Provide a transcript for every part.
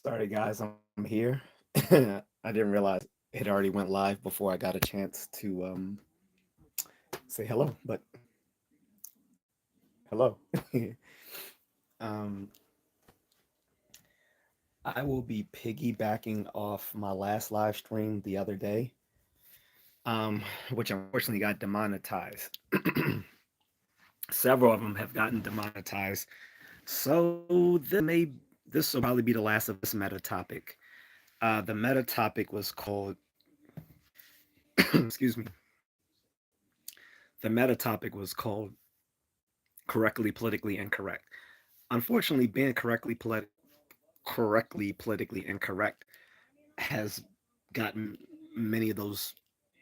Sorry, guys, I'm here. I didn't realize it already went live before I got a chance to say hello. But hello. um, I will be piggybacking off my last live stream the other day, which unfortunately got demonetized. Several of them have gotten demonetized, so this will probably be the last of this meta topic. The meta topic was called, excuse me. The meta topic was called correctly politically incorrect. Unfortunately, being correctly politically incorrect has gotten many of those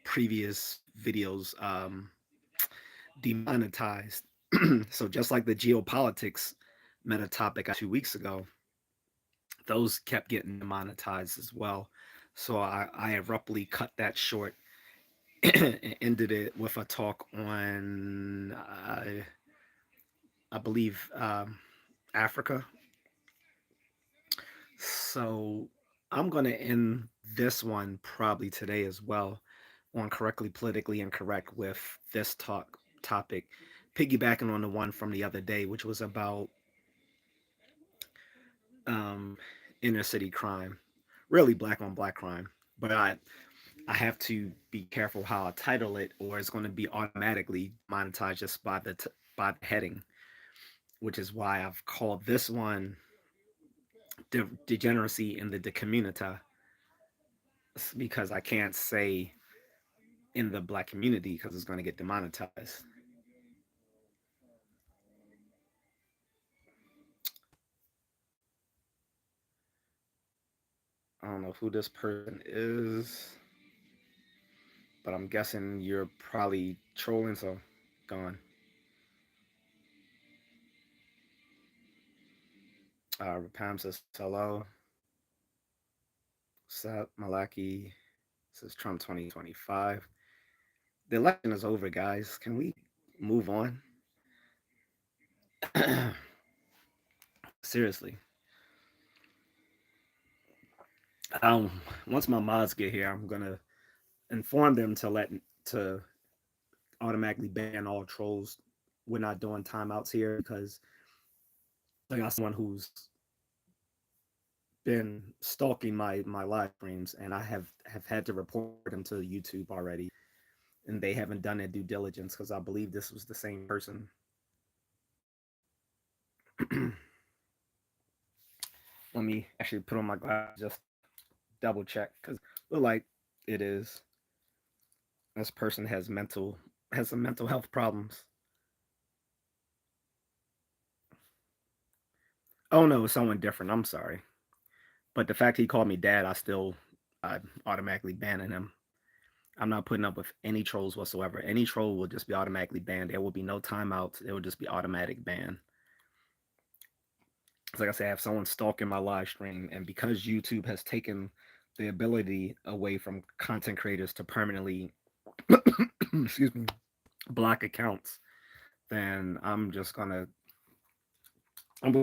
previous videos demonetized. So just like the geopolitics meta topic 2 weeks ago, those kept getting demonetized as well. So I abruptly cut that short and ended it with a talk on, I believe, Africa. So I'm going to end this one probably today as well on correctly politically incorrect with this topic, piggybacking on the one from the other day, which was about um, inner city crime, really black on black crime. But I have to be careful how I title it, or it's going to be automatically monetized just by by the heading, which is why I've called this one Degeneracy in the Communitah, because I can't say in the black community because it's going to get demonetized. I don't know who this person is, but I'm guessing you're probably trolling, so go on. Rapam says hello. Sat Malaki says Trump 2025. The election is over, guys. Can we move on? Seriously. Once my mods get here, I'm gonna inform them to automatically ban all trolls. We're not doing timeouts here because I got someone who's been stalking my live streams, and I have had to report him to YouTube already, and they haven't done their due diligence because I believe this was the same person. Let me actually put on my glasses just double check because look like it is. This person has some mental health problems. Oh no, it's someone different. I'm sorry, but the fact he called me dad, I'm automatically banning him. I'm not putting up with any trolls whatsoever. Any troll will just be automatically banned. There will be no timeouts. It will just be automatic ban. It's like I said, I have someone stalking my live stream, and because YouTube has taken the ability away from content creators to permanently, excuse me, block accounts, then I'm gonna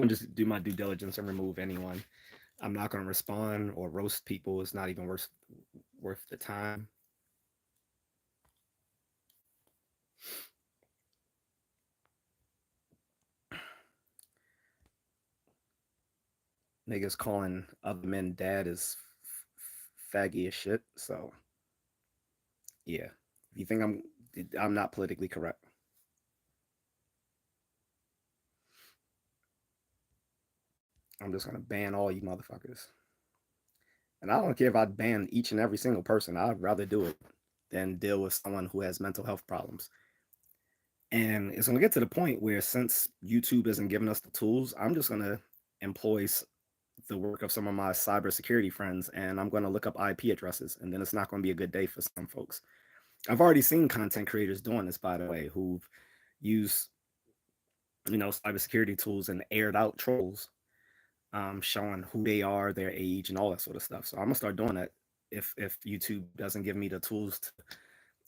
just do my due diligence and remove anyone. I'm not gonna respond or roast people. It's not even worth the time. Niggas calling other men dad is faggy as shit. So yeah, if you think I'm not politically correct, I'm just gonna ban all you motherfuckers. And I don't care if I ban each and every single person. I'd rather do it than deal with someone who has mental health problems. And it's gonna get to the point where since YouTube isn't giving us the tools, I'm just gonna employ the work of some of my cybersecurity friends, and I'm going to look up IP addresses, and then it's not going to be a good day for some folks. I've already seen content creators doing this, by the way, who've used cybersecurity tools and aired out trolls, showing who they are, their age, and all that sort of stuff. So I'm gonna start doing that if YouTube doesn't give me the tools to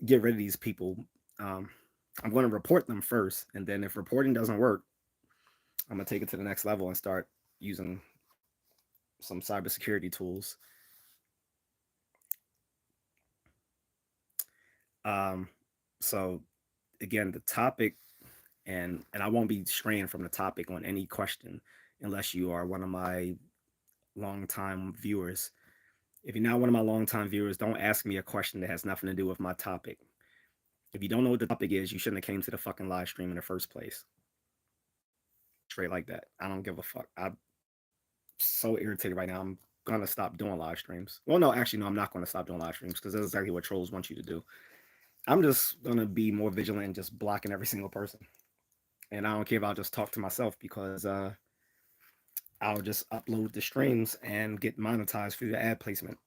get rid of these people. Um, I'm going to report them first, and then if reporting doesn't work, I'm gonna take it to the next level and start using some cybersecurity tools. Um, so again, the topic, and I won't be straying from the topic on any question unless you are one of my longtime viewers. If you're not one of my longtime viewers, don't ask me a question that has nothing to do with my topic. If you don't know what the topic is, you shouldn't have came to the fucking live stream in the first place. Straight like that. I don't give a fuck. I'm so irritated right now. I'm gonna stop doing live streams. Well, no, actually, no, I'm not gonna stop doing live streams because that's exactly what trolls want you to do. I'm just gonna be more vigilant and just blocking every single person. And I don't care if I'll just talk to myself because I'll just upload the streams and get monetized through the ad placement.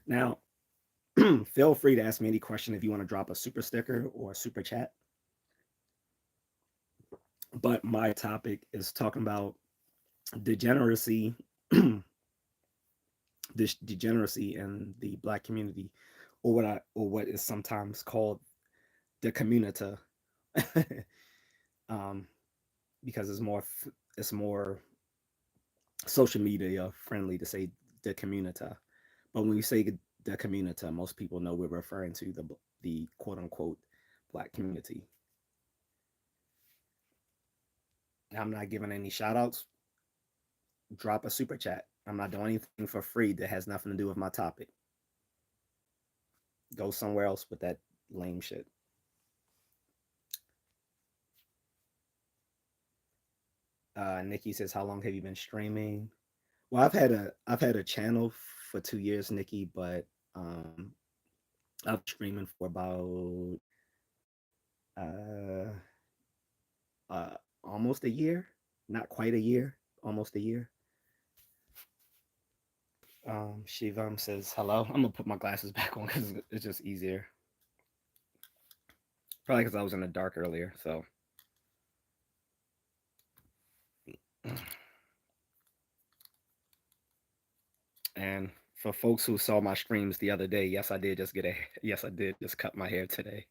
Now, feel free to ask me any question if you want to drop a super sticker or a super chat. But my topic is talking about degeneracy, this degeneracy in the Black community, or what is sometimes called the Communitah, um, because it's more social media friendly to say the Communitah. But when we say the Communitah, most people know we're referring to the quote unquote Black community. I'm not giving any shout outs. Drop a super chat. I'm not doing anything for free that has nothing to do with my topic. Go somewhere else with that lame shit. Nikki says, "How long have you been streaming?" Well, I've had a channel for 2 years, Nikki, but I've been streaming for about uh, almost a year. Not quite a year, almost a year. Shivam says hello. I'm gonna put my glasses back on because it's just easier. Probably because I was in the dark earlier. So, and for folks who saw my streams the other day, yes, I did just get a yes, I did just cut my hair today.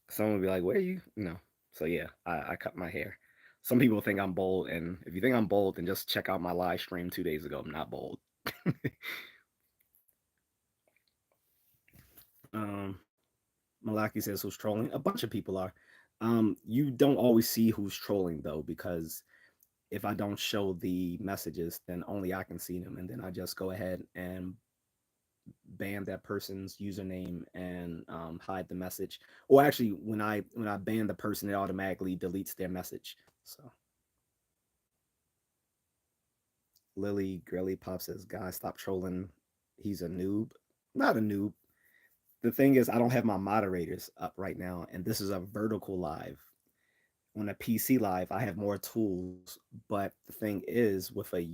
Someone would be like, "Where are you?" No. So yeah, I cut my hair. Some people think I'm bold, and if you think I'm bold, then just check out my live stream 2 days ago. I'm not bold. um, Malaki says, "Who's trolling?" A bunch of people are. You don't always see who's trolling though, because if I don't show the messages, then only I can see them, and then I just go ahead and ban that person's username and hide the message. Or actually, when I ban the person, it automatically deletes their message. So Lily Grilly Pop says, "Guys, stop trolling. He's a noob." Not a noob. The thing is, I don't have my moderators up right now, and this is a vertical live. On a PC live, I have more tools, but the thing is, with a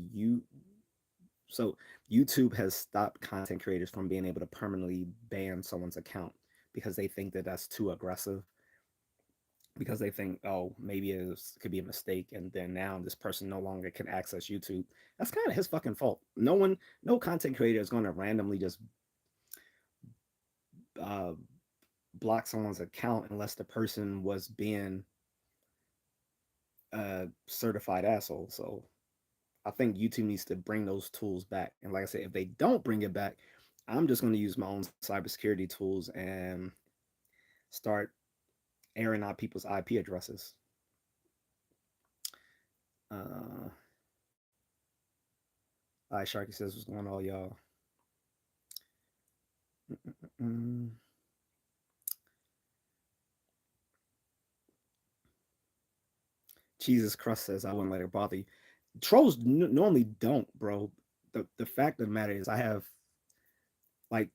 so YouTube has stopped content creators from being able to permanently ban someone's account because they think that that's too aggressive. Because they think, oh, maybe it could be a mistake, and then now this person no longer can access YouTube. That's kind of his fucking fault. No content creator is going to randomly just uh, block someone's account unless the person was being a certified asshole. So I think YouTube needs to bring those tools back. And like I said, if they don't bring it back, I'm just going to use my own cybersecurity tools and start airing out people's IP addresses. Uh, all right, Sharky says, "What's going on, y'all?" Mm-mm-mm. Jesus Crust says, "I wouldn't let it bother you." Trolls normally don't, bro. The fact of the matter is,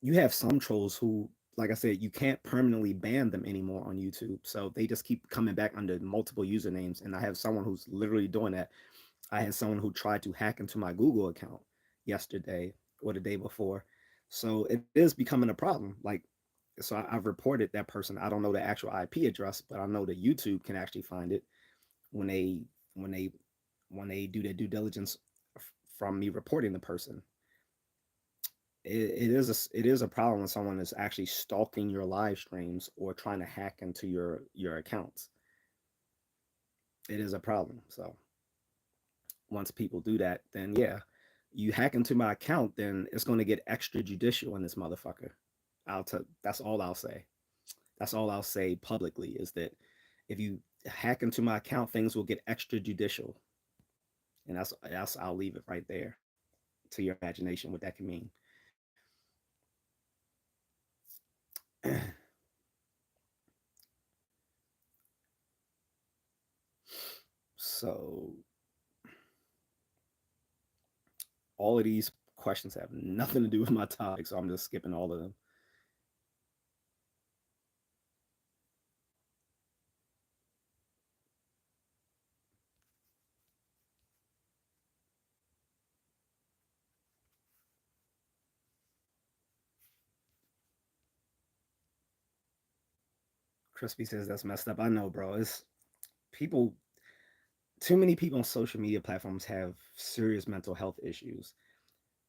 you have some trolls who, like I said, you can't permanently ban them anymore on YouTube. So they just keep coming back under multiple usernames. And I have someone who's literally doing that. I had someone who tried to hack into my Google account yesterday or the day before. So it is becoming a problem. I've reported that person. I don't know the actual IP address, but I know that YouTube can actually find it when they when they when they do their due diligence from me reporting the person. It is a problem when someone is actually stalking your live streams or trying to hack into your accounts. It is a problem. So once people do that, then yeah, you hack into my account, then it's going to get extrajudicial in this motherfucker. That's all I'll say. That's all I'll say publicly is that if you hack into my account, things will get extrajudicial, and that's I'll leave it right there to your imagination what that can mean. So all of these questions have nothing to do with my topic, so I'm just skipping all of them. Crispy says that's messed up. I know, bro. It's people. Too many people on social media platforms have serious mental health issues.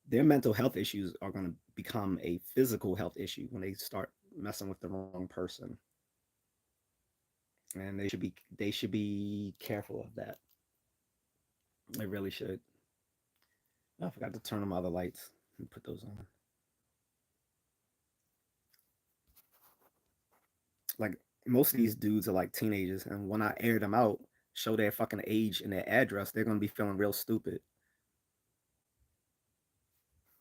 Their mental health issues are going to become a physical health issue when they start messing with the wrong person, and they should be careful of that. They really should. Oh, I forgot to turn on my other lights and put those on. Like most of these dudes are like teenagers, and when I air them out, show their fucking age and their address, they're gonna be feeling real stupid.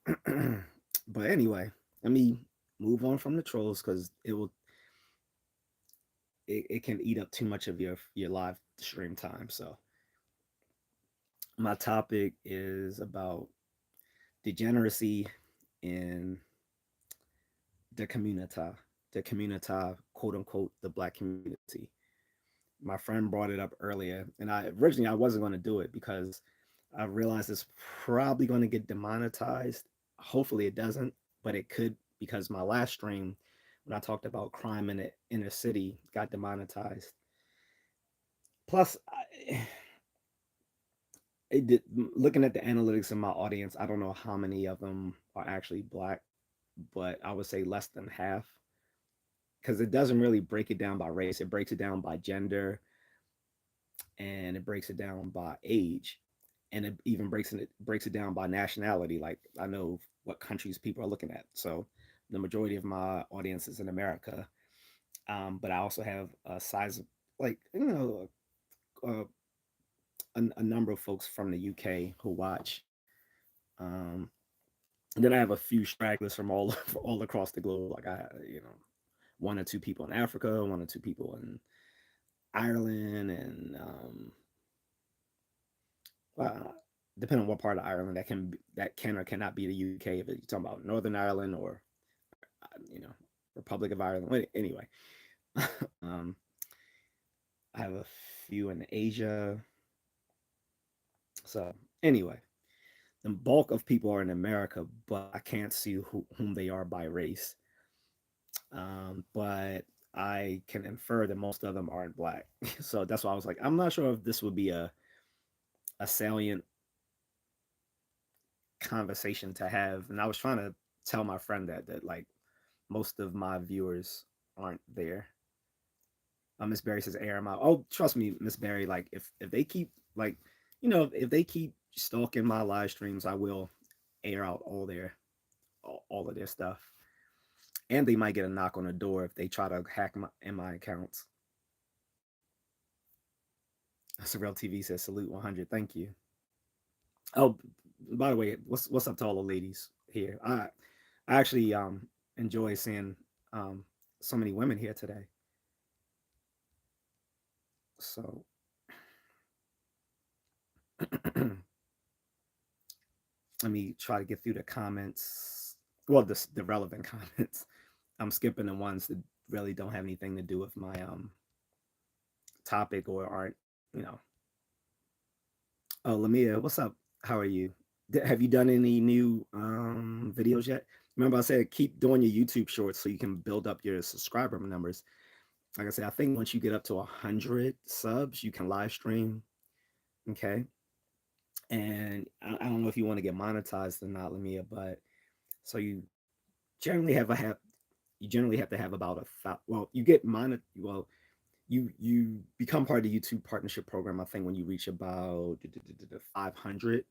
But anyway, let me move on from the trolls because it can eat up too much of your live stream time. So my topic is about degeneracy in the Communitah, quote unquote, the black community. My friend brought it up earlier, and I wasn't going to do it because I realized it's probably going to get demonetized. Hopefully it doesn't, but it could because my last stream when I talked about crime in the inner city got demonetized. Plus, it did, looking at the analytics in my audience, I don't know how many of them are actually black, but I would say less than half because it doesn't really break it down by race. It breaks it down by gender and it breaks it down by age, and it even breaks it down by nationality. Like I know what countries people are looking at. So the majority of my audience is in America, but I also have a size of like uh, a number of folks from the UK who watch. Um, and then I have a few stragglers from all all across the globe. Like one or two people in Africa, one or two people in Ireland, and depending on what part of Ireland that can or cannot be the UK. If you're talking about Northern Ireland or you know Republic of Ireland. Anyway, um, I have a few in Asia. So anyway, the bulk of people are in America, but I can't see whom they are by race. But I can infer that most of them aren't black. So that's why I was like, I'm not sure if this would be a salient conversation to have. And I was trying to tell my friend that like most of my viewers aren't there. Miss Barry says air them out. Oh, trust me, Miss Barry. Like if they keep like if they keep stalking my live streams, I will air out all of their stuff. And they might get a knock on the door if they try to hack my accounts. Surreal TV says salute 100. Thank you. Oh, by the way, what's up to all the ladies here? I actually enjoy seeing so many women here today. So let me try to get through the comments. Well, the relevant comments. I'm skipping the ones that really don't have anything to do with my topic or aren't, you know. Oh, Lamia, what's up? How are you? Have you done any new videos yet? Remember, I said keep doing your YouTube shorts so you can build up your subscriber numbers. Like I said, I think once you get up to 100 subs, you can live stream. Okay. And I don't know if you want to get monetized or not, Lamia, but so generally have a have you generally have to have about well, you get well, you become part of the YouTube partnership program, I think, when you reach about 500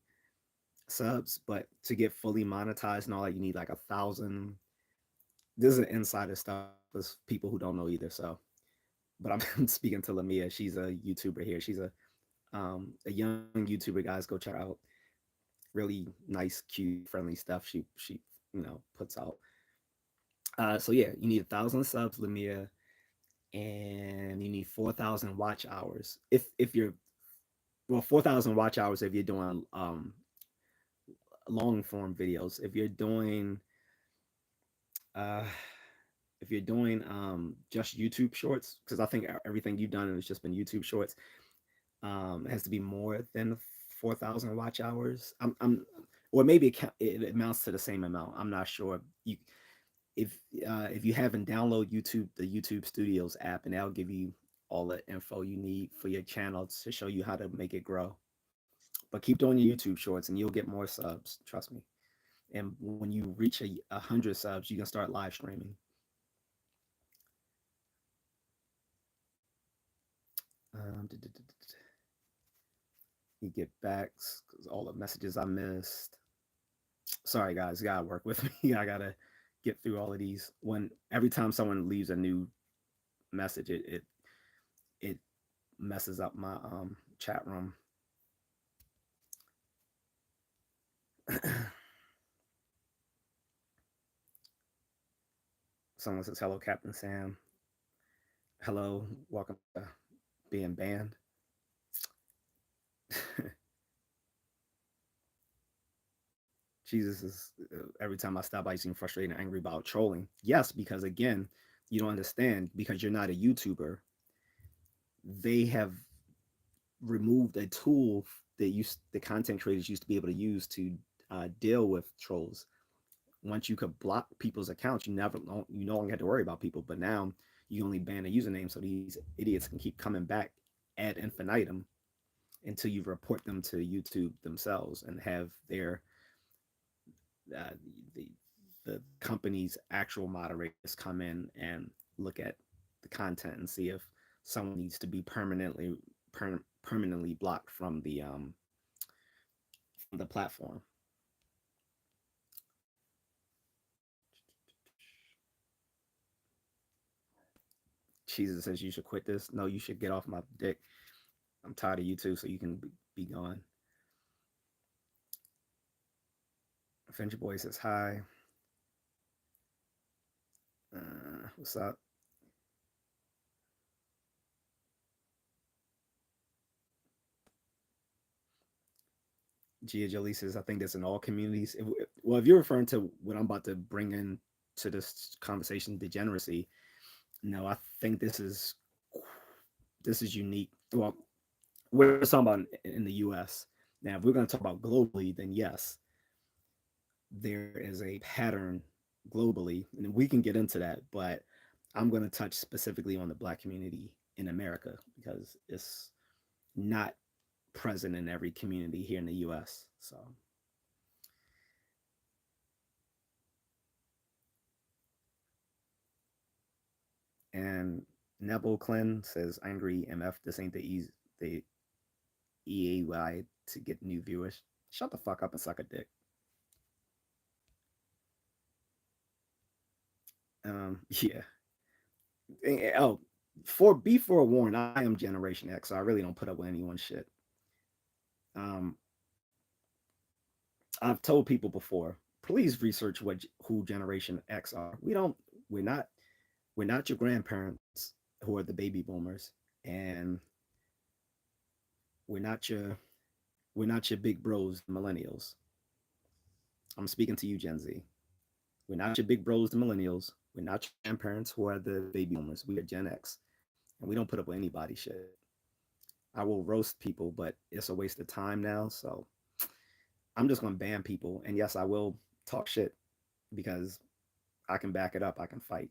subs. But to get fully monetized and all that, you need like 1,000. This is an insider stuff. There's people who don't know either. So, but I'm speaking to Lamia. She's a YouTuber here. She's a young YouTuber. Guys, go check her out. Really nice, cute, friendly stuff. She puts out. So yeah, you need 1,000 subs, Lamia, and you need 4,000 watch hours. If you're 4,000 watch hours if you're doing long form videos. Uh if you're doing just YouTube shorts, because I think everything you've done has just been YouTube shorts, it has to be more than 4,000 watch hours. Or maybe it amounts to the same amount. I'm not sure. If you haven't download the YouTube Studios app, and that'll give you all the info you need for your channel to show you how to make it grow. But keep doing your YouTube shorts, and you'll get more subs. Trust me. And when you reach 100 subs, you can start live streaming. You get back all the messages I missed. Sorry guys, you gotta work with me. I gotta get through all of these. When every time someone leaves a new message, it messes up my chat room. Someone says hello, Captain Sam. Hello, welcome to being banned. Jesus is every time I stop by, you seem frustrated and angry about trolling. Yes, because again, you don't understand because you're not a YouTuber. They have removed a tool that the content creators used to be able to use to deal with trolls. Once you could block people's accounts, you no longer had to worry about people. But now you only ban a username, so these idiots can keep coming back ad infinitum until you report them to YouTube themselves and have their uh, the the company's actual moderators come in and look at the content and see if someone needs to be permanently blocked from the platform. Jesus says you should quit this. No, you should get off my dick. I'm tired of you too, so you can be gone. Fincher Boy says hi. What's up? Gia Jolie says, I think that's in all communities. Well, if you're referring to what I'm about to bring in to this conversation, degeneracy, no, I think this is unique. Well, we're talking about in the U.S. Now, if we're going to talk about globally, then yes, there is a pattern globally, and we can get into that. But I'm going to touch specifically on the Black community in America because it's not present in every community here in the U.S. So, and Neville Clem says, "Angry MF, this ain't the EAY to get new viewers. Shut the fuck up and suck a dick." Yeah. Oh, be forewarned, I am Generation X, so I really don't put up with anyone's shit. Um, I've told people before, please research who Generation X are. We're not, we're not your grandparents who are the baby boomers, and we're not your, we're not your big bros, the millennials. I'm speaking to you, Gen Z. We're not your big bros, the millennials. We're not your grandparents who are the baby boomers. We are Gen X, and we don't put up with anybody shit. I will roast people, but it's a waste of time now. So I'm just going to ban people. And yes, I will talk shit because I can back it up. I can fight.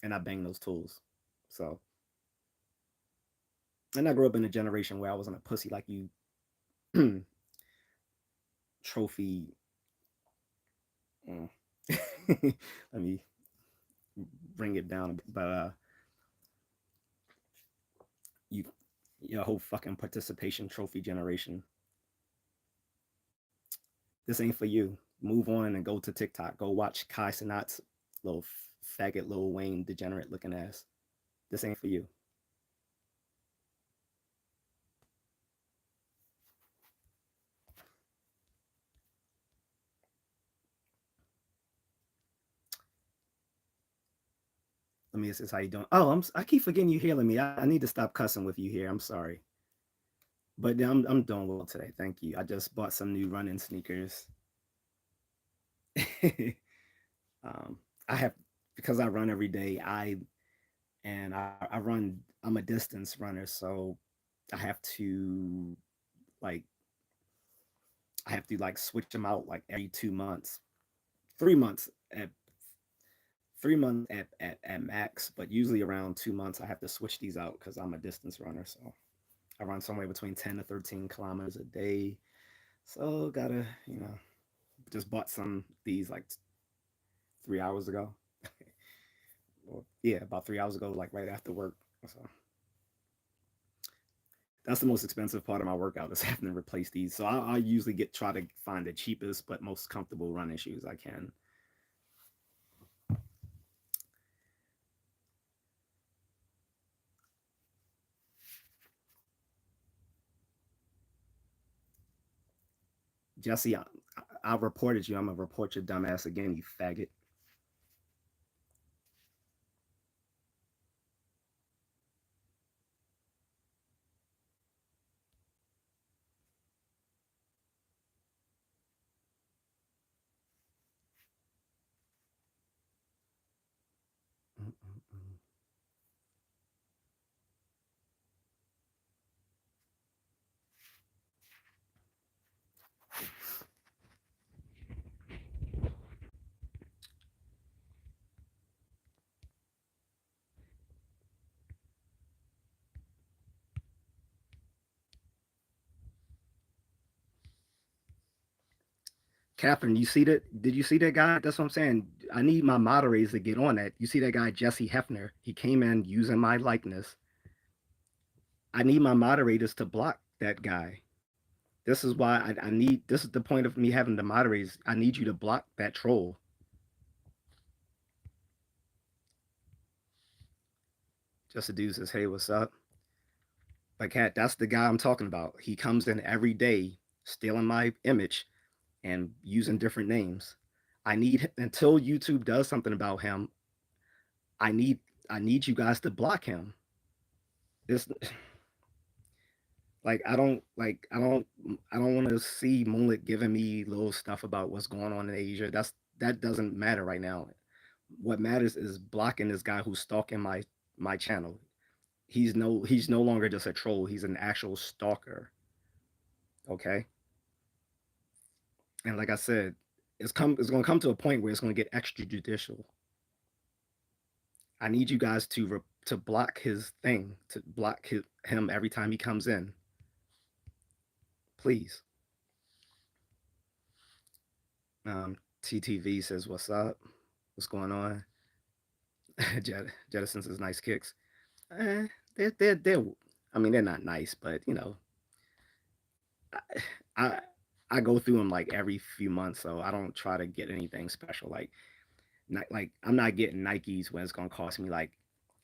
And I bang those tools. So, and I grew up in a generation where I wasn't a pussy like you trophy. Mm. Let me bring it down. But You your whole fucking participation trophy generation. This ain't for you. Move on and go to TikTok. Go watch Kai Sinat's little faggot Lil Wayne degenerate looking ass. This ain't for you. Let me ask this. How you doing? Oh, I keep forgetting you healing me. I need to stop cussing with you here. I'm sorry. But I'm doing well today. Thank you. I just bought some new running sneakers. um, I have because I run every day. I run. I'm a distance runner, so I have to like switch them out like every 2 months, 3 months at 3 months at max, but usually around 2 months I have to switch these out because I'm a distance runner. So I run somewhere between 10 to 13 kilometers a day. So gotta, just bought some these like 3 hours ago. Well, yeah, about 3 hours ago, like right after work. So that's the most expensive part of my workout is having to replace these. So I usually try to find the cheapest but most comfortable running shoes I can. Jesse, I reported you. I'm gonna report your dumbass again, you faggot. Catherine, you see that? Did you see that guy? That's what I'm saying. I need my moderators to get on that. You see that guy, Jesse Hefner? He came in using my likeness. I need my moderators to block that guy. This is why I need. This is the point of me having the moderators. I need you to block that troll. Just a dude says, "Hey, what's up?" Like, cat, that's the guy I'm talking about. He comes in every day, stealing my image and using different names. I need until YouTube does something about him. I need I need you guys to block him. This like I don't want to see Moonlit giving me little stuff about what's going on in Asia. That doesn't matter right now. What matters is blocking this guy who's stalking my channel. He's no longer just a troll. He's an actual stalker. Okay, and like I said, it's going to come to a point where it's going to get extrajudicial. I need you guys to block his thing, to block him every time he comes in, please. TTV says, "What's up? What's going on?" Jettison says, "Nice kicks." Eh, they're. I mean, they're not nice, but I, I I go through them like every few months, so I don't try to get anything special. Like I'm not getting Nikes when it's gonna cost me like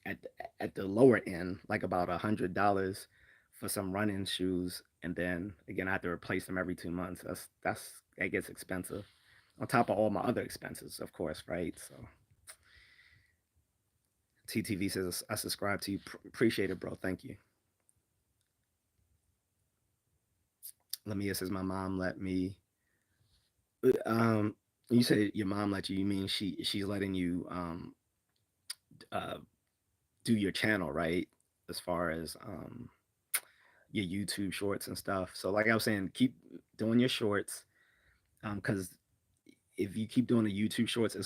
at at the lower end, like about $100 for some running shoes, and then again I have to replace them every 2 months. That gets expensive. On top of all my other expenses, of course, right? So TTV says I subscribe to you. Appreciate it, bro. Thank you. Lamia says my mom let me. You say your mom let you. You mean she's letting you uh do your channel, right? As far as your YouTube shorts and stuff. So like I was saying, keep doing your shorts. Because if you keep doing the YouTube shorts,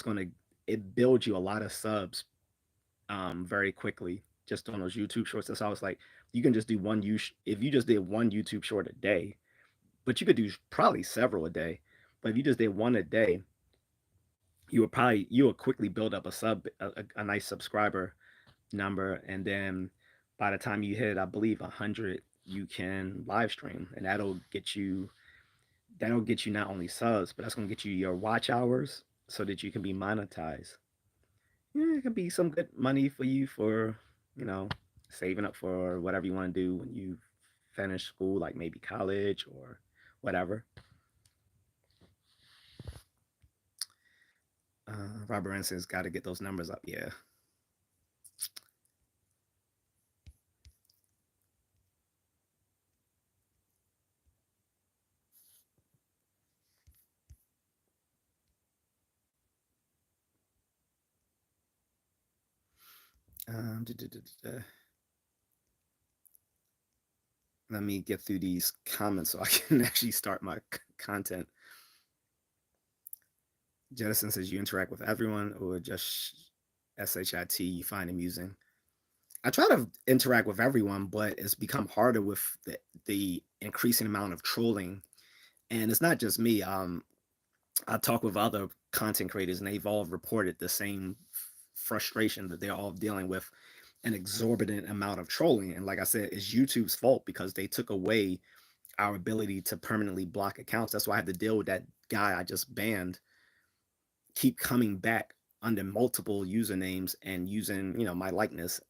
it builds you a lot of subs very quickly. Just on those YouTube shorts. That's how it's like you can just do if you just did one YouTube short a day, but you could do probably several a day. But if you just did one a day, you would quickly build up a nice subscriber number, and then by the time you hit, I believe 100, you can live stream, and that'll get you not only subs, but that's gonna get you your watch hours so that you can be monetized. Yeah, it could be some good money for you for, you know, saving up for whatever you want to do when you finish school, like maybe college or whatever. Robert Anson's got to get those numbers up. Yeah. Um, Let me get through these comments so I can actually start my content. Jettison says you interact with everyone or just SHIT you find amusing. I try to interact with everyone, but it's become harder with the increasing amount of trolling. And it's not just me. I talk with other content creators, and they've all reported the same frustration that they're all dealing with an exorbitant amount of trolling. And like I said, it's YouTube's fault because they took away our ability to permanently block accounts. That's why I had to deal with that guy I just banned keep coming back under multiple usernames and using, my likeness.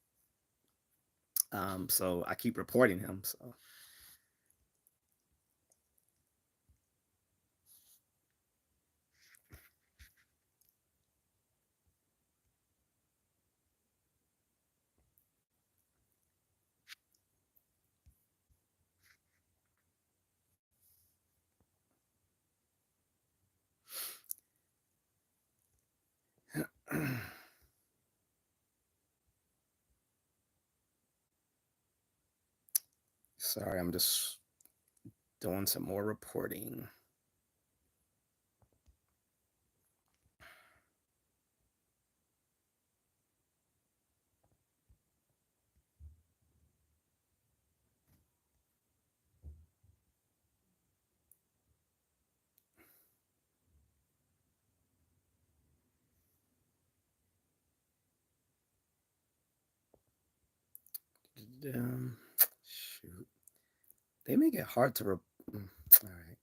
So I keep reporting him. So sorry, I'm just doing some more reporting. Shoot, they make it hard to. All right.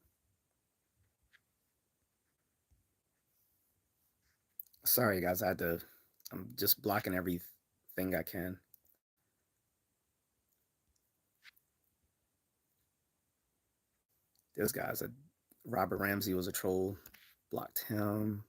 Sorry, guys. I'm just blocking everything I can. This guy's a Robert Ramsey was a troll. Blocked him.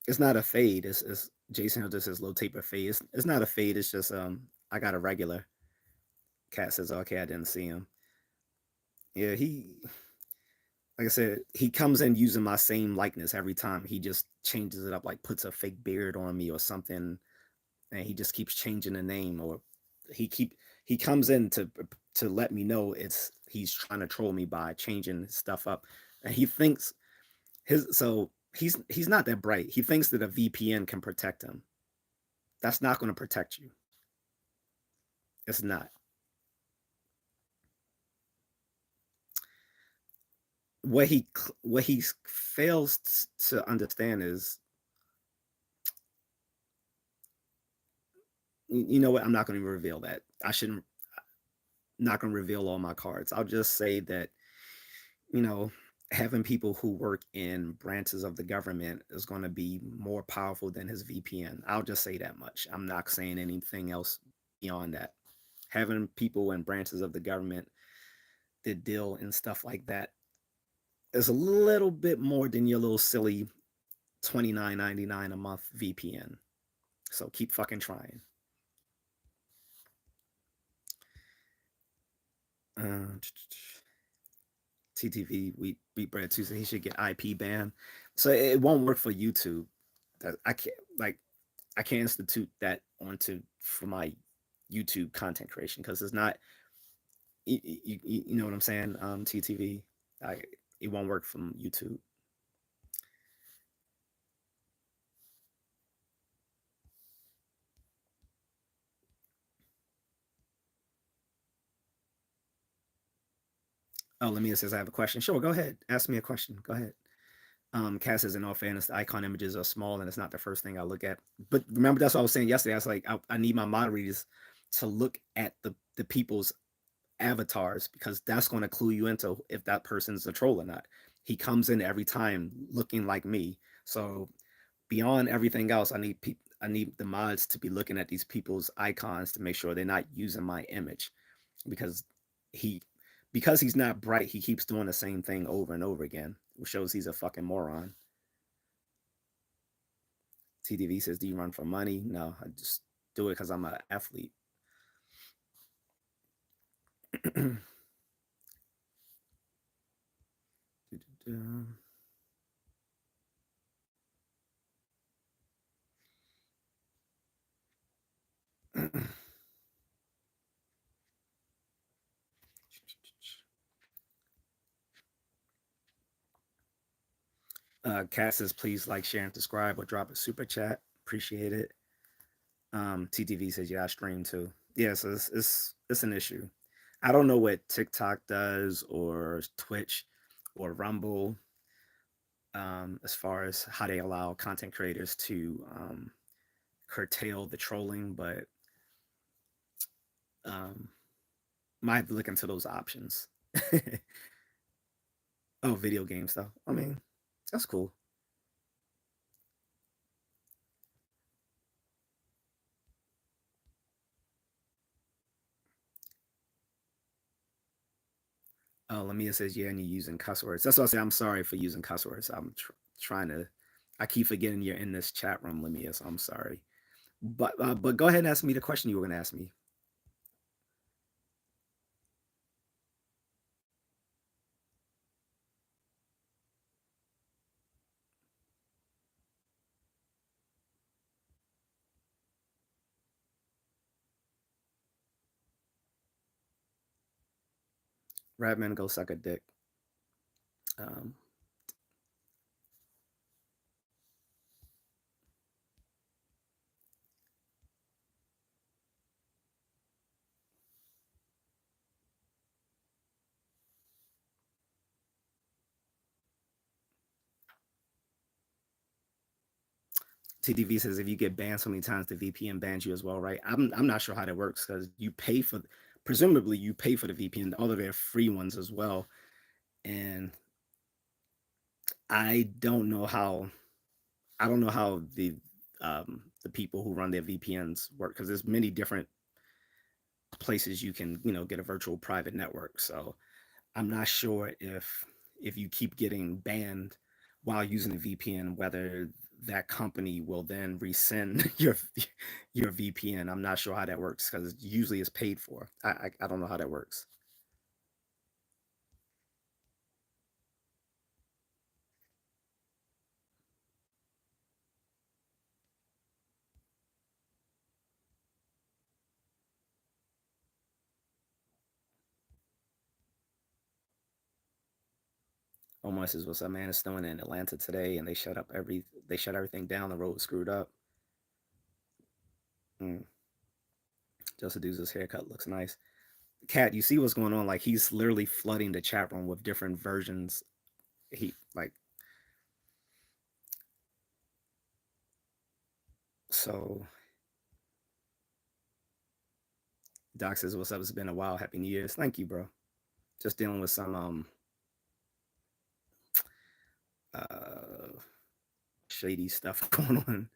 It's not a fade. It's Jason just says low taper fade. It's not a fade. It's just I got a regular. Cat says okay, I didn't see him. Yeah, he like I said, he comes in using my same likeness every time. He just changes it up, like puts a fake beard on me or something, and he just keeps changing the name. Or he comes in to let me know he's trying to troll me by changing stuff up, and he thinks he's not that bright. He thinks that a VPN can protect him. That's not going to protect you. It's not. What he fails to understand is, you know what? I'm not going to reveal that. I shouldn't. Not going to reveal all my cards. I'll just say that, you know, having people who work in branches of the government is going to be more powerful than his VPN. I'll just say that much. I'm not saying anything else beyond that. Having people in branches of the government that deal in stuff like that is a little bit more than your little silly $29.99 a month VPN. So keep fucking trying. TTV we beat Brad Tuesday. He should get IP ban, so it won't work for YouTube. I can't institute that onto for my YouTube content creation because it's not. You know what I'm saying? TTV, it won't work from YouTube. Oh, Lemia says I have a question. Sure, go ahead. Ask me a question. Go ahead. Cass says, in all fairness, the icon images are small and it's not the first thing I look at. But remember, that's what I was saying yesterday. I was like, I need my moderators to look at the people's avatars, because that's going to clue you into if that person's a troll or not. He comes in every time looking like me. So beyond everything else, I need the mods to be looking at these people's icons to make sure they're not using my image, because he because he's not bright, he keeps doing the same thing over and over again, which shows he's a fucking moron. TDV says, "Do you run for money?" No, I just do it because I'm an athlete. Cat says, "Please like, share, and subscribe, or drop a super chat. Appreciate it." TTV says, "Yeah, I stream too." Yeah, so it's an issue. I don't know what TikTok does or Twitch or Rumble, as far as how they allow content creators to curtail the trolling, but might have to look into those options. Oh, video games though. I mean, that's cool. Oh, Lamia says, "Yeah, and you're using cuss words." That's what I say. I'm sorry for using cuss words. Trying to. I keep forgetting you're in this chat room, Lamia. So I'm sorry. But go ahead and ask me the question you were going to ask me. Radman, go suck a dick. Um, TDV says, if you get banned so many times, the VPN bans you as well, right? I'm not sure how that works, because you pay for, presumably you pay for the VPN, although they're free ones as well. And I don't know how the people who run their VPNs work, because there's many different places you can get a virtual private network. So I'm not sure if you keep getting banned while using a VPN, whether that company will then resend your VPN. I'm not sure how that works, because usually it's paid for. I don't know how that works. Omar says, "What's up, man? It's snowing in Atlanta today, and they shut everything down. The road was screwed up." Mm. Joseph Dude's haircut looks nice. Cat, you see what's going on? Like, he's literally flooding the chat room with different versions. He like so. Doc says, "What's up? It's been a while. Happy New Year's." Thank you, bro. Just dealing with some uh shady stuff going on.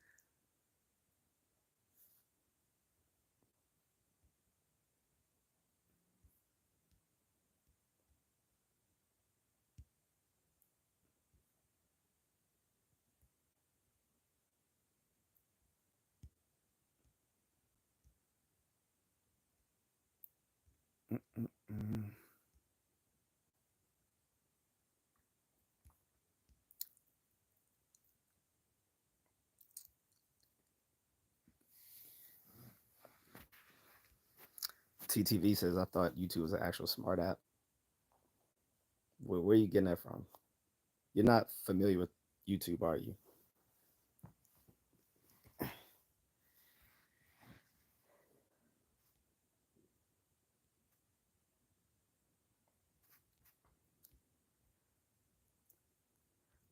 Mm-mm-mm. TTV says, I thought YouTube was an actual smart app. Where are you getting that from? You're not familiar with YouTube, are you?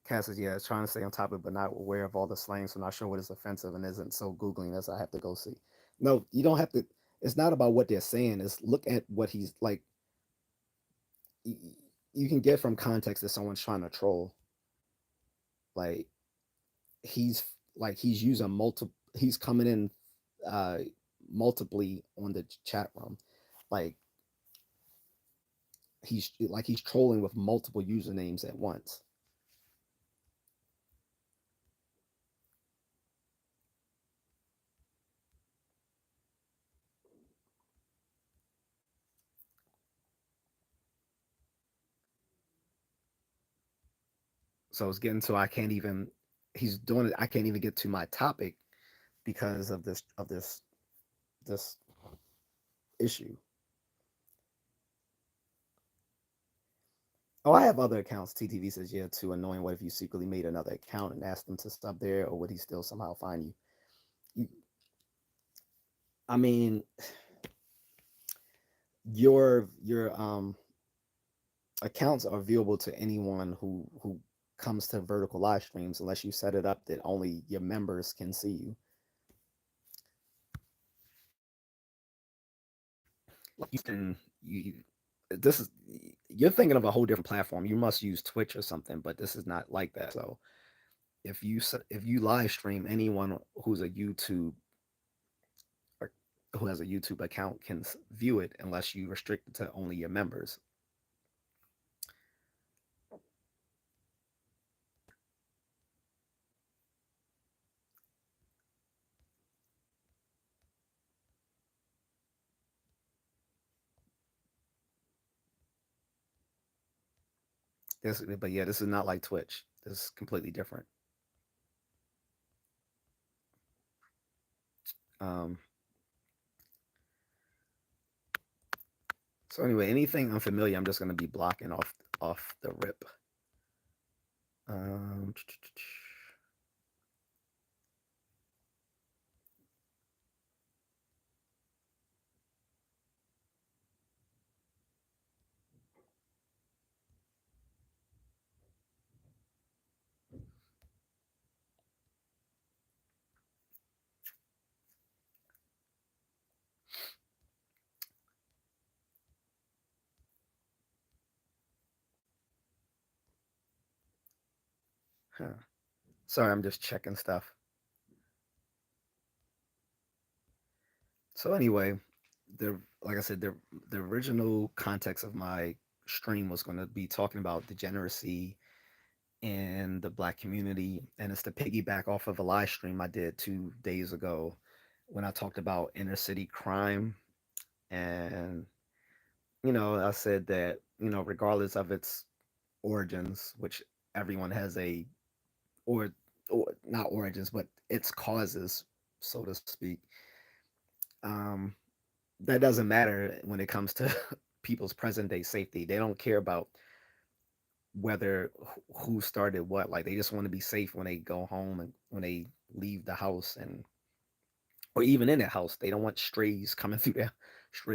Cass says, yeah, trying to stay on top of it, but not aware of all the slang, so not sure what is offensive and isn't so Googling as I have to go see. No, you don't have to. It's not about what they're saying. It's look at what he's like. You can get from context that someone's trying to troll. Like he's he's using multiple. He's coming in uh multiply on the chat room. Like he's trolling with multiple usernames at once. So it's getting to I can't even. He's doing it. I can't even get to my topic because of this issue. Oh, I have other accounts. TTV says, yeah, too annoying. What if you secretly made another account and asked them to stop there, or would he still somehow find you? you I mean, your accounts are viewable to anyone who comes to vertical live streams unless you set it up that only your members can see you. You can you this is you're thinking of a whole different platform. You must use Twitch or something, but this is not like that. So if you live stream, anyone who's a YouTube or who has a YouTube account can view it unless you restrict it to only your members. But yeah, this is not like Twitch. This is completely different. Um, so anyway, anything unfamiliar, I'm just gonna be blocking off the rip. Um, huh. Sorry, I'm just checking stuff. So anyway, the like I said, the original context of my stream was going to be talking about degeneracy in the black community, and it's to piggyback off of a live stream I did 2 days ago when I talked about inner city crime. And I said that regardless of its origins, which everyone has or or not origins, but its causes, so to speak. um that doesn't matter when it comes to people's present day safety. They don't care about whether who started what. Like they just want to be safe when they go home and when they leave the house, and or even in their house. They don't want stray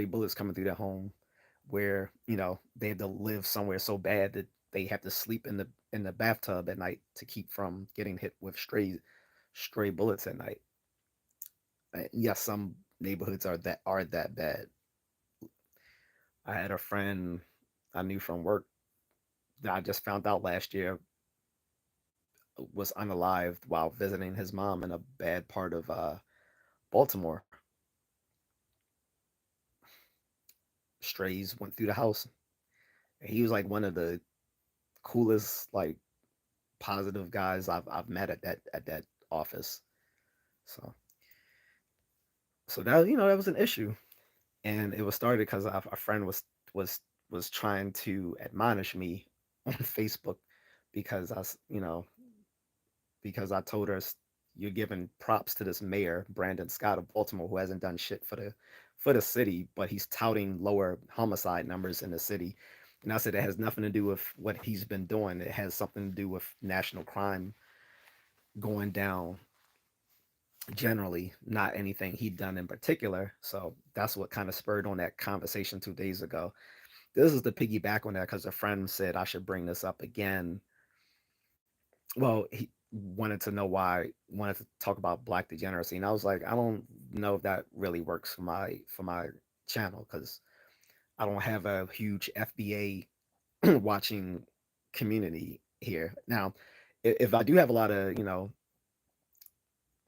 bullets coming through their home, where they have to live somewhere so bad that they have to sleep in the bathtub at night to keep from getting hit with stray bullets at night. Yes, some neighborhoods are that bad. I had a friend I knew from work that I just found out last year was unalived while visiting his mom in a bad part of Baltimore. Strays went through the house. He was like one of the coolest, like positive guys I've met at that office. So that that was an issue, and it was started because a friend was was trying to admonish me on Facebook because because I told her you're giving props to this mayor Brandon Scott of Baltimore who hasn't done shit for the city, but he's touting lower homicide numbers in the city. And I said it has nothing to do with what he's been doing. It has something to do with national crime going down generally, not anything he'd done in particular. So that's what kind of spurred on that conversation 2 days ago. This is the piggyback on that because a friend said I should bring this up again. Well, he wanted to know why, wanted to talk about black degeneracy, and I was like, I don't know if that really works for my channel because I don't have a huge FBA watching community here. Now, if I do have a lot of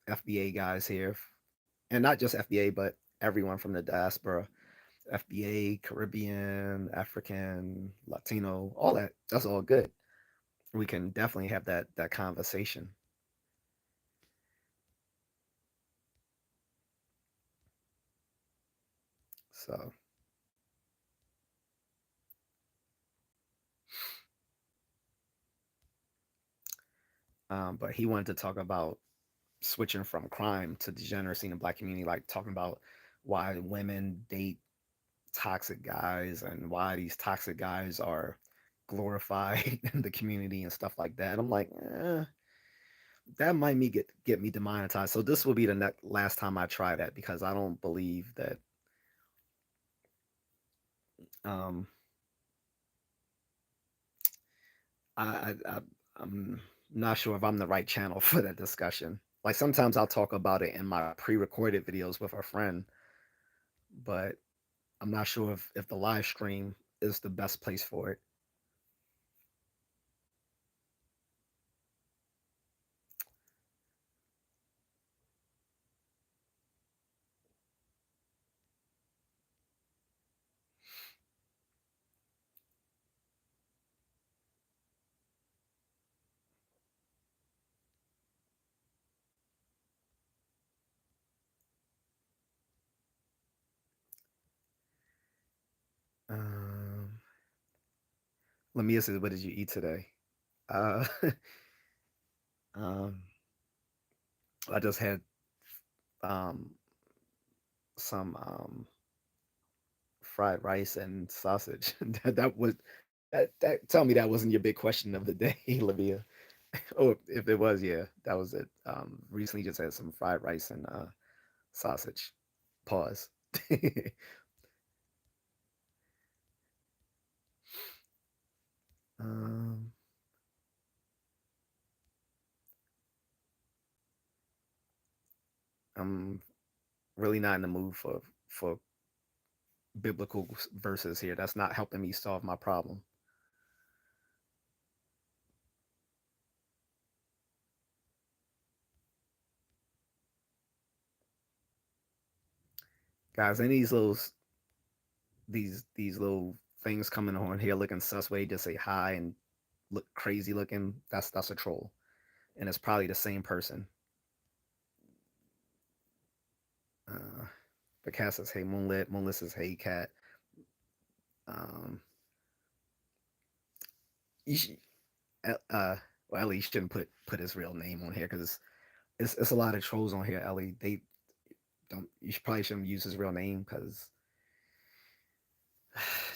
FBA guys here, and not just FBA, but everyone from the diaspora, FBA, Caribbean, African, Latino, all that. That's all good. We can definitely have that conversation. So, but he wanted to talk about switching from crime to degeneracy in the black community, like talking about why women date toxic guys and why these toxic guys are glorified in the community and stuff like that. And I'm like, that might get me demonetized. So this will be the last time I try that because I don't believe that. Um, I I'm not sure if I'm the right channel for that discussion. Like sometimes I'll talk about it in my pre-recorded videos with a friend, but I'm not sure if the live stream is the best place for it. Um, Let me ask you, what did you eat today? Uh, um, I just had um, some fried rice and sausage. That was that. Tell me that wasn't your big question of the day, Livia. Oh, if it was, yeah, that was it. Recently just had some fried rice and sausage. Pause. um, I'm really not in the mood for biblical verses here. That's not helping me solve my problem. Guys, any of these little things coming on here looking sus way, just say hi and look crazy looking. That's a troll. And it's probably the same person. Uh but Cass says, hey Moonlit, Moonlit says, hey Cat. Um you should, well, Ellie shouldn't put his real name on here because it's a lot of trolls on here, Ellie. They don't you should, probably shouldn't use his real name because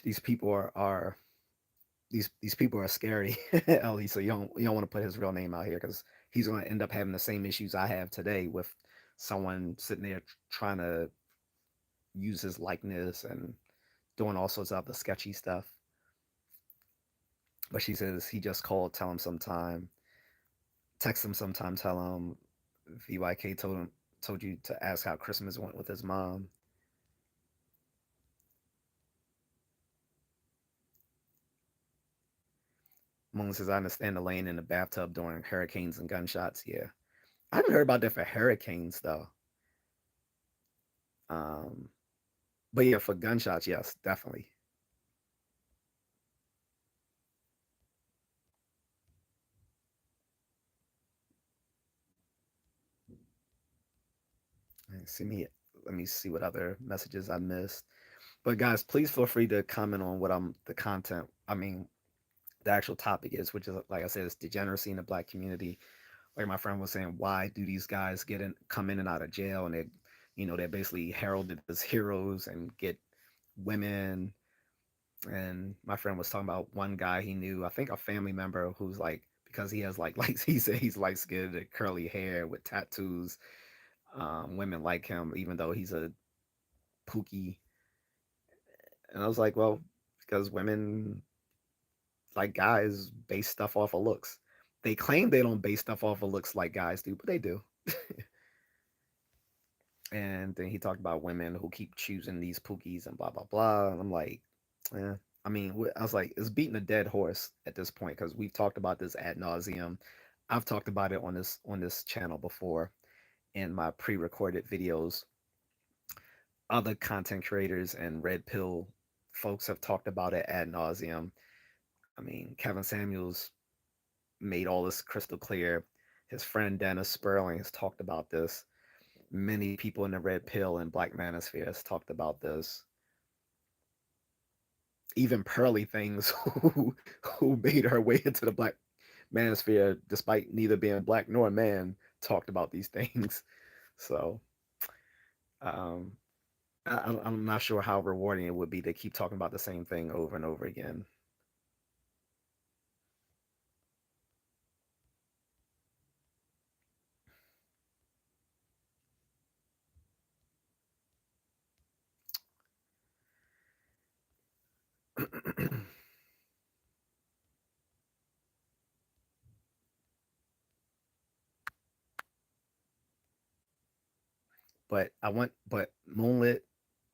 these people are these people are scary, Ellie. So you don't want to put his real name out here because he's going to end up having the same issues I have today with someone sitting there trying to use his likeness and doing all sorts of other sketchy stuff. But she says he just called, tell him sometime, text him sometime, tell him VYK told you to ask how Christmas went with his mom. Moon says I understand the laying in the bathtub during hurricanes and gunshots. Yeah, I haven't heard about that for hurricanes though. Um, but yeah, for gunshots, yes, definitely. See me. Let me see what other messages I missed. But guys, please feel free to comment on what I'm the content. I mean, the actual topic is, which is like I said, it's degeneracy in the black community. Like my friend was saying, why do these guys come in and out of jail, and They're basically heralded as heroes and get women. And my friend was talking about one guy he knew, I think a family member, who's like, because he has like he said he's light skinned and curly hair with tattoos. Women like him, even though he's a pookie. And I was like, well, because women like guys base stuff off of looks. They claim they don't base stuff off of looks like guys do, but they do. And then he talked about women who keep choosing these pookies and blah blah blah. And I'm like, yeah. I mean, I was like, it's beating a dead horse at this point because we've talked about this ad nauseum. I've talked about it on this channel before in my pre-recorded videos. Other content creators and red pill folks have talked about it ad nauseum. I mean, Kevin Samuels made all this crystal clear. His friend Dennis Sperling has talked about this. Many people in the red pill and black manosphere has talked about this. Even Pearly Things, who made her way into the black manosphere despite neither being black nor a man, talked about these things. So um, I'm not sure how rewarding it would be to keep talking about the same thing over and over again. but Moonlit,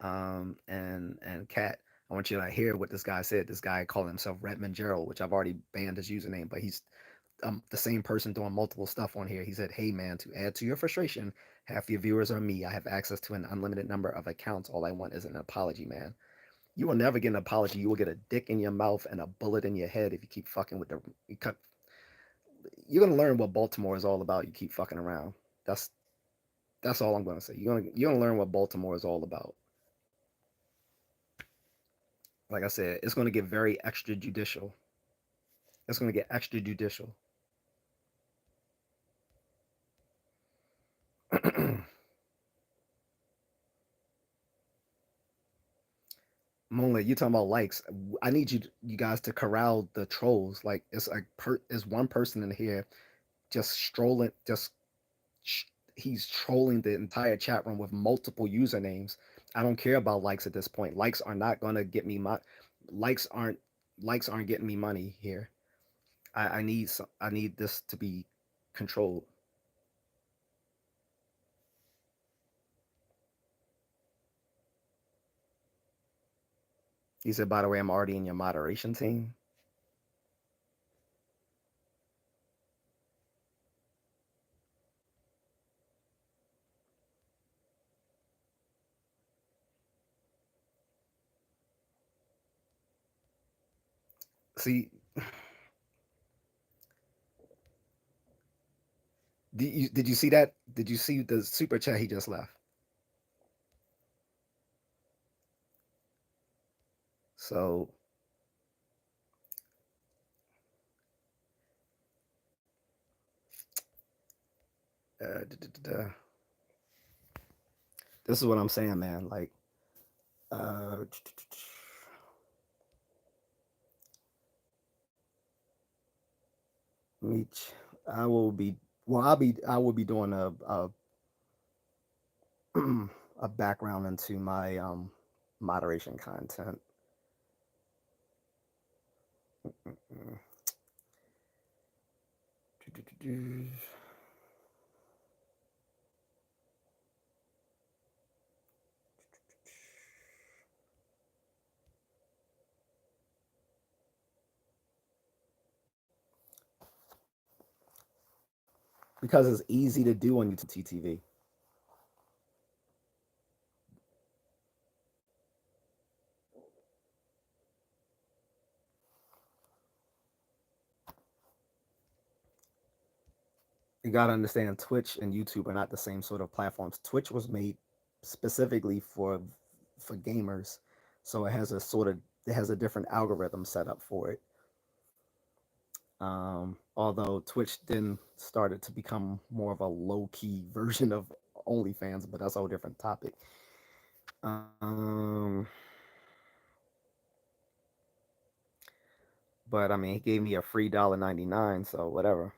and Cat, I want you to hear what this guy said. This guy called himself Redmond Gerald, which I've already banned his username, but he's the same person doing multiple stuff on here. He said, "Hey man, to add to your frustration, half your viewers are me. I have access to an unlimited number of accounts. All I want is an apology, man. You will never get an apology. You will get a dick in your mouth and a bullet in your head if you keep fucking with the. You're gonna learn what Baltimore is all about. You keep fucking around. That's that's all I'm gonna say. You're gonna learn what Baltimore is all about. Like I said, it's gonna get very extrajudicial. It's gonna get extrajudicial. Moonlit, you talking about likes? I need you guys to corral the trolls. Like it's one person in here just strolling, he's trolling the entire chat room with multiple usernames. I don't care about likes at this point. Likes are not gonna get me my likes aren't likes aren't getting me money here. I need this to be controlled. He said, by the way, I'm already in your moderation team. See, did you see that? Did you see the super chat he just left? So uh, this is what I'm saying, man. Like, uh, Meech, I will be. Well, I will be doing a background into my moderation content. Because it's easy to do on YouTube TV. You gotta understand, Twitch and YouTube are not the same sort of platforms. Twitch was made specifically for gamers, so it has a different algorithm set up for it. Although Twitch then started to become more of a low key version of OnlyFans, but that's a whole different topic. Um, but I mean, he gave me a free $1.99, so whatever.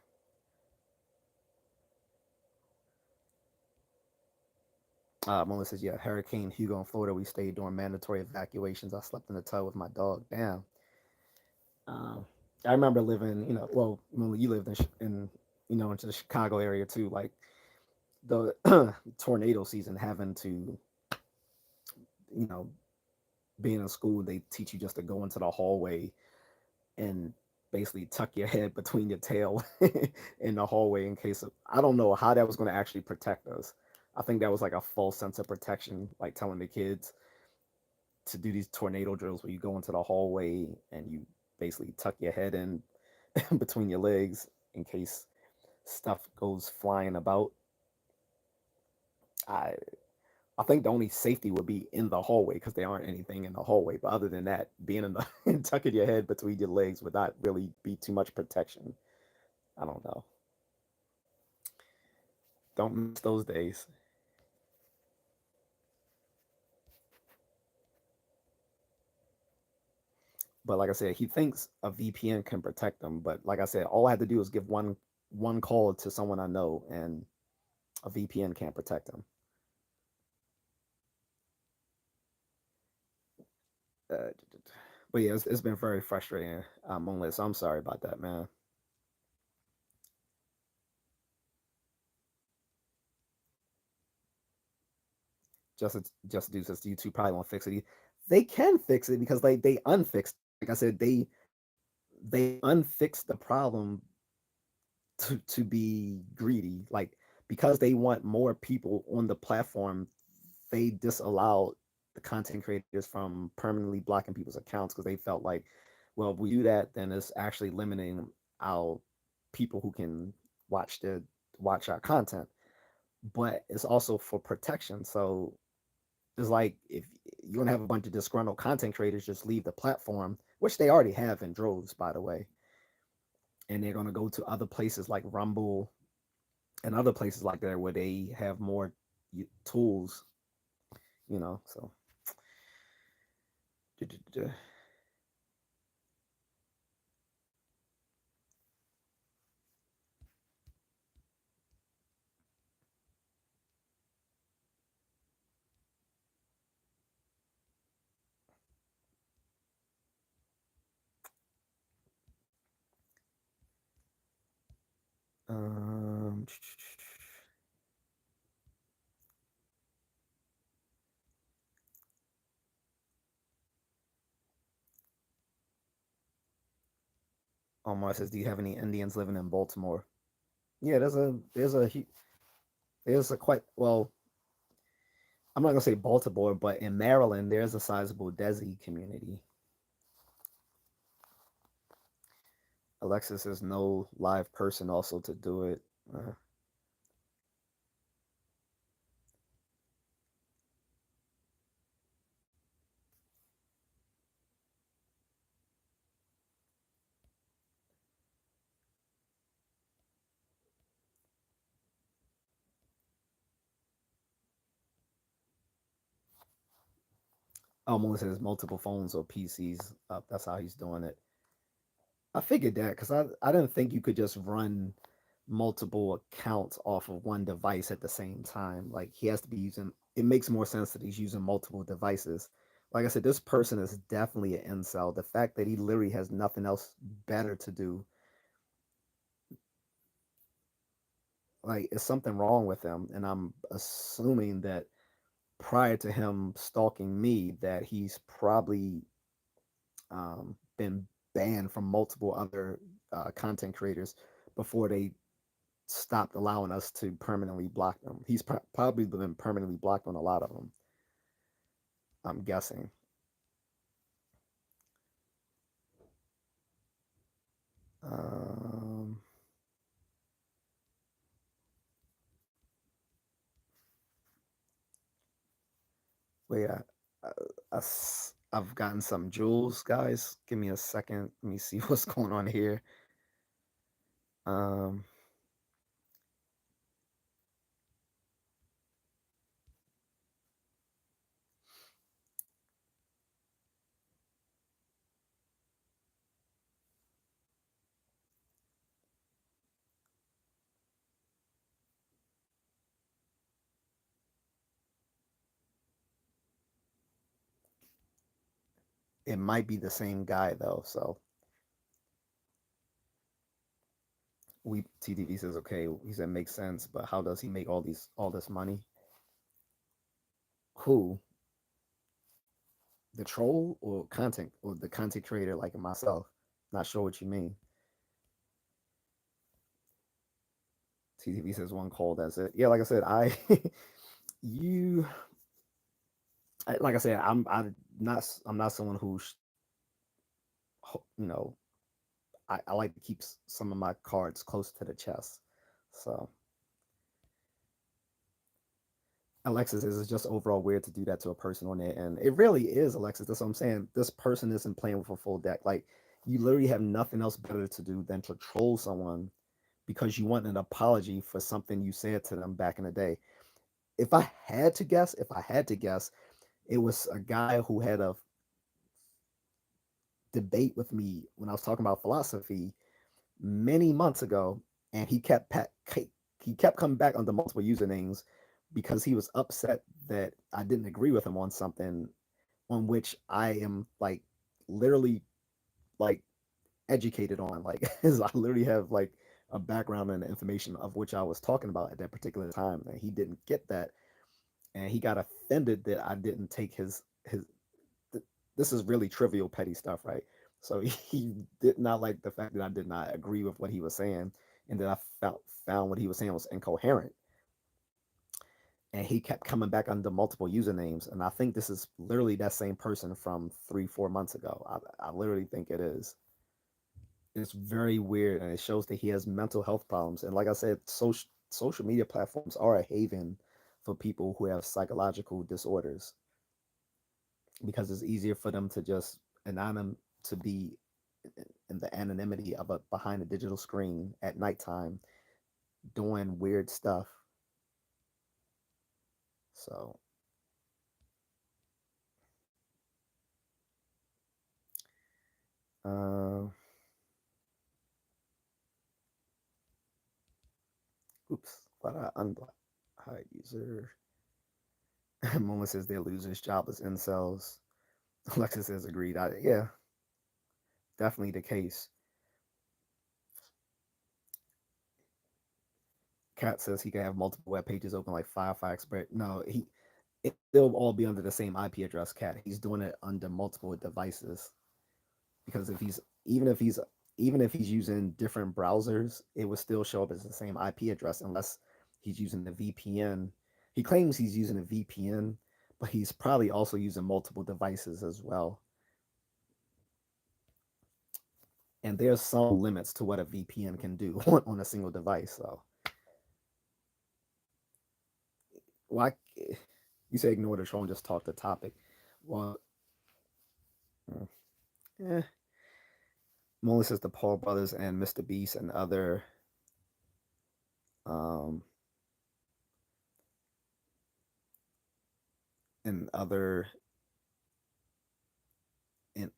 Mona says, yeah, Hurricane Hugo in Florida. We stayed during mandatory evacuations. I slept in the tub with my dog. Damn. Um, I remember living, well, Mona, you lived into the Chicago area too. Like the tornado season, having to, you know, being in school, they teach you just to go into the hallway and basically tuck your head between your tail in the hallway in case of, I don't know how that was going to actually protect us. I think that was like a false sense of protection, like telling the kids to do these tornado drills where you go into the hallway and you basically tuck your head in between your legs in case stuff goes flying about. I I think the only safety would be in the hallway because there aren't anything in the hallway. But other than that, being in the tucking your head between your legs would not really be too much protection. I don't know. Don't miss those days. But like I said, he thinks a VPN can protect them. But like I said, all I had to do is give one call to someone I know, and a VPN can't protect them. Uh, but yeah, it's been very frustrating. Only so I'm sorry about that, man. Just do this. YouTube probably won't fix it. They can fix it because they unfixed. Like I said, they unfixed the problem to be greedy. Like because they want more people on the platform, they disallowed the content creators from permanently blocking people's accounts because they felt like, well, if we do that, then it's actually limiting our people who can watch the watch our content. But it's also for protection. So it's like if you're gonna have a bunch of disgruntled content creators just leave the platform, which they already have in droves, by the way, and they're gonna go to other places like Rumble and other places like that where they have more tools, So, um, Omar says, "Do you have any Indians living in Baltimore?" Yeah, there's a quite well. I'm not gonna say Baltimore, but in Maryland, there's a sizable Desi community. Alexis is no live person also to do it. Almost has multiple phones or PCs up. That's how he's doing it. I figured that because I didn't think you could just run multiple accounts off of one device at the same time. Like he has to be using. It makes more sense that he's using multiple devices. Like I said, this person is definitely an incel. The fact that he literally has nothing else better to do, like, is something wrong with him. And I'm assuming that prior to him stalking me, that he's probably been banned from multiple other content creators before they stopped allowing us to permanently block them. He's probably been permanently blocked on a lot of them. I'm guessing. Um, wait, I've gotten some jewels, guys. Give me a second. Let me see what's going on here. Um, It might be the same guy though. So we TTV says okay. He said makes sense, but how does he make all this money? Who? The troll or content or the content creator like myself? Not sure what you mean. TTV says one call. That's it. Yeah, like I said, you like I said, I'm not someone who's you know I like to keep some of my cards close to the chest. So Alexis is just overall weird to do that to a person on there, and it really is, Alexis. That's what I'm saying. This person isn't playing with a full deck. Like you literally have nothing else better to do than to troll someone because you want an apology for something you said to them back in the day. If I had to guess, it was a guy who had a debate with me when I was talking about philosophy many months ago, and he kept coming back under multiple usernames because he was upset that I didn't agree with him on something on which I am like literally like educated on. Like I literally have like a background and information of which I was talking about at that particular time, and he didn't get that, and he got offended that I didn't take his. This is really trivial, petty stuff, right? So he did not like the fact that I did not agree with what he was saying, and that I found what he was saying was incoherent. And he kept coming back under multiple usernames, and I think this is literally that same person from 3 4 months ago. I literally think it is. It's very weird, and it shows that he has mental health problems. And like I said, social media platforms are a haven for people who have psychological disorders because it's easier for them to just to be in the anonymity of a behind a digital screen at nighttime doing weird stuff. So uh, oops, why did I unblock hide user? Moma says they're losers, jobless incels. Alexis says agreed. Yeah, definitely the case. Cat says he can have multiple web pages open like Firefox, but no, they'll all be under the same IP address. Cat, he's doing it under multiple devices because if he's even if he's even if he's using different browsers, it would still show up as the same IP address unless he's using the VPN. He claims he's using a VPN, but he's probably also using multiple devices as well. And there's some limits to what a VPN can do on a single device. So, why you say ignore the troll and just talk the topic? Well, eh, Molly says the Paul brothers and Mr. Beast um, and other in,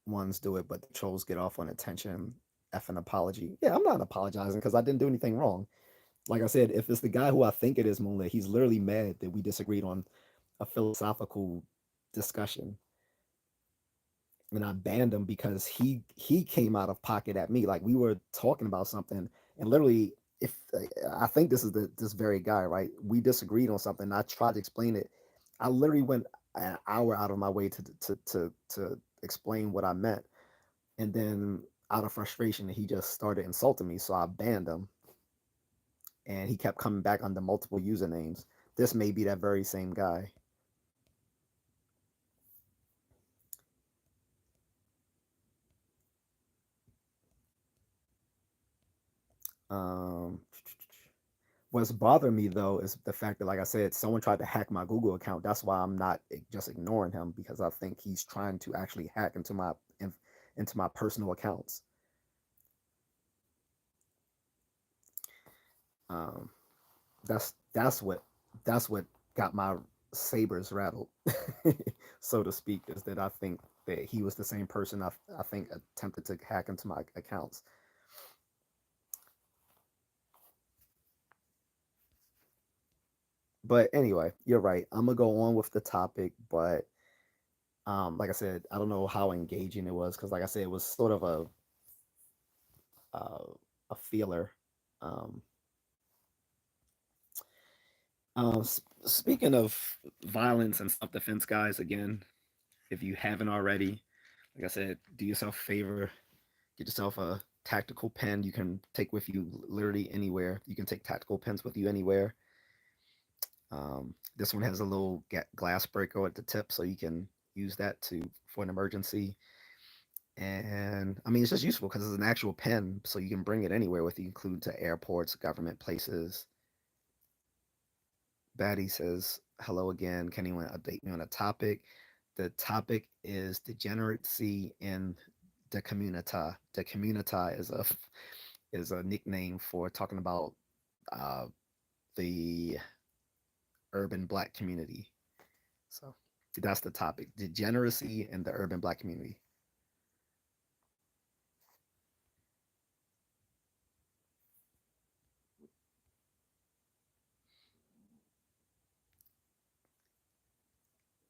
ones do it, but the trolls get off on attention. F an apology. Yeah, I'm not apologizing because I didn't do anything wrong. Like I said, if it's the guy who I think it is, Moonlit, he's literally mad that we disagreed on a philosophical discussion, and I banned him because he came out of pocket at me. Like we were talking about something, and literally, if I think this very guy, right? We disagreed on something. And I tried to explain it. I literally went an hour out of my way to explain what I meant, and then out of frustration, he just started insulting me. So I banned him, and he kept coming back under multiple usernames. This may be that very same guy. Um, what's bothering me though is the fact that, like I said, someone tried to hack my Google account. That's why I'm not just ignoring him because I think he's trying to actually hack into my personal accounts. Um, that's that's what got my sabers rattled, so to speak, is that I think that he was the same person I think attempted to hack into my accounts. But anyway, you're right. I'm gonna go on with the topic, but Like I said, I don't know how engaging it was because, like I said, it was sort of uh, a feeler. Um, Speaking of violence and self defense, guys, again, if you haven't already, like I said, do yourself a favor, get yourself a tactical pen you can take with you literally anywhere. You can take tactical pens with you anywhere. This one has a little glass breaker at the tip, so you can use that to for an emergency. And I mean, it's just useful because it's an actual pen, so you can bring it anywhere with you, including to airports, government places. Batty says, "Hello again. Can anyone update me on a topic?" The topic is degeneracy in the Communitah. The Communitah is a nickname for talking about uh, the urban black community. So that's the topic: degeneracy in the urban black community.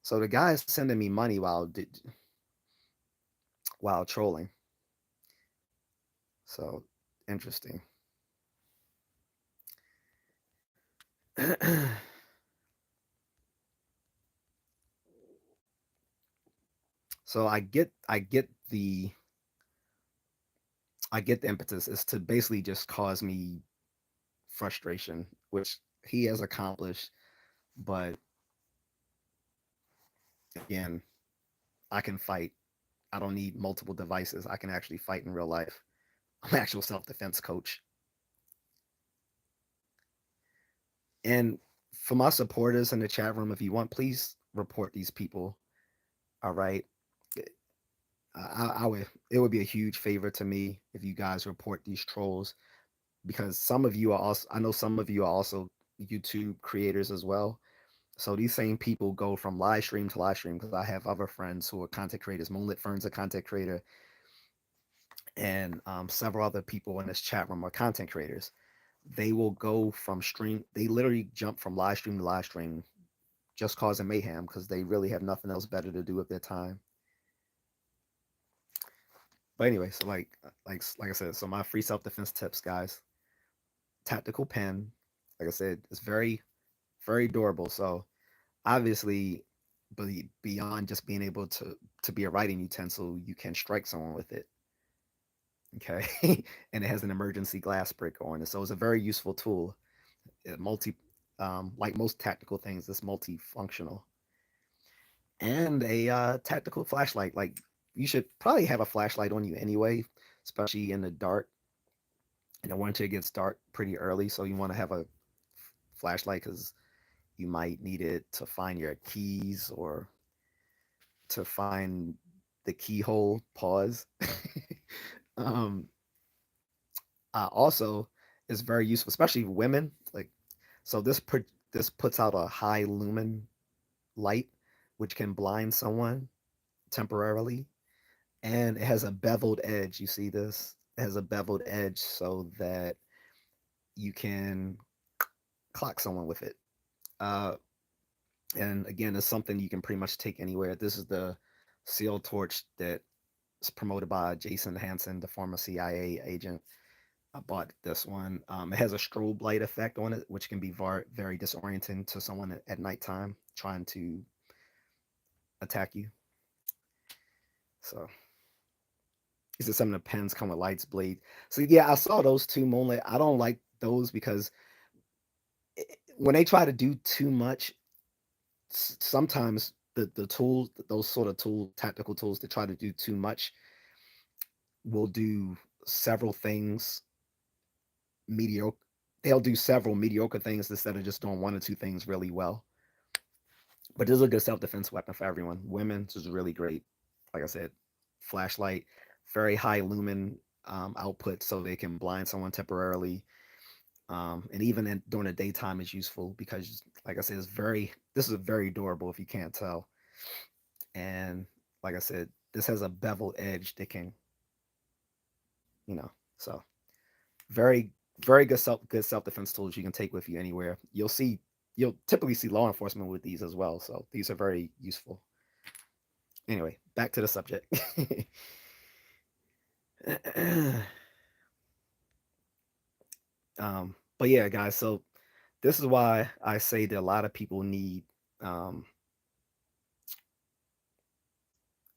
So the guy is sending me money while trolling. So interesting. So I get the impetus is to basically just cause me frustration, which he has accomplished. But again, I can fight. I don't need multiple devices. I can actually fight in real life. I'm an actual self defense coach. And for my supporters in the chat room, if you want, please report these people. All right. I would, it would be a huge favor to me if you guys report these trolls because some of you are also, I know some of you are also YouTube creators as well. So these same people go from live stream to live stream because I have other friends who are content creators. Moonlit Fern's a content creator, and several other people in this chat room are content creators. They will go from stream, they literally jump from live stream to live stream, just causing mayhem because they really have nothing else better to do with their time. But anyway, so like I said, so my free self defense tips, guys. Tactical pen, like I said, it's very durable. So obviously, but beyond just being able to be a writing utensil, you can strike someone with it. Okay, and it has an emergency glass breaker on it, so it's a very useful tool. Multi, like most tactical things, it's multifunctional. And a tactical flashlight. Like you should probably have a flashlight on you anyway, especially in the dark. And the winter it gets dark pretty early, so you want to have a flashlight because you might need it to find your keys or to find the keyhole. Pause. um, Also, is very useful, especially women. Like, so this puts out a high lumen light, which can blind someone temporarily, and it has a beveled edge. You see this? It has a beveled edge so that you can clock someone with it. Uh, and again, it's something you can pretty much take anywhere. This is the seal torch that is promoted by Jason Hansen, the former CIA agent. I bought this one. It has a strobe light effect on it, which can be very disorienting to someone at nighttime trying to attack you. So these are some of the pens come with lights, blade. So yeah, I saw those two Moonlit. I don't like those because when they try to do too much, sometimes the tools, those sort of tool, tactical tools that try to do too much, will do several things mediocre. They'll do several mediocre things instead of just doing one or two things really well. But this is a good self defense weapon for everyone. Women's is really great. Like I said, flashlight, very high lumen output, so they can blind someone temporarily. And even during the daytime is useful because, like I said, this is very durable if you can't tell. And like I said, this has a beveled edge that can, you know, so very very good self defense tools you can take with you anywhere. You'll typically see law enforcement with these as well. So these are very useful. Anyway, back to the subject. But yeah, guys. So this is why I say that a lot of people need um,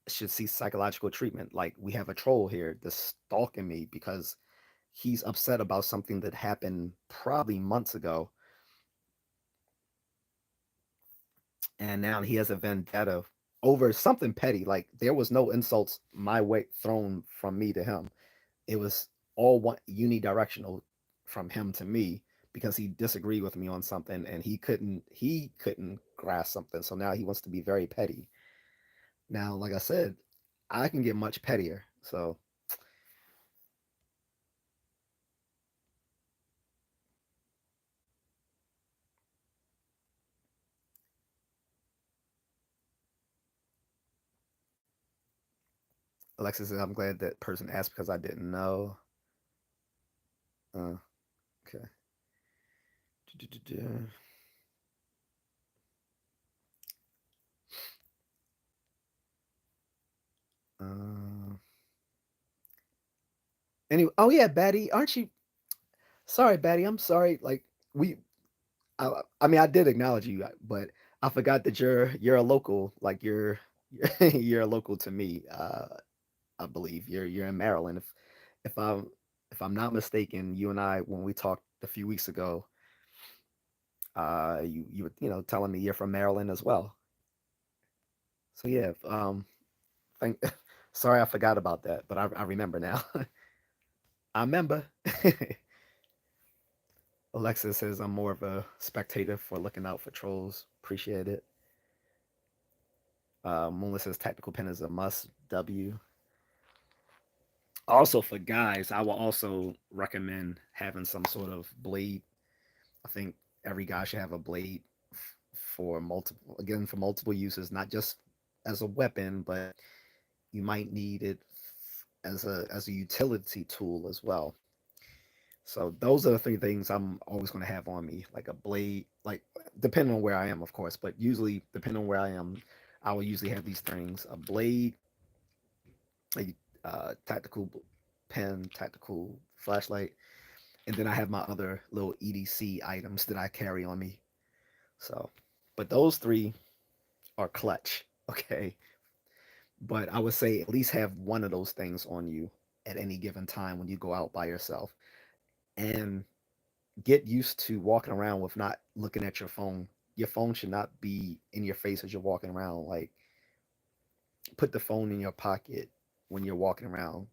should see psychological treatment. Like we have a troll here that's stalking me because he's upset about something that happened probably months ago, and now he has a vendetta over something petty. Like there was no insults my way thrown from me to him. It was all one unidirectional from him to me because he disagreed with me on something and he couldn't grasp something. So now he wants to be very petty. Now, like I said, I can get much pettier. So Alexis said, I'm glad that person asked because I didn't know. Okay. Uh, anyway, oh yeah, Batty, aren't you? Sorry, Batty, I'm sorry. Like we, I mean, I did acknowledge you, but I forgot that you're a local. Like you're a local to me. I believe you're in Maryland. If I'm if I'm not mistaken, you and I when we talked a few weeks ago, you were telling me you're from Maryland as well. So yeah, thank. Sorry, I forgot about that, but I remember now. I remember. Alexa says I'm more of a spectator for looking out for trolls. Appreciate it. Moonlit says tactical pen is a must. W. Also for guys, I will also recommend having some sort of blade. I think every guy should have a blade for multiple uses, not just as a weapon, but you might need it as a utility tool as well. So those are the three things I'm always going to have on me, like a blade, like depending on where I am, of course, but usually depending on where I am, I will usually have these things: a blade, a tactical pen, tactical flashlight, and then I have my other little EDC items that I carry on me. So, but those three are clutch, okay. But I would say at least have one of those things on you at any given time when you go out by yourself, and get used to walking around with not looking at your phone. Your phone should not be in your face as you're walking around. Like put the phone in your pocket when you're walking around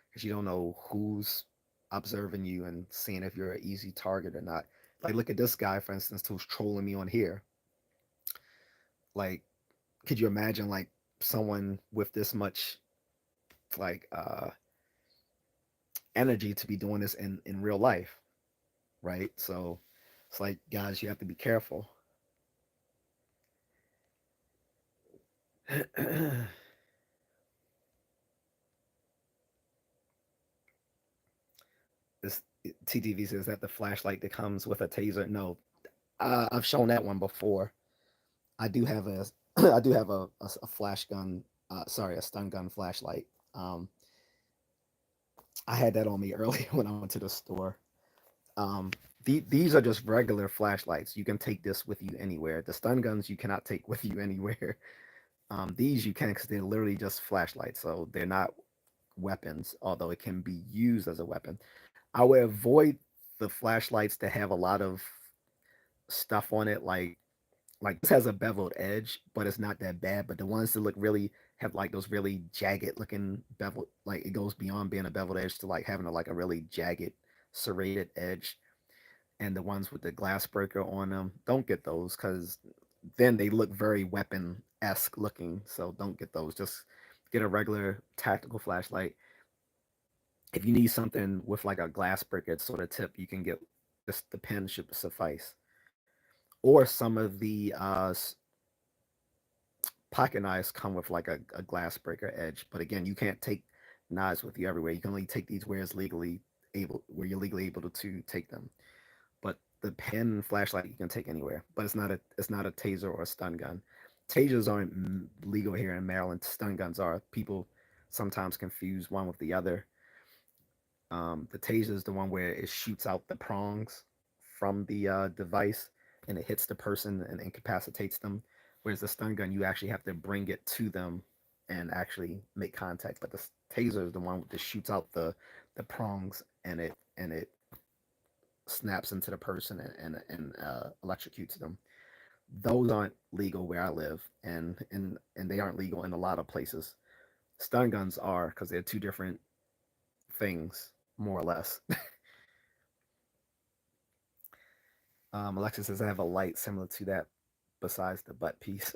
because you don't know who's observing you and seeing if you're an easy target or not. Like look at this guy, for instance, who's trolling me on here. Like, could you imagine like someone with this much like energy to be doing this in real life, right? So it's like guys, you have to be careful. This TTV says that the flashlight that comes with a taser. No, I've shown that one before. I do have a I do have a flash gun. Sorry, a stun gun flashlight. I had that on me earlier when I went to the store. Um, these are just regular flashlights. You can take this with you anywhere. The stun guns you cannot take with you anywhere. These you can because they're literally just flashlights, so they're not weapons. Although it can be used as a weapon. I would avoid the flashlights that have a lot of stuff on it, like this has a beveled edge, but it's not that bad. But the ones that look really have like those really jagged looking bevel, like it goes beyond being a beveled edge to like having like a really jagged, serrated edge. And the ones with the glass breaker on them, don't get those because then they look very weapon esque looking. So don't get those. Just get a regular tactical flashlight. If you need something with like a glass breaker sort of tip, you can get just the pen should suffice. Or some of the pocket knives come with like a glass breaker edge, but again, you can't take knives with you everywhere. You can only take these where you're legally able to take them. But the pen flashlight you can take anywhere, but it's not a taser or a stun gun. Tasers aren't legal here in Maryland. Stun guns are. People sometimes confuse one with the other. The taser is the one where it shoots out the prongs from the device and it hits the person and incapacitates them. Whereas the stun gun, you actually have to bring it to them and actually make contact. But the taser is the one that shoots out the prongs and it snaps into the person and electrocutes them. Those aren't legal where I live, and they aren't legal in a lot of places. Stun guns are because they're two different things, more or less. Alexis says I have a light similar to that, besides the butt piece.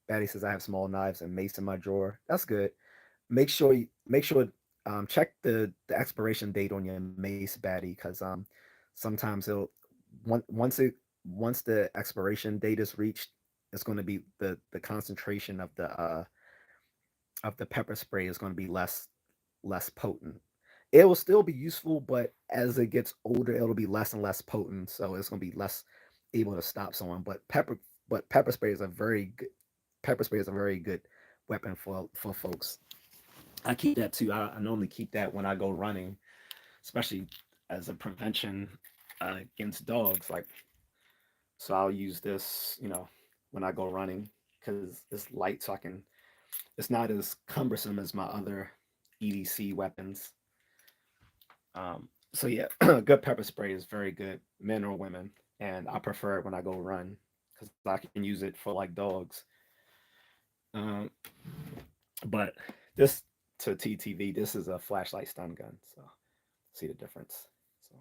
Batty says I have small knives and mace in my drawer. That's good. Make sure check the expiration date on your mace, Batty, because sometimes it'll once the expiration date is reached, it's going to be the concentration of the pepper spray is going to be less potent. It will still be useful, but as it gets older, it'll be less and less potent, so it's going to be less able to stop someone. But pepper spray is a very good weapon for folks. I keep that too. I normally keep that when I go running, especially as a prevention against dogs. Like, so I'll use this, when I go running because it's light, so I can. It's not as cumbersome as my other EDC weapons. So yeah, good pepper spray is very good, men or women, and I prefer it when I go run because I can use it for like dogs. Um, but this to TTV, this is a flashlight stun gun, so see the difference. So,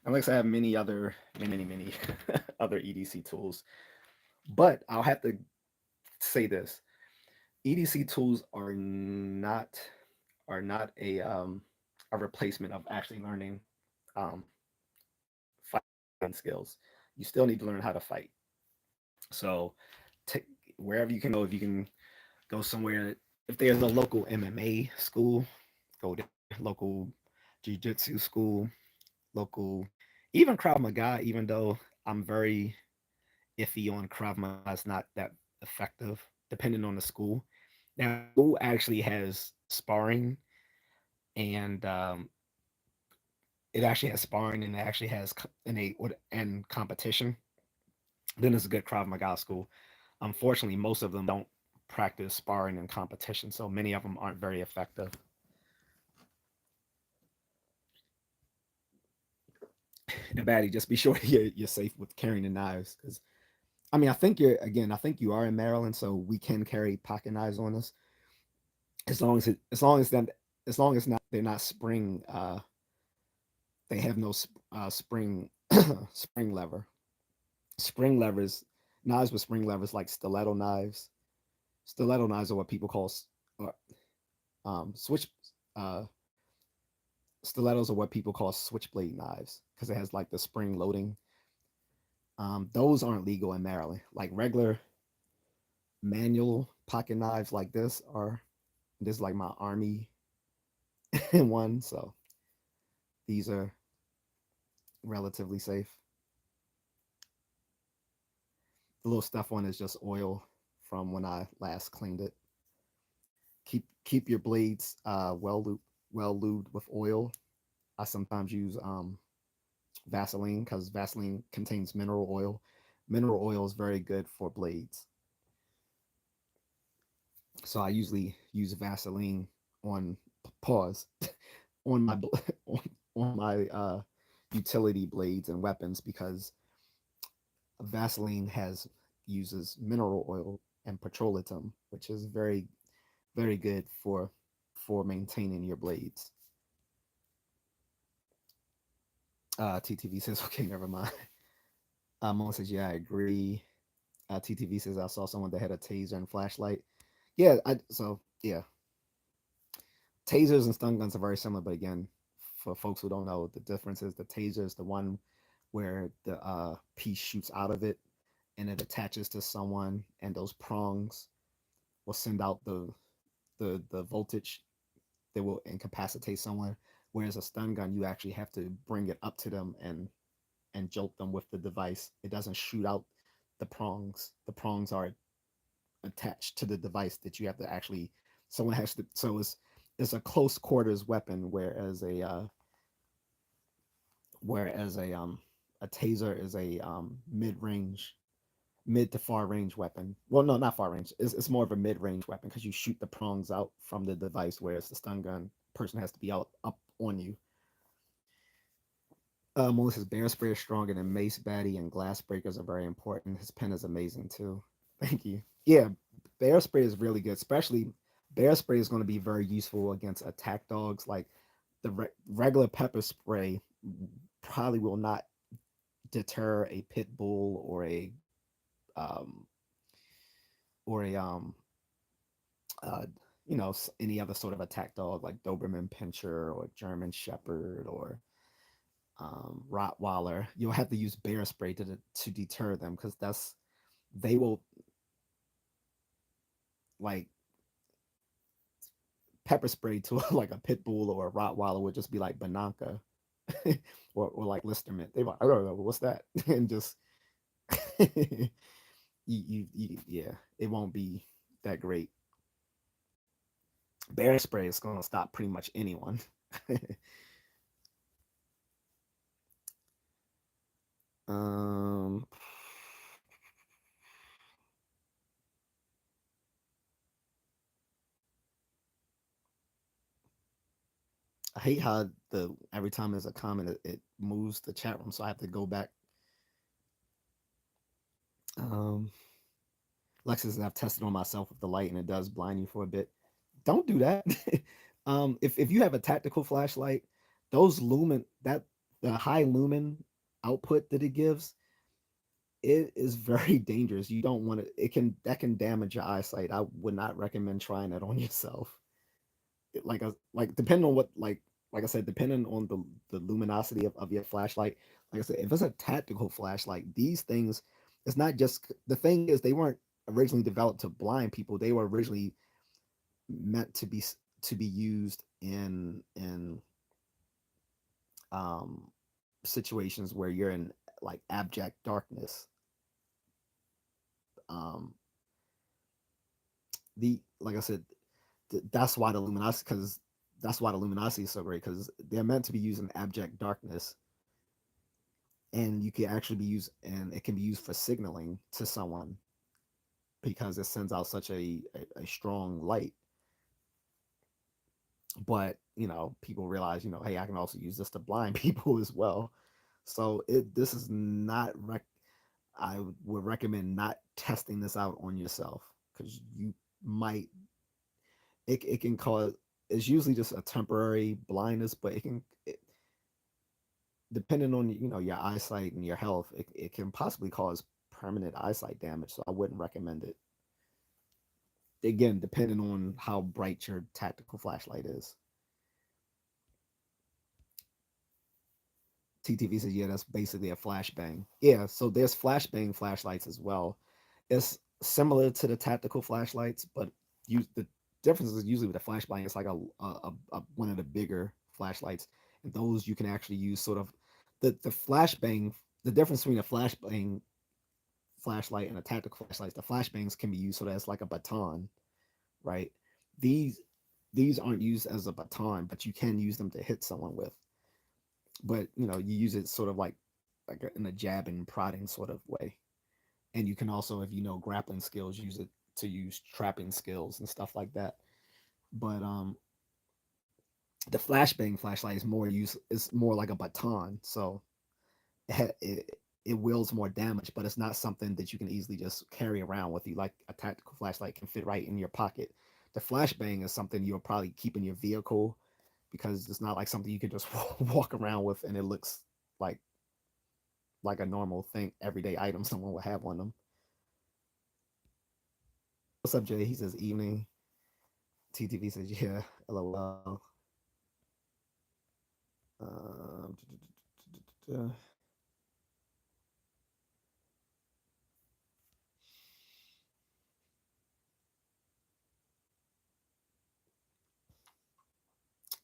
and like I have many other EDC tools, but I'll have to say this: EDC tools are not a replacement of actually learning um, fighting skills. You still need to learn how to fight. So, t- wherever you can go, if you can go somewhere, if there's a local MMA school, go there. Local jiu-jitsu school, local, even Krav Maga. Even though I'm very iffy on Krav Maga, it's not that effective, depending on the school. Now, school actually has sparring and it actually has sparring and it actually has and competition. Then it's a good Krav Maga school. Unfortunately, most of them don't practice sparring and competition, so many of them aren't very effective. And Batty, just be sure you're safe with carrying the knives, because I mean, I think you are in Maryland, so we can carry pocket knives on us as long as not they're not spring. They have no spring spring lever. Spring levers, knives with spring levers like stiletto knives. Stiletto knives are what people call uh, switch. Uh, Stilettos are what people call switchblade knives because it has like the spring loading. Those aren't legal in Maryland. Like regular manual pocket knives like this are. This is like my army one, so these are relatively safe. The little stuff one is just oil from when I last cleaned it. Keep your blades well lubed with oil. I sometimes use Vaseline because Vaseline contains mineral oil. Mineral oil is very good for blades, so I usually use Vaseline on pause on my on my utility blades and weapons because Vaseline has uses mineral oil and petroleum, which is very good for maintaining your blades. TTV says, okay, never mind. Mo says, yeah, I agree. TTV says, I saw someone that had a taser and flashlight. Yeah, yeah, tasers and stun guns are very similar, but again, for folks who don't know, the difference is the taser is the one where the piece shoots out of it and it attaches to someone, and those prongs will send out the voltage that will incapacitate someone. Whereas a stun gun, you actually have to bring it up to them and and jolt them with the device. It doesn't shoot out the prongs. The prongs are attached to the device that you have to actually someone has to. So it's a close quarters weapon, whereas a taser is a mid to far range weapon. Well, no, not far range. It's more of a mid range weapon because you shoot the prongs out from the device, whereas the stun gun person has to be out up on you. Melissa's bear spray is stronger than mace, baddie, and glass breakers are very important. His pen is amazing too. Thank you. Yeah, bear spray is really good. Especially bear spray is going to be very useful against attack dogs. Like the regular pepper spray probably will not deter a pit bull um, or a uh, any other sort of attack dog like Doberman Pinscher or German Shepherd or Rottweiler. You'll have to use bear spray to deter them because they will like pepper spray to like a pit bull or a Rottweiler would just be like Bananka or like Listermint. They like, I don't know what's that, and just yeah, it won't be that great. Bear spray is gonna stop pretty much anyone. um, I hate how the every time there's a comment, it moves the chat room, so I have to go back. Um, Lexus, I've tested on myself with the light, and it does blind you for a bit. Don't do that. If you have a tactical flashlight, those lumen that the high lumen output that it gives, it is very dangerous. You don't want it. It can that can damage your eyesight. I would not recommend trying that on yourself. Like depending on what like I said, depending on the luminosity of your flashlight. Like I said, if it's a tactical flashlight, these things, it's not just the thing is they weren't originally developed to blind people. They were originally meant to be used in um situations where you're in like abject darkness. Um the like I said, that's why the luminosity because that's why the luminosity is so great because they're meant to be used in abject darkness, and you can actually be used and it can be used for signaling to someone because it sends out such a strong light. But people realize, hey, I can also use this to blind people as well. So this is not I would recommend not testing this out on yourself because you might it can cause it's usually just a temporary blindness, but depending on your eyesight and your health, it can possibly cause permanent eyesight damage. So I wouldn't recommend it. Again, depending on how bright your tactical flashlight is. TTV says, yeah, that's basically a flashbang. Yeah, so there's flashbang flashlights as well. It's similar to the tactical flashlights, but the difference is usually with the flashbang, it's like one of the bigger flashlights, and those you can actually use sort of the flashbang. The difference between a flashbang flashlight and a tactical flashlight, the flashbangs can be used so that it's like a baton, right? These these aren't used as a baton, but you can use them to hit someone with. But you use it sort of like in a jabbing, prodding sort of way. And you can also, if you know grappling skills, use it to use trapping skills and stuff like that. But the flashbang flashlight is more like a baton, so it wills more damage, but it's not something that you can easily just carry around with you like a tactical flashlight can fit right in your pocket. The flashbang is something you'll probably keep in your vehicle because it's not like something you can just walk around with and it looks like a normal thing, everyday item someone would have on them. What's up, Jay? He says evening. TTV says yeah. LOL. Um,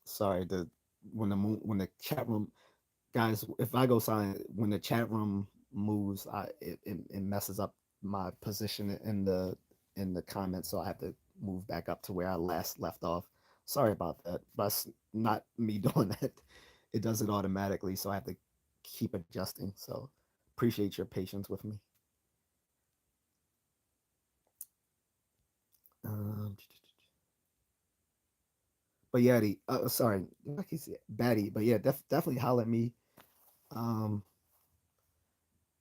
Sorry, when the chat room guys, if I go silent when the chat room moves, it messes up my position in the comments, so I have to move back up to where I last left off. Sorry about that, but it's not me doing that. It does it automatically, so I have to keep adjusting. So appreciate your patience with me. Um, but yeah, sorry, I can see it, Batty, but yeah, definitely holler at me. Um,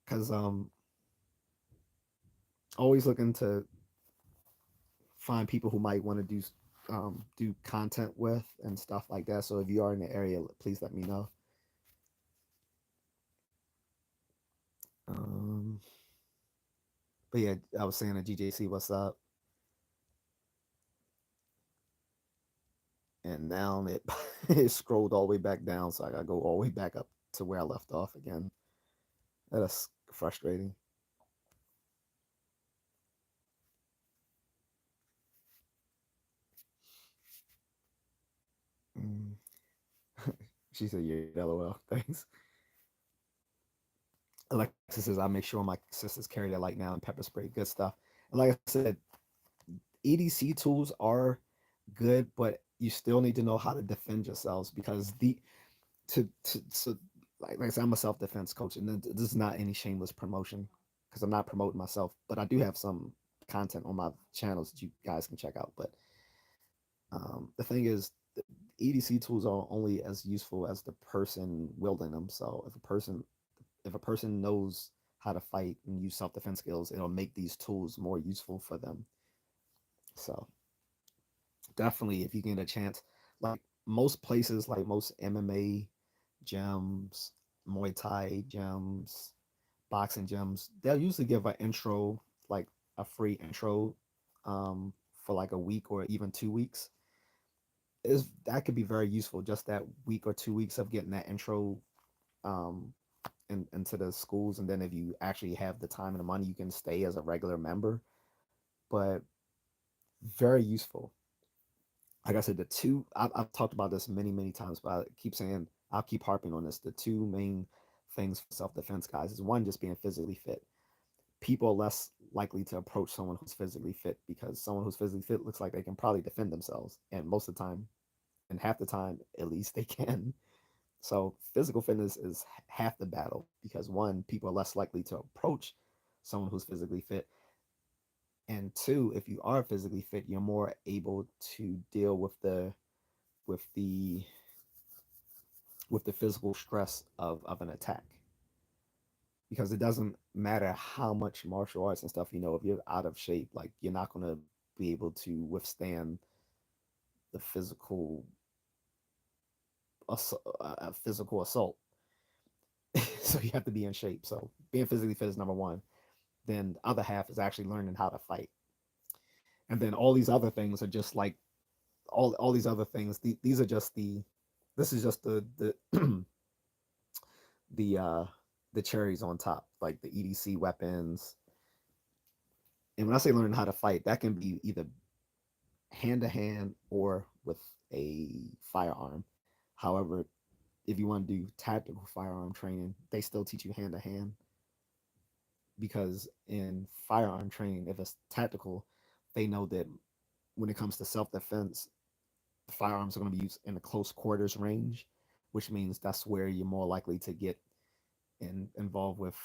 cause always looking to find people who might want to do content with and stuff like that. So if you are in the area, please let me know. Um, but yeah, I was saying to J.A.C, what's up? And now it it scrolled all the way back down, so I gotta go all the way back up to where I left off again. That's frustrating. Mm. She said, "Yeah, LOL, thanks." Alexis says, "I make sure my sisters carry their light now and pepper spray, good stuff." And like I said, EDC tools are good, but you still need to know how to defend yourselves because the to so like I said, I'm a self defense coach, and this is not any shameless promotion because I'm not promoting myself, but I do have some content on my channels that you guys can check out. But the thing is, the EDC tools are only as useful as the person wielding them. So if a person knows how to fight and use self defense skills, it'll make these tools more useful for them. So definitely, if you get a chance, like most places, like most MMA gyms, Muay Thai gyms, boxing gyms, they'll usually give an intro, like a free intro, for like a week or even 2 weeks. Is that could be very useful. Just that week or 2 weeks of getting that intro, um, into the schools, and then if you actually have the time and the money, you can stay as a regular member. But very useful. Like I said, I've talked about this many times, but I keep saying I'll keep harping on this. The two main things for self defense, guys, is one, just being physically fit. People are less likely to approach someone who's physically fit because someone who's physically fit looks like they can probably defend themselves, and most of the time, and half the time, at least they can. So physical fitness is half the battle because one, people are less likely to approach someone who's physically fit, and two, if you are physically fit, you're more able to deal with the with the physical stress of an attack, because it doesn't matter how much martial arts and stuff you know, if you're out of shape, like you're not going to be able to withstand the physical assault. So you have to be in shape. So being physically fit is number one. Then the other half is actually learning how to fight, and then all these other things are just like all these other things. These are just the this is just the the cherries on top, like the EDC weapons. And when I say learn how to fight, that can be either hand to hand or with a firearm. However, if you want to do tactical firearm training, they still teach you hand to hand, because in firearm training, if it's tactical, they know that when it comes to self defense, firearms are going to be used in a close quarters range, which means that's where you're more likely to get involved with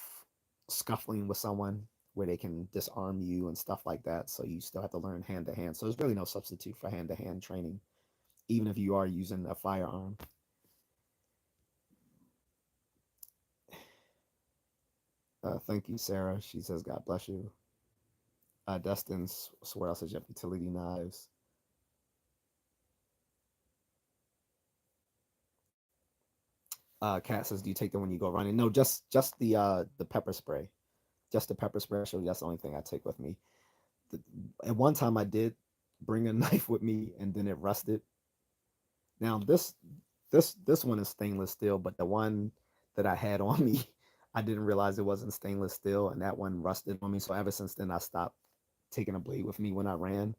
scuffling with someone where they can disarm you and stuff like that. So you still have to learn hand to hand. So there's really no substitute for hand to hand training, even if you are using a firearm. Thank you, Sarah. She says, God bless you. Destin swear says you have utility knives. Kat says, do you take them when you go running? No, just the pepper spray. Just the pepper spray. Actually, that's the only thing I take with me. The, at one time, I did bring a knife with me, and then it rusted. Now this one is stainless steel, but the one that I had on me, I didn't realize it wasn't stainless steel, and that one rusted on me. So ever since then, I stopped taking a blade with me when I ran.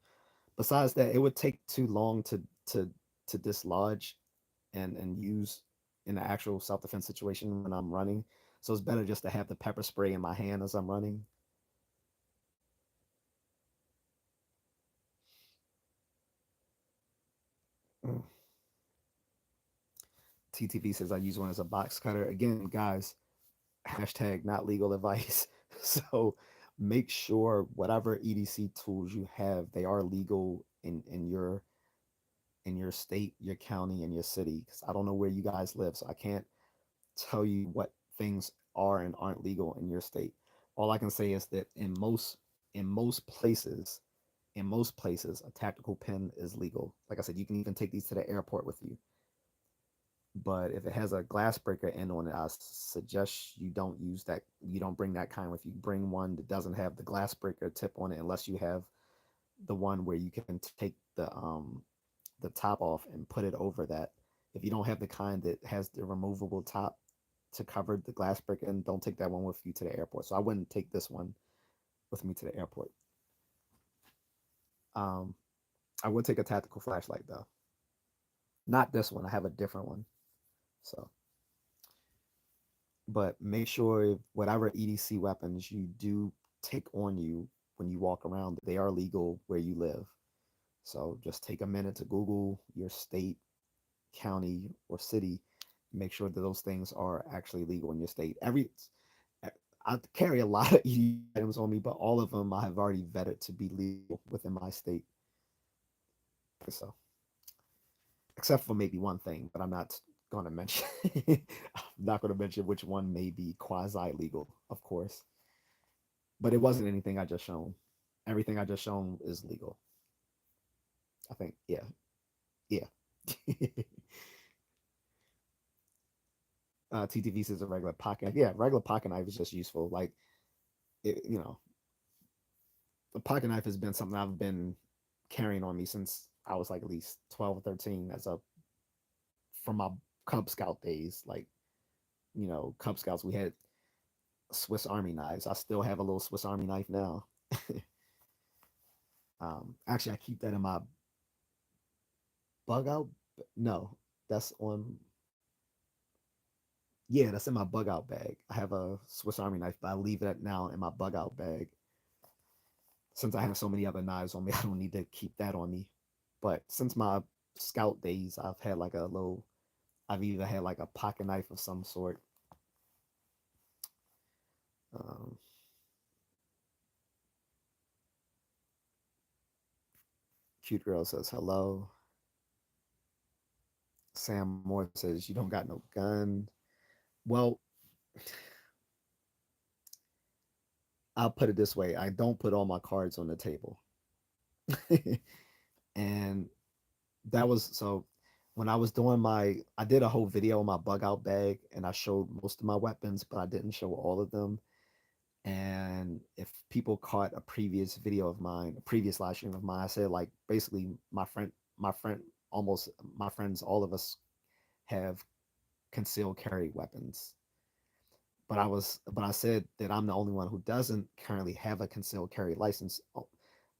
Besides that, it would take too long to dislodge and use. in the actual self-defense situation when I'm running. So it's better just to have the pepper spray in my hand as I'm running. Mm. TTV says I use one as a box cutter. Again, guys, hashtag not legal advice. So make sure whatever EDC tools you have, they are legal in your state, your county, and your city. Because I don't know where you guys live, so I can't tell you what things are and aren't legal in your state. All I can say is that in most places, a tactical pen is legal. Like I said, you can even take these to the airport with you. But if it has a glass breaker end on it, I suggest you don't use that. You don't bring that kind with you. Bring one that doesn't have the glass breaker tip on it, unless you have the one where you can take the top off and put it over that. If you don't have the kind that has the removable top to cover the glass breaker, and don't take that one with you to the airport. So I wouldn't take this one with me to the airport. Um, I would take a tactical flashlight though. Not this one. I have a different one. So, but make sure whatever EDC weapons you do take on you when you walk around, they are legal where you live. So just take a minute to Google your state, county, or city. Make sure that those things are actually legal in your state. I carry a lot of EDC items on me, but all of them I have already vetted to be legal within my state. So, except for maybe one thing, but I'm not going to mention. I'm not going to mention which one may be quasi legal, of course. But it wasn't anything I just shown. Everything I just shown is legal. I think, yeah, yeah. TTV says a regular pocket. Yeah, regular pocket knife is just useful. Like, you know, the pocket knife has been something I've been carrying on me since I was like at least 12 or 13 as a from my Cub Scout days. Like, Cub Scouts, we had Swiss Army knives. I still have a little Swiss Army knife now. Actually, I keep that in my bug out. No, that's on. Yeah, that's in my bug out bag. I have a Swiss Army knife, but I leave that now in my bug out bag. Since I have so many other knives on me, I don't need to keep that on me. But since my scout days, I've either had like a pocket knife of some sort. Um, Cute girl says hello. Sam Moore says you don't got no gun. Well, I'll put it this way: I don't put all my cards on the table, and that was so. When I was doing I did a whole video on my bug out bag, and I showed most of my weapons, but I didn't show all of them. And if people caught a previous video of mine, a previous live stream of mine, I said like basically almost my friends, all of us have concealed carry weapons. But I said that I'm the only one who doesn't currently have a concealed carry license,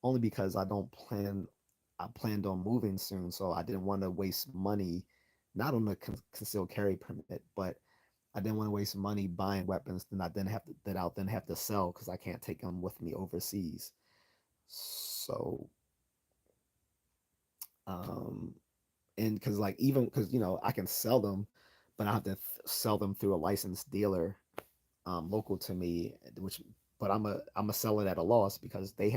only because I planned on moving soon, so I didn't want to waste money, not on the concealed carry permit, but I didn't want to waste money buying weapons that I'll then have to sell because I can't take them with me overseas. So, um, and because like even because I can sell them, but I have to sell them through a licensed dealer, local to me, which but I'm a sell it at a loss because they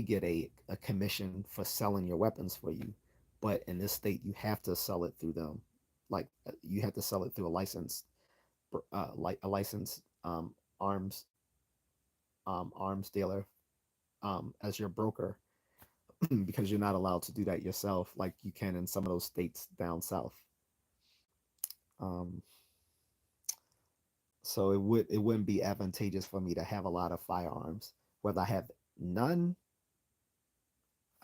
get a commission for selling your weapons for you. But in this state, you have to sell it through them. Like you have to sell it through like a licensed arms dealer as your broker because you're not allowed to do that yourself like you can in some of those states down south. Um, so it wouldn't be advantageous for me to have a lot of firearms. Whether I have none,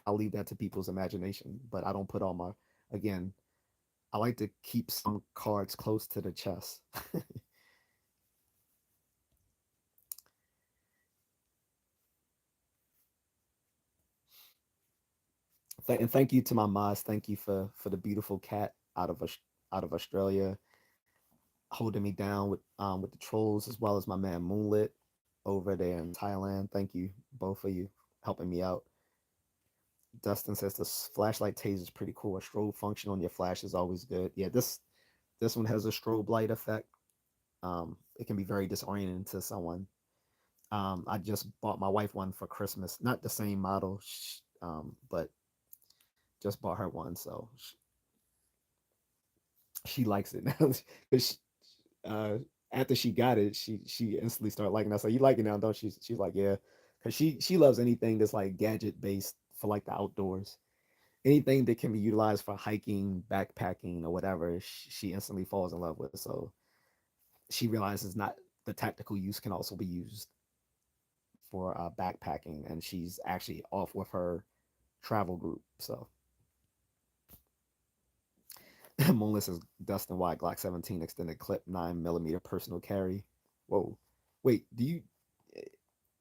I'll leave that to people's imagination. But I don't put all my again. I like to keep some cards close to the chest. And thank you to my mods. Thank you for the beautiful cat out of out of Australia, holding me down with the trolls, as well as my man Moonlit over there in Thailand. Thank you, both of you, helping me out. Dustin says the flashlight taser is pretty cool. A strobe function on your flash is always good. Yeah, this one has a strobe light effect. It can be very disorienting to someone. I just bought my wife one for Christmas. Not the same model, but just bought her one, so she likes it now. Because uh, after she got it, she instantly started liking it. I said, "You like it now, don't you?" She's like, "Yeah," because she loves anything that's like gadget based for like the outdoors. Anything that can be utilized for hiking, backpacking, or whatever, she instantly falls in love with. So she realizes not the tactical use can also be used for backpacking, and she's actually off with her travel group. So Moonless is Dustin White Glock 17 extended clip 9 millimeter personal carry. Whoa, wait, do you?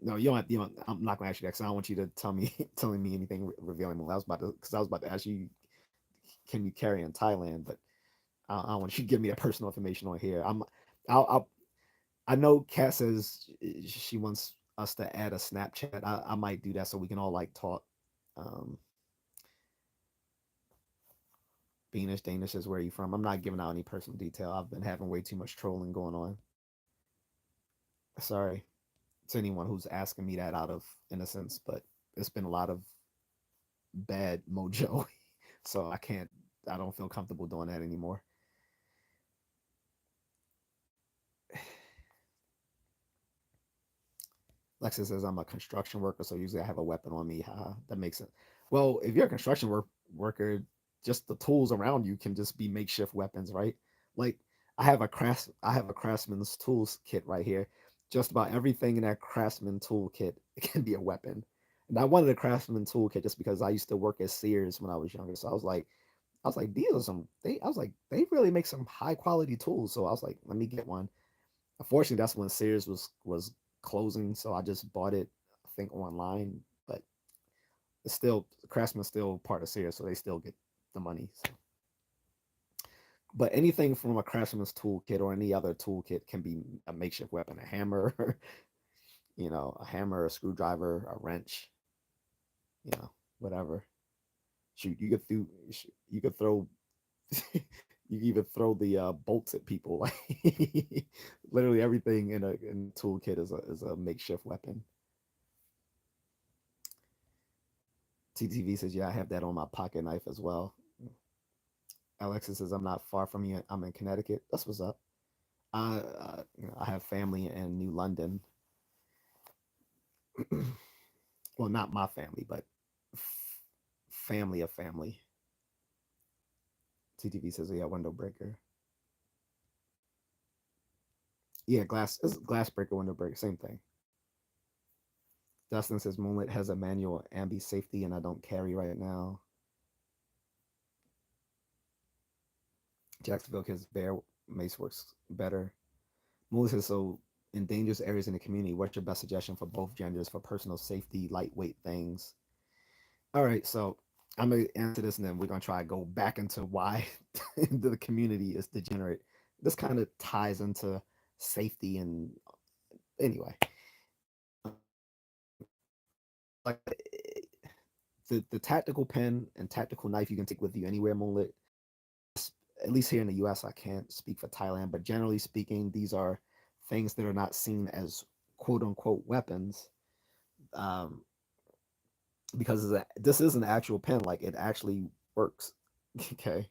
No, you don't. Have, you don't. I'm not gonna ask you that because I don't want you to tell me telling me anything revealing. I was about to because I was about to ask you, can you carry in Thailand? But I don't want you to give me that personal information on here. I'll I know Kat says she wants us to add a Snapchat. I might do that so we can all like talk. Um, Beanish Danish is where you from. I'm not giving out any personal detail. I've been having way too much trolling going on. Sorry to anyone who's asking me that out of innocence, but it's been a lot of bad mojo, so I can't. I don't feel comfortable doing that anymore. Lexus says I'm a construction worker, so usually I have a weapon on me. Haha, that makes sense. Well, if you're a worker, just the tools around you can just be makeshift weapons, right? Like I have a craftsman's tools kit right here. Just about everything in that craftsman toolkit can be a weapon. And I wanted a craftsman toolkit just because I used to work at Sears when I was younger. So I was like, these are some I was like, they really make some high quality tools. So I was like, let me get one. Unfortunately, that's when Sears was closing, so I just bought it, I think, online. But it's still Craftsman's still part of Sears, so they still get the money. So. But anything from a Craftsman's toolkit or any other toolkit can be a makeshift weapon. A hammer, a hammer, a screwdriver, a wrench, whatever. Shoot, you could throw you can even throw the bolts at people. Like literally everything in a toolkit is a makeshift weapon. TTV says, "Yeah, I have that on my pocket knife as well." Alexis says, "I'm not far from you. I'm in Connecticut. That's what's up. I have family in New London. Well, not my family, but family of family." TTV says, "Yeah, window breaker. Yeah, glass breaker, window breaker, same thing." Dustin says, "Moonlit has a manual ambi safety, and I don't carry right now." Jacksonville kids bear mace works better. Moonlit says, "So in dangerous areas in the community, what's your best suggestion for both genders for personal safety, lightweight things?" All right, so I'm gonna answer this, and then we're gonna try to go back into why the community is degenerate. This kind of ties into safety, and anyway, like the tactical pen and tactical knife you can take with you anywhere. Moonlit, at least here in the U.S., I can't speak for Thailand, but generally speaking, these are things that are not seen as quote unquote weapons, um, because this is an actual pen, like it actually works. Okay,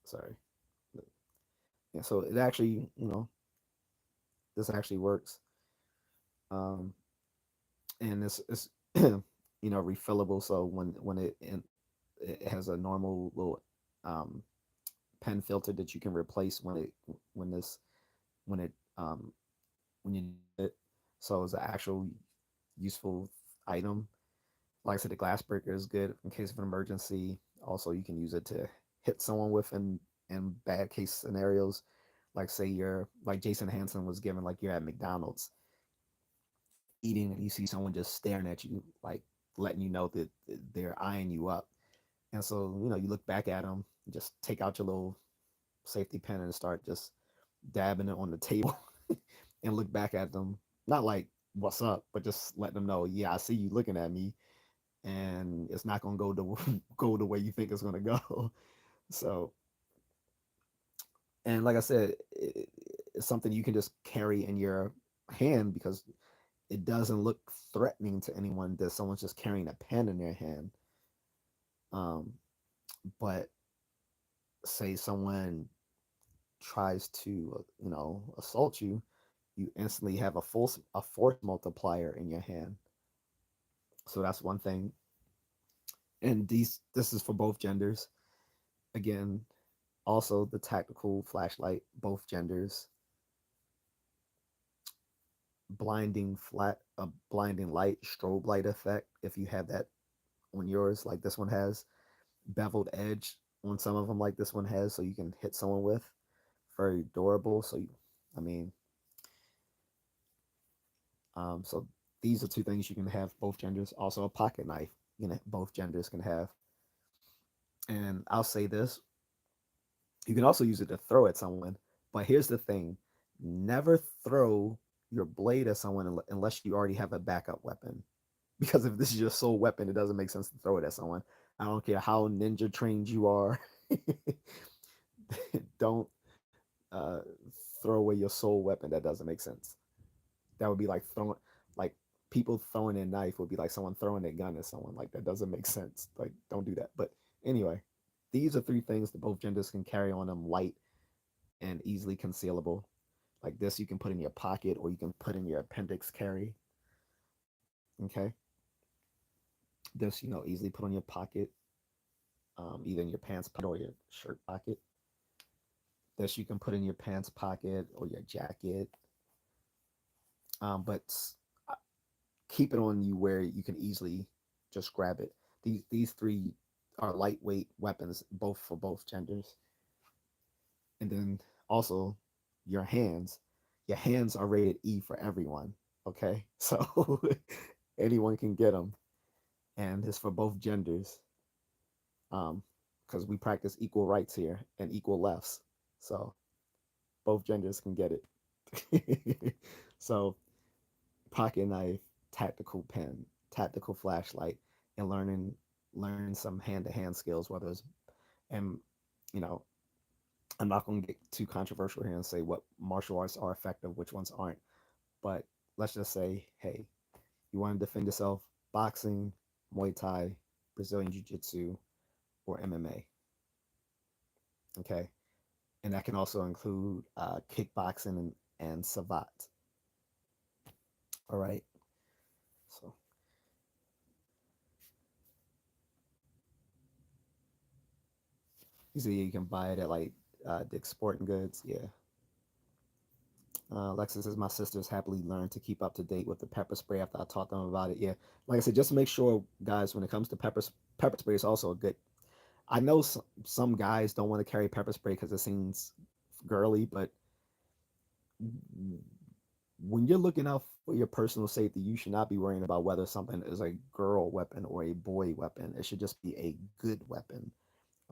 sorry. Yeah, so it actually, this actually works. Um, and it's refillable. So it has a normal little um, pen filter that you can replace when this when it when you need it. So it's an actual useful item. Like I said, the glass breaker is good in case of an emergency. Also, you can use it to hit someone with in bad case scenarios. Like say you're like Jason Hansen was given, like you're at McDonald's eating and you see someone just staring at you, like letting you know that they're eyeing you up. And so, you look back at them, just take out your little safety pin and start just dabbing it on the table and look back at them. Not like what's up, but just let them know, yeah, I see you looking at me, and it's not gonna go the go the way you think it's gonna go. So, and like I said, it's something you can just carry in your hand because it doesn't look threatening to anyone that someone's just carrying a pen in their hand. Um, but say someone tries to, assault you, you instantly have a force multiplier in your hand. So that's one thing. And this is for both genders. Again, also the tactical flashlight, both genders. Blinding light, strobe light effect. If you have that on yours, like this one has, beveled edge on some of them, like this one has, so you can hit someone with. Very durable. So, I mean, so these are two things you can have both genders. Also, a pocket knife, both genders can have. And I'll say this: you can also use it to throw at someone. But here's the thing: never throw your blade at someone unless you already have a backup weapon. Because if this is your sole weapon, it doesn't make sense to throw it at someone. I don't care how ninja trained you are. Don't uh, throw away your sole weapon. That doesn't make sense. That would be like like people throwing a knife would be like someone throwing a gun at someone. Like that doesn't make sense. Like don't do that. But anyway, these are three things that both genders can carry on them: light and easily concealable. Like this, you can put in your pocket or you can put in your appendix carry. Okay, this easily put on your pocket, either in your pants pocket or your shirt pocket. This you can put in your pants pocket or your jacket. But uh, keep it on you where you can easily just grab it. These three are lightweight weapons, both for both genders. And then also your hands. Your hands are rated E for everyone. Okay, so anyone can get them, and it's for both genders. Because we practice equal rights here and equal lefts, so both genders can get it. So pocket knife, tactical pen, tactical flashlight, and learning some hand to hand skills, whether it's and you know, I'm not gonna get too controversial here and say what martial arts are effective, which ones aren't. But let's just say, hey, you want to defend yourself, boxing, Muay Thai, Brazilian Jiu Jitsu, or MMA. Okay. And that can also include kickboxing and savat. All right. So you see, you can buy it at like Dick's Sporting Goods. Yeah. Alexis says my sisters happily learned to keep up to date with the pepper spray after I taught them about it. Yeah, like I said, just make sure, guys, when it comes to pepper spray is also a good. I know some guys don't want to carry pepper spray because it seems girly, but when you're looking out for your personal safety, you should not be worrying about whether something is a girl weapon or a boy weapon. It should just be a good weapon.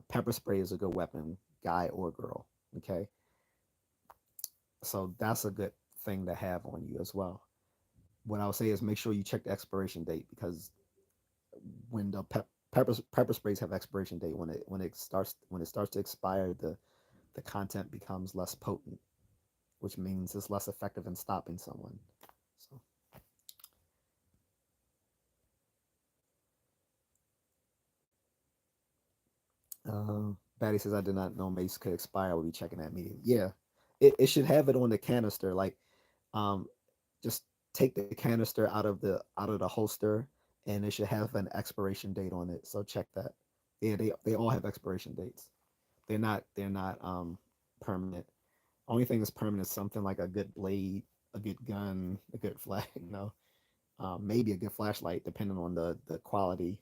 Pepper spray is a good weapon, guy or girl. Okay, so that's a good thing to have on you as well. What I would say is make sure you check the expiration date, because when the pepper sprays have expiration date, when it starts to expire, the content becomes less potent, which means it's less effective in stopping someone. So Batty says I did not know mace could expire. We'll be checking that meeting. Yeah, it should have it on the canister. Like, um, just take the canister out of the holster, and it should have an expiration date on it. So check that. Yeah, they all have expiration dates. They're not permanent. Only thing that's permanent is something like a good blade, a good gun, a good flag. Maybe a good flashlight, depending on the quality.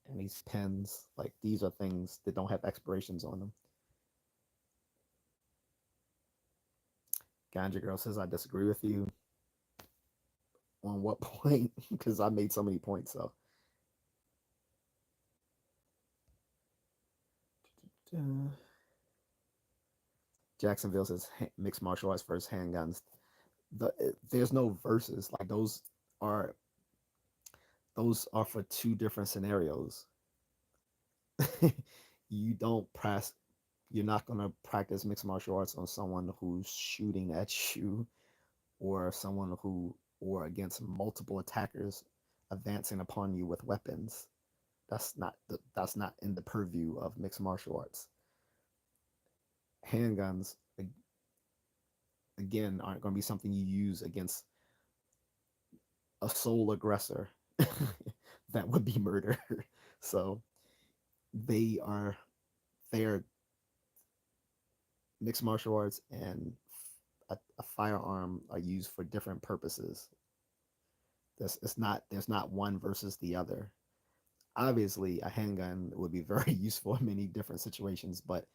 And these pens, like these are things that don't have expirations on them. Ganja Girl says I disagree with you. On what point? Because I made so many points. So Jacksonville says mixed martial arts versus handguns. There's no verses. Like are those are for two different scenarios. you don't press you're not going to practice mixed martial arts on someone who's shooting at you, or someone who or against multiple attackers advancing upon you with weapons. That's not in the purview of mixed martial arts. Handguns, again, aren't going to be something you use against a sole aggressor. That would be murder. So they are they are mixed martial arts and a firearm are used for different purposes. There's not one versus the other. Obviously, a handgun would be very useful in many different situations, but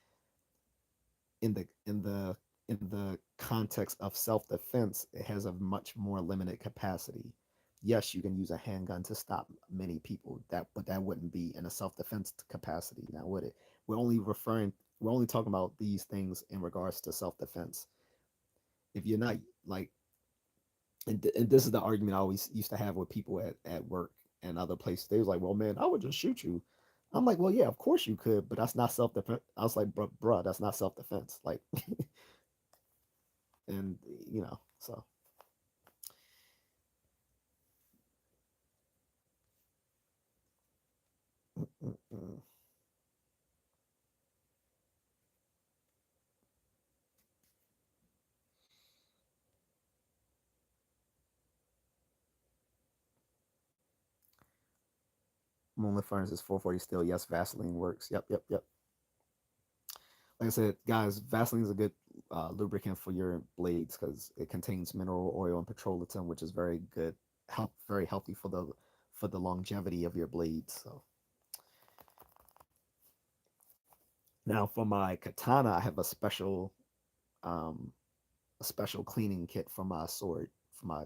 in the in the in the context of self-defense, it has a much more limited capacity. Yes, you can use a handgun to stop many people, but that wouldn't be in a self-defense capacity, now would it? We're only talking about these things in regards to self-defense. If you're not like and this is the argument I always used to have with people at work and other places. They was like, well, man, I would just shoot you. I'm like, well, yeah, of course you could, but that's not self defense. I was like, bruh, that's not self defense. Like, and so mm-mm. Moonlit Furnace is 440 still. Yes, Vaseline works. Yep, yep, yep. Like I said, guys, Vaseline is a good lubricant for your blades because it contains mineral oil and petroleum, which is very good, very healthy for the longevity of your blades. So now for my katana, I have um, a special cleaning kit for my sword, for my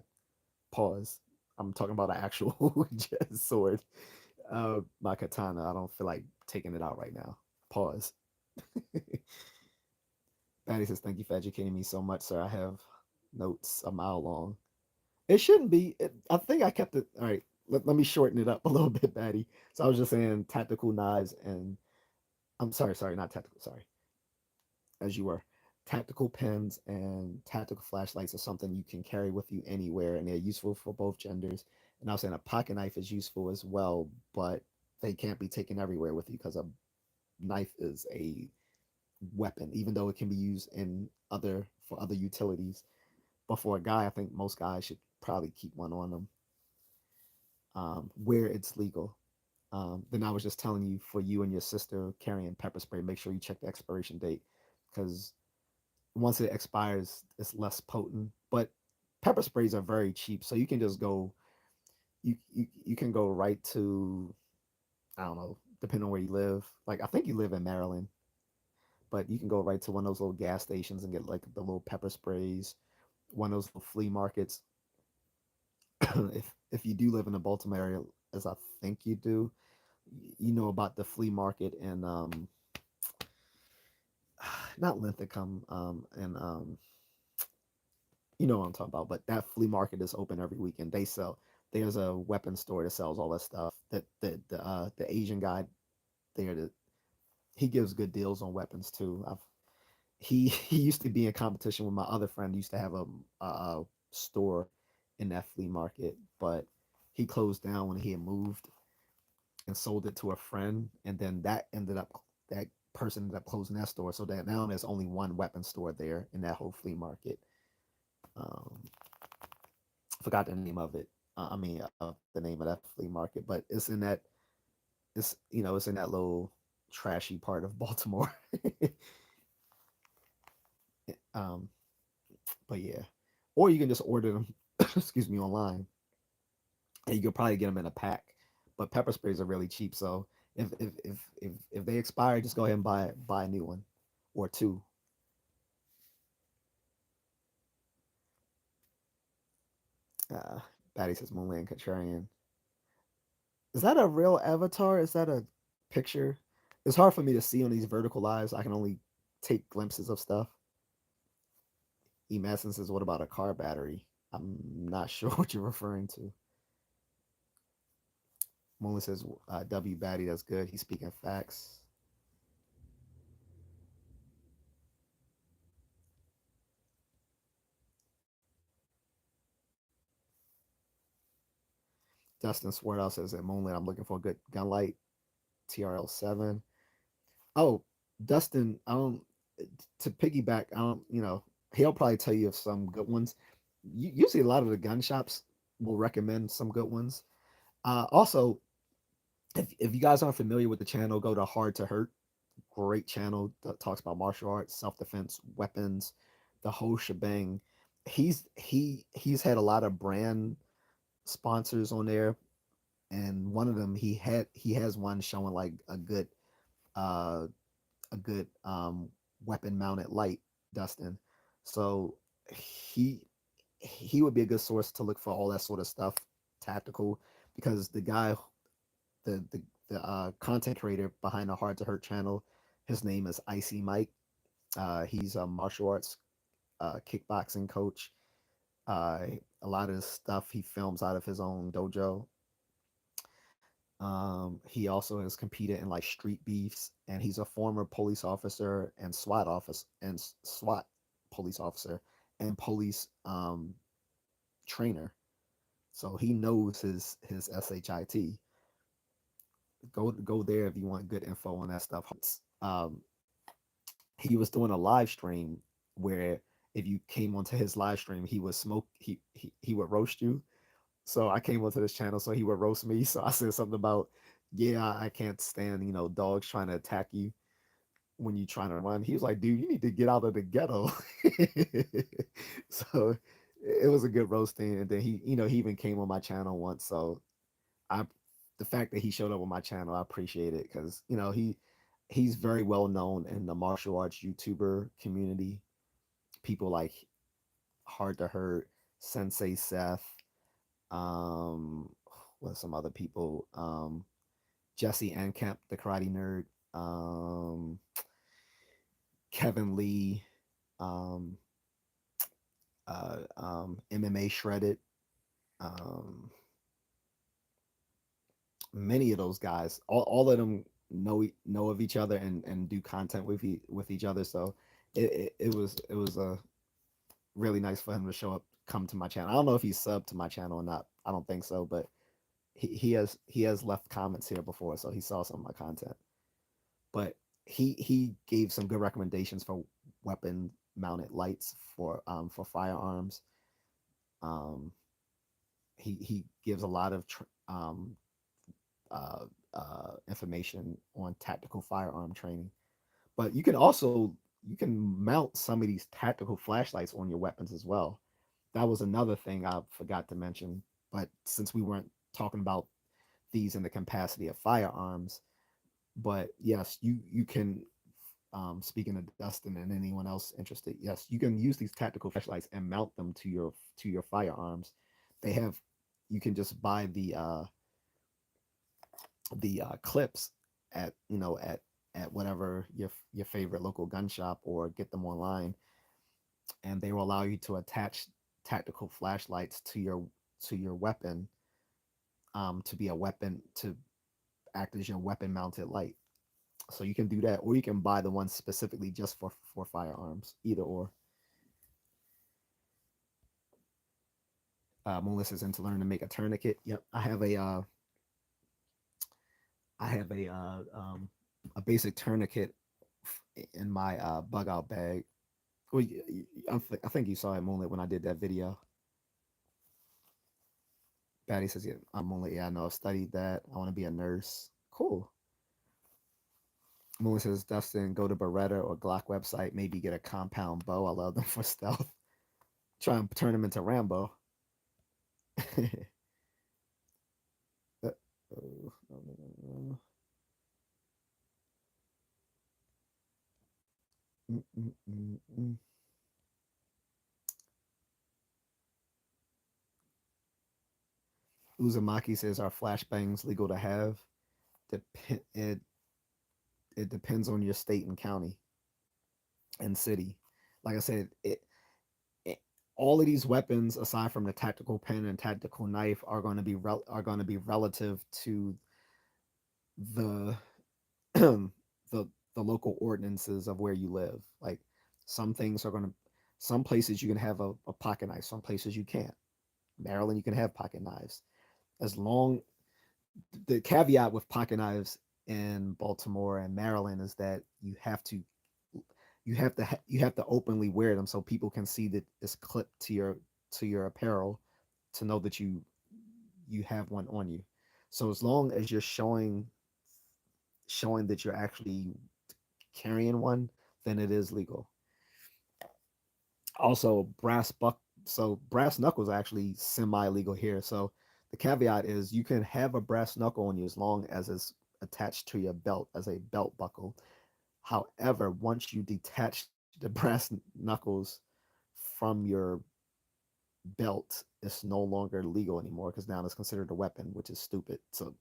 paws. I'm talking about an actual sword. My katana. I don't feel like taking it out right now. Pause. Patty says, "Thank you for educating me so much, sir. I have notes a mile long. It shouldn't be. I think I kept it. All right. Let me shorten it up a little bit, Patty. So I was just saying tactical knives and I'm sorry, not tactical. Sorry, as you were. Tactical pens and tactical flashlights are something you can carry with you anywhere, and they're useful for both genders. And I was saying a pocket knife is useful as well, but they can't be taken everywhere with you because a knife is a weapon, even though it can be used in other for other utilities. But for a guy, I think most guys should probably keep one on them where it's legal. Then I was just telling you for you and your sister carrying pepper spray, make sure you check the expiration date because once it expires, it's less potent. But pepper sprays are very cheap, so you can just go. You can go right to I don't know, depending on where you live. Like I think you live in Maryland, but you can go right to one of those little gas stations and get like the little pepper sprays. One of those little flea markets. If you do live in the Baltimore area, as I think you do, you know about the flea market and not Linthicum and you know what I'm talking about. But that flea market is open every weekend. There's a weapon store that sells all that stuff. The Asian guy there that he gives good deals on weapons too. He used to be in competition with my other friend. He used to have a store in that flea market, but he closed down when he had moved and sold it to a friend, and then that person ended up closing that store. So that now there's only one weapon store there in that whole flea market. Um, forgot the name of it. The name of that flea market, but it's in that little trashy part of Baltimore. um, but yeah, or you can just order them. excuse me, online, and you could probably get them in a pack. But pepper sprays are really cheap, so if they expire, just go ahead and buy a new one or two. Uh, Batty says Moonland Contrarian. Is that a real avatar? Is that a picture? It's hard for me to see on these vertical lives. I can only take glimpses of stuff. E. Madison says, "What about a car battery?" I'm not sure what you're referring to. Molly says, "W Batty, that's good. He's speaking facts." Dustin Swartout says that Moonlit, I'm looking for a good gun light, TRL7. Oh, Dustin, I don't to piggyback, I don't, he'll probably tell you of some good ones. Usually a lot of the gun shops will recommend some good ones. Also, if you guys aren't familiar with the channel, go to Hard to Hurt. Great channel that talks about martial arts, self-defense, weapons, the whole shebang. He's had a lot of brand sponsors on there, and one of them he has one showing like uh a good weapon mounted light, Dustin. So he he would be a good source to look for all that sort of stuff, tactical, because the guy, the content creator behind the Hard to Hurt channel, his name is Icy Mike. He's a martial arts kickboxing coach. Uh, a lot of his stuff he films out of his own dojo. He also has competed in like street beefs, and he's a former police officer and SWAT police officer and police trainer. So he knows his shit. Go there if you want good info on that stuff. Um, he was doing a live stream where if you came onto his live stream, he would smoke. He would roast you. So I came onto this channel, so he would roast me. So I said something about, yeah, I can't stand dogs trying to attack you when you're trying to run. He was like, dude, you need to get out of the ghetto. So it was a good roasting, and then he even came on my channel once. So I the fact that he showed up on my channel, I appreciate it because he's very well known in the martial arts YouTuber community. People like Hard to Hurt, Sensei Seth, um, with some other people, Jesse Ankemp, the karate nerd, Kevin Lee, um, MMA Shredded, um, many of those guys, all of them know of each other and do content with each other. So it was a really nice for him to show up, come to my channel. I don't know if he's subbed to my channel or not. I don't think so, but he has left comments here before, so he saw some of my content. But he gave some good recommendations for weapon mounted lights for firearms. Um, he gives a lot of uh, information on tactical firearm training. But you can mount some of these tactical flashlights on your weapons as well. That was another thing I forgot to mention. But since we weren't talking about these in the capacity of firearms, but yes, you can. Speaking of Dustin and anyone else interested, yes, you can use these tactical flashlights and mount them to your firearms. They have You can just buy the clips at whatever your favorite local gun shop, or get them online, and they will allow you to attach tactical flashlights to your weapon, to be a weapon, to act as your weapon mounted light. So you can do that, or you can buy the ones specifically just for firearms. Either or. Melissa's into learning to make a tourniquet. Yep, I have a basic tourniquet in my bug out bag. Well, I think you saw it, Moonlit, when I did that video. Batty says, "Yeah, I'm Moonlit. Yeah, I know. I've studied that. I want to be a nurse. Cool." Moonlit says, "Dustin, go to Beretta or Glock website. Maybe get a compound bow. I love them for stealth. Try and turn them into Rambo." Uzumaki says, "Are flashbangs legal to have?" Dep- it it depends on your state and county and city. Like I said, all of these weapons, aside from the tactical pen and tactical knife, are going to be are going to be relative to the the the local ordinances of where you live. Like some things are going to, some places you can have a pocket knife, some places you can't. Maryland, you can have pocket knives as long. The caveat with pocket knives in Baltimore and Maryland is that you have to openly wear them so people can see that it's clipped to your apparel to know that you have one on you. So as long as you're showing that you're actually carrying one, then it is legal. Also, brass knuckles are actually semi legal here. So the caveat is you can have a brass knuckle on you as long as it's attached to your belt as a belt buckle. However, once you detach the brass knuckles from your belt, it's no longer legal anymore because now it's considered a weapon, which is stupid. So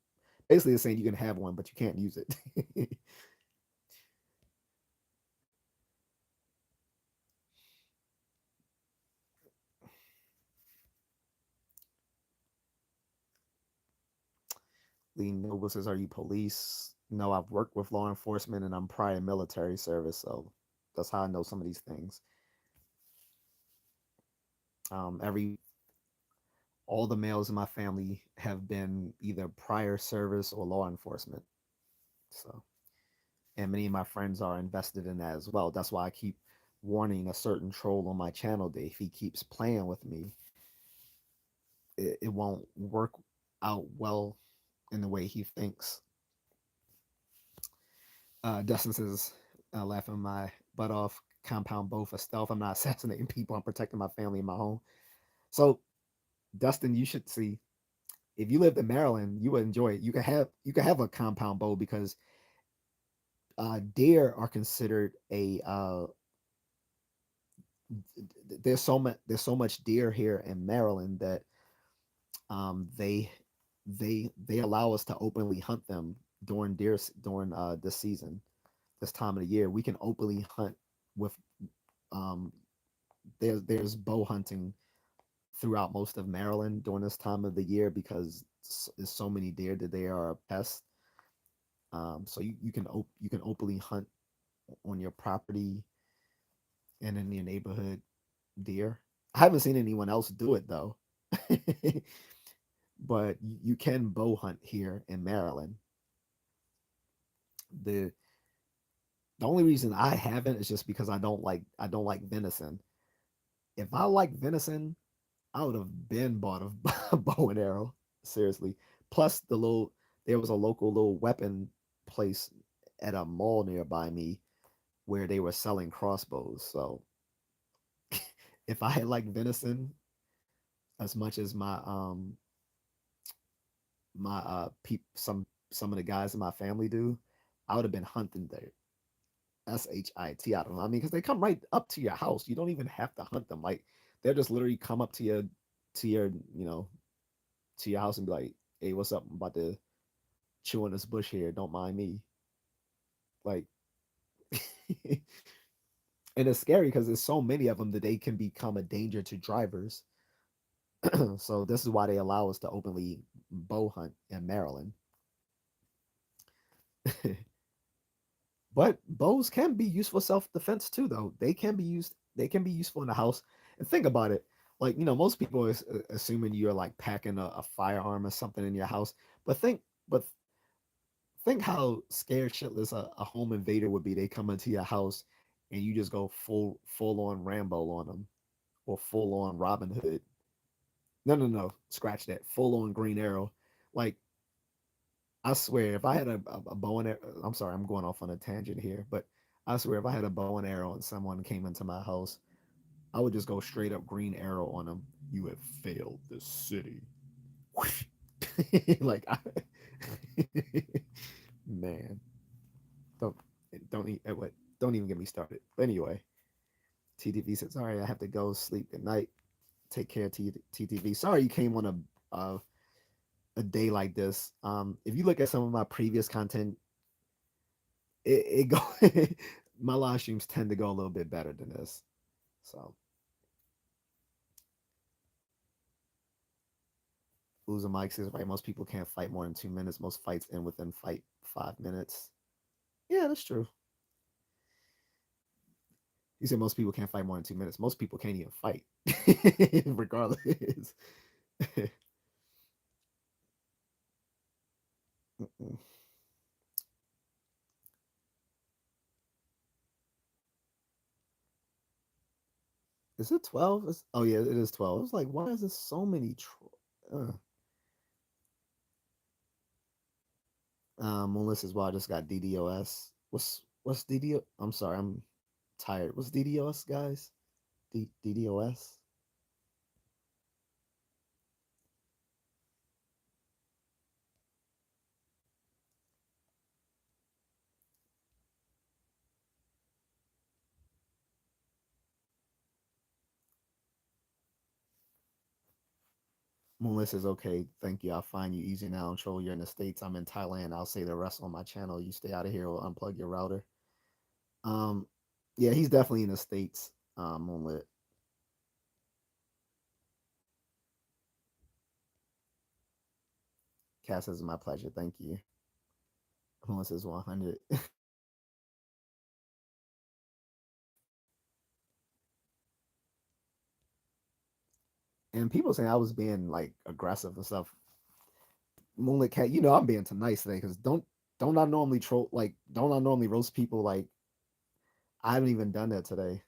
basically, it's saying you can have one, but you can't use it. Lee Noble says, "Are you police?" No, I've worked with law enforcement and I'm prior military service, so that's how I know some of these things. Every all the males in my family have been either prior service or law enforcement. So, and many of my friends are invested in that as well. That's why I keep warning a certain troll on my channel that if he keeps playing with me, it won't work out well in the way he thinks. Dustin says, laughing my butt off, compound bow for stealth. I'm not assassinating people. I'm protecting my family and my home. So, Dustin, you should see if you lived in Maryland, you would enjoy it. You can have a compound bow because deer are considered a there's so much deer here in Maryland that they they allow us to openly hunt them during this season, this time of the year. We can openly hunt with um there's bow hunting throughout most of Maryland during this time of the year because there's so many deer that they are a pest. So you can openly hunt on your property and in your neighborhood deer. I haven't seen anyone else do it though, but you can bow hunt here in Maryland. The the only reason I haven't is just because I don't like venison. If I like venison, I would have been bought a bow and arrow. Seriously. Plus there was a local little weapon place at a mall nearby me where they were selling crossbows. So if I had like venison as much as my some of the guys in my family do, I would have been hunting the shit out of them. I mean, because they come right up to your house. You don't even have to hunt them. Like they'll just literally come up to your you know to your house and be like, "Hey, what's up? I'm about to chew on this bush here. Don't mind me." Like, and it's scary because there's so many of them that they can become a danger to drivers. So this is why they allow us to openly bow hunt in Maryland. But bows can be used for self-defense too, though. They can be used. They can be useful in the house. And think about it. Like most people is assuming you're like packing a firearm or something in your house. But think how scared shitless a home invader would be. They come into your house and you just go full on Rambo on them or full on Robin Hood. No, scratch that. Full on Green Arrow. Like I swear, if I had a bow and arrow, I'm sorry, I'm going off on a tangent here, but I swear, if I had a bow and arrow and someone came into my house, I would just go straight up Green Arrow on them. You have failed the city. like, I, man, don't what? Don't even get me started. But anyway, TTV said, "Sorry, I have to go sleep. Good night. Take care, TTV. Sorry you came on a day like this. If you look at some of my previous content, it go my live streams tend to go a little bit better than this. So Losing Mike says right. Most people can't fight more than 2 minutes. Most fights end within 5 minutes. Yeah, that's true. He said most people can't fight more than 2 minutes. Most people can't even fight, regardless. Is it 12? Oh yeah, it is 12. It's like, why is there so many? Melissa's well, I just got DDoS. What's DDoS? I'm sorry, I'm tired. What's DDoS, guys? DDoS. Melissa's okay. Thank you. I'll find you easy now. Troll, you're in the States. I'm in Thailand. I'll say the rest on my channel. You stay out of here or unplug your router. Um, yeah, he's definitely in the States. Moonlit. Cass says, my pleasure. Thank you. Melissa's 100. And people saying I was being like aggressive and stuff. Moonlit Cat, I'm being too nice today because don't I normally troll like don't I normally roast people like I haven't even done that today.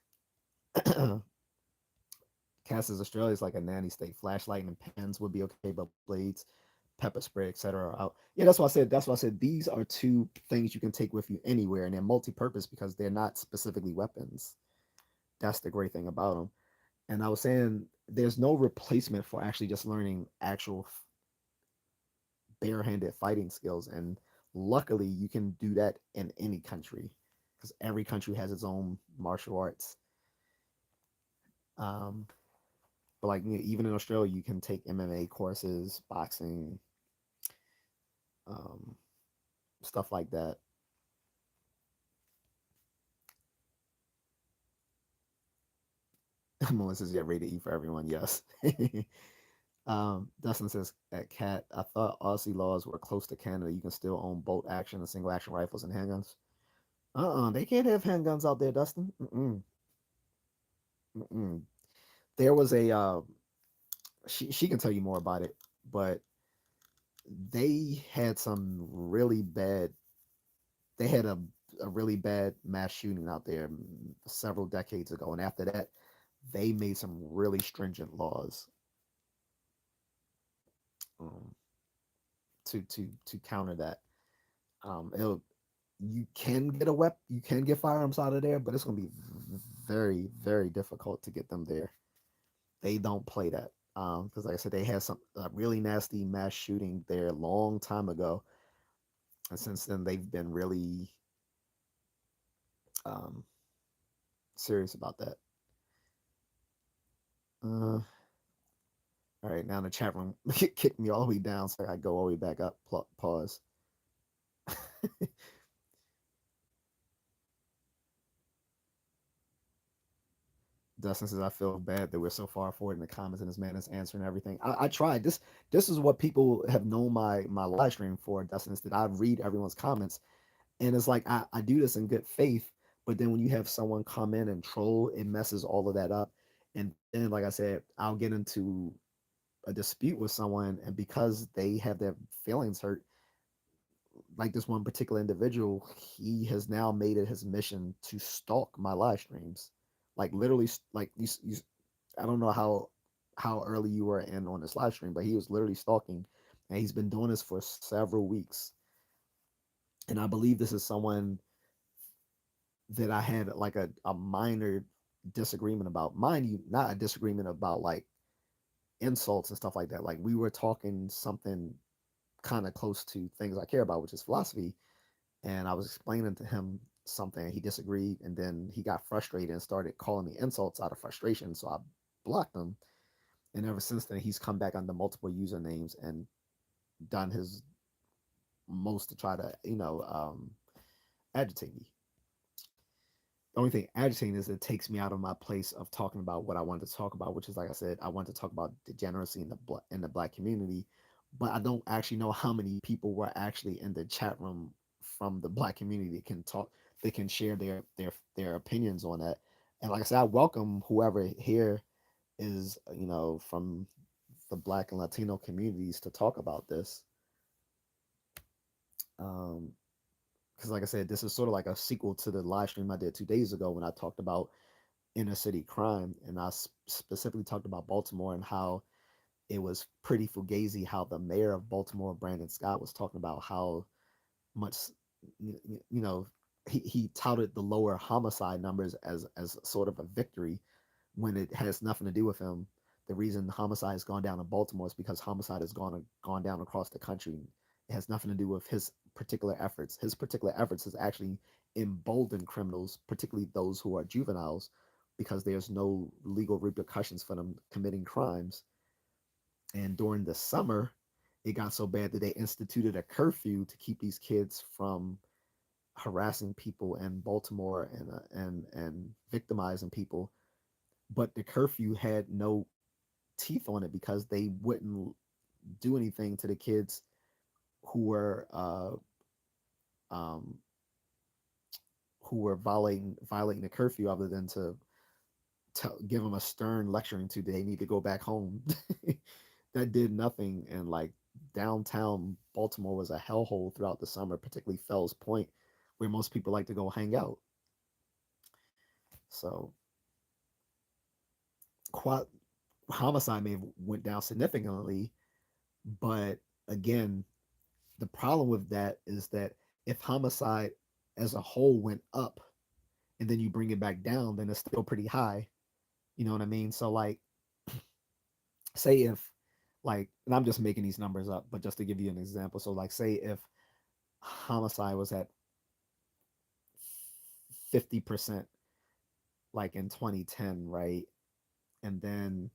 Cass says Australia is like a nanny state. Flashlight and pens would be okay, but blades, pepper spray, etc. are out. Yeah, that's why I said. That's why I said these are two things you can take with you anywhere, and they're multi-purpose because they're not specifically weapons. That's the great thing about them. And I was saying there's no replacement for actually just learning actual barehanded fighting skills, and luckily you can do that in any country because every country has its own martial arts. Um, but like even in Australia, you can take MMA courses, boxing, um, stuff like that. Melissa says, yeah, rated E for everyone. Yes. Dustin says at Cat, I thought Aussie laws were close to Canada. You can still own bolt action and single action rifles and handguns. They can't have handguns out there, Dustin. Mm-mm. There was a she can tell you more about it, but they had some really bad. They had a really bad mass shooting out there several decades ago, and after that, they made some really stringent laws um, to counter that. It'll You can get you can get firearms out of there, but it's going to be very difficult to get them there. They don't play that because, like I said, they had some really nasty mass shooting there a long time ago, and since then they've been really um, serious about that. All right, now the chat room kicked me all the way down, so I go all the way back up. Pause. Dustin says, "I feel bad that we're so far forward in the comments, and this man is answering everything." I tried this. This is what people have known my live stream for. Dustin, is that I read everyone's comments, and it's like I do this in good faith. But then when you have someone come in and troll, it messes all of that up. And then, like I said, I'll get into a dispute with someone, and because they have their feelings hurt, like this one particular individual, he has now made it his mission to stalk my live streams, like literally, like you I don't know how early you were in on this live stream, but he was literally stalking, and he's been doing this for several weeks. And I believe this is someone that I had like a minor disagreement about. Mind you, not a disagreement about like insults and stuff like that. Like we were talking something kind of close to things I care about, which is philosophy. And I was explaining to him something, he disagreed, and then he got frustrated and started calling me insults out of frustration. So I blocked him. And ever since then, he's come back under multiple usernames and done his most to try to, agitate me. The only thing agitating is it takes me out of my place of talking about what I wanted to talk about, which is like I said, I want to talk about degeneracy in the black community, but I don't actually know how many people were actually in the chat room from the black community that can talk, they can share their opinions on that. And like I said, I welcome whoever here is, from the black and Latino communities to talk about this. Um, because like I said, this is sort of like a sequel to the live stream I did 2 days ago when I talked about inner city crime, and I specifically talked about Baltimore and how it was pretty fugazi how the mayor of Baltimore, Brandon Scott, was talking about how much, you know, he touted the lower homicide numbers as sort of a victory when it has nothing to do with him. The reason homicide has gone down in Baltimore is because homicide has gone down across the country. It has nothing to do with his particular efforts. His particular efforts has actually emboldened criminals, particularly those who are juveniles, because there's no legal repercussions for them committing crimes. And during the summer, it got so bad that they instituted a curfew to keep these kids from harassing people in Baltimore and victimizing people. But the curfew had no teeth on it because they wouldn't do anything to the kids who were um, who were violating the curfew, other than to give them a stern lecturing to they need to go back home. That did nothing, and like downtown Baltimore was a hellhole throughout the summer, particularly Fells Point, where most people like to go hang out. So quite, homicide may have went down significantly, but again, the problem with that is that if homicide as a whole went up and then you bring it back down, then it's still pretty high. You know what I mean? So like, say if, like, and I'm just making these numbers up, but just to give you an example. So like, say if homicide was at 50%, like in 2010, right? And then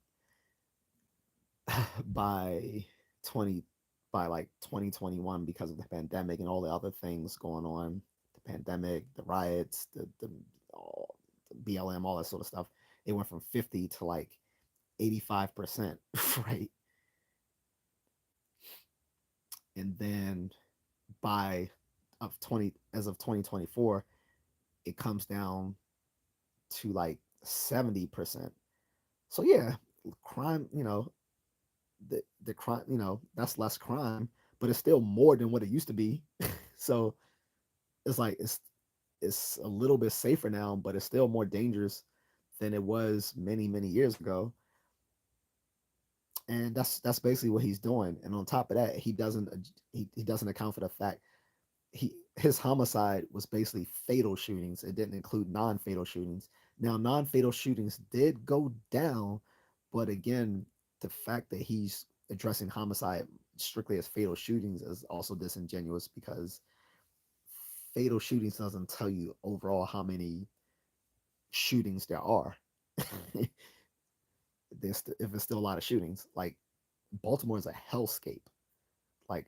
by 20 by like 2021, because of the pandemic and all the other things going on, the pandemic, the riots, the BLM, all that sort of stuff, it went from 50 to like 85%, right? And then by of 20 as of 2024, it comes down to like 70%. So yeah, crime, the crime, that's less crime, but it's still more than what it used to be. So it's like it's a little bit safer now, but it's still more dangerous than it was many years ago. And that's basically what he's doing. And on top of that, he doesn't account for the fact his homicide was basically fatal shootings. It didn't include non-fatal shootings. Now, non-fatal shootings did go down, but again, the fact that he's addressing homicide strictly as fatal shootings is also disingenuous, because fatal shootings doesn't tell you overall how many shootings there are. If it's still a lot of shootings, like Baltimore is a hellscape. Like,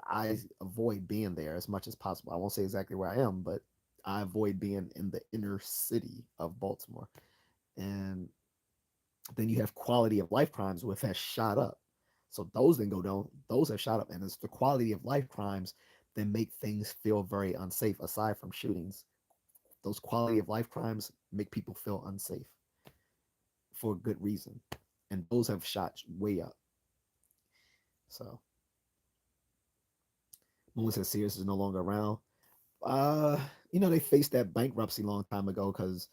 I avoid being there as much as possible. I won't say exactly where I am, but I avoid being in the inner city of Baltimore. And then you have quality of life crimes, which has shot up. So those then go down. Those have shot up, and it's the quality of life crimes that make things feel very unsafe. Aside from shootings, those quality of life crimes make people feel unsafe for a good reason, and those have shot way up. So Moon says Sears is no longer around. Uh, they faced that bankruptcy long time ago because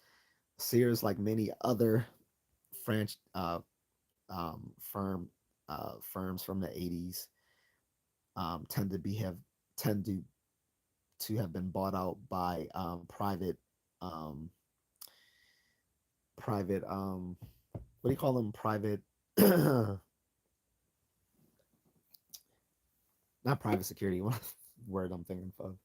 Sears, like many other French firms from the 80s, tend to be have tend to have been bought out by um, private what do you call them, private not private security, what word I'm thinking of.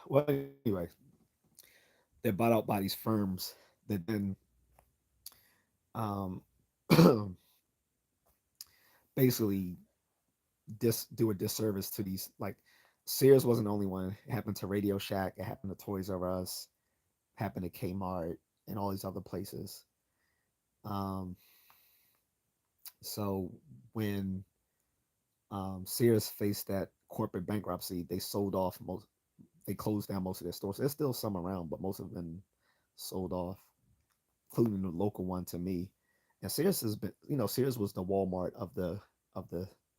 Well, anyway, they're bought out by these firms that then um basically do a disservice to these, like, Sears wasn't the only one. It happened to Radio Shack, it happened to Toys R Us, happened to Kmart, and all these other places. Um, so when Sears faced that corporate bankruptcy, they closed down most of their stores. There's still some around, but most of them sold off, including the local one to me. And Sears has been, Sears was the Walmart of the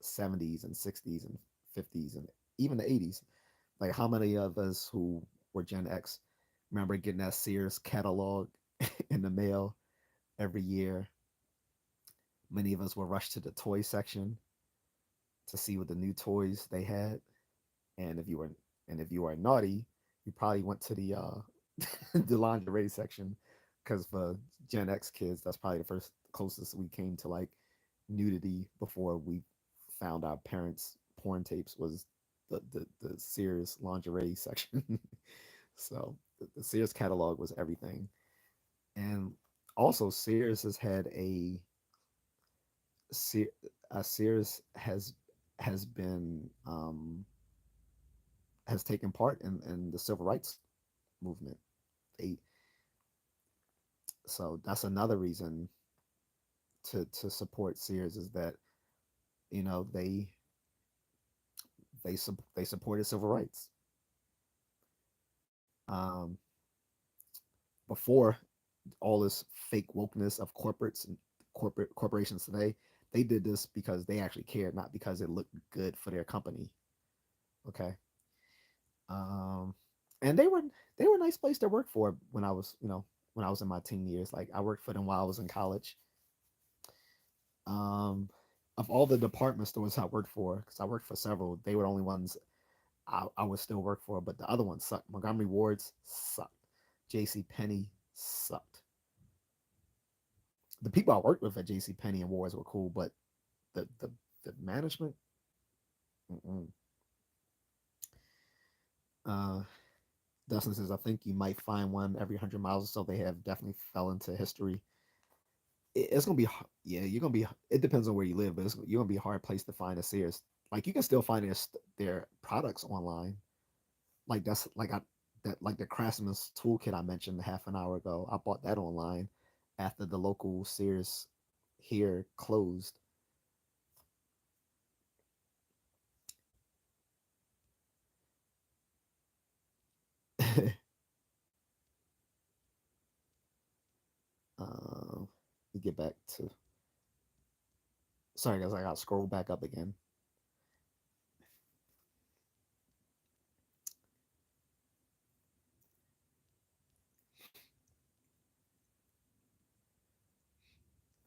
70s and 60s and 50s and even the 80s. Like how many of us who were Gen X remember getting that Sears catalog in the mail every year? Many of us were rushed to the toy section to see what the new toys they had. And if you were naughty, you probably went to the the lingerie section, because for Gen X kids, that's probably the first closest we came to like nudity before we found our parents' porn tapes was the Sears lingerie section. So the Sears catalog was everything, and also Sears has had Sears has been has taken part in the civil rights movement. They So that's another reason to support Sears, is that you know they supported civil rights. Um, Before all this fake wokeness of corporations today, they did this because they actually cared, not because it looked good for their company. Okay. Um, and they were a nice place to work for when I was when I was in my teen years. Like I worked for them while I was in college. Um, of all the department stores I worked for, because I worked for several, they were the only ones I would still work for, but the other ones sucked. Montgomery Ward's sucked. J.C. Penney sucked. The people I worked with at J.C. Penney and Wards were cool, but the management, mm-mm. uh, Dustin says, I think you might find one every 100 miles or so. They have definitely fell into history. It's gonna be, yeah, you're gonna be. It depends on where you live, but you're gonna be a hard place to find a Sears. Like you can still find their products online. Like that's like I that like the Craftsman's toolkit I mentioned half an hour ago. I bought that online after the local Sears here closed. Let me get back to. Sorry guys, I got to scroll back up again.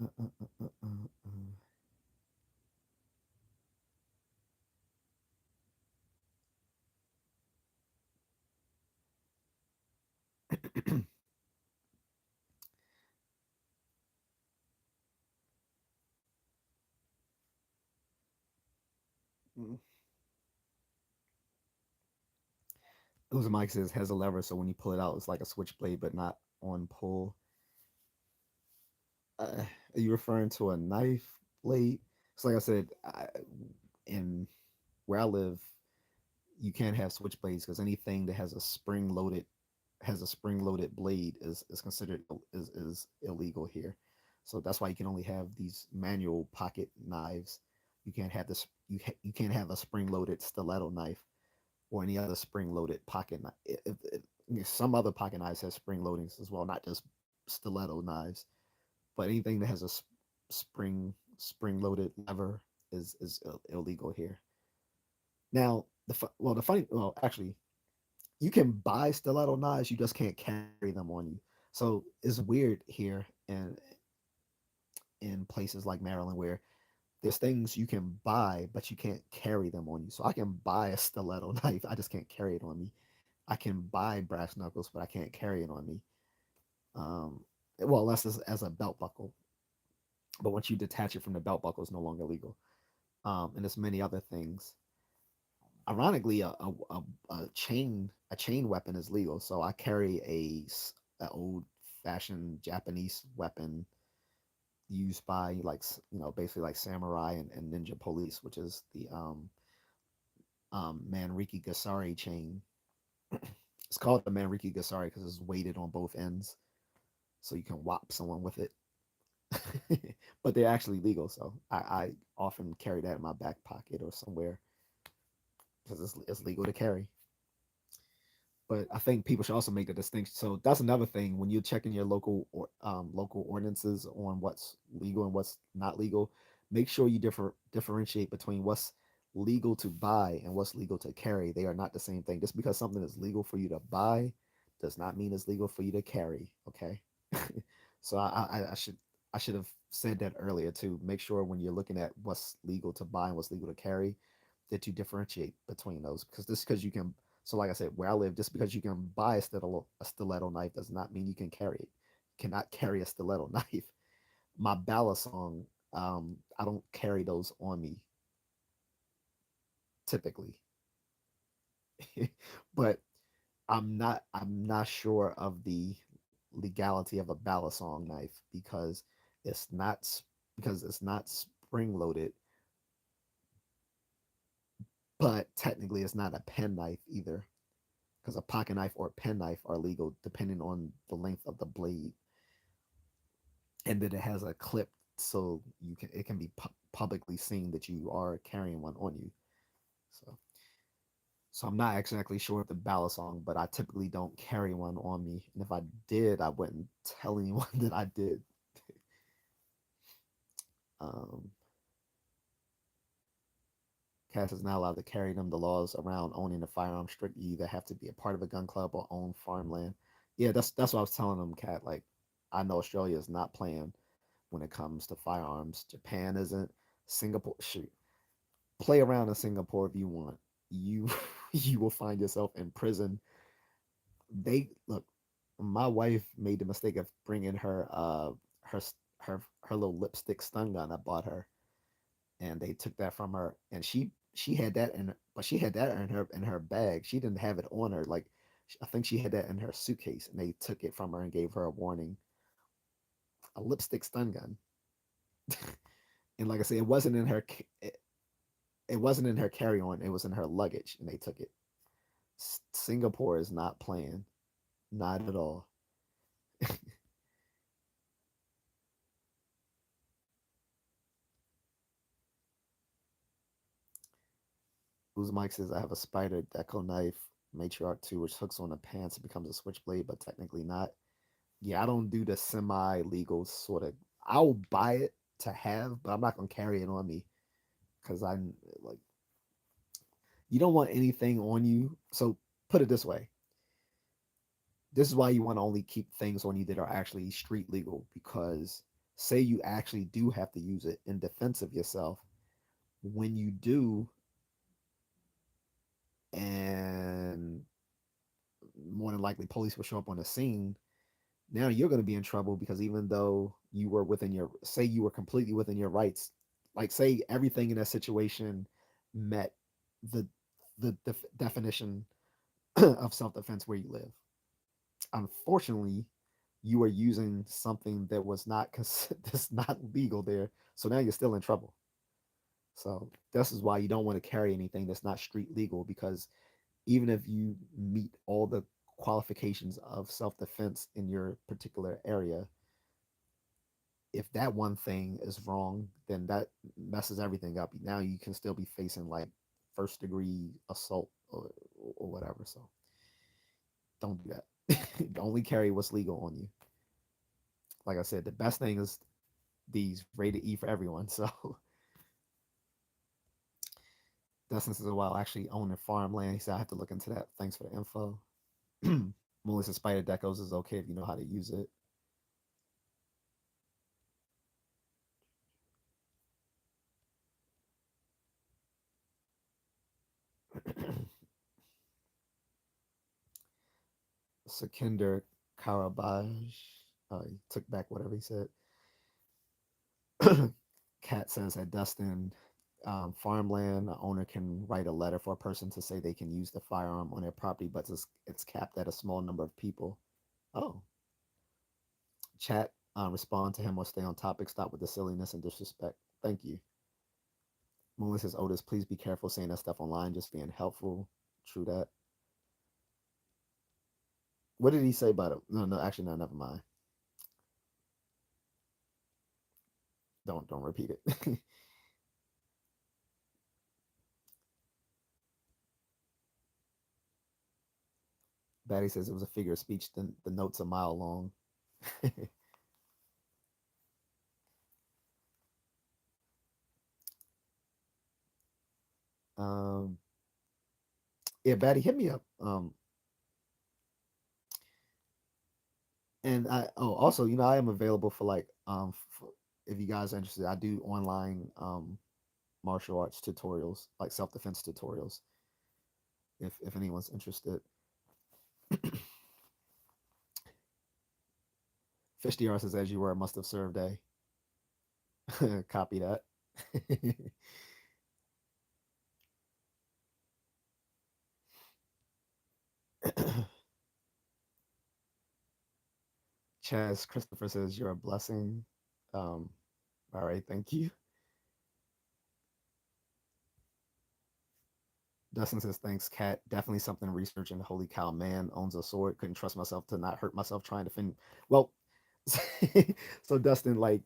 Uh, uh, uh, uh, Who's Mike says has a lever, so when you pull it out, it's like a switchblade, but not on pull. Are you referring to a knife blade? So, like I said, in where I live, you can't have switchblades because anything that has a spring loaded blade is considered is illegal here. So that's why you can only have these manual pocket knives. You can't have this. You can't have a spring loaded stiletto knife or any other spring loaded pocket knife. Some other pocket knives have spring loadings as well, not just stiletto knives. But anything that has a spring loaded lever is illegal here. Now the funny actually, you can buy stiletto knives, you just can't carry them on you. So it's weird here in places like Maryland where there's things you can buy, but you can't carry them on you. So I can buy a stiletto knife, I just can't carry it on me. I can buy brass knuckles, but I can't carry it on me. Um, well, unless it's as a belt buckle. But once you detach it from the belt buckle, it's no longer legal. And there's many other things. Ironically, a chain weapon is legal. So I carry a old fashioned Japanese weapon used by basically like samurai and ninja police, which is the Manriki Gasari chain. It's called the Manriki Gasari because it's weighted on both ends. so you can whop someone with it. But they're actually legal, so I often carry that in my back pocket or somewhere because it's legal to carry. But I think people should also make the distinction. So that's another thing when you're checking your local ordinances on what's legal and what's not legal. Make sure you differentiate between what's legal to buy and what's legal to carry. They are not the same thing. Just because something is legal for you to buy does not mean it's legal for you to carry. Okay, so I should have said that earlier too. Make sure when you're looking at what's legal to buy and what's legal to carry, that you differentiate between those. Because you can, so like I said, where I live, just because you can buy a stiletto knife does not mean you can carry it. You cannot carry a stiletto knife. My balisong, I don't carry those on me typically, but I'm not sure of the legality of a balisong knife it's not because it's not spring loaded, but technically it's not a pen knife either because a pocket knife or a pen knife are legal depending on the length of the blade, and then it has a clip so it can be publicly seen that you are carrying one on you. So so I'm not exactly sure of the balisong, but I typically don't carry one on me, and if I did, I wouldn't tell anyone that I did. Um, Cass is not allowed to carry them. The laws around owning a firearm strict. You either have to be a part of a gun club or own farmland. Yeah, that's what I was telling them, Cat. Like, I know Australia is not playing when it comes to firearms. Japan isn't. Singapore, shoot, play around in Singapore if you want. You you will find yourself in prison. They look. My wife made the mistake of bringing her her little lipstick stun gun I bought her, and they took that from her, and she had that but she had that in her bag. She didn't have it on her. Like, I think she had that in her suitcase, and they took it from her and gave her a warning. A lipstick stun gun. And like I said, it wasn't in her carry on. It was in her luggage, and they took it. Singapore is not playing, not at all. Whose Mike says I have a spider deco knife matriarch 2 which hooks on the pants and becomes a switchblade, but technically not. Yeah, I don't do the semi legal sort of. I'll buy it to have, but I'm not gonna carry it on me because I'm like, you don't want anything on you. So put it this way: this is why you want to only keep things on you that are actually street legal. Because say you actually do have to use it in defense of yourself, when you do, and more than likely police will show up on the scene, now you're going to be in trouble because even though you were say you were completely within your rights, like say everything in that situation met the definition of self-defense where you live. Unfortunately, you are using something that was not that's not legal there, so now you're still in trouble. So this is why you don't want to carry anything that's not street legal, because even if you meet all the qualifications of self-defense in your particular area, if that one thing is wrong, then that messes everything up. Now you can still be facing like first degree assault or whatever. So don't do that. Only carry what's legal on you. Like I said, the best thing is these rated E for everyone. So Dustin says, while actually owning farmland, he said I have to look into that. Thanks for the info. Melissa Spider Decos is okay if you know how to use it. Sakinder Karabaj. He took back whatever he said. Kat says that Dustin, farmland owner can write a letter for a person to say they can use the firearm on their property, but it's capped at a small number of people. Oh, chat, respond to him or stay on topic. Stop with the silliness and disrespect. Thank you. Moonless says, Otis, please be careful saying that stuff online, just being helpful. True that. What did he say about it? No, no, actually, no, never mind. Don't repeat it. Batty says it was a figure of speech. The note's a mile long. um, yeah, Batty, hit me up. And I also, I am available for like if you guys are interested, I do online martial arts tutorials, like self defense tutorials. If anyone's interested, Fish DR says as you were must have served a copy that. Chaz Christopher says you're a blessing. Um, all right, thank you. Dustin says thanks, Cat. Definitely something researching. Holy cow, man owns a sword. Couldn't trust myself to not hurt myself trying to defend. Well, so Dustin, like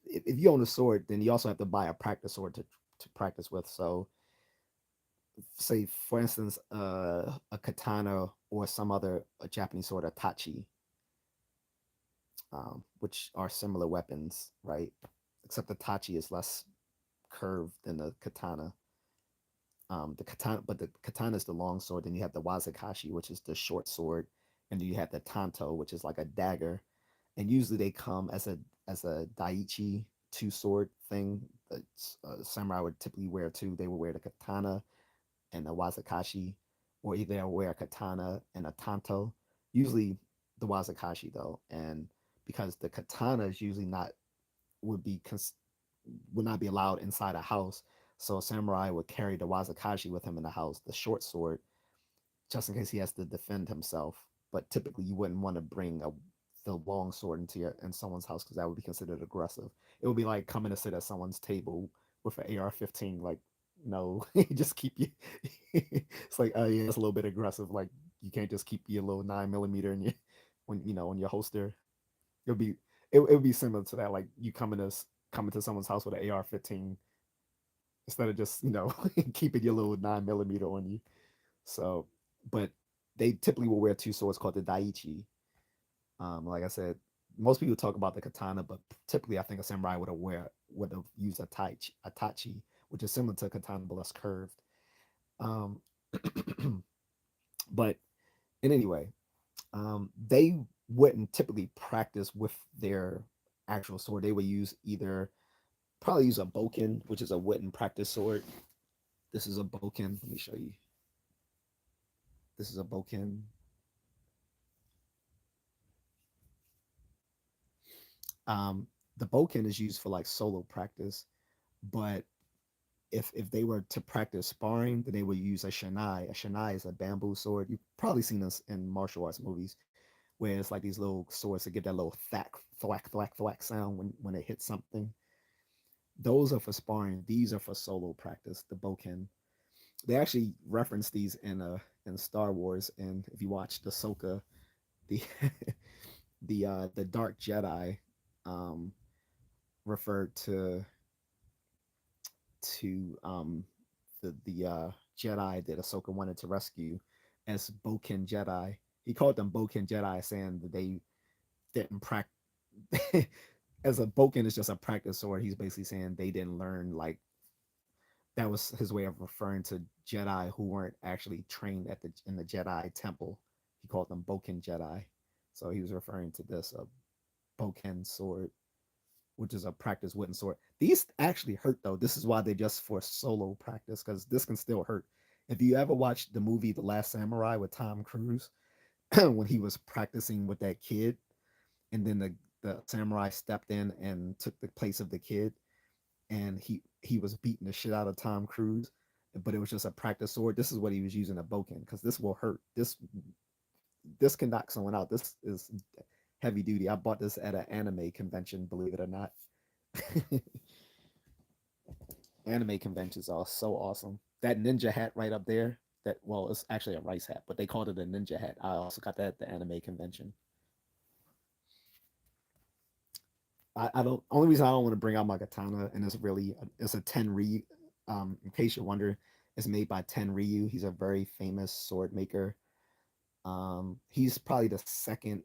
if you own a sword, then you also have to buy a practice sword to practice with. So, say for instance, a katana or some other a Japanese sword, a tachi, which are similar weapons, right? Except the tachi is less curved than the katana. The katana, but the katana is the long sword. Then you have the wazakashi, which is the short sword, and then you have the tanto, which is like a dagger. And usually they come as a daichi two sword thing. That samurai would typically wear two. They would wear the katana and the wazakashi, or either they'll wear a katana and a tanto. Usually the wazakashi though, and because the katana is usually not would be would not be allowed inside a house. So a samurai would carry the wazakashi with him in the house, the short sword, just in case he has to defend himself. But typically, you wouldn't want to bring the long sword in someone's house because that would be considered aggressive. It would be like coming to sit at someone's table with an AR-15. Like, no, just keep you. It's like, oh yeah, it's a little bit aggressive. Like, you can't just keep your little 9 millimeter in your on your holster. It would be it would be similar to that. Like you coming to someone's house with an AR-15 instead of just keeping your little 9 millimeter on you. So, but they typically will wear two swords called the daichi. Like I said, most people talk about the katana, but typically I think a samurai would have used a tachi, which is similar to a katana but less curved. Um, but in any way, they wouldn't typically practice with their actual sword. They would probably use a boken, which is a wooden practice sword. This is a boken. Let me show you. This is a boken. Um, the boken is used for like solo practice, but if they were to practice sparring, then they would use a shanai. A shanai is a bamboo sword. You've probably seen this in martial arts movies, where it's like these little swords that give that little thack, thwack, thwack, thwack sound when it hits something. Those are for sparring. These are for solo practice. The boken. They actually reference these in Star Wars, and if you watch the Ahsoka, the the Dark Jedi um, referred to the Jedi that Ahsoka wanted to rescue as Boken Jedi. He called them Boken Jedi, saying that they didn't practice. As a Boken is just a practice sword, he's basically saying they didn't learn like that was his way of referring to Jedi who weren't actually trained in the Jedi temple. He called them Boken Jedi, so he was referring to this Boken sword, which is a practice wooden sword. These actually hurt though. This is why they're just for solo practice because this can still hurt. If you ever watched the movie The Last Samurai with Tom Cruise, when he was practicing with that kid, and then the samurai stepped in and took the place of the kid, and he was beating the shit out of Tom Cruise, but it was just a practice sword. This is what he was using a boken because this will hurt. This can knock someone out. This is heavy duty. I bought this at an anime convention, believe it or not. Anime conventions are so awesome. That ninja hat right up there, that well, it's actually a rice hat, but they called it a ninja hat. I also got that at the anime convention. I don't. Only reason I don't want to bring out my katana, and it's a Ten Ryu. In case you're wondering, it's made by Ten Ryu. He's a very famous sword maker. He's probably the second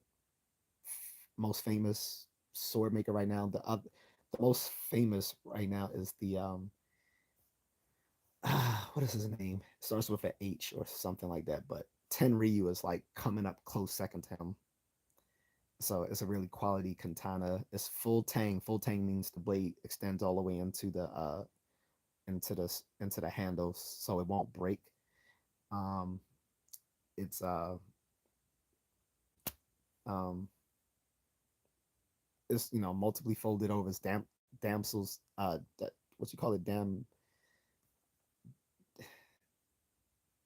most famous sword maker right now. The most famous right now is the what is his name? It starts with an H or something like that. But Ten Ryu is like coming up close second to him. So it's a really quality katana. It's full tang. Full tang means the blade extends all the way into the handles, so it won't break. Um, it's um, it's multiply folded over. It's damsels. What you call it?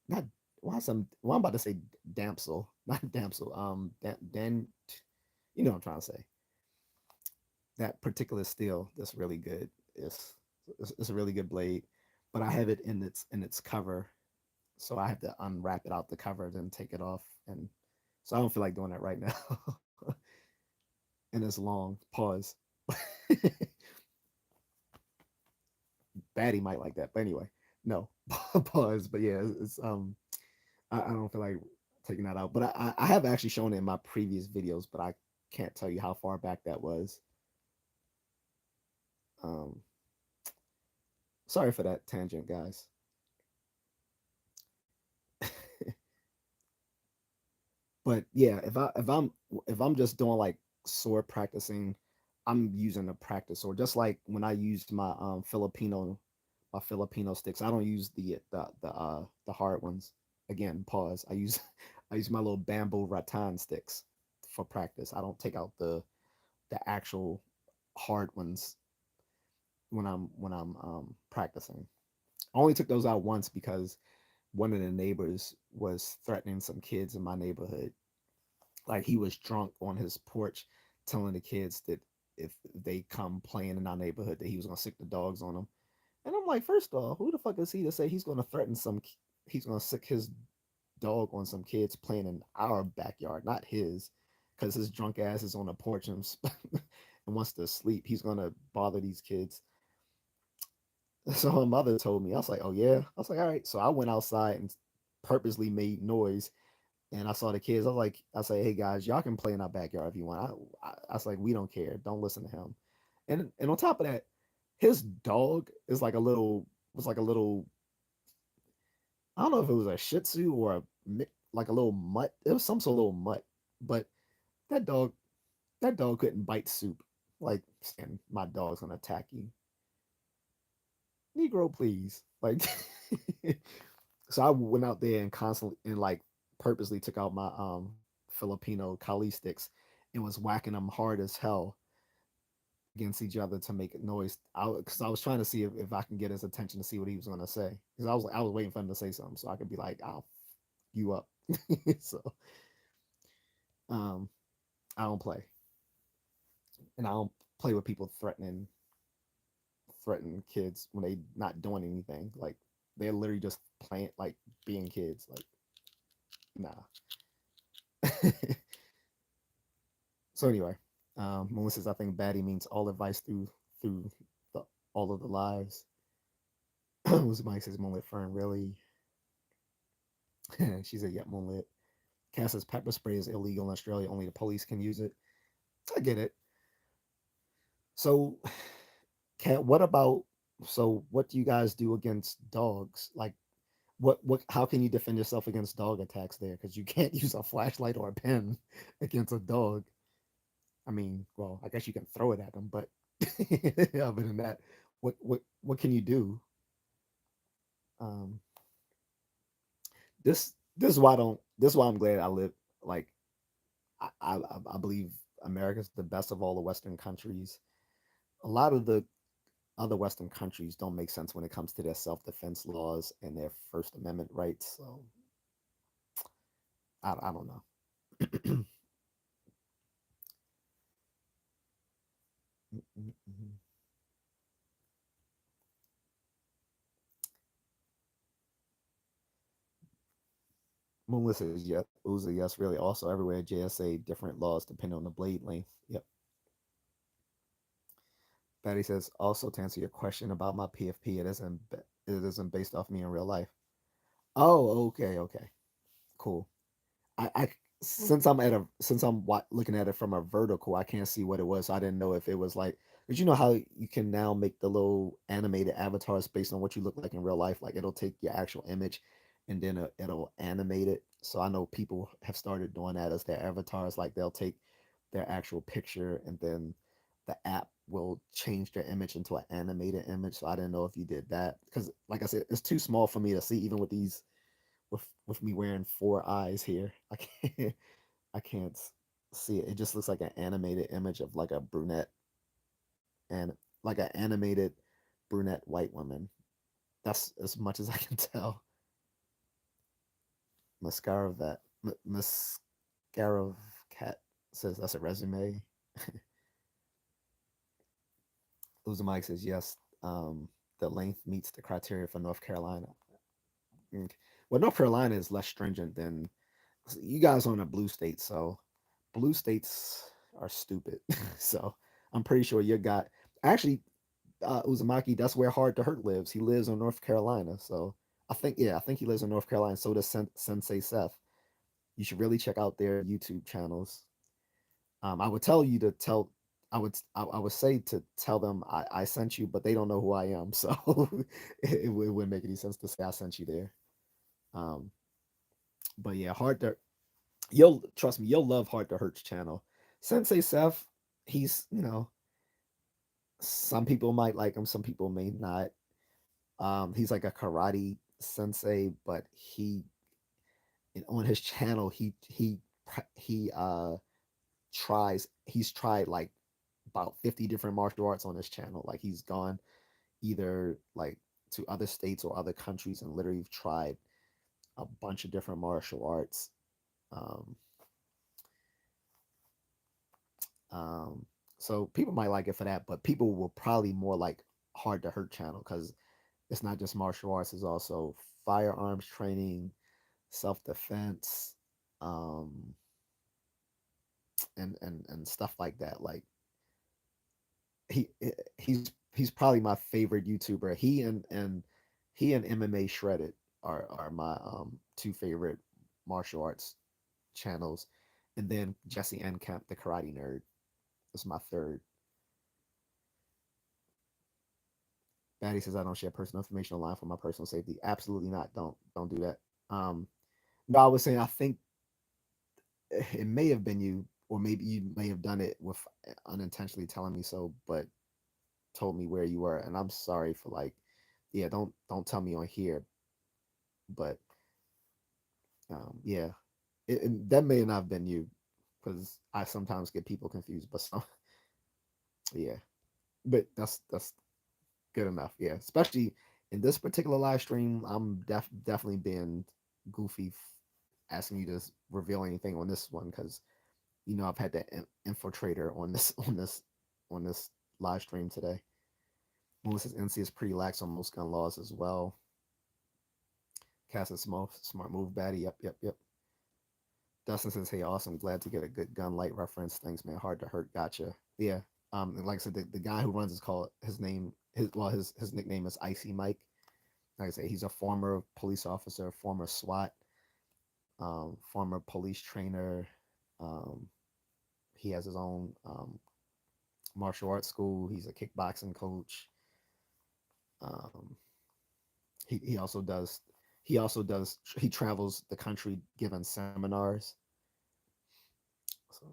Not I'm about to say damsel, not damsel. Dan, what I'm trying to say. That particular steel that's really good. It's a really good blade, but I have it in its cover, so I have to unwrap it out the cover, then take it off, and so I don't feel like doing that right now. And it's long. Pause. Batty might like that, but anyway, no. Pause. But yeah, I don't feel like taking that out, but I have actually shown it in my previous videos, but I can't tell you how far back that was. Um, Sorry for that tangent, guys. But yeah, if I'm just doing like sword practicing, I'm using a practice sword. Just like when I used my Filipino sticks, I don't use the hard ones. Again, pause. I use my little bamboo rattan sticks for practice. I don't take out the actual hard ones when I'm practicing. I only took those out once because one of the neighbors was threatening some kids in my neighborhood. Like he was drunk on his porch, telling the kids that if they come playing in our neighborhood, that he was gonna sick the dogs on them. And I'm like, first off, who the fuck is he to say he's gonna threaten he's gonna sick his dog on some kids playing in our backyard, not his, because his drunk ass is on the porch and wants to sleep. He's gonna bother these kids. So my mother told me, I was like, oh yeah. I was like, all right. So I went outside and purposely made noise, and I saw the kids. I say, hey guys, y'all can play in our backyard if you want. I was like, we don't care. Don't listen to him. And on top of that, his dog is like a little was like a little. I don't know if it was a Shih Tzu or like a little mutt. It was some sort of little mutt, but that dog that dog couldn't bite soup. Like, and my dog's gonna attack you, Negro, please. Like, so I went out there and constantly and like purposely took out my Filipino Kali sticks and was whacking them hard as hell against each other to make noise. Because I was trying to see if I can get his attention to see what he was gonna say. Because I was waiting for him to say something so I could be like, I'll f you up. So um I don't play. And I don't play with people threatening kids when they not doing anything. Like they're literally just playing like being kids. Like, nah. So anyway, Melissa says I think baddie means all advice through the, all of the lives. Was Mike says Moonlit Fern really? She said, "Yep, Moonlit." Cass says pepper spray is illegal in Australia. Only the police can use it. I get it. So, Cat, what about? So, what do you guys do against dogs? Like, what? How can you defend yourself against dog attacks there? Because you can't use a flashlight or a pen against a dog. I mean, well, I guess you can throw it at them, but other than that, what can you do? Um, this is why I don't. This is why I'm glad I live. Like I believe America's the best of all the Western countries. A lot of the other Western countries don't make sense when it comes to their self defense laws and their First Amendment rights. So I don't know. Melissa is yeah, Uza, yes, really. Also, everywhere JSA different laws depending on the blade length. Yep. Betty says, also to answer your question about my PFP, it isn't based off me in real life. Oh, okay, okay, cool. I since I'm looking at it from a vertical, I can't see what it was. So I didn't know if it was like, because you know how you can now make the little animated avatars based on what you look like in real life. Like it'll take your actual image, and then it'll animate it. So I know people have started doing that as their avatars. Like they'll take their actual picture, and then the app will change their image into an animated image. So I didn't know if you did that because, like I said, it's too small for me to see, even with these with me wearing four eyes here. I can't see it. It just looks like an animated image of like a brunette and like an animated brunette white woman. That's as much as I can tell. Mascara vet, mascara cat says that's a resume. Uzumaki says yes. The length meets the criteria for North Carolina. Okay. Well, North Carolina is less stringent than you guys on a blue state, so blue states are stupid. So I'm pretty sure your guy actually Uzumaki, that's where Hard to Hurt lives. He lives in North Carolina, so I think he lives in North Carolina. So does Sensei Seth. You should really check out their YouTube channels. I would tell you to tell. I would say to tell them I sent you, but they don't know who I am, so it wouldn't make any sense to say I sent you there. Um, but yeah, Hard to you'll trust me, you'll love Hard to Hurt's channel. Sensei Seth, he's some people might like him, some people may not. He's like a karate sensei, but on his channel he he's tried like about 50 different martial arts on his channel. Like he's gone either like to other states or other countries and literally tried a bunch of different martial arts. Um, um, so people might like it for that, but people will probably more like Hard to Hurt channel because it's not just martial arts; it's also firearms training, self defense, um, and stuff like that. Like he he's probably my favorite YouTuber. He and MMA Shredded are my two favorite martial arts channels, and then Jesse Camp, the Karate Nerd, is my third. Batty says I don't share personal information online for my personal safety. Absolutely not. Don't do that. Um, no, I was saying I think it may have been you, or maybe you may have done it with unintentionally telling me so, but told me where you were, and I'm sorry for like, yeah, don't tell me on here, but yeah, that may not have been you, because I sometimes get people confused, but some, yeah, but that's good enough, yeah. Especially in this particular live stream, I'm definitely being goofy, asking you to reveal anything on this one because I've had that infiltrator on this on this live stream today. Melissa's NC is pretty lax on most gun laws as well. Cass is smart move, baddie. Yep, yep, yep. Dustin says, "Hey, awesome. Glad to get a good gun light reference. Thanks, man. Hard to hurt. Gotcha. Yeah. And like I said, the guy who runs is called his nickname is Icy Mike. Like I said, he's a former police officer, former SWAT, former police trainer. Um, he has his own martial arts school. He's a kickboxing coach. Um, he also does he travels the country giving seminars. So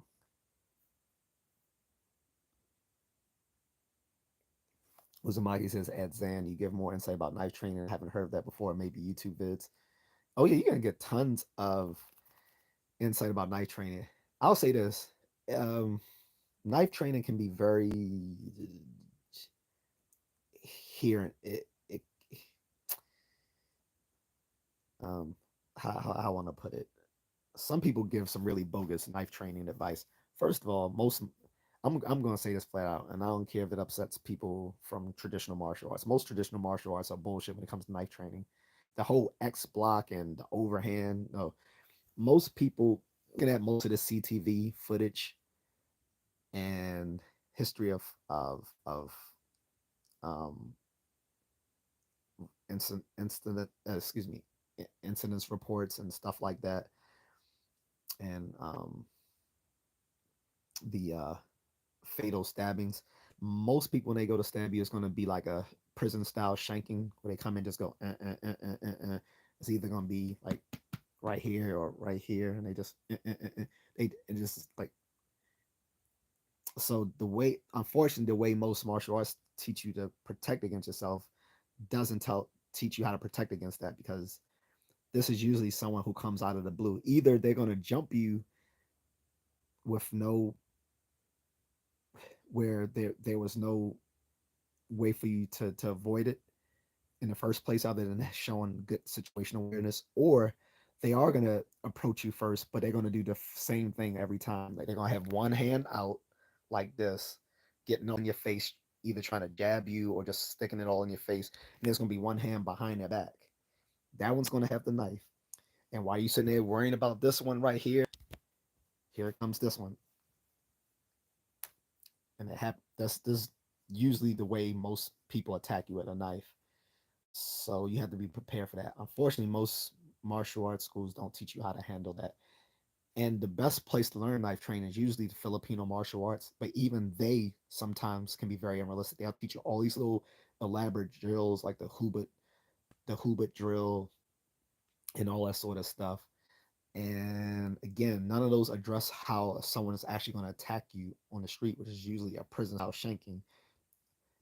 Uzumaki says, "At Zan, you give more insight about knife training. I haven't heard of that before. Maybe YouTube vids. Oh yeah, you're gonna get tons of insight about knife training. I'll say this: um, knife training can be very here. It um, how I want to put it. Some people give some really bogus knife training advice. First of all, I'm going to say this flat out, and I don't care if it upsets people from traditional martial arts. Most traditional martial arts are bullshit when it comes to knife training. The whole X block and the overhand. No, most people looking at most of the CTV footage and history of um, incident, incidents reports and stuff like that, and the fatal stabbings. Most people when they go to stab you, it's going to be like a prison style shanking where they come in just go. It's either going to be like right here or right here, and they just they it just like so the way unfortunately the way most martial arts teach you to protect against yourself doesn't teach you how to protect against that because this is usually someone who comes out of the blue. Either they're going to jump you with no where there was no way for you to avoid it in the first place other than showing good situational awareness, or they are going to approach you first but they're going to do the same thing every time. Like they're going to have one hand out like this, getting all in your face, either trying to jab you or just sticking it all in your face, and there's going to be one hand behind their back. That one's going to have the knife, and while you sitting there worrying about this one right here comes this one, and that's this usually the way most people attack you with a knife. So you have to be prepared for that. Unfortunately, most martial arts schools don't teach you how to handle that. And the best place to learn knife training is usually the Filipino martial arts, but even they sometimes can be very unrealistic. They'll teach you all these little elaborate drills like the hubit drill, and all that sort of stuff. And again, none of those address how someone is actually going to attack you on the street, which is usually a prison style shanking.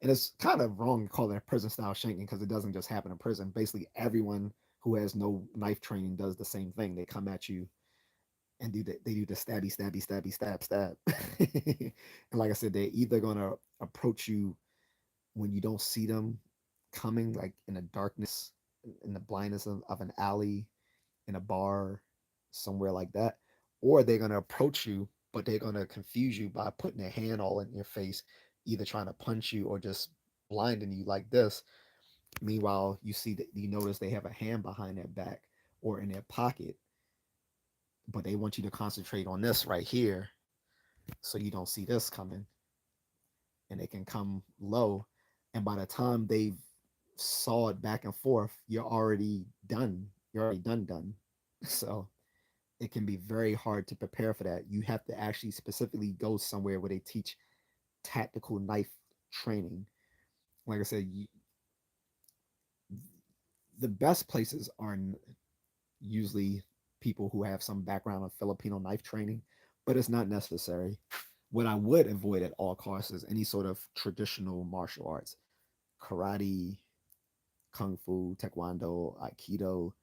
And it's kind of wrong calling it prison style shanking because it doesn't just happen in prison. Basically, everyone who has no knife training does the same thing. They come at you and they do the stabby, stabby, stabby, stab, stab. And like I said, they're either gonna approach you when you don't see them coming, like in the darkness, in the blindness of an alley, in a bar, somewhere like that, or they're gonna approach you, but they're gonna confuse you by putting their hand all in your face, either trying to punch you or just blinding you like this. Meanwhile, you see that you notice they have a hand behind their back or in their pocket, but they want you to concentrate on this right here so you don't see this coming, and they can come low, and by the time they've sawed back and forth, you're already done. You're already done. So it can be very hard to prepare for that. You have to actually specifically go somewhere where they teach tactical knife training. Like I said, the best places are usually people who have some background of Filipino knife training, but it's not necessary. What I would avoid at all costs is any sort of traditional martial arts, karate, kung fu, taekwondo, aikido,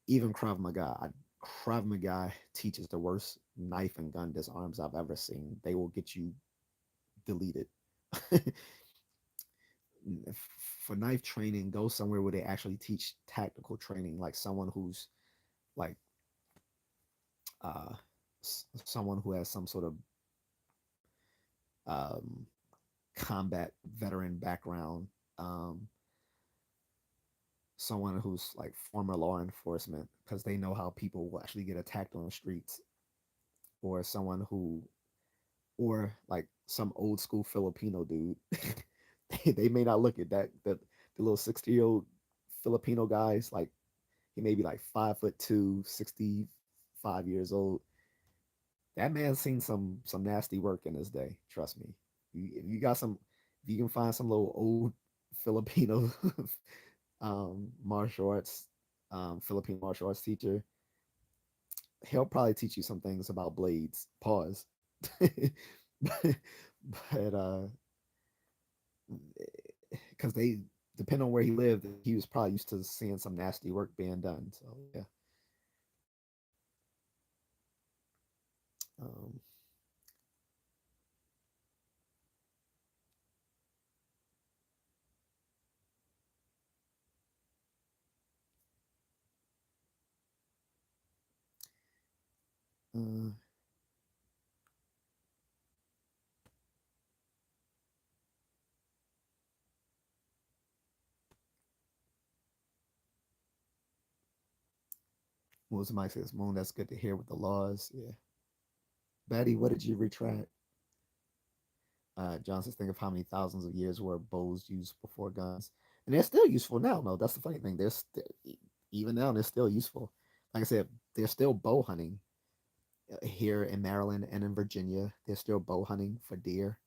even Krav Maga. Krav Maga teaches the worst knife and gun disarms I've ever seen. They will get you deleted. For knife training, go somewhere where they actually teach tactical training, like someone who's like uh, someone who has some sort of um, combat veteran background, um, someone who's like former law enforcement because they know how people will actually get attacked on the streets, or someone who, or like some old school Filipino dude. They may not look at that the little 60-year-old Filipino guys like he may be like 5'2", 65 years old. That man's seen some nasty work in his day. Trust me. If you got some, if you can find some little old Filipino martial arts, Filipino martial arts teacher, he'll probably teach you some things about blades. Pause. But because they depend on where he lived, he was probably used to seeing some nasty work being done. So yeah. Um, uh, what was Mike says? Moon, that's good to hear with the laws. Yeah. Betty, what did you retract? Johnson, think of how many thousands of years were bows used before guns, and they're still useful now. No, that's the funny thing. Even now they're still useful. Like I said, they're still bow hunting here in Maryland and in Virginia. They're still bow hunting for deer.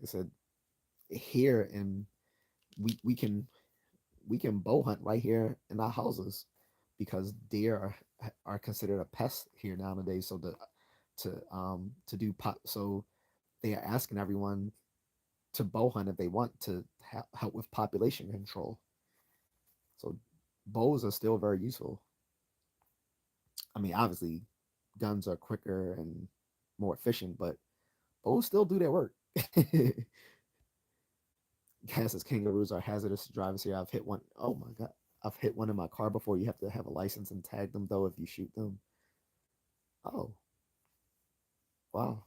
I said here, and we can bow hunt right here in our houses because deer are considered a pest here nowadays. So to do pot, so they are asking everyone to bow hunt if they want to help with population control. So bows are still very useful. I mean, obviously, guns are quicker and more efficient, but bows still do their work. Cass's kangaroos are hazardous drivers here. I've hit one. Oh my god, I've hit one in my car before. You have to have a license and tag them though if you shoot them. Oh wow,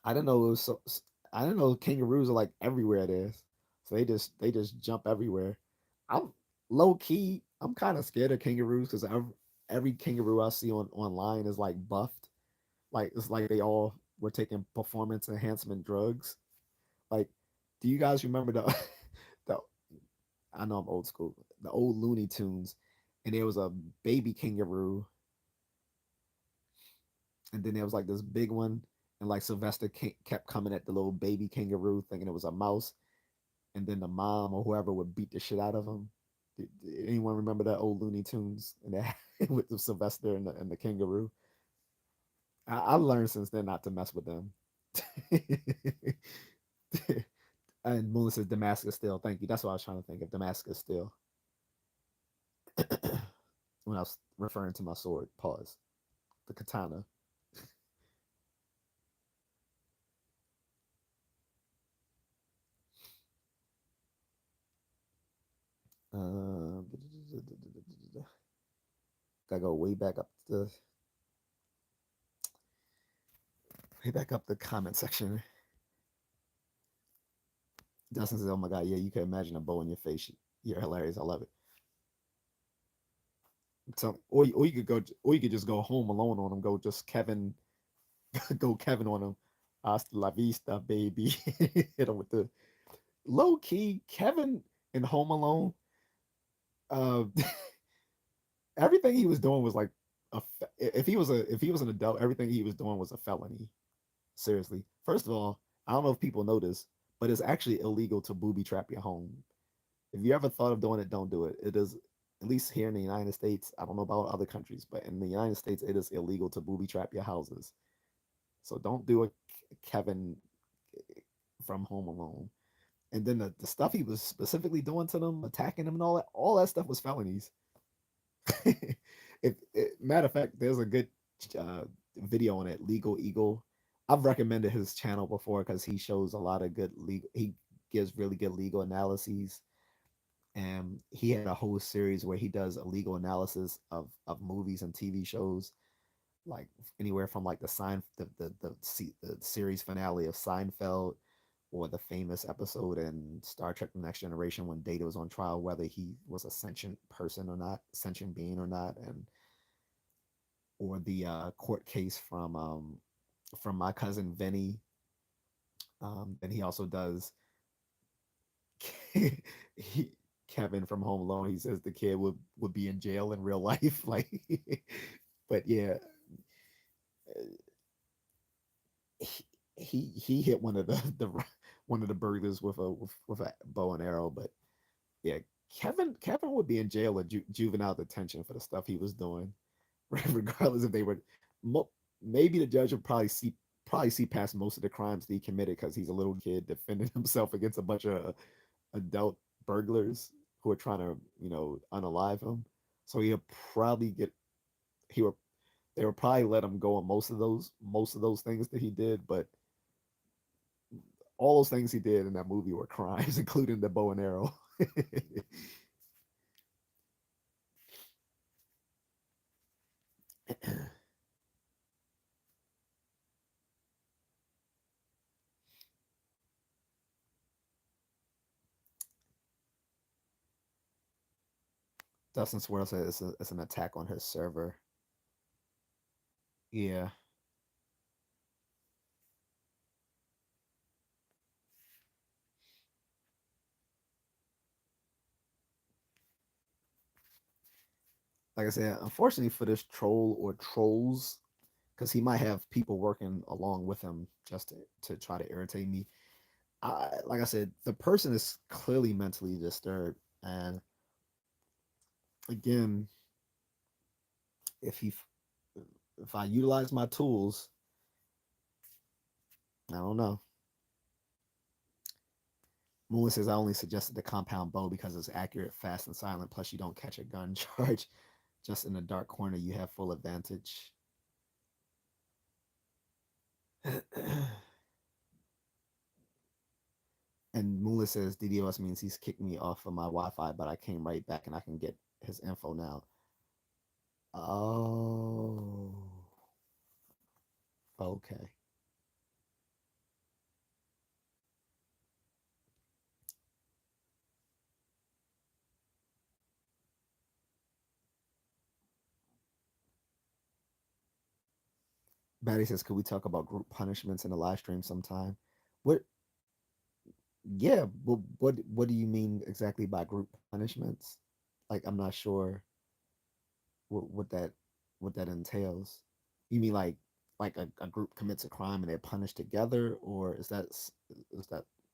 I didn't know it was so. I didn't know kangaroos are like everywhere there. So they just jump everywhere. I'm low key. I'm kind of scared of kangaroos because every kangaroo I see online is like buffed. Like it's like they all were taking performance enhancement drugs. Like, do you guys remember the the I know I'm old school. The old Looney Tunes, and there was a baby kangaroo, and then there was like this big one, and like Sylvester kept coming at the little baby kangaroo, thinking it was a mouse, and then the mom or whoever would beat the shit out of him. Did anyone remember that old Looney Tunes and that with the Sylvester and the kangaroo? I learned since then not to mess with them. And Moon says Damascus Steel. Thank you. That's what I was trying to think of. Damascus Steel. When I was referring to my sword. Pause. The katana. Um, Gotta go way back up the comment section. Dustin says, "Oh my god, yeah, you can imagine a bow in your face. You're hilarious. I love it." So, or you could go, or you could just go home alone on him. Go just Kevin, go Kevin on him. Hasta la vista, baby. Hit him with the low key Kevin in Home Alone. Uh, everything he was doing was like if he was an adult, everything he was doing was a felony. Seriously. First of all, I don't know if people know this, but it's actually illegal to booby trap your home. If you ever thought of doing it, don't do it. It is, at least here in the United States. I don't know about other countries, but in the United States, it is illegal to booby trap your houses. So don't do a Kevin from Home Alone. And then the stuff he was specifically doing to them, attacking them and all that stuff was felonies. Matter of fact, there's a good uh, video on it, Legal Eagle. I've recommended his channel before because he shows a lot of good legal. He gives really good legal analyses, and he had a whole series where he does a legal analysis of movies and TV shows, like anywhere from like the series finale of Seinfeld, or the famous episode in Star Trek: The Next Generation when Data was on trial, whether he was a sentient person or not, sentient being or not, and or the court case from My Cousin Vinny. Then he also does he, Kevin from Home Alone. He says the kid would be in jail in real life, like. But yeah, he hit one of the one of the burglars with a bow and arrow. But yeah, Kevin would be in jail or juvenile detention for the stuff he was doing, regardless if they were. Maybe the judge would probably see past most of the crimes that he committed because he's a little kid defending himself against a bunch of adult burglars who are trying to unalive him. So he'll probably get he will they will probably let him go on most of those things that he did, but all those things he did in that movie were crimes, including the bow and arrow. Dustin Swirl says it's an attack on his server. Yeah, like I said, unfortunately for this troll or trolls, because he might have people working along with him just to try to irritate me. Like I said, the person is clearly mentally disturbed, and again, if he if I utilize my tools, I don't know. Moon says I only suggested the compound bow because it's accurate, fast, and silent. Plus, you don't catch a gun charge just in the dark corner. You have full advantage. And Mula says DDoS means he's kicked me off of my Wi-Fi, but I came right back and I can get his info now. Oh, okay. Batty says, could we talk about group punishments in the live stream sometime? What? Yeah, but what do you mean exactly by group punishments? Like, I'm not sure what that what that entails. You mean like a group commits a crime and they're punished together, or is that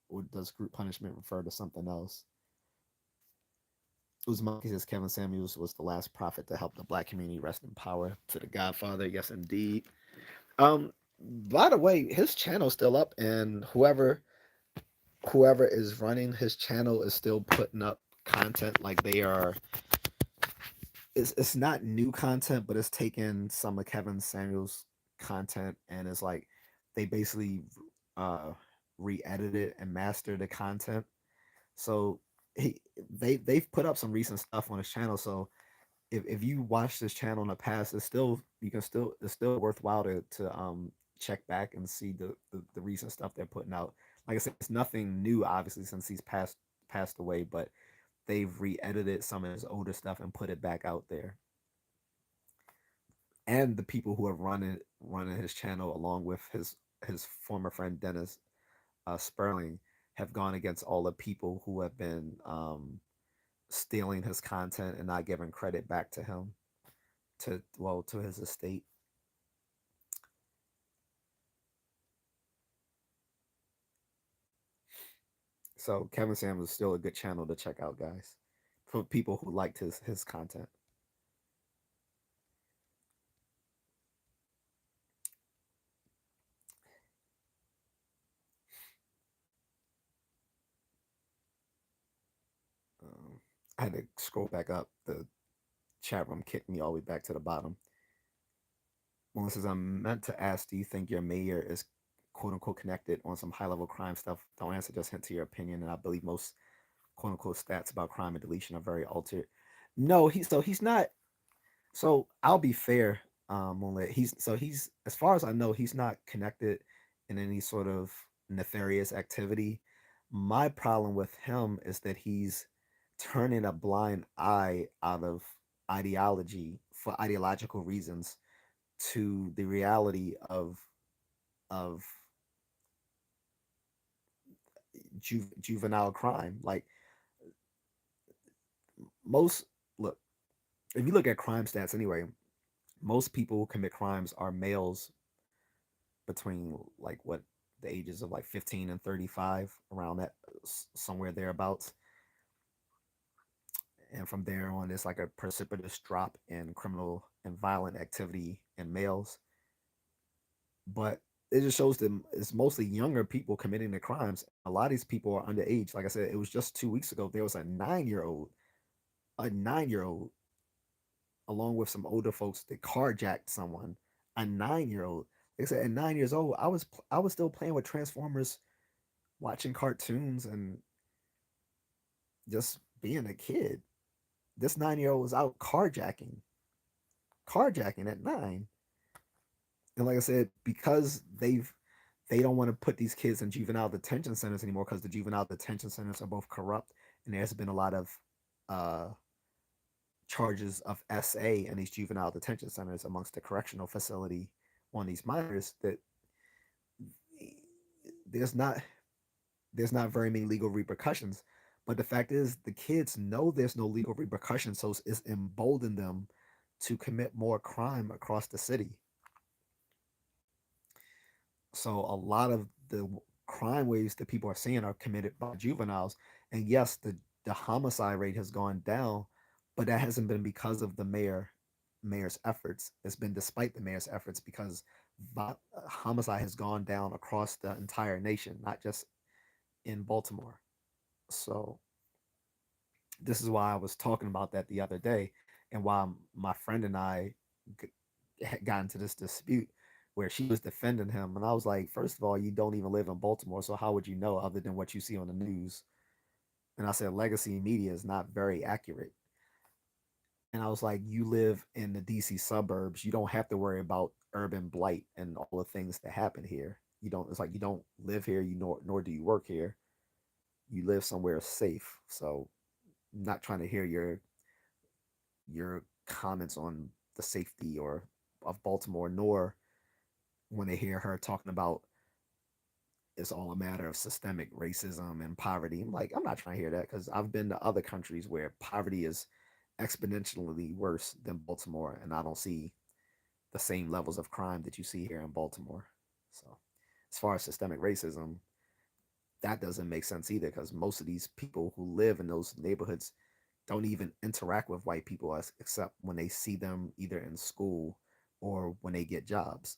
or does group punishment refer to something else? Uzmaki says Kevin Samuels was the last prophet to help the black community rest in power. To the Godfather, yes indeed. By the way, his channel's still up, and whoever is running his channel is still putting up content. Like they are, it's not new content, but it's taken some of Kevin Samuels' content and it's like they basically uh re-edited and mastered the content. So he they've put up some recent stuff on his channel. So if you watch this channel in the past, it's still you can still it's still worthwhile to check back and see the recent stuff they're putting out. Like I said, it's nothing new obviously since he's passed away, but they've re-edited some of his older stuff and put it back out there. And the people who have running his channel along with his former friend Dennis Sperling have gone against all the people who have been stealing his content and not giving credit back to him to his estate. So Kevin Sam is still a good channel to check out, guys, for people who liked his content. I had to scroll back up. The chat room kicked me all the way back to the bottom. One says, I'm meant to ask, do you think your mayor is quote unquote connected on some high level crime stuff? Don't answer, just hint to your opinion. And I believe most quote unquote stats about crime and deletion are very altered. No, he's not. So I'll be fair, Moonlit. He's as far as I know, he's not connected in any sort of nefarious activity. My problem with him is that he's turning a blind eye out of ideology for ideological reasons to the reality of juvenile crime. Like most look, if you look at crime stats anyway, most people who commit crimes are males between like what the ages of like 15 and 35 around that somewhere thereabouts, and from there on there's like a precipitous drop in criminal and violent activity in males, but it just shows that it's mostly younger people committing the crimes. A lot of these people are underage. Like I said, it was just 2 weeks ago there was a 9-year old along with some older folks that carjacked someone. A 9-year old. Like I said, at 9 years old, I was still playing with Transformers, watching cartoons, and just being a kid. This 9-year old was out carjacking at 9. And like I said, because they don't want to put these kids in juvenile detention centers anymore because the juvenile detention centers are both corrupt, and there's been a lot of uh, charges of SA in these juvenile detention centers amongst the correctional facility on these minors. That there's not there's not very many legal repercussions. But the fact is, the kids know there's no legal repercussions, so it's emboldened them to commit more crime across the city. So a lot of the crime waves that people are seeing are committed by juveniles. And yes, the homicide rate has gone down, but that hasn't been because of the mayor's efforts. It's been despite the mayor's efforts because homicide has gone down across the entire nation, not just in Baltimore. So this is why I was talking about that the other day, and why my friend and I got into this dispute where she was defending him, and I was like, first of all, you don't even live in Baltimore, so how would you know other than what you see on the news? And I said, legacy media is not very accurate. And I was like, you live in the DC suburbs, you don't have to worry about urban blight and all the things that happen here. You don't. It's like you don't live here, you nor do you work here. You live somewhere safe. So I'm not trying to hear your comments on the safety or of Baltimore, nor when they hear her talking about it's all a matter of systemic racism and poverty. I'm like, I'm not trying to hear that because I've been to other countries where poverty is exponentially worse than Baltimore, and I don't see the same levels of crime that you see here in Baltimore. So, as far as systemic racism, that doesn't make sense either because most of these people who live in those neighborhoods don't even interact with white people except when they see them either in school or when they get jobs.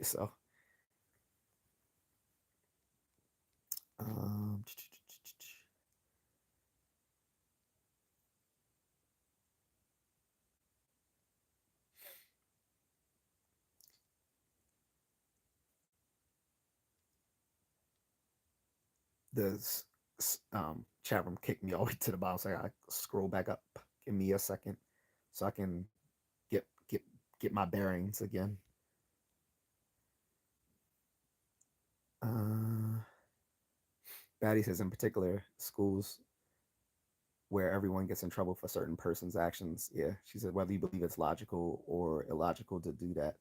So, um, the chat room kicked me all the way to the bottom, so I gotta scroll back up. Give me a second so I can get get get my bearings again. Uh, Batty says, in particular, schools where everyone gets in trouble for certain person's actions. Yeah, she said, whether you believe it's logical or illogical to do that.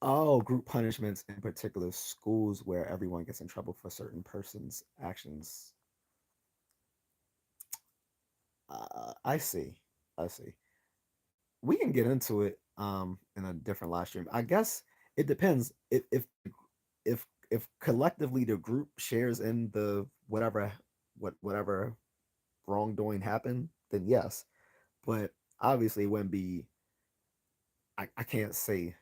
Oh, group punishments, in particular, schools where everyone gets in trouble for certain person's actions. I see. I see. We can get into it in a different live stream. I guess it depends if collectively the group shares in the whatever wrongdoing happened, then yes. But obviously it wouldn't be I can't say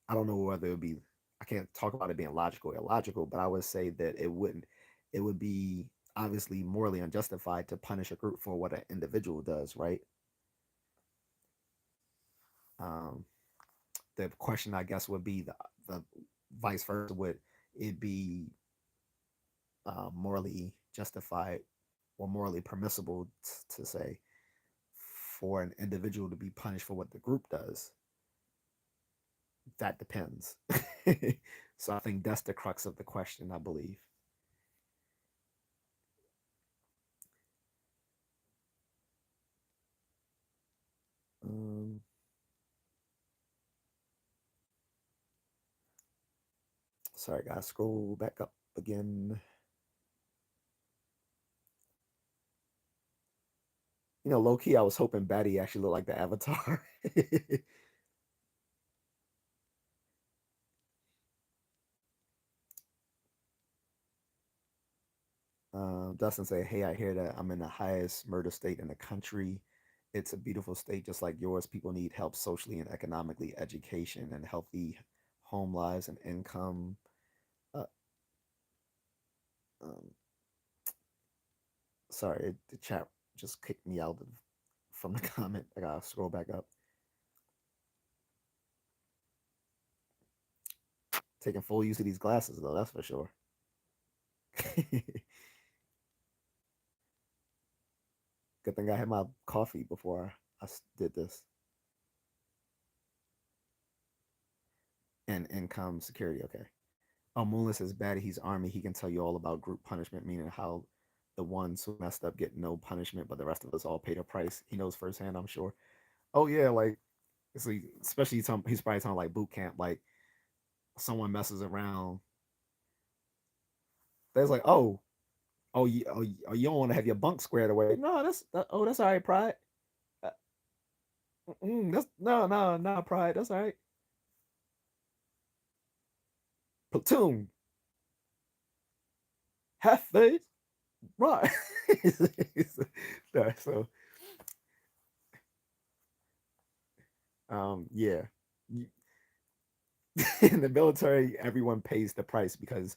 I don't know whether it would be I can't talk about it being logical or illogical, but I would say that it would be obviously morally unjustified to punish a group for what an individual does, right? Um, the question I guess would be the vice versa. Would it be morally justified or morally permissible to say for an individual to be punished for what the group does? That depends. So I think that's the crux of the question, I believe. Um, Sorry, guys. Scroll back up again. Low key, I was hoping Batty actually looked like the Avatar. Dustin say, "Hey, I hear that I'm in the highest murder state in the country. It's a beautiful state, just like yours. People need help socially and economically, education and healthy home lives and income." Uh, um, Sorry, the chat just kicked me out from the comment. I gotta scroll back up. Taking full use of these glasses, though, that's for sure. Good thing I had my coffee before I did this. And income security, okay. Oh, Moonless says, Batty, he's army. He can tell you all about group punishment, meaning how the ones who messed up get no punishment, but the rest of us all paid a price. He knows firsthand, I'm sure. Oh, yeah, like, especially he's probably talking like boot camp, like someone messes around. There's like, you don't want to have your bunk squared away. No, that's all right, Pride. Uh, That's no pride. That's all right. Platoon, half face, right? No, so yeah. In the military, everyone pays the price because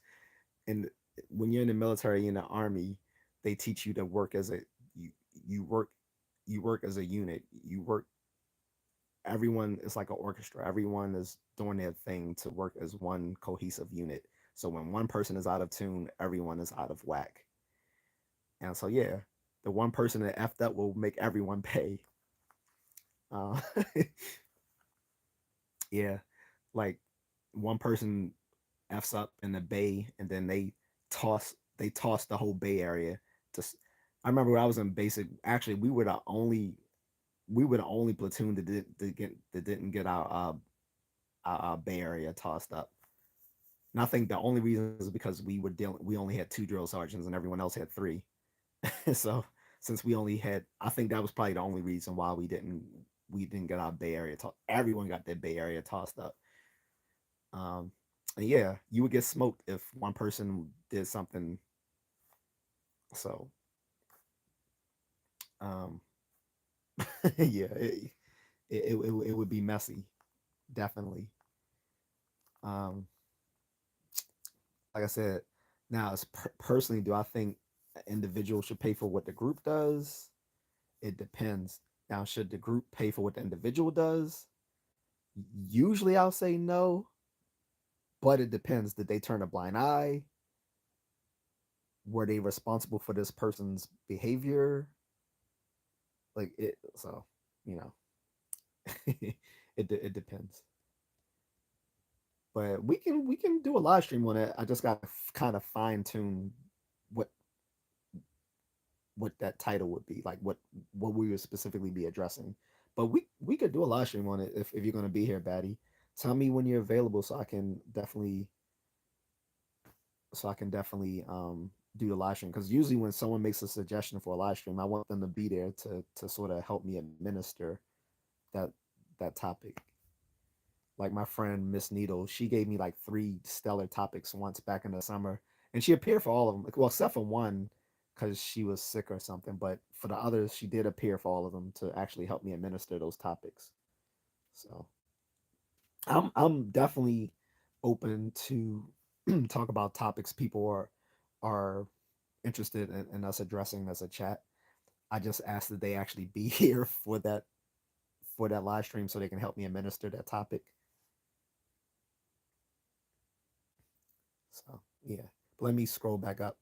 in when you're in the military in the army, they teach you to work as a you you work you work as a unit. You work everyone is like an orchestra. Everyone is doing their thing to work as one cohesive unit. So when one person is out of tune, everyone is out of whack. And so yeah, the one person that effed up will make everyone pay. Uh, yeah, like one person f's up in the bay, and then they toss the whole Bay Area. To, I remember when I was in basic. Actually, we were the only platoon that didn't get our Bay Area tossed up. And I think the only reason is because we only had two drill sergeants and everyone else had three. So since we only had, I think that was probably the only reason why we didn't get our Bay Area. Everyone got their Bay Area tossed up. Um, and yeah, you would get smoked if one person did something. So um, yeah, it would be messy, definitely. Um, like I said, now as personally, do I think an individual should pay for what the group does? It depends. Now, should the group pay for what the individual does? Usually, I'll say no, but it depends. Did they turn a blind eye? Were they responsible for this person's behavior? Like it, so you know, it depends. But we can do a live stream on it. I just got to kind of fine tune what what that title would be, like what we would specifically be addressing. But we could do a live stream on it if you're gonna be here, Batty. Tell me when you're available so I can definitely do the live stream, because usually when someone makes a suggestion for a live stream, I want them to be there to sort of help me administer that that topic. Like my friend Miss Needle, she gave me like three stellar topics once back in the summer, and she appeared for all of them. Well, except for one, because she was sick or something. But for the others, she did appear for all of them to actually help me administer those topics. So I'm definitely open to talk about topics people are interested in us addressing as a chat. I just ask that they actually be here for that live stream so they can help me administer that topic. So yeah, but let me scroll back up.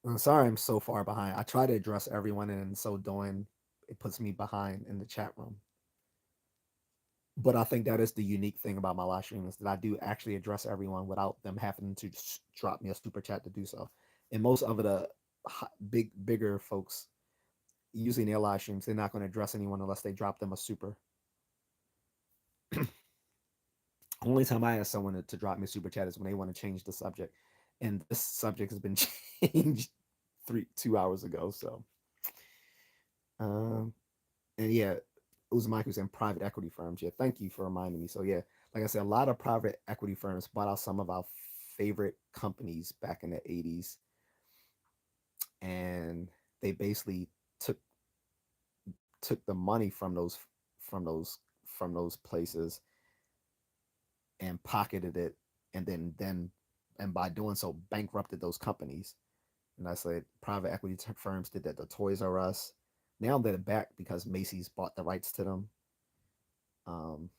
I'm sorry I'm so far behind. I try to address everyone, and in so doing, it puts me behind in the chat room. But I think that is the unique thing about my live stream, is that I do actually address everyone without them having to just drop me a super chat to do so. And most of the bigger folks using their live streams, they're not going to address anyone unless they drop them a super. Only time I ask someone to drop me a super chat is when they want to change the subject, and this subject has been changed 2 hours ago. So, um, and yeah, Uzumaki was in private equity firms. Yeah, thank you for reminding me. So yeah, like I said, a lot of private equity firms bought out some of our favorite companies back in the '80s, and they basically took took the money from those from those places and pocketed it, and then and by doing so bankrupted those companies. And I said private equity firms did that to Toys R Us. Now they're back because Macy's bought the rights to them. Um,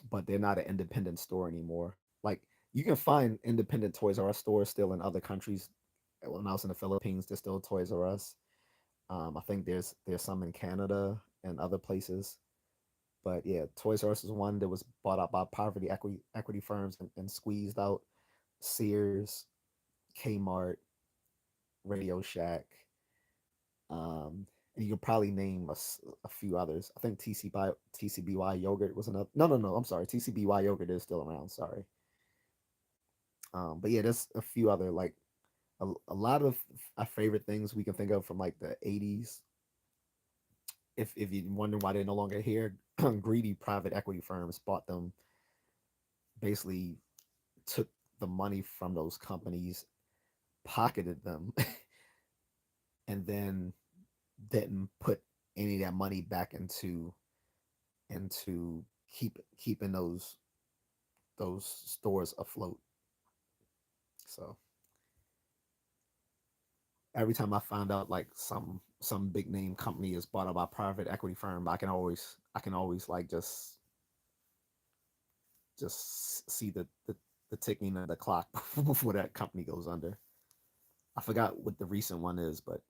but they're not an independent store anymore. Like you can find independent Toys R Us stores still in other countries. When I was in the Philippines, there's still Toys R Us. I think there's some in Canada and other places. But yeah, Toys R Us is one that was bought out by poverty equity firms and squeezed out. Sears, Kmart, Radio Shack, and you can probably name a few others. I think TCBY yogurt was another. No, no, no. I'm sorry. TCBY yogurt is still around. Sorry. But yeah, there's a few other like a lot of our favorite things we can think of from like the '80s if you wonder why they're no longer here, greedy private equity firms bought them, basically took the money from those companies, pocketed them, and then didn't put any of that money back into keeping those stores afloat. So every time I find out like some big name company is bought out by a private equity firm, I can always like just see the ticking of the clock before that company goes under. I forgot what the recent one is, but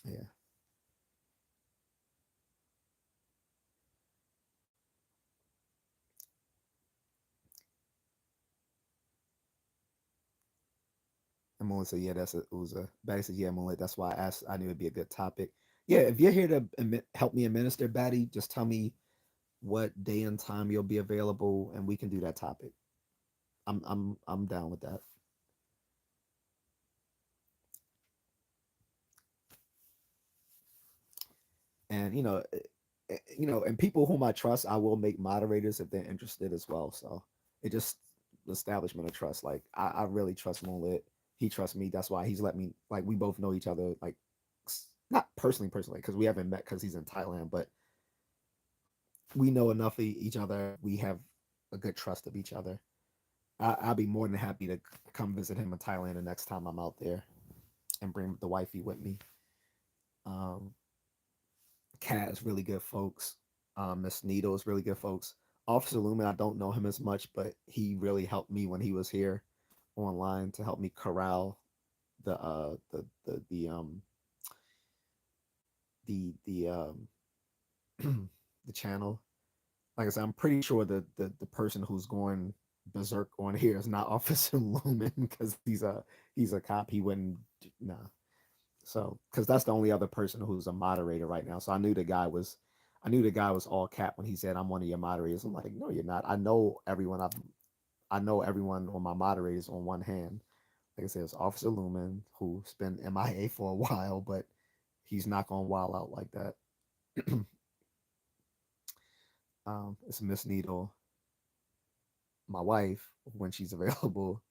yeah. And Mullet said, "Yeah, it was a." Batty said, "Yeah, Mullet. That's why I asked. I knew it'd be a good topic. Yeah, if you're here to help me administer, Batty, just tell me what day and time you'll be available, and we can do that topic. I'm down with that. And and people whom I trust, I will make moderators if they're interested as well. So it just the establishment of trust. Like I really trust Moonlit. He trusts me. That's why he's let me like we both know each other like not personally because we haven't met because he's in Thailand, but we know enough of each other. We have a good trust of each other. I'll be more than happy to come visit him in Thailand the next time I'm out there and bring the wifey with me. Um, Cat is really good folks. Miss Needle is really good folks. Officer Lumen, I don't know him as much, but he really helped me when he was here online to help me corral the the channel. Like I said, I'm pretty sure the person who's going berserk on here is not Officer Lumen because he's a cop. He wouldn't nah. So because that's the only other person who's a moderator right now. So I knew the guy was all cap when he said I'm one of your moderators. I'm like, no, you're not. I know everyone on my moderators on one hand. Like I said, it's Officer Lumen who's been MIA for a while, but he's not gonna wild out like that. It's Miss Needle, my wife, when she's available.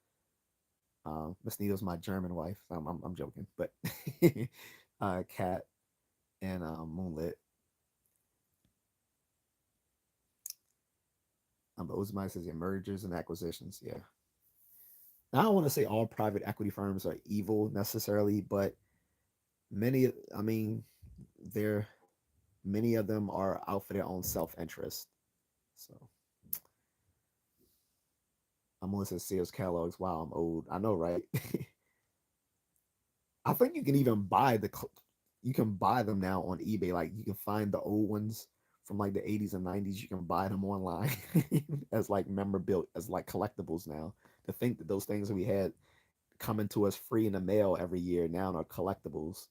Miss Needle's my German wife. I'm joking, but Cat and Moonlit. But Uzma says yeah, mergers and acquisitions. Yeah. Now, I don't want to say all private equity firms are evil necessarily, but many, I mean, they're many of them are out for their own self interest. So I'm gonna say Sears catalogs. Wow, I'm old. I know, right? I think you can even you can buy them now on eBay. Like you can find the old ones from like the 80s and 90s. You can buy them online as like memorabilia, as like collectibles now. To think that those things we had coming to us free in the mail every year now are collectibles.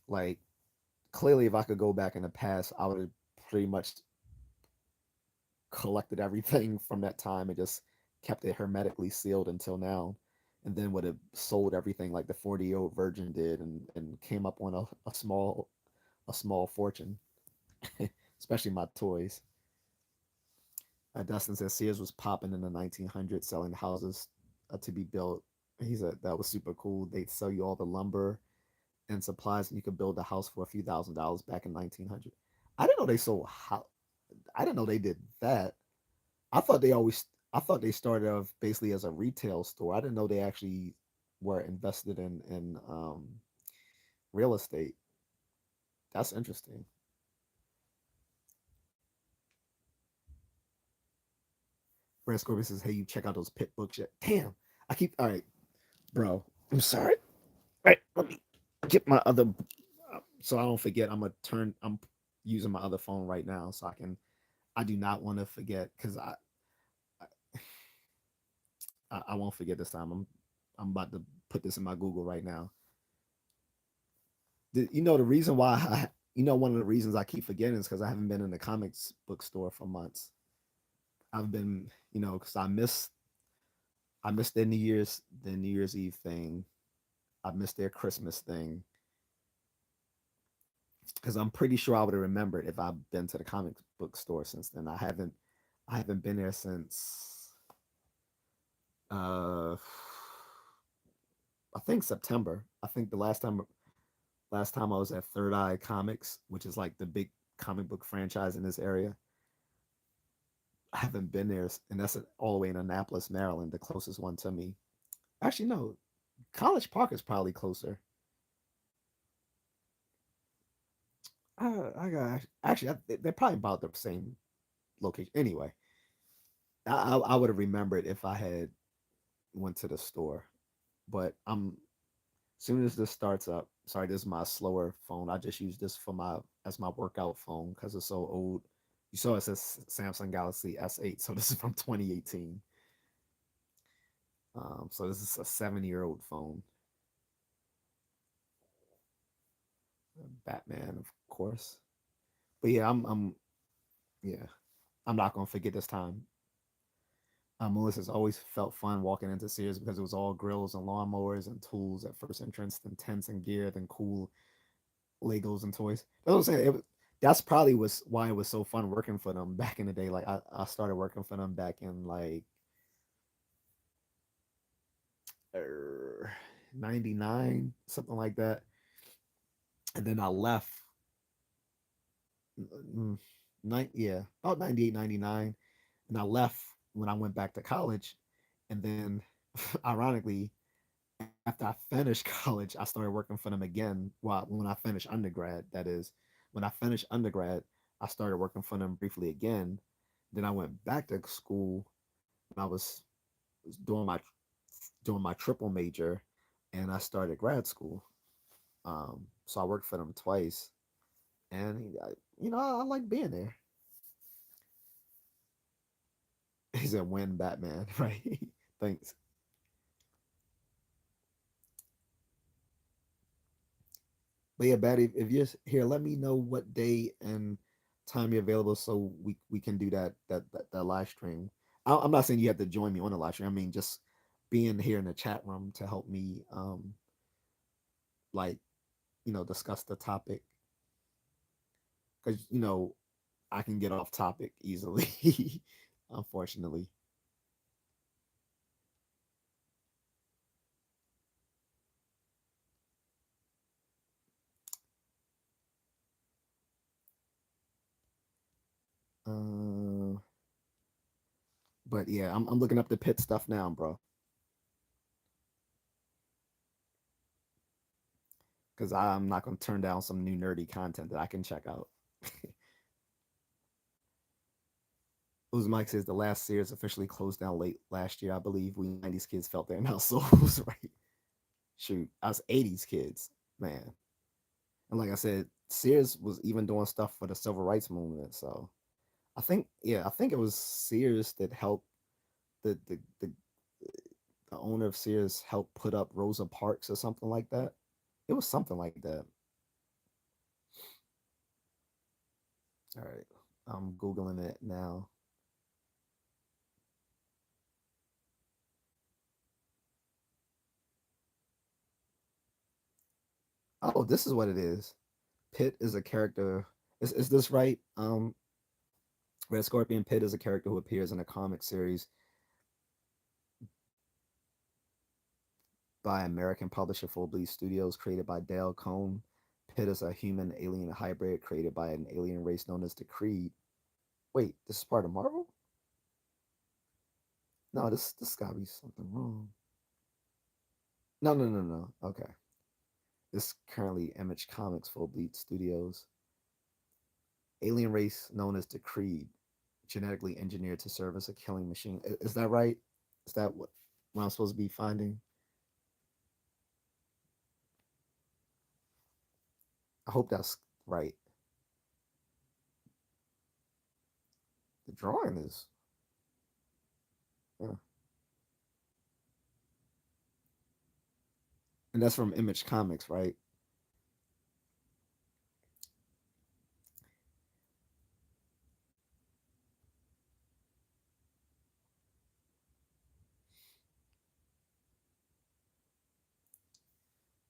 Like clearly, if I could go back in the past, I would have pretty much collected everything from that time and just kept it hermetically sealed until now, and then would have sold everything like the 40-year-old virgin did, and came up on a small fortune, especially my toys. Dustin says Sears was popping in the 1900s, selling houses to be built. He said that was super cool. They'd sell you all the lumber and supplies, and you could build a house for a few $1,000s back in 1900. I didn't know they sold how. I didn't know they did that. I thought they always. I thought they started off basically as a retail store. I didn't know they actually were invested in real estate. That's interesting. Brad Scorpius says, "Hey, you check out those pit books yet?" Damn, I keep. All right, bro. I'm sorry. Right, let me get my other so I don't forget. I'm using my other phone right now so I can. I do not want to forget because I won't forget this time. I'm about to put this in my Google right now. The reason why one of the reasons I keep forgetting is because I haven't been in the comics book store for months. I've been because I missed their New Year's Eve thing. I missed their Christmas thing. because I'm pretty sure I would have remembered if I've been to the comic book store since then. I haven't been there since uh I think September. I think the last time I was at Third Eye Comics, which is like the big comic book franchise in this area. I haven't been there, and that's all the way in Annapolis, Maryland, the closest one to me. Actually, no, College Park is probably closer. I got actually, they're probably about the same location. Anyway, I would have remembered if I had went to the store. But I'm soon as this starts up. Sorry, this is my slower phone. I just use this for my as my workout phone because it's so old. You saw it says Samsung Galaxy S8, so this is from 2018. So this is a 7-year-old phone. Batman, of course. But yeah, yeah, I'm not gonna forget this time. Melissa's always felt fun walking into Sears because it was all grills and lawnmowers and tools at first entrance, then tents and gear, then cool Legos and toys. That's what I'm saying. That's probably was why it was so fun working for them back in the day. Like I started working for them back in like 99, something like that. And then I left mm, yeah, about 98, 99. And I left when I went back to college. And then ironically, after I finished college, I started working for them again. Well, when I finished undergrad, that is. When I finished undergrad, I started working for them briefly again. Then I went back to school when I was doing my triple major, and I started grad school. So I worked for them twice, and I like being there. He's a win Batman, right? Thanks. But yeah, Batty, if you're here, let me know what day and time you're available so we can do that live stream. I'm not saying you have to join me on the live stream. I mean just being here in the chat room to help me like discuss the topic because I can get off topic easily, unfortunately. Uh, but yeah, I'm looking up the pit stuff now, bro, because I'm not gonna turn down some new nerdy content that I can check out. Mike says the last Sears officially closed down late last year. I believe we 90s kids felt their mouth souls, right? Shoot, us 80s kids, man. And like I said, Sears was even doing stuff for the civil rights movement. So I think it was Sears that helped the owner of Sears helped put up Rosa Parks or something like that. It was something like that. All right, I'm googling it now. Oh, this is what it is. Pitt is a character. Is this right? Red Scorpion Pitt is a character who appears in a comic series by American publisher Full Bleed Studios, created by Dale Cohn. Pitt is a human alien hybrid created by an alien race known as the Creed. Wait, this is part of Marvel? No, this gotta be something wrong. No, no, no, no. Okay. This is currently Image Comics Full Bleed Studios. Alien race known as the Creed, genetically engineered to serve as a killing machine. Is that right? Is that what I'm supposed to be finding? I hope that's right. The drawing is, yeah. And that's from Image Comics, right?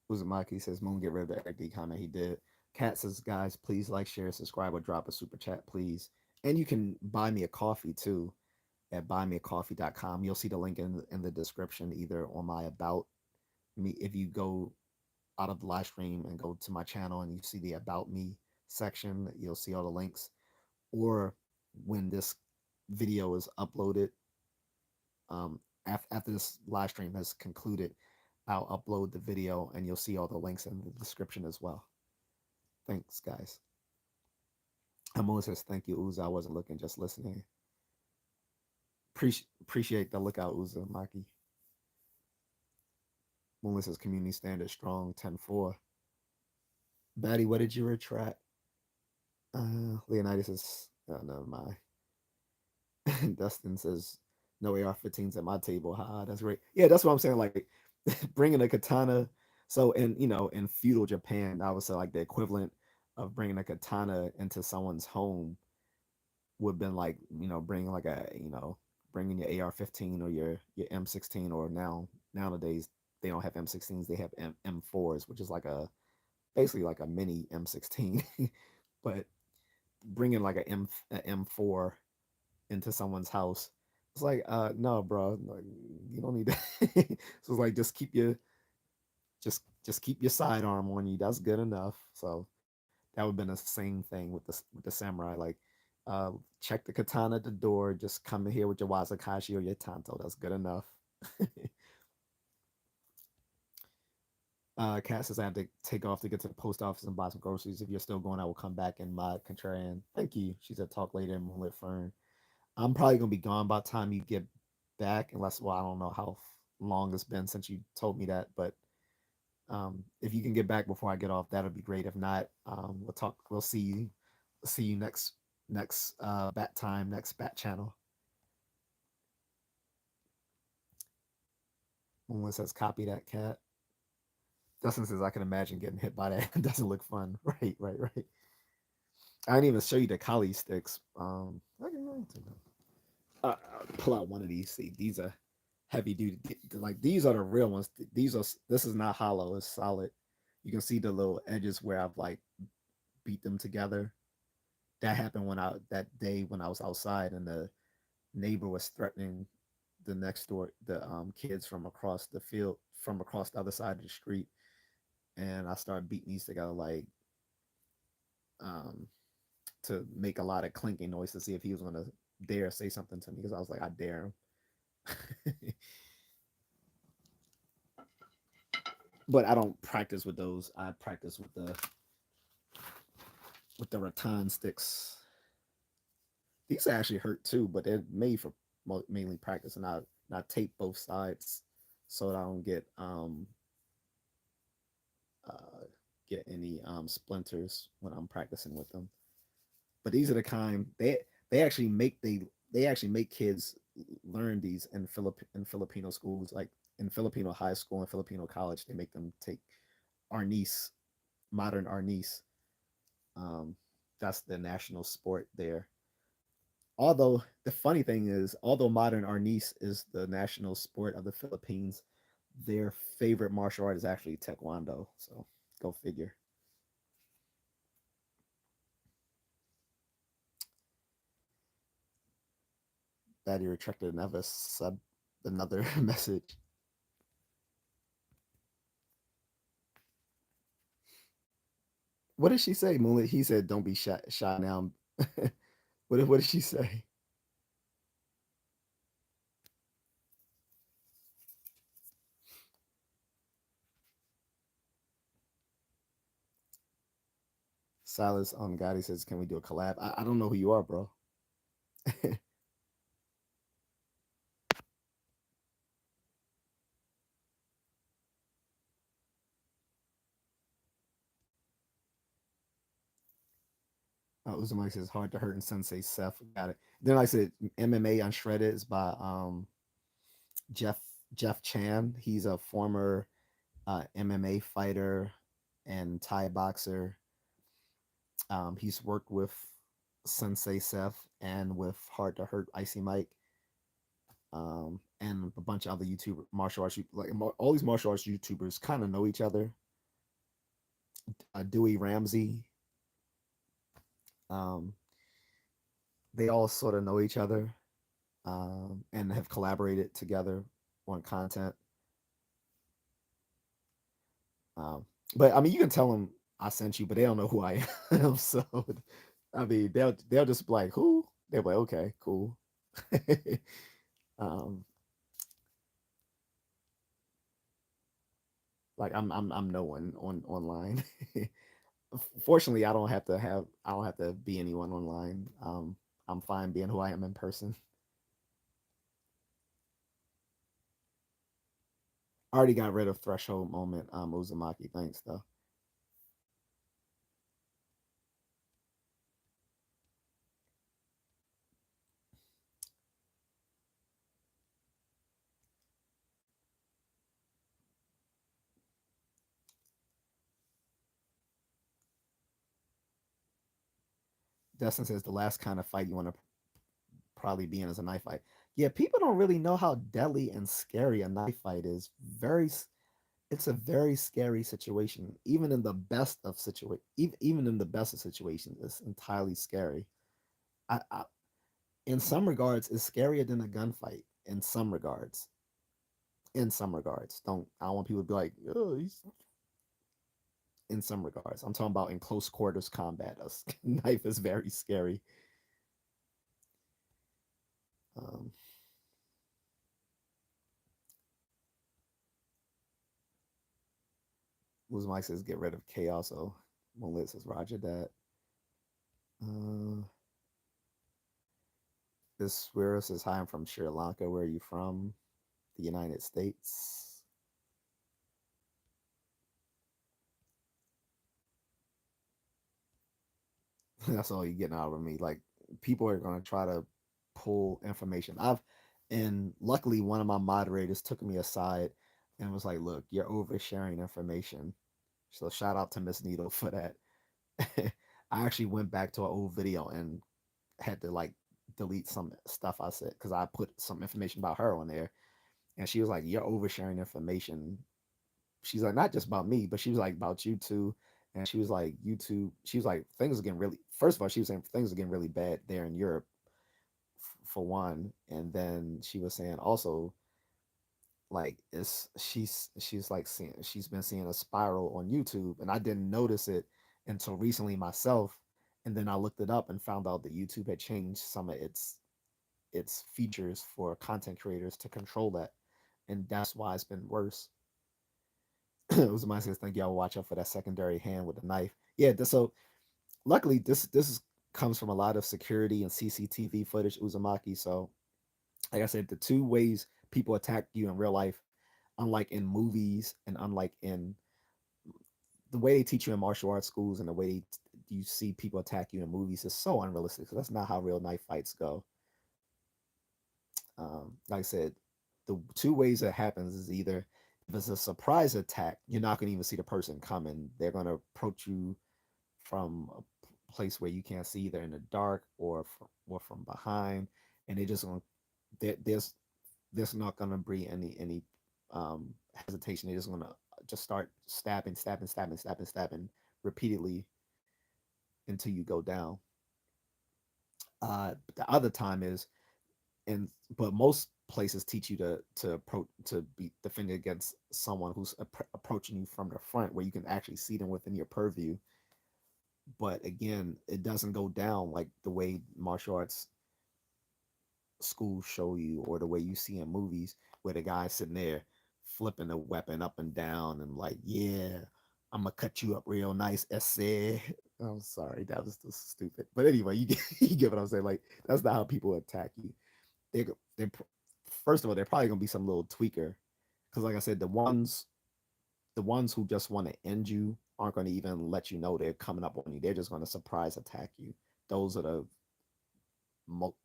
Uzumaki says Moon get rid of the Eric D comment he did. Kat says, guys, please like, share, subscribe, or drop a super chat, please. And you can buy me a coffee too at buymeacoffee.com. You'll see the link in the description, either on my about me. If you go out of the live stream and go to my channel and you see the about me section, you'll see all the links. Or when this video is uploaded, after this live stream has concluded, I'll upload the video and you'll see all the links in the description as well. Thanks, guys. Amon says, thank you, Uza. I wasn't looking, just listening. Appreciate the lookout, Uza, Maki. Moonlit says, community standard strong, 10-4. Batty, what did you retract? Leonidas says, oh, never mind. Dustin says, no AR-15s at my table. That's great. Yeah, that's what I'm saying. Like, bringing a katana. So, in feudal Japan, I would say like the equivalent of bringing a katana into someone's home would have been like, bringing like bringing your AR-15 or your M16, or nowadays they don't have M16s, they have M4s, which is like basically like a mini M16. But bringing like a M4 into someone's house, it's like, no, bro, like, you don't need that. So it's like, just keep your sidearm on you. That's good enough. So that would have been the same thing with the samurai. Like, uh, check the katana at the door. Just come in here with your wazakashi or your tanto. That's good enough. Cass says, I have to take off to get to the post office and buy some groceries. If you're still going, I will come back and mod Contrarian. Thank you. She said, talk later in Moonlit Fern. I'm probably gonna be gone by the time you get back, unless, well, I don't know how long it's been since you told me that, but if you can get back before I get off, that'll be great. If not, we'll talk. See you next bat time, next bat channel. One says, copy that, cat. Dustin says, I can imagine getting hit by that. It doesn't look fun. Right, right, right. I didn't even show you the Kali sticks. I can pull out one of these. See, these are heavy duty. Like, these are the real ones. This is not hollow. It's solid. You can see the little edges where I've like beat them together. That happened that day when I was outside and the neighbor was threatening the next door the kids from across the field, from across the other side of the street, and I started beating these together, like, um to make a lot of clinking noise to see if he was gonna dare say something to me, because I was like, I dare him. But I don't practice with those. I practice with the rattan sticks. These actually hurt too, but they're made for mainly practice, and I tape both sides so that I don't uh, get any splinters when I'm practicing with them. But these are the kind they actually they actually make kids learn these in Filipino schools, like in Filipino high school and Filipino college. They make them take arnis, modern arnis. Um, that's the national sport there. Although the funny thing is, although modern arnis is the national sport of the Philippines, their favorite martial art is actually taekwondo. So go figure. That he retracted another message. What did she say, Moonlit? He said, "Don't be shy now." What did she say? Silas God, he says, "Can we do a collab?" I don't know who you are, bro. Uzumaki says, "Hard to hurt and Sensei Seth." Got it. Then I said, "MMA Unshredded" is by Jeff Jeff Chan. He's a former MMA fighter and Thai boxer. He's worked with Sensei Seth and with Hard to Hurt Icy Mike, and a bunch of other YouTube martial arts, like all these martial arts YouTubers kind of know each other. Dewey Ramsey. Um, they all sort of know each other and have collaborated together on content. Um, but I mean, you can tell them I sent you, but they don't know who I am. So I mean, they'll just be like, who? They're like, okay, cool. um, like I'm no one on online. Fortunately, I don't have to be anyone online. I'm fine being who I am in person. I already got rid of threshold moment. Uzumaki, thanks though. Dustin says the last kind of fight you want to probably be in is a knife fight. Yeah, people don't really know how deadly and scary a knife fight is. It's a very scary situation. Even in the best of even in the best of situations, it's entirely scary. I in some regards, it's scarier than a gunfight. In some regards, don't I don't want people to be like, oh, he's in some regards. I'm talking about in close quarters combat. A knife is very scary. Um, Mike says get rid of chaos. So Moonlit says Roger that. Uh, this Swira says hi. I'm from Sri Lanka. Where are you from? The United States. That's all you're getting out of me. Like people are gonna try to pull information. And luckily one of my moderators took me aside and was like, "Look, you're oversharing information." So shout out to Miss Needle for that. I actually went back to an old video and had to like delete some stuff I said because I put some information about her on there, and she was like, "You're oversharing information." She's like, not just about me, but she was like about you too. And she was like, YouTube. She was like, things are getting really. First of all, she was saying things are getting really bad there in Europe, for one. And then she was saying also like it's she's like seeing she's been seeing a spiral on YouTube, and I didn't notice it until recently myself. And then I looked it up and found out that YouTube had changed some of its features for content creators to control that, and that's why it's been worse. Uzumaki says, "Thank y'all. Watch out for that secondary hand with a knife." Yeah. So luckily, comes from a lot of security and CCTV footage, Uzumaki. So like I said, the two ways people attack you in real life, unlike in movies and unlike in the way they teach you in martial arts schools and the way you see people attack you in movies, is so unrealistic. So that's not how real knife fights go. Like I said, the two ways that happens is either if it's a surprise attack, you're not going to even see the person coming. They're going to approach you from a place where you can't see, either in the dark or from behind, and they just going there's not going to be any hesitation. They're just going to just start stabbing repeatedly until you go down. The other time is and but most places teach you to approach to be defended against someone who's approaching you from the front where you can actually see them within your purview. But again, it doesn't go down like the way martial arts schools show you or the way you see in movies where the guy's sitting there flipping the weapon up and down and like, yeah, I'm gonna cut you up real nice, essay. I'm sorry, that was just stupid. But anyway, you get what I'm saying. Like that's not how people attack you. They first of all, they're probably gonna be some little tweaker, because like I said, the ones who just want to end you aren't going to even let you know they're coming up on you. They're just going to surprise attack you. Those are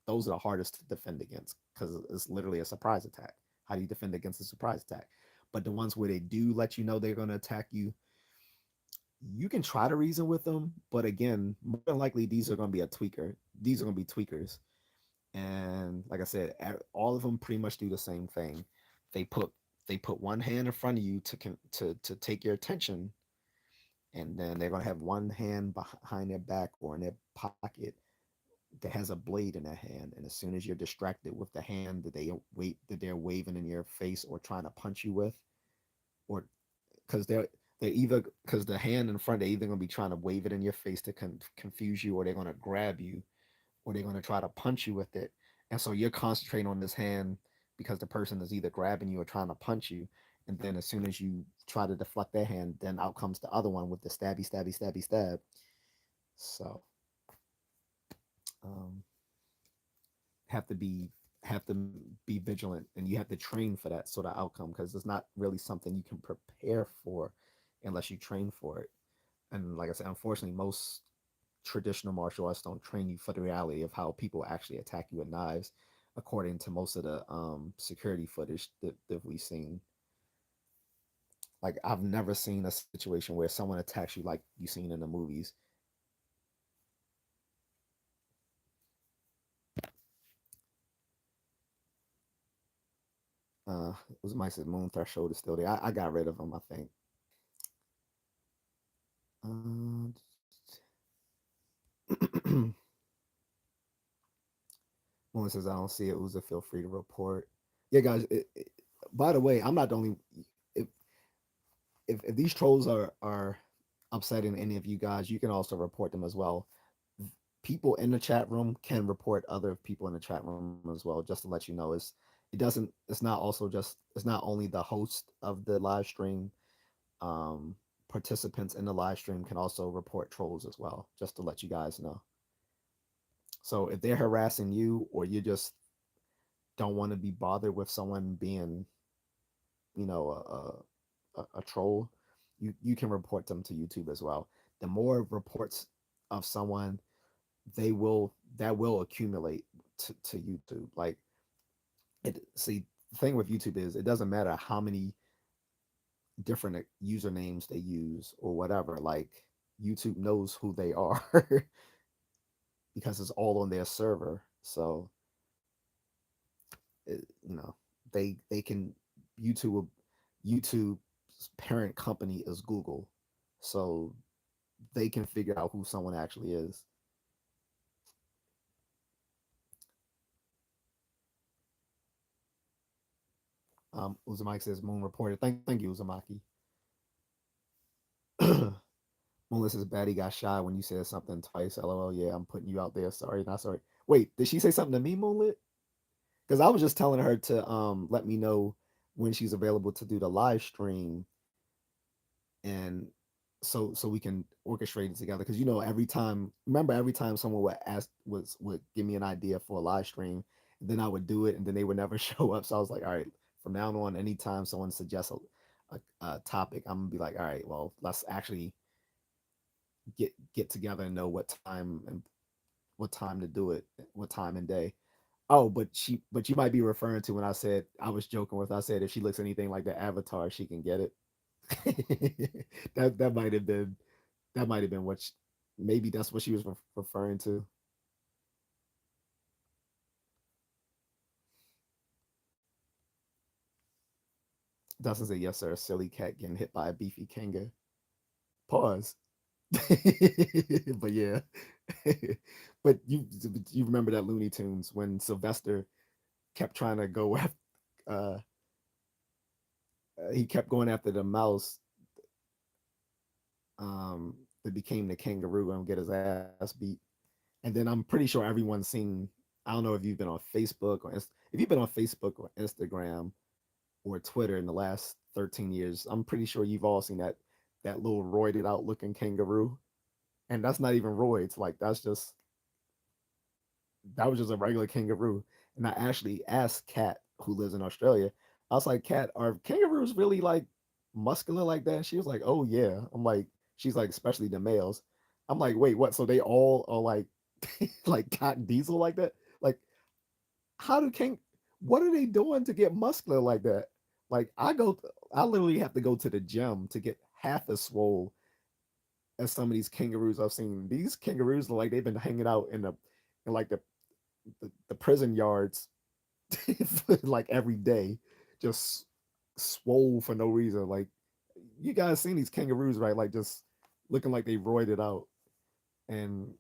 those are the hardest to defend against because it's literally a surprise attack. How do you defend against a surprise attack? But the ones where they do let you know they're going to attack you, you can try to reason with them, but again, more than likely these are going to be a tweaker. These are going to be tweakers, and like I said, all of them pretty much do the same thing. They put they put one hand in front of you to take your attention, and then they're gonna have one hand behind their back or in their pocket that has a blade in their hand, and as soon as you're distracted with the hand that they're waving in your face or trying to punch you with, or because they're either because the hand in front they're either gonna be trying to wave it in your face to confuse you, or they're gonna grab you, or they're gonna try to punch you with it, and so you're concentrating on this hand because the person is either grabbing you or trying to punch you, and then as soon as you try to deflect their hand, then out comes the other one with the stabby, stabby, stabby, stab. So um, have to be have to be vigilant, and you have to train for that sort of outcome because it's not really something you can prepare for unless you train for it. And like I said, unfortunately, most traditional martial arts don't train you for the reality of how people actually attack you with knives, according to most of the security footage that we've seen. Like I've never seen a situation where someone attacks you like you seen in the movies. It was Mike said Moon Threshold is still there. I got rid of him, I think. Uh, Moon says I don't see it. Uza, feel free to report. Yeah, guys. By the way, I'm not the only. If, if these trolls are upsetting any of you guys, you can also report them as well. People in the chat room can report other people in the chat room as well, just to let you know. It's not also just it's not only the host of the live stream. Um, Participants in the live stream can also report trolls as well, just to let you guys know. So if they're harassing you, or you just don't want to be bothered with someone being, you know, a troll, you can report them to YouTube as well. The more reports of someone, they will that will accumulate to YouTube. Like the thing with YouTube is it doesn't matter how many different usernames they use or whatever. Like YouTube knows who they are because it's all on their server. So you know they can YouTube YouTube's parent company is Google, so they can figure out who someone actually is. Uzumaki says Moon reported. Thank you, Uzumaki. Moonless is bad. He got shy when you said something twice. LOL. Yeah, I'm putting you out there. Sorry, not sorry. Wait, did she say something to me, Moonlit? Because I was just telling her to let me know when she's available to do the live stream, and so we can orchestrate it together. Because every time, remember, every time someone would give me an idea for a live stream, then I would do it, and then they would never show up. So I was like, all right, from now on, anytime someone suggests a topic, I'm gonna be like, all right, well, let's actually get together and know what time to do it, what time and day. Oh, but you might be referring to when I said I was joking with. I said if she looks anything like the Avatar, she can get it. That might have been maybe that's what she was referring to. Dustin said, "Yes, sir. Silly cat getting hit by a beefy kanga." Pause. But yeah, but you remember that Looney Tunes when Sylvester kept trying to go after, uh, he kept going after the mouse, that became the kangaroo and get his ass beat. And then I'm pretty sure everyone's seen. I don't know if you've been on Facebook if you've been on Facebook or Instagram or Twitter in the last 13 years. I'm pretty sure you've all seen that little roided out looking kangaroo, and that's not even roids. Like that was just a regular kangaroo. And I actually asked Kat, who lives in Australia, I was like, Kat, are kangaroos really like muscular like that? And she was like, oh yeah. I'm like, she's like, especially the males. I'm like, wait, what? So they all are like, like cotton diesel like that? Like, how do what are they doing to get muscular like that? Like, I literally have to go to the gym to get half as swole as some of these kangaroos I've seen. These kangaroos look like they've been hanging out in like the prison yards like every day, just swole for no reason. Like you guys seen these kangaroos, right? Like just looking like they roided out. And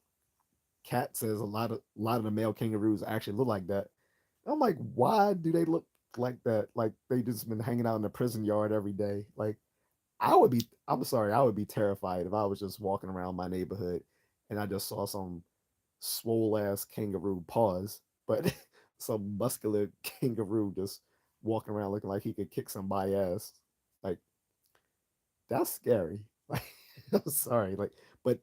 Cat says a lot of the male kangaroos actually look like that. I'm like, why do they look like that? Like they just been hanging out in the prison yard every day. Like I'm sorry, I would be terrified if I was just walking around my neighborhood and I just saw some swole ass kangaroo paws, but some muscular kangaroo just walking around looking like he could kick somebody ass. Like that's scary. Like I'm sorry, like, but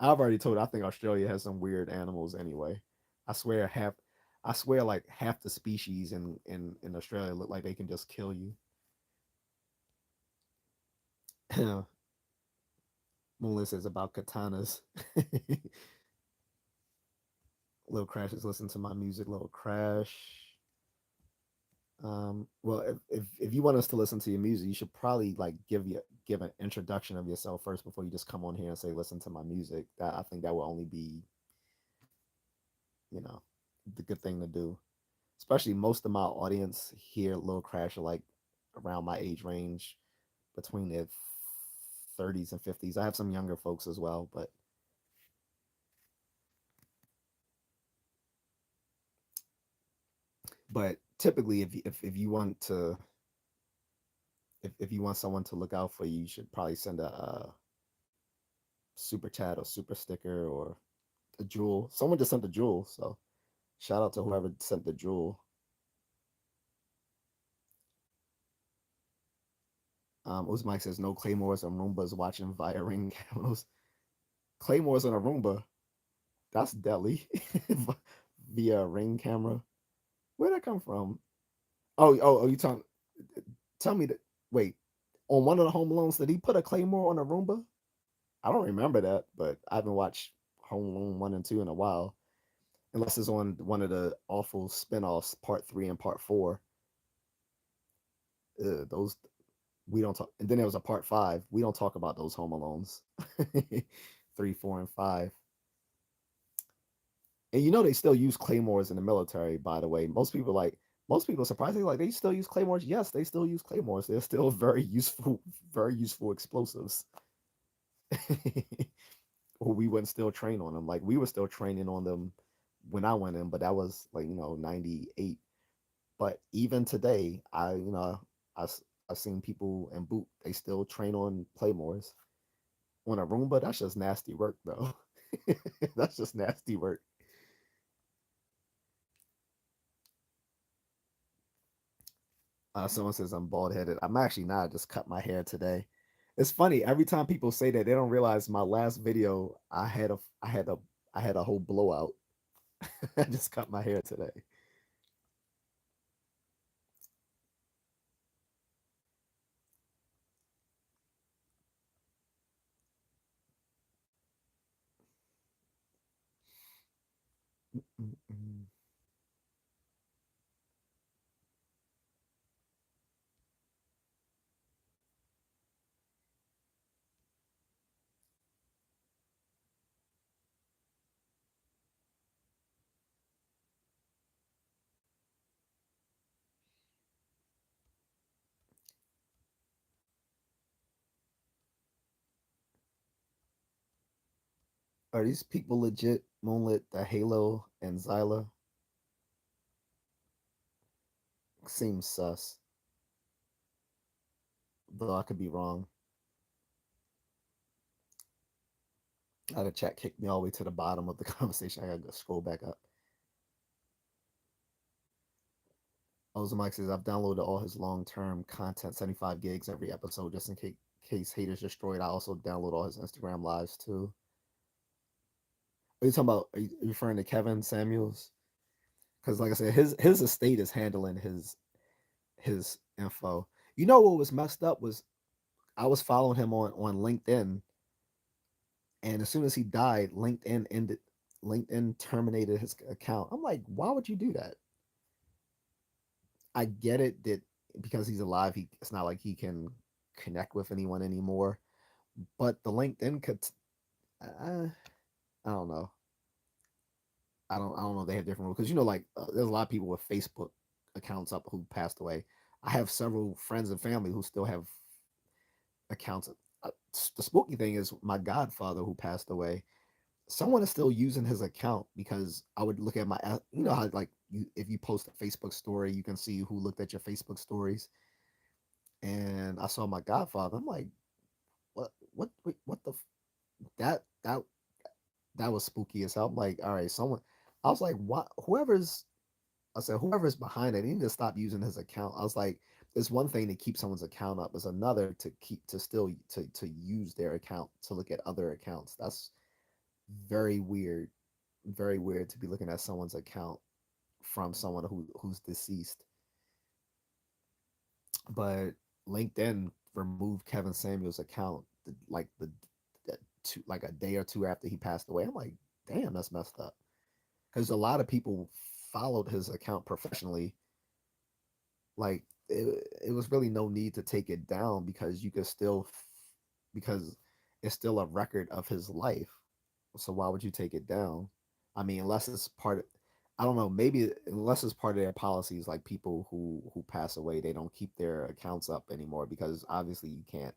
I've already told. I think Australia has some weird animals anyway. I swear half, I swear like half the species in Australia look like they can just kill you. Moonlit says about katanas. Little Crash is listening to my music. Little Crash. Well, if you want us to listen to your music, you should probably like give an introduction of yourself first before you just come on here and say listen to my music. That I think that will only be you know the good thing to do. Especially most of my audience here, Little Crash, are like around my age range, between their 30s and 50s. I have some younger folks as well, but typically, if you want to if you want someone to look out for you, you should probably send a super chat or super sticker or a jewel. Someone just sent a jewel, so shout out to whoever sent the jewel. Uzmike says no claymores or Roombas watching via ring cameras. Claymores on a Roomba, that's deadly. Via ring camera. Where'd that come from? Oh, you tell me that. Wait, on one of the Home Alones, did he put a claymore on a Roomba? I don't remember that, but I haven't watched Home Alone 1 and 2 in a while. Unless it's on one of the awful spin-offs, part 3 and part 4. Those we don't talk. And then there was a part 5. We don't talk about those Home Alones. 3, 4, and 5. And they still use claymores in the military. By the way, most people surprisingly like they still use claymores. Yes, they still use claymores. They're still very useful explosives. Or we wouldn't still train on them. Like we were still training on them when I went in, but that was like 98. But even today, I I've seen people in boot. They still train on claymores. On a Roomba, that's just nasty work, though. That's just nasty work. Someone says I'm bald headed. I'm actually not. I just cut my hair today. It's funny. Every time people say that, they don't realize my last video. I had a whole blowout. I just cut my hair today. Mm-mm. Are these people legit? Moonlit, the Halo, and Zyla seems sus. Though I could be wrong. The chat kicked me all the way to the bottom of the conversation. I gotta go scroll back up. Ozamike says I've downloaded all his long-term content, 75 gigs every episode, just in case haters destroy it. I also download all his Instagram lives too. Are you talking about? Are you referring to Kevin Samuels? Because like I said, his estate is handling his info. You know what was messed up was I was following him on LinkedIn, and as soon as he died, LinkedIn terminated his account. I'm like, why would you do that? I get it that because he's alive, it's not like he can connect with anyone anymore. But the LinkedIn could, I don't know. I don't know. They have different rules because like there's a lot of people with Facebook accounts up who passed away. I have several friends and family who still have accounts. The spooky thing is my godfather who passed away. Someone is still using his account because I would look at my, you know how like you if you post a Facebook story, you can see who looked at your Facebook stories. And I saw my godfather. I'm like, what the that that was spooky as hell. I'm like, all right, someone. I was like, what? I said, whoever's behind it, they need to stop using his account. I was like, it's one thing to keep someone's account up, it's another to keep to still to use their account to look at other accounts. That's very weird, very weird to be looking at someone's account from someone who's deceased. But LinkedIn removed Kevin Samuel's account like a day or two after he passed away. I'm like, damn, that's messed up. Because a lot of people followed his account professionally. Like it was really no need to take it down because you could still because it's still a record of his life. So why would you take it down? I mean, unless it's part of, I don't know, maybe unless it's part of their policies, like people who pass away, they don't keep their accounts up anymore because obviously you can't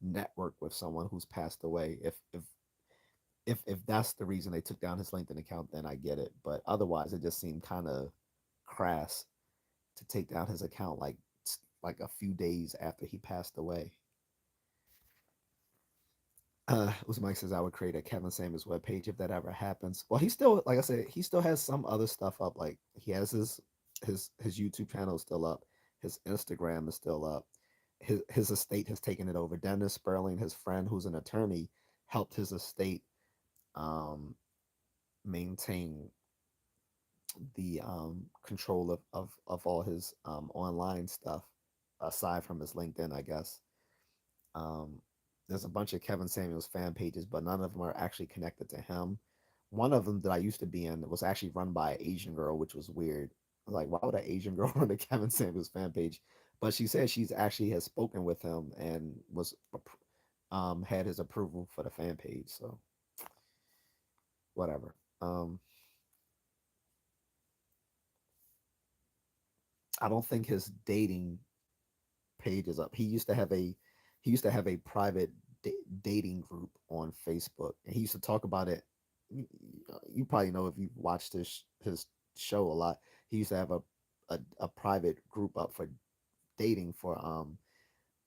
network with someone who's passed away. If that's the reason they took down his LinkedIn account, then I get it. But otherwise, it just seemed kind of crass to take down his account like a few days after he passed away. Was Mike says I would create a Kevin Samuels webpage if that ever happens. Well, he still, like I said, he still has some other stuff up. Like he has his YouTube channel is still up. His Instagram is still up. His estate has taken it over. Dennis Sperling, his friend who's an attorney, helped his estate um, maintain the control of all his online stuff aside from his LinkedIn, I guess. Um, there's a bunch of Kevin Samuels fan pages, but none of them are actually connected to him. One of them that I used to be in was actually run by an Asian girl, which was weird. I was like, why would an Asian girl run a Kevin Samuels fan page? But she said she's actually has spoken with him and was had his approval for the fan page. So whatever. I don't think his dating page is up. He used to have a private dating group on Facebook, and he used to talk about it. You probably know if you've watched his show a lot. He used to have a private group up for dating for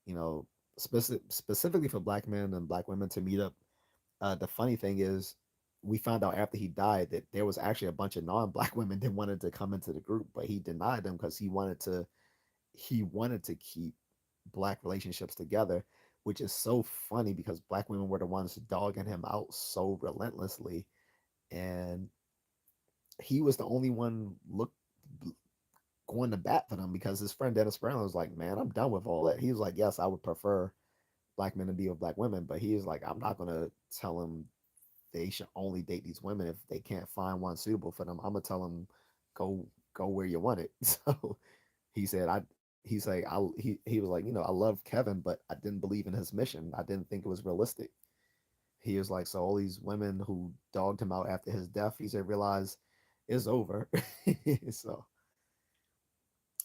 you know specifically for black men and black women to meet up. The funny thing is, we found out after he died that there was actually a bunch of non-black women that wanted to come into the group, but he denied them because he wanted to keep black relationships together, which is so funny because black women were the ones dogging him out so relentlessly, and he was the only one going to bat for them because his friend Dennis Brown was like, "Man, I'm done with all that." He was like, "Yes, I would prefer black men to be with black women," but he is like, "I'm not gonna tell them they should only date these women if they can't find one suitable for them. I'm gonna tell them go where you want it." So he said, he's like, he was like, I love Kevin, but I didn't believe in his mission. I didn't think it was realistic. He was like, so all these women who dogged him out after his death, he said, realize it's over. So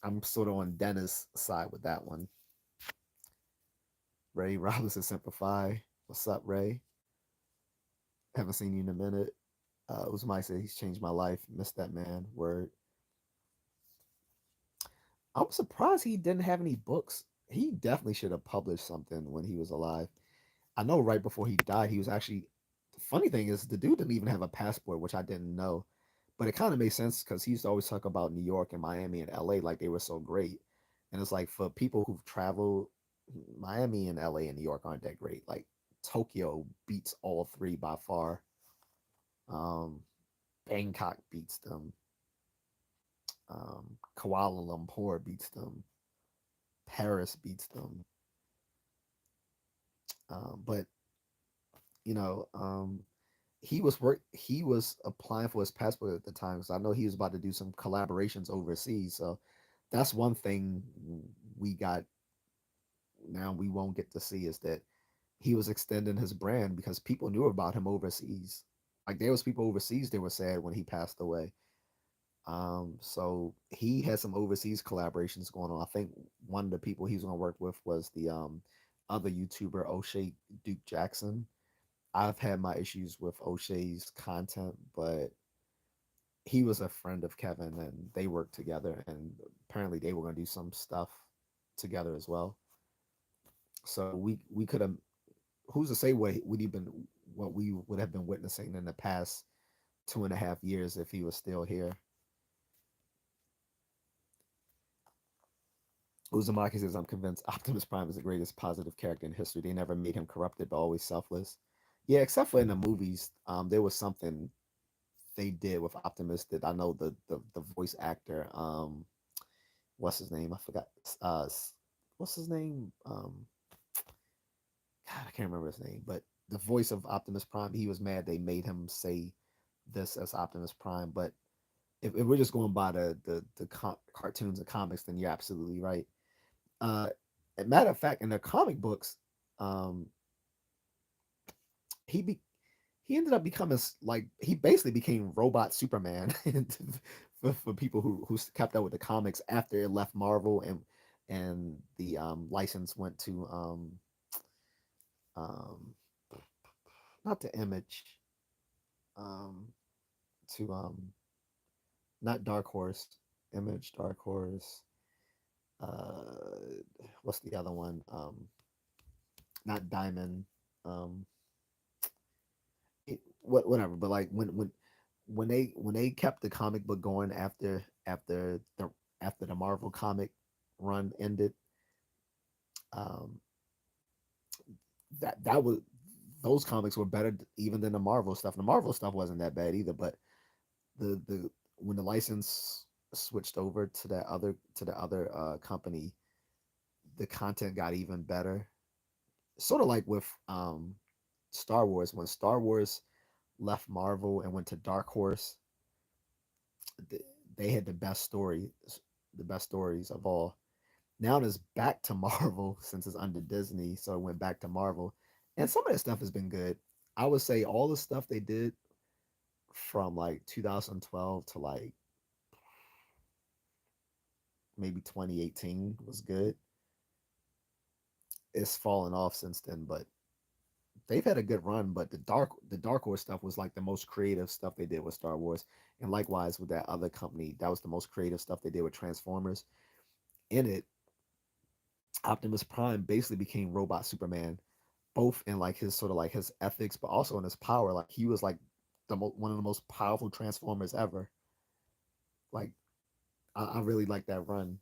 I'm sort of on Dennis' side with that one. Ray Robinson Simplify. What's up, Ray? Haven't seen you in a minute. Uzmai said he's changed my life. Missed that man. Word. I'm surprised he didn't have any books. He definitely should have published something when he was alive. I know right before he died, he was actually. The funny thing is, the dude didn't even have a passport, which I didn't know. But it kind of made sense because he used to always talk about New York and Miami and LA like they were so great. And it's like for people who've traveled, Miami and LA and New York aren't that great. Like Tokyo beats all three by far. Um, Bangkok beats them. Kuala Lumpur beats them. Paris beats them. But you know, he was applying for his passport at the time, so I know he was about to do some collaborations overseas. So that's one thing we got now we won't get to see is that he was extending his brand because people knew about him overseas. Like there was people overseas that were sad when he passed away. So he had some overseas collaborations going on. I think one of the people he was going to work with was the other YouTuber, O'Shea Duke Jackson. I've had my issues with O'Shea's content, but he was a friend of Kevin and they worked together and apparently they were going to do some stuff together as well. So we could have, who's to say what we would have been witnessing in the past 2.5 years if he was still here. Uzumaki says, I'm convinced Optimus Prime is the greatest positive character in history. They never made him corrupted, but always selfless. Yeah, except for in the movies, there was something they did with Optimus that I know the voice actor, what's his name? I forgot. Uh, what's his name? God, I can't remember his name, but the voice of Optimus Prime, he was mad they made him say this as Optimus Prime. But if we're just going by the cartoons and comics, then you're absolutely right. Uh, as a matter of fact, in the comic books, um, he be, he ended up becoming like he basically became robot Superman for people who kept up with the comics after it left Marvel and the license went to um, not to Image, um, to not Dark Horse, Image, Dark Horse. What's the other one? Not Diamond. Um, whatever. But like when they kept the comic book going after the Marvel comic run ended, um, that was those comics were better even than the Marvel stuff. The Marvel stuff wasn't that bad either, but the when the license switched over to the other company, the content got even better. Sort of like with Star Wars. When Star Wars left Marvel and went to Dark Horse, they had the best stories of all. Now it's back to Marvel since it's under Disney, so it went back to Marvel, and some of that stuff has been good. I would say all the stuff they did from like 2012 to like maybe 2018 was good. It's fallen off since then, but they've had a good run. But the Dark Horse stuff was like the most creative stuff they did with Star Wars, and likewise with that other company, that was the most creative stuff they did with Transformers. In it, Optimus Prime basically became Robot Superman, both in like his sort of like his ethics, but also in his power. Like he was like one of the most powerful Transformers ever. Like I really like that run.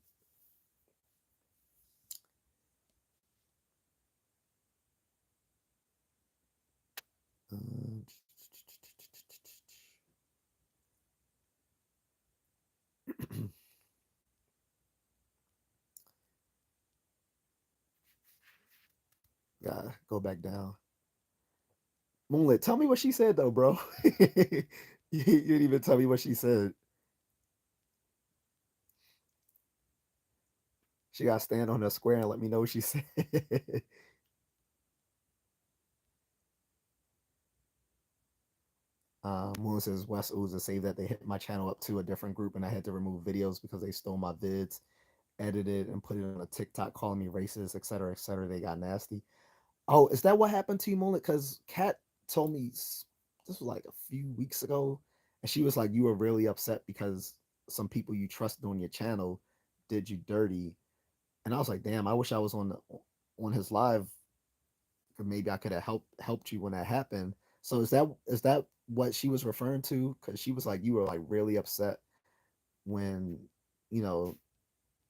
Uh, yeah, go back down. Moonlit, tell me what she said though, bro. You didn't even tell me what she said. She got to stand on her square and let me know what she said. Moon says West Ooze say that they hit my channel up to a different group and I had to remove videos because they stole my vids, edited and put it on a TikTok calling me racist, etc., etc. They got nasty. Oh, is that what happened to you, Moonlit? Because Kat told me this was like a few weeks ago, and she was like, you were really upset because some people you trusted on your channel did you dirty, and I was like, damn, I wish I was on his live, maybe I could have helped you when that happened. So is that what she was referring to? Because she was like, you were like really upset when you know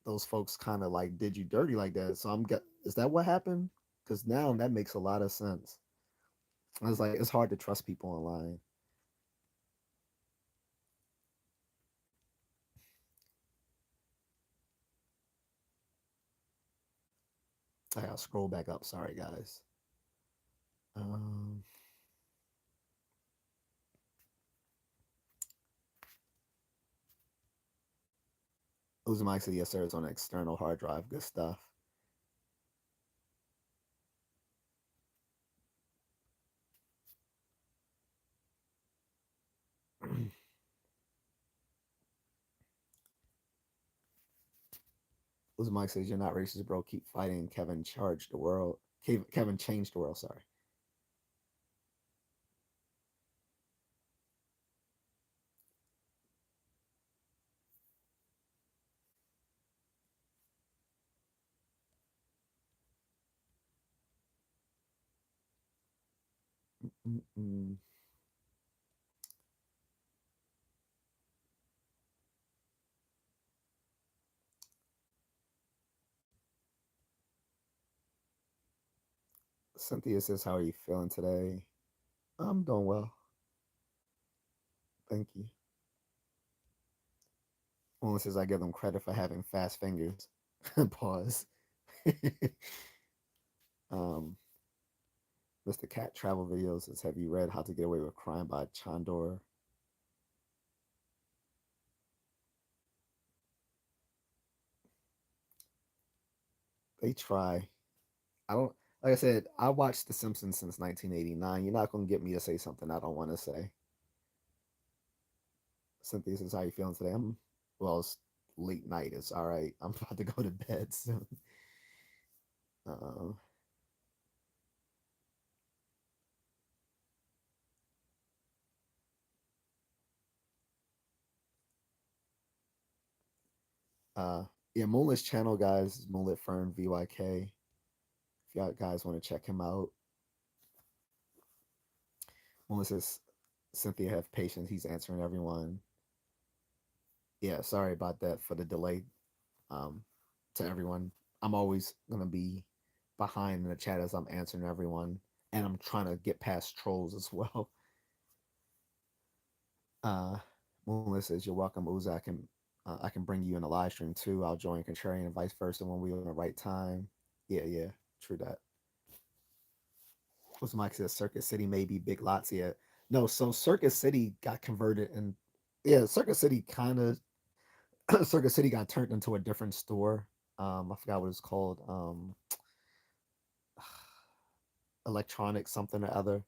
those folks kind of like did you dirty like that. So is that what happened? Because now that makes a lot of sense. I was like, it's hard to trust people online. I gotta scroll back up. Sorry, guys. Um, Uzumaki said, yes, sir. It's on an external hard drive. Good stuff. Uzumaki says, you're not racist, bro. Keep fighting. Kevin charged the world. Kevin changed the world. Sorry. Mm-mm. Cynthia says, "How are you feeling today?" I'm doing well, thank you. Melissa says, "I give them credit for having fast fingers." Pause. um, Mr. Cat Travel Videos says, "Have you read How to Get Away with Crime by Chandor?" They try. I don't. Like I said, I watched The Simpsons since 1989. You're not gonna get me to say something I don't want to say. Cynthia says, "How you feeling today?" I'm well. It's late night. It's all right. I'm about to go to bed soon. Uh, uh, yeah, Moonlit's channel, guys, is Moonlit Fern VYK. If y'all guys want to check him out, Moonlit says, "Cynthia, have patience. He's answering everyone." Yeah, sorry about that for the delay. Um, to everyone, I'm always gonna be behind in the chat as I'm answering everyone, and I'm trying to get past trolls as well. Uh, Moonlit says, "You're welcome, Uza. I can bring you in a live stream too. I'll join Contrarian and vice versa when we're in the right time." Yeah, yeah, true that. What's Mike says? Circuit City maybe Big Lots. Yeah, no. So Circuit City got converted, and yeah, Circuit City kind of Circuit City got turned into a different store. I forgot what it's called. Electronic something or other.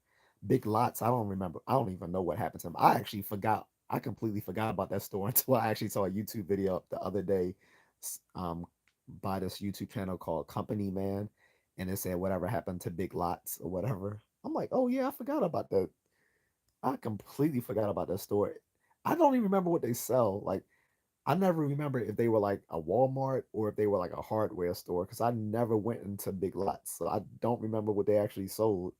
Big Lots. I don't remember. I don't even know what happened to them. I actually forgot. I completely forgot about that store until I actually saw a YouTube video the other day, um, by this YouTube channel called Company Man, and it said whatever happened to Big Lots or whatever. I'm like, oh yeah, I forgot about that. I completely forgot about that store. I don't even remember what they sell. Like, I never remember if they were like a Walmart or if they were like a hardware store because I never went into Big Lots, so I don't remember what they actually sold.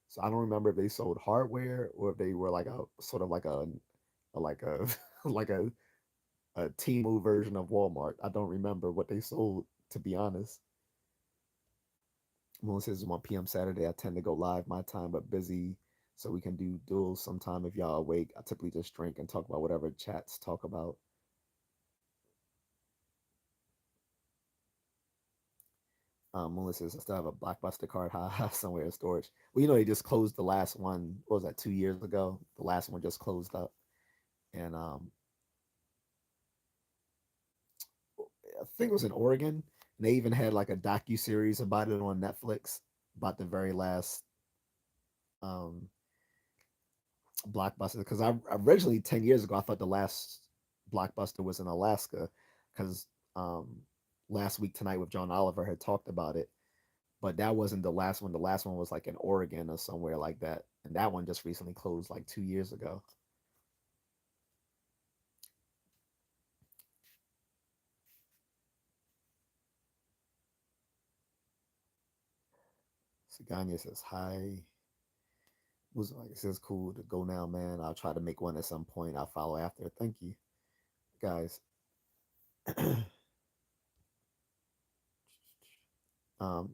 So I don't remember if they sold hardware or if they were like a sort of like a like a Temu version of Walmart. I don't remember what they sold, to be honest. Moon says 1 p.m. Saturday. I tend to go live my time, but busy, so we can do duels sometime if y'all awake. I typically just drink and talk about whatever chats talk about. Moon says I still have a Blockbuster card somewhere in storage. Well, they just closed the last one. What was that, 2 years ago? The last one just closed up, and I think it was in Oregon. And they even had like a docu series about it on Netflix about the very last um, Blockbuster. Because I originally 10 years ago I thought the last Blockbuster was in Alaska because um, last week tonight with John Oliver had talked about it, but that wasn't the last one. The last one was like in Oregon or somewhere like that, and that one just recently closed like 2 years ago. Saganya says hi. Was like, it says cool to go now, man. I'll try to make one at some point. I'll follow after. Thank you, guys.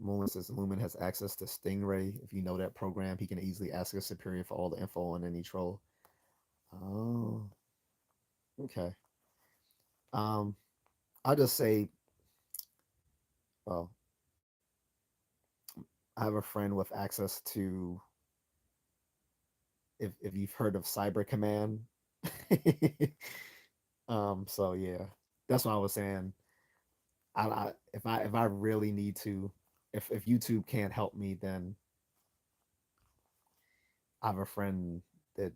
Lumen says Lumen has access to Stingray. If you know that program, he can easily ask a superior for all the info on any troll. Oh, okay. Um, I'll just say, well, I have a friend with access to, if you've heard of Cyber Command. So yeah, that's what I was saying. If I really need to, if YouTube can't help me, then I have a friend that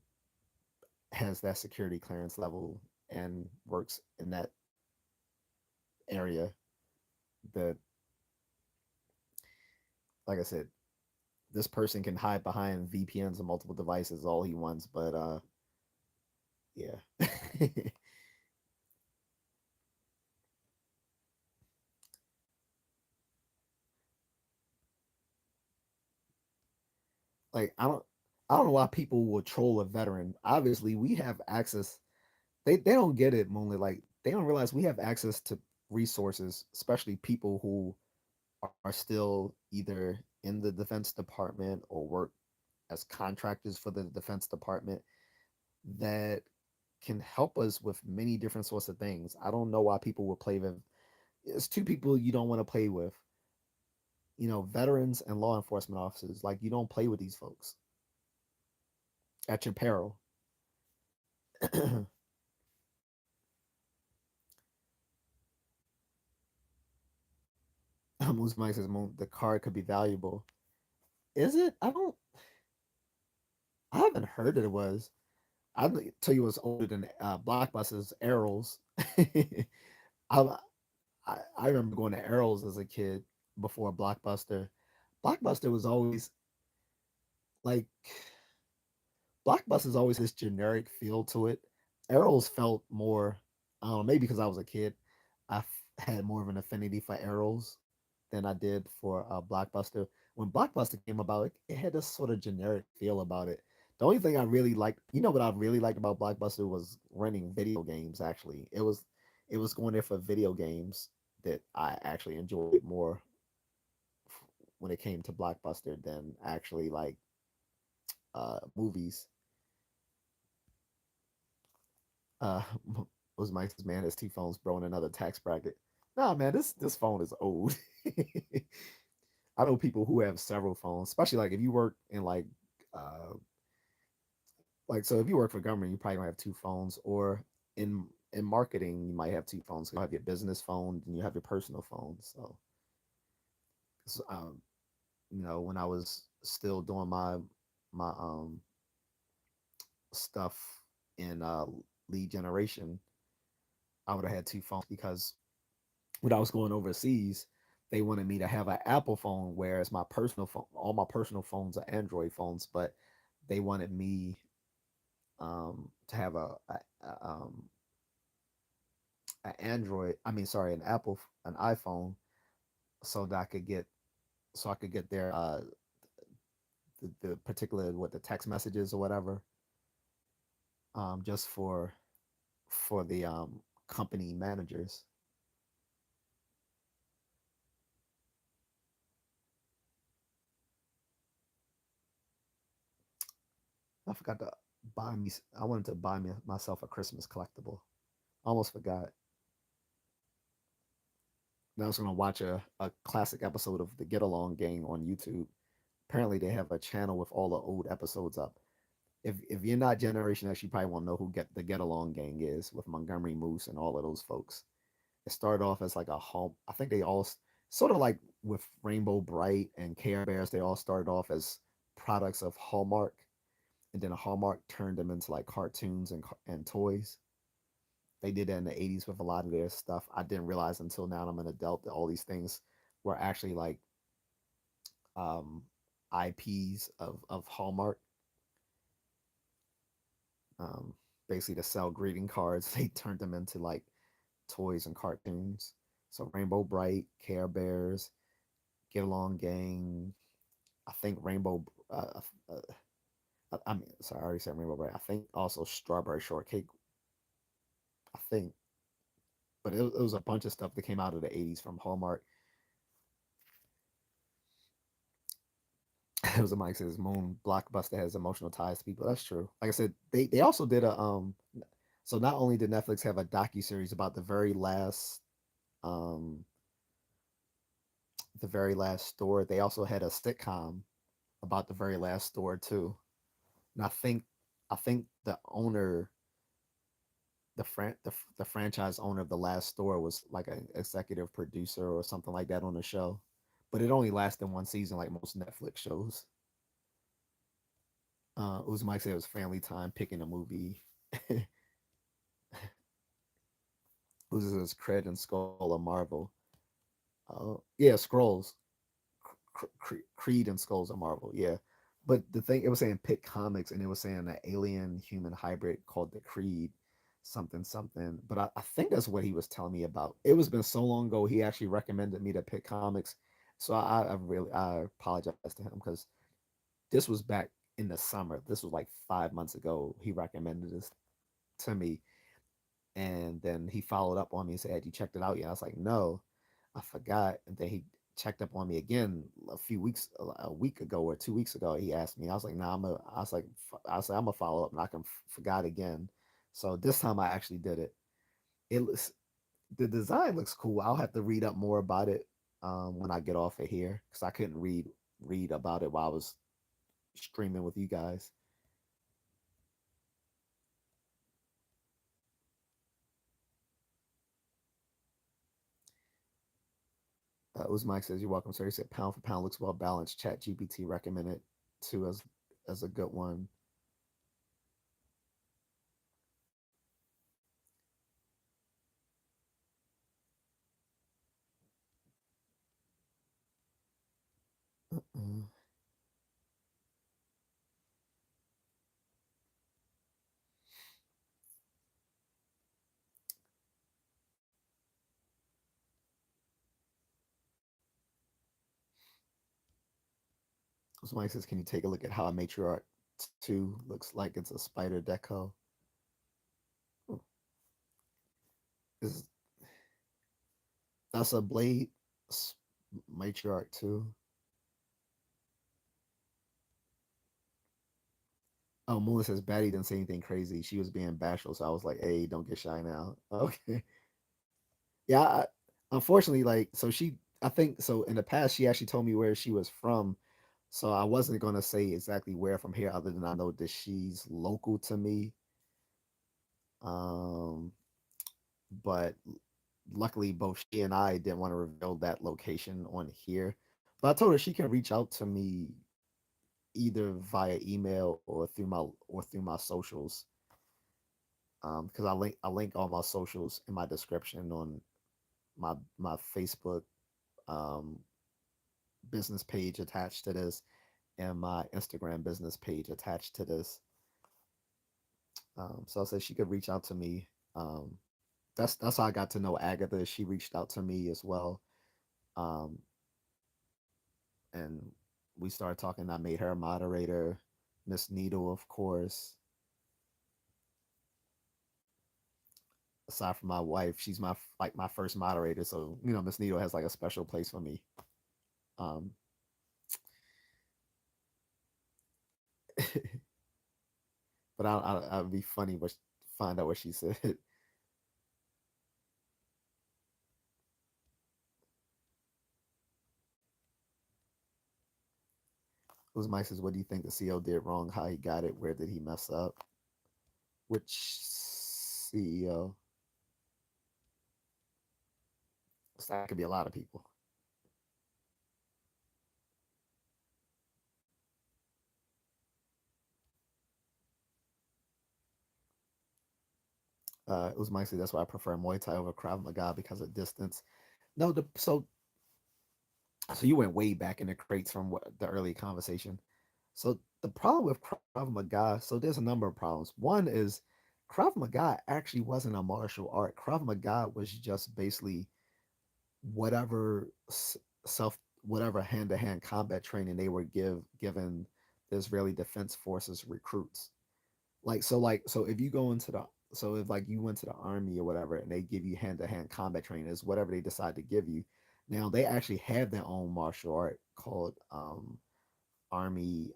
has that security clearance level and works in that area that like I said, this person can hide behind VPNs and multiple devices all he wants, but yeah. Like I don't know why people will troll a veteran. Obviously, we have access. They don't get it, Moonlit. Like they don't realize we have access to resources, especially people who are still either in the defense department or work as contractors for the defense department that can help us with many different sorts of things. I don't know why people would play with. It's two people you don't want to play with. Veterans and law enforcement officers. Like you don't play with these folks at your peril. Mike says the card could be valuable. Is it? I haven't heard that it was. I'll tell you what's older than Blockbuster's Arrows. I, I remember going to Arrows as a kid before Blockbuster. Blockbuster was always like Blockbuster's always this generic feel to it. Arrows felt more, I don't know, maybe because I was a kid, had more of an affinity for Arrows than I did for Blockbuster. When Blockbuster came about, it had this sort of generic feel about it. The only thing I really liked, what I really liked about Blockbuster was renting video games. Actually, it was going there for video games that I actually enjoyed more when it came to Blockbuster than actually like movies. Uh, was Mike's man? His two phones, bro, in another tax bracket. Nah, man, this phone is old. I know people who have several phones, especially like if you work in uh so if you work for government, you probably don't have two phones, or in marketing, you might have two phones. You have your business phone and you have your personal phone. So when I was still doing my stuff in lead generation, I would have had two phones because when I was going overseas, they wanted me to have an Apple phone, whereas my personal phone, all my personal phones are Android phones, but they wanted me to have a Android. I mean, sorry, an iPhone, so that I could get the particular what the text messages or whatever, just for the company managers. I forgot to buy me. I wanted to buy me myself a Christmas collectible. Almost forgot. I was gonna watch a classic episode of the Get Along Gang on YouTube. Apparently, they have a channel with all the old episodes up. If you're not Generation X, you probably won't know who Get the Get Along Gang is with Montgomery Moose and all of those folks. It started off as like a home. I think they all sort of like with Rainbow Bright and Care Bears. They all started off as products of Hallmark, and then Hallmark turned them into like cartoons and toys. They did that in the 80s with a lot of their stuff. I didn't realize until now I'm an adult that all these things were actually like um, IPs of Hallmark. Um, Basically, to sell greeting cards, they turned them into like toys and cartoons. So Rainbow Bright, Care Bears, Get Along Gang. I think Rainbow. I mean, sorry, I already said Rainbow Bright. I think also Strawberry Shortcake. I think, but it was a bunch of stuff that came out of the 80s from Hallmark. It was a Mike says Moon Blockbuster has emotional ties to people. That's true. Like I said, they also did a so not only did Netflix have a docu series about um the very last store, they also had a sitcom about the very last store too. And I think the owner, the franchise owner of the last store was like an executive producer or something like that on the show. But it only lasted one season like most Netflix shows. Uzi Mike said it was family time picking a movie. Uzi says Cred and Skull of Marvel. Yeah, Scrolls. Creed and Skulls of Marvel. Yeah, but the thing, it was saying Pick Comics, and it was saying an alien human hybrid called the Creed something something. But I think that's what he was telling me about. It was been so long ago. He actually recommended me to Pick Comics, so I apologize to him because this was back in the summer. This was like 5 months ago. He recommended this to me, and then he followed up on me and said, "Had you checked it out yet?" I was like, "No, I forgot." And then he checked up on me again a week ago or 2 weeks ago. He asked me. I was like, "Nah, I was like, I'm gonna follow up, and I can forgot again." So this time I actually did it. It looks The design looks cool. I'll have to read up more about it when I get off of here because I couldn't read about it while I was streaming with you guys. Uzmike says, "You're welcome, sir." He said, "Pound for pound looks well balanced. Chat GPT recommended too as a good one." Mm. Uzmike says, "Can you take a look at how a matriarch 2 looks like it's a spider deco?" Oh, is that's a blade matriarch 2. Oh, Mula says Batty didn't say anything crazy. She was being bashful, so I was like, "Hey, don't get shy now." Okay. Yeah, unfortunately, like, so I think so. In the past, she actually told me where she was from, so I wasn't gonna say exactly where from here, other than I know that she's local to me. Um, but luckily, both she and I didn't want to reveal that location on here. But I told her she can reach out to me either via email or through my socials. Because I link all my socials in my description on my Facebook um business page attached to this and my Instagram business page attached to this. So I said she could reach out to me. Um, that's how I got to know Agatha. She reached out to me as well, um, and we started talking. I made her a moderator. Miss Needle, of course. Aside from my wife, she's my first moderator. So Miss Needle has like a special place for me. Um, but I'd be funny, but find out what she said. Who's Mike says, "What do you think the CEO did wrong? How he got it? Where did he mess up?" Which CEO? So that could be a lot of people. It was Mike said, "That's why I prefer Muay Thai over Krav Maga because of distance." No, so you went way back in the crates from the early conversation. So the problem with Krav Maga, so there's a number of problems. One is Krav Maga actually wasn't a martial art. Krav Maga was just basically whatever self whatever hand-to-hand combat training they were given the Israeli Defense Forces recruits. So if you go into the so if like you went to the army or whatever and they give you hand-to-hand combat training, is whatever they decide to give you. Now they actually have their own martial art called army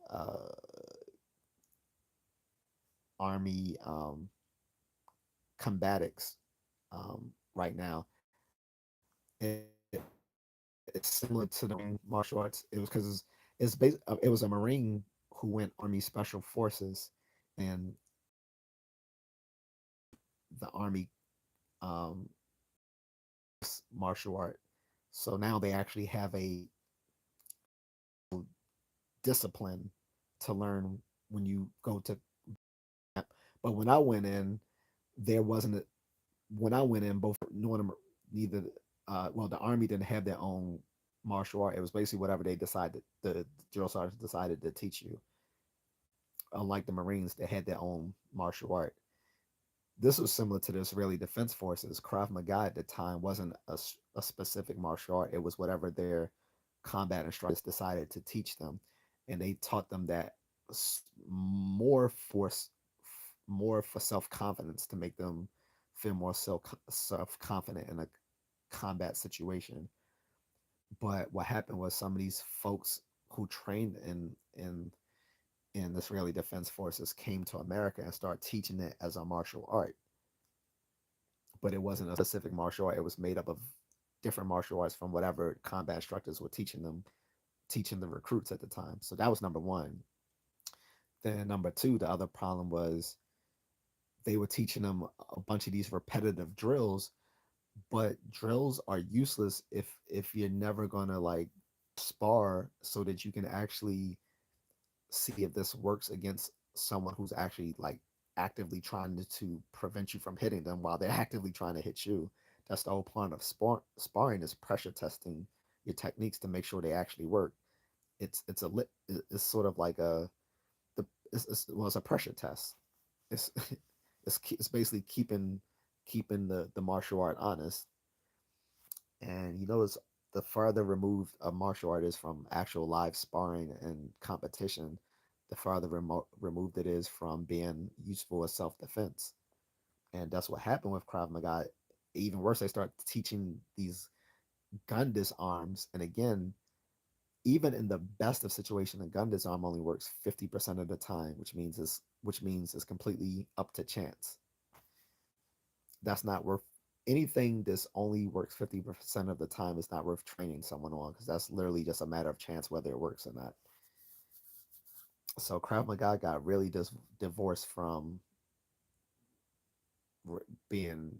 army combatics right now. It, it's similar to the martial arts. It was because it was a Marine who went Army Special Forces, and the Army um, martial art. So now they actually have a discipline to learn when you go to. But when I went in, there wasn't a, when I went in, both neither well, the Army didn't have their own martial art. It was basically whatever they decided, the drill sergeants decided to teach you. Unlike the Marines, they had their own martial art. This was similar to the Israeli Defense Forces. Krav Maga at the time wasn't a specific martial art. It was whatever their combat instructors decided to teach them, and they taught them that more for more for self confidence to make them feel more self confident in a combat situation. But what happened was some of these folks who trained in the Israeli Defense Forces came to America and started teaching it as a martial art. But it wasn't a specific martial art. It was made up of different martial arts from whatever combat instructors were teaching them, teaching the recruits at the time. So that was number one. Then number two, the other problem was they were teaching them a bunch of these repetitive drills, but drills are useless if you're never gonna like spar so that you can actually see if this works against someone who's actually like actively trying to prevent you from hitting them while they're actively trying to hit you. That's the whole point of sparring is pressure testing your techniques to make sure they actually work. It's sort of like it's a pressure test. It's it's basically keeping the martial art honest. And you notice the farther removed a martial art is from actual live sparring and competition, the farther removed it is from being useful as self defense. And that's what happened with Krav Maga. Even worse, they start teaching these gun disarms. And again, even in the best of situation, a gun disarm only works 50% of the time, which means it's completely up to chance. That's not worth anything. This only works 50% of the time is not worth training someone on because that's literally just a matter of chance whether it works or not. So Krav Maga got really divorced from being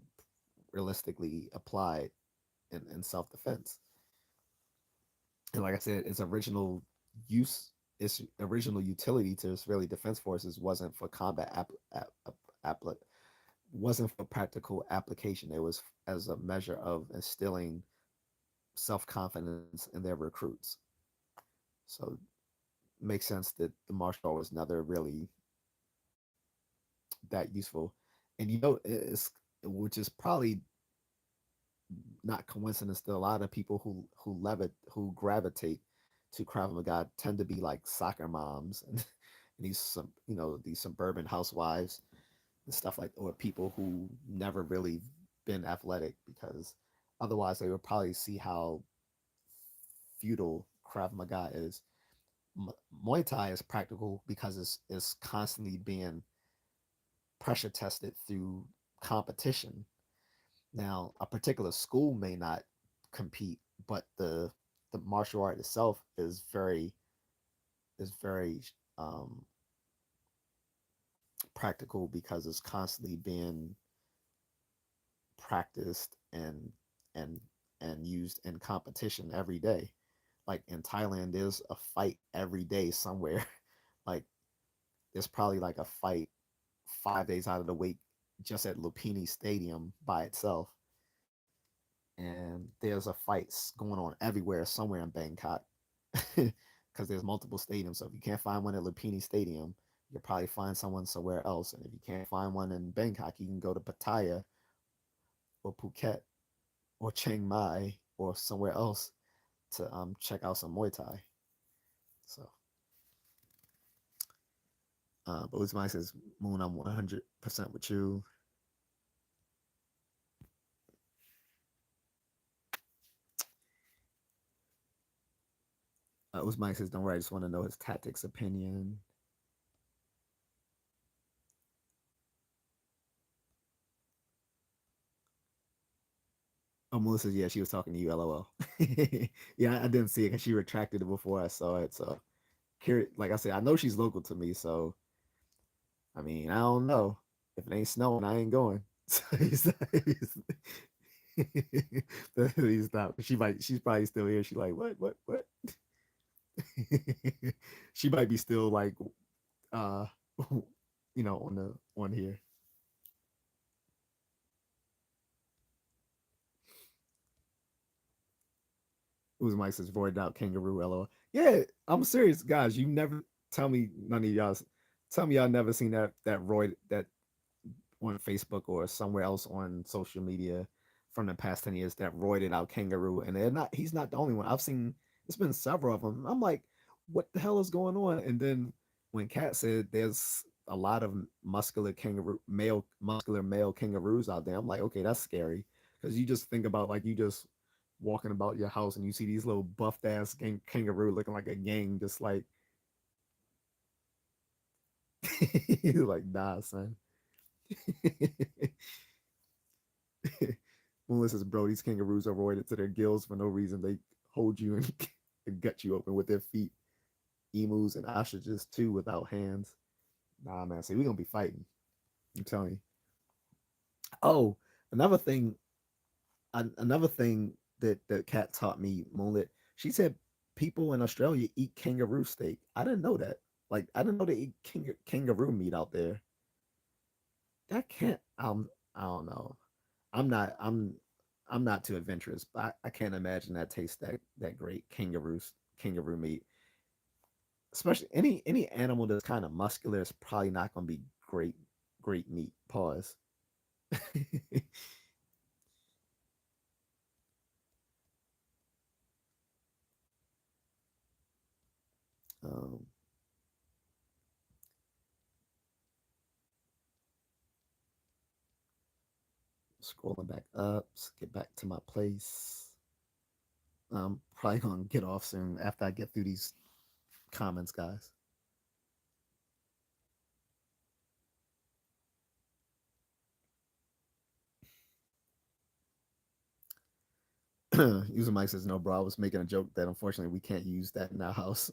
realistically applied in self defense. And like I said, its original utility to Israeli Defense Forces wasn't for combat wasn't for practical application. It was as a measure of instilling self confidence in their recruits. So it makes sense that the martial art was never really that useful. And it's which is probably not coincidence that a lot of people who gravitate to Krav Maga tend to be like soccer moms and, these these suburban housewives and stuff like or people who never really been athletic because otherwise they would probably see how futile Krav Maga is. Muay Thai is practical because it's constantly being pressure tested through competition. Now, a particular school may not compete, but the martial art itself is very um, practical because it's constantly being practiced and and used in competition every day. Like in Thailand, there's a fight every day somewhere. Like there's probably like a fight 5 days out of the week just at Lupini Stadium by itself. And there's a fight going on everywhere, somewhere in Bangkok, because there's multiple stadiums. So if you can't find one at Lupini Stadium, you'll probably find someone somewhere else. And if you can't find one in Bangkok, you can go to Pattaya or Phuket or Chiang Mai or somewhere else to check out some Muay Thai. So, but Uzmai says, Moon, I'm 100% with you. Uzmai says, don't worry, I just want to know his tactics opinion. Oh, Melissa, yeah, she was talking to you, lol. Yeah, I didn't see it because she retracted it before I saw it. So, like I said, I know she's local to me. So, I mean, I don't know. If it ain't snowing, I ain't going. So he's not. She's probably still here. She's like, what? She might be still like, uh, on here. Who's Mike says voided out kangaroo LOL. Yeah, I'm serious, guys. You never tell me none of y'all tell me y'all never seen that roid that on Facebook or somewhere else on social media from the past 10 years that roided out kangaroo. And they're not he's not the only one. I've seen it's been several of them. I'm like, what the hell is going on? And then when Kat said there's a lot of muscular male kangaroos out there, I'm like, okay, that's scary. Because you just think about like you just walking about your house and you see these little buffed ass kangaroo looking like a gang, just like like nah, son. Melissa says, bro, these kangaroos are roided to their gills for no reason. They hold you and, and gut you open with their feet. Emus and ostriches too without hands. Nah, man. See, we're gonna be fighting. I'm telling you. Oh, another thing, another thing that Kat taught me, Moonlit. She said people in Australia eat kangaroo steak. I didn't know that. Like, I didn't know they eat kangaroo meat out there. That can't. I don't know. I'm not. I'm not too adventurous, but I can't imagine that tastes that great. Kangaroo meat, especially any animal that's kind of muscular is probably not going to be great meat. Pause. um, Scrolling back up, let's get back to my place. I'm probably gonna get off soon after I get through these comments, guys. User Mike says, no, bro, I was making a joke that unfortunately we can't use that in our house.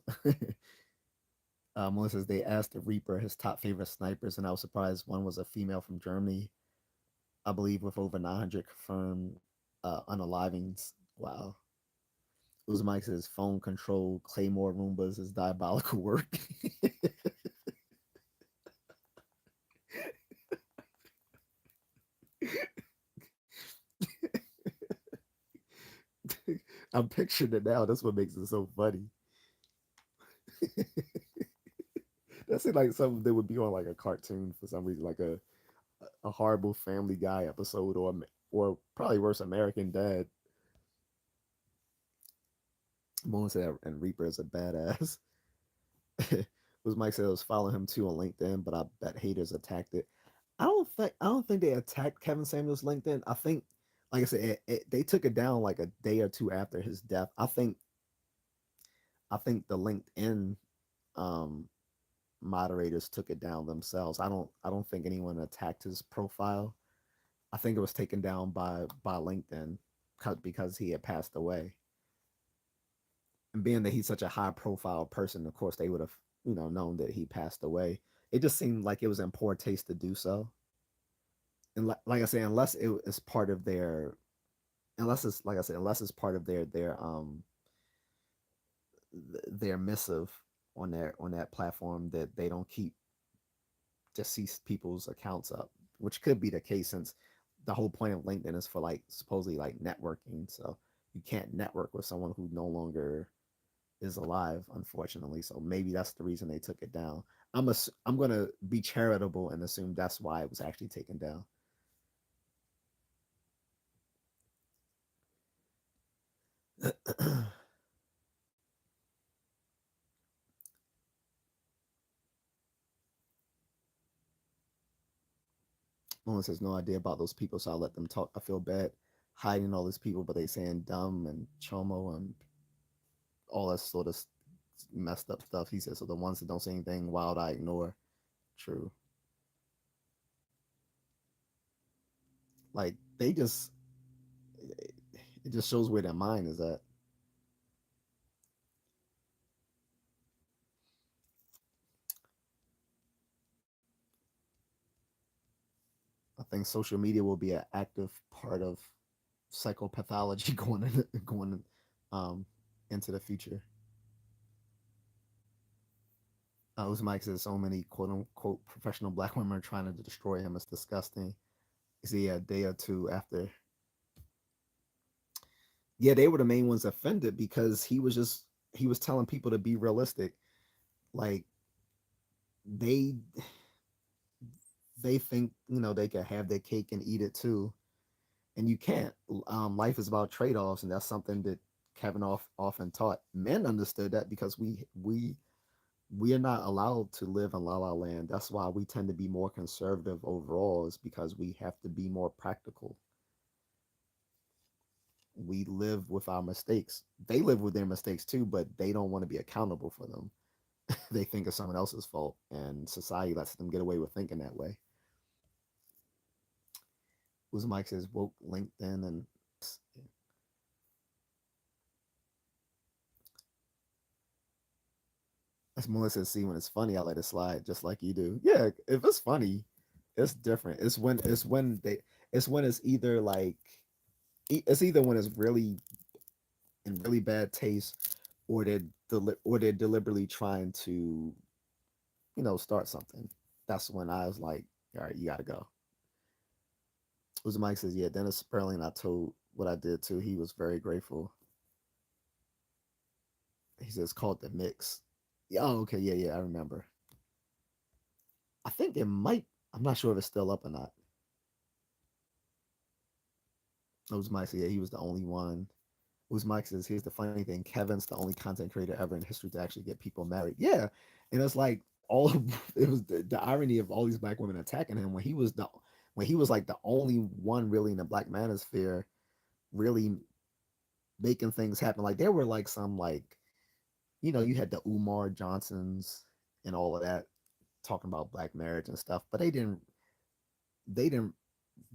Melissa says, they asked the Reaper his top favorite snipers, and I was surprised one was a female from Germany, I believe, with over 900 confirmed unalivings. Wow. User Mike says, phone control Claymore Roombas is diabolical work. I'm picturing it now. That's what makes it so funny. That's it, like something that would be on like a cartoon for some reason, like a horrible Family Guy episode, or probably worse, American Dad. Moon said, and Reaper is a badass. Was Mike said I was following him too on LinkedIn, but I bet haters attacked it. I don't think they attacked Kevin Samuels LinkedIn. I think, like I said, they took it down like a day or two after his death. I think the LinkedIn um, moderators took it down themselves. I don't think anyone attacked his profile. I think it was taken down by LinkedIn because he had passed away. And being that he's such a high profile person, of course they would have known that he passed away. It just seemed like it was in poor taste to do so. And like I say, unless it is part of their, unless it's like I said, unless it's part of their missive on that platform that they don't keep deceased people's accounts up, which could be the case since the whole point of LinkedIn is for like supposedly like networking. So you can't network with someone who no longer is alive, unfortunately. So maybe that's the reason they took it down. I'm gonna be charitable and assume that's why it was actually taken down. No one says no idea about those people, so I'll let them talk. I feel bad hiding all these people, but they saying dumb and chomo and all that sort of messed up stuff. He says so. The ones that don't say anything wild, I ignore. True. Like they just, it just shows where their mind is at. I think social media will be an active part of psychopathology going um, into the future. Mike says so many quote unquote professional black women are trying to destroy him. It's disgusting. See, a day or two after, Yeah, they were the main ones offended because he was telling people to be realistic. Like they they think, they can have their cake and eat it too, and you can't. Life is about trade-offs, and that's something that Kevin often taught. Men understood that because we are not allowed to live in la la land. That's why we tend to be more conservative overall, is because we have to be more practical. We live with our mistakes. They live with their mistakes too, but they don't want to be accountable for them. They think it's someone else's fault, and society lets them get away with thinking that way. Who's Mike says woke LinkedIn and as Melissa see when it's funny, I let it slide just like you do. Yeah, if it's funny, it's different. It's when it's either like it's either when it's really in really bad taste, or they're deliberately trying to start something. That's when I was like, all right, you gotta go. Who's Mike says, yeah, Dennis Sperling, I told what I did too. He was very grateful. He says called the mix. Yeah, oh, okay, yeah, yeah, I remember. I think it might. I'm not sure if it's still up or not. Mike said, yeah, he was the only one. Mike says, here's the funny thing: Kevin's the only content creator ever in history to actually get people married. Yeah, and it's like all it was the irony of all these black women attacking him when he was like the only one really in the black manosphere really making things happen. Like there were like some like you had the Umar Johnsons and all of that talking about black marriage and stuff, but they didn't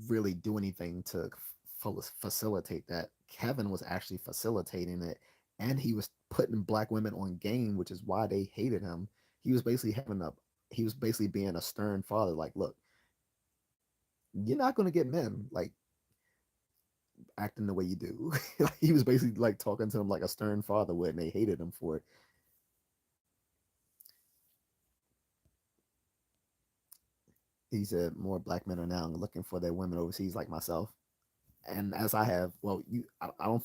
really do anything to facilitate that. Kevin was actually facilitating it, and he was putting black women on game, which is why they hated him. He was basically he was basically being a stern father. Like, look, you're not going to get men like acting the way you do. He was basically like talking to him like a stern father would, and they hated him for it. He said more black men are now looking for their women overseas, like myself, and as I have. Well, I don't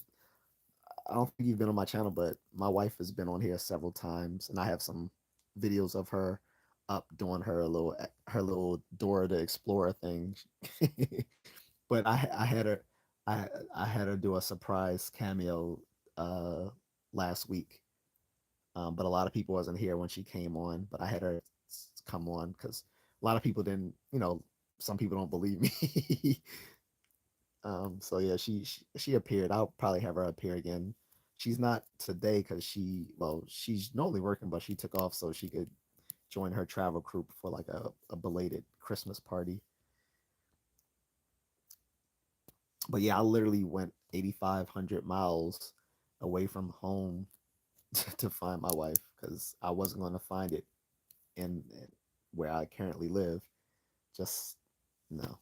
think you've been on my channel, but my wife has been on here several times, and I have some videos of her up doing her little Dora the Explorer thing. But I had her I had her do a surprise cameo uh last week. But a lot of people wasn't here when she came on, but I had her come on because a lot of people didn't, some people don't believe me. So yeah, she appeared. I'll probably have her appear again. She's not today because she's normally working, but she took off so she could join her travel group for like a belated Christmas party. But yeah, I literally went 8,500 miles away from home to find my wife because I wasn't going to find it in where I currently live. Just no.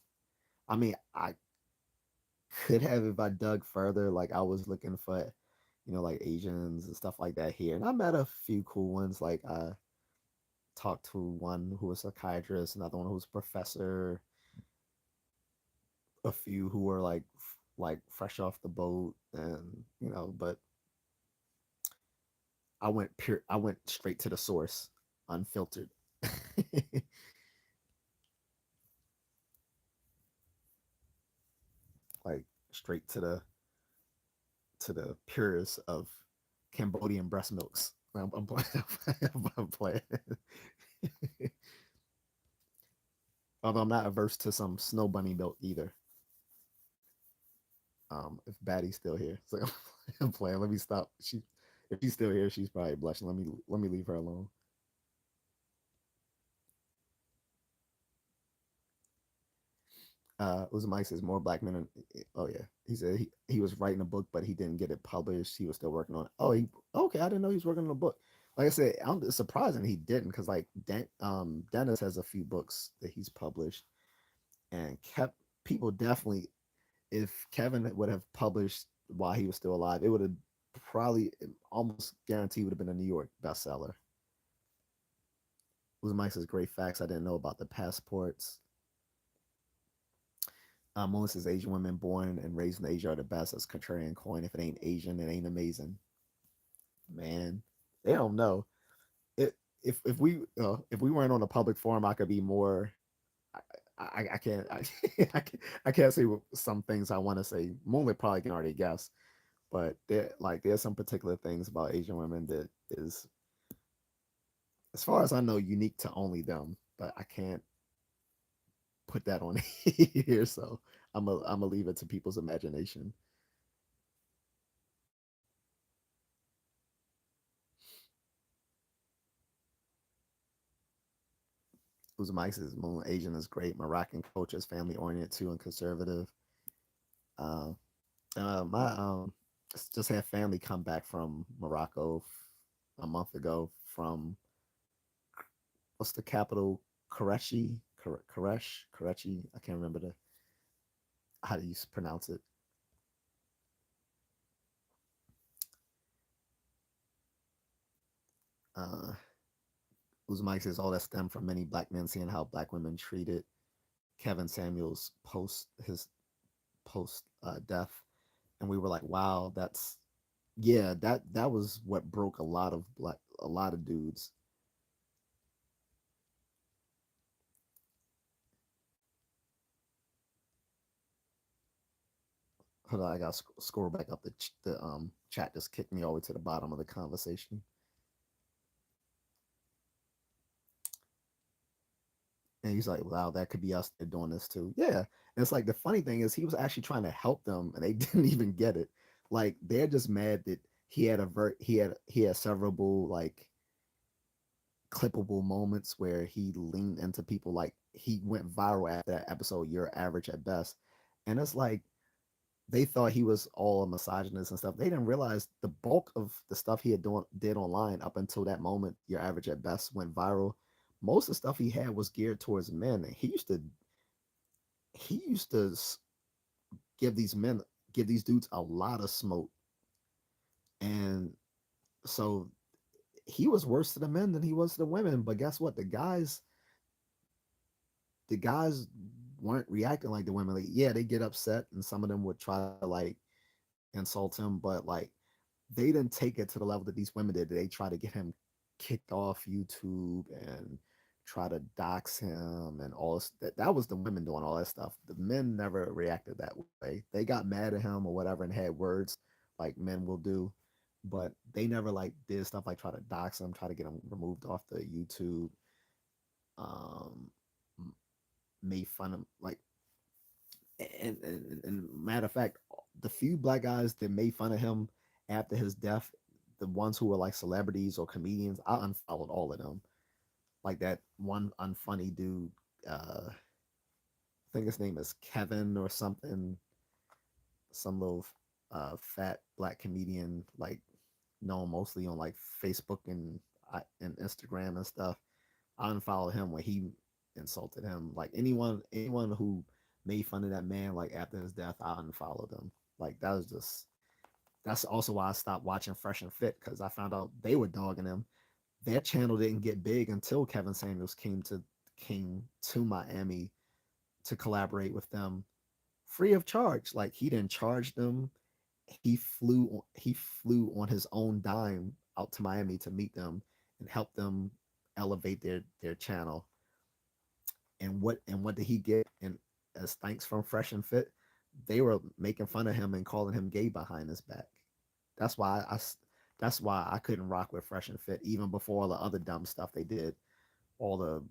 I mean, I could have if I dug further. Like I was looking for, like Asians and stuff like that here, and I met a few cool ones. Like I talked to one who was a psychiatrist, another one who was a professor, a few who were like fresh off the boat, and but I went straight to the source, unfiltered. Like straight to the purest of Cambodian breast milks. I'm playing. I'm playing. Although I'm not averse to some snow bunny milk either. If Battie's still here, so I'm playing. Let me stop. If she's still here, she's probably blushing. Let me leave her alone. Uzumaki says more black men. Oh yeah, he said he was writing a book, but he didn't get it published. He was still working on it. Oh, okay. I didn't know he was working on a book. Like I said, it's surprising he didn't because like Dennis has a few books that he's published and kept people definitely. If Kevin would have published while he was still alive, it would have probably almost guaranteed would have been a New York bestseller. Uzumaki says great facts I didn't know about the passports. Most is Asian women born and raised in Asia are the best as contrarian coin. If it ain't Asian, it ain't amazing. Man, they don't know. It, if we weren't on a public forum, I could be more. I can't I can't say some things I want to say. Moonlit probably can already guess, but there's some particular things about Asian women that is, as far as I know, unique to only them. But I can't put that on here, so I'm gonna leave it to people's imagination. Uzma's Moon Asian is great. Moroccan culture is family oriented too and conservative. Uh, my just had family come back from Morocco a month ago from what's the capital? Karachi, Karachi. I can't remember the how do you pronounce it. Uh, Uzmike says all that stemmed from many black men seeing how black women treated Kevin Samuels post death, and we were like, wow, that's yeah, that was what broke a lot of dudes. Hold on, I got to scroll back up the chat. Just kicked me all the way to the bottom of the conversation. And he's like, wow, that could be us. They're doing this too. Yeah. And it's like the funny thing is he was actually trying to help them and they didn't even get it. Like they're just mad that he had several like clippable moments where he leaned into people, like he went viral after that episode, You're Average at Best. And it's like they thought he was all a misogynist and stuff. They didn't realize the bulk of the stuff he did online up until that moment, Your Average at Best, went viral. Most of the stuff he had was geared towards men. He used to give these men give these dudes a lot of smoke, and so he was worse to the men than he was to the women. But guess what? The guys weren't reacting like the women. Like, yeah, they get upset, and some of them would try to like insult him, but like they didn't take it to the level that these women did. They try to get him kicked off YouTube and try to dox him and all this. That was the women doing all that stuff. The men never reacted that way. They got mad at him or whatever and had words like men will do, but they never like did stuff like try to dox him, try to get him removed off the YouTube. Um, made fun of like and matter of fact, the few black guys that made fun of him after his death, the ones who were like celebrities or comedians, I unfollowed all of them. Like that one unfunny dude, I think his name is Kevin or something, some little fat black comedian, like known mostly on like Facebook and Instagram and stuff. I unfollowed him when he insulted him. Like anyone who made fun of that man like after his death, I unfollowed them. Like that's also why I stopped watching Fresh and Fit because I found out they were dogging him. Their channel didn't get big until Kevin Samuels came to Miami to collaborate with them free of charge. Like he didn't charge them. He flew on his own dime out to Miami to meet them and help them elevate their channel. And what did he get? And as thanks from Fresh and Fit, they were making fun of him and calling him gay behind his back. That's why that's why I couldn't rock with Fresh and Fit even before all the other dumb stuff they did. All the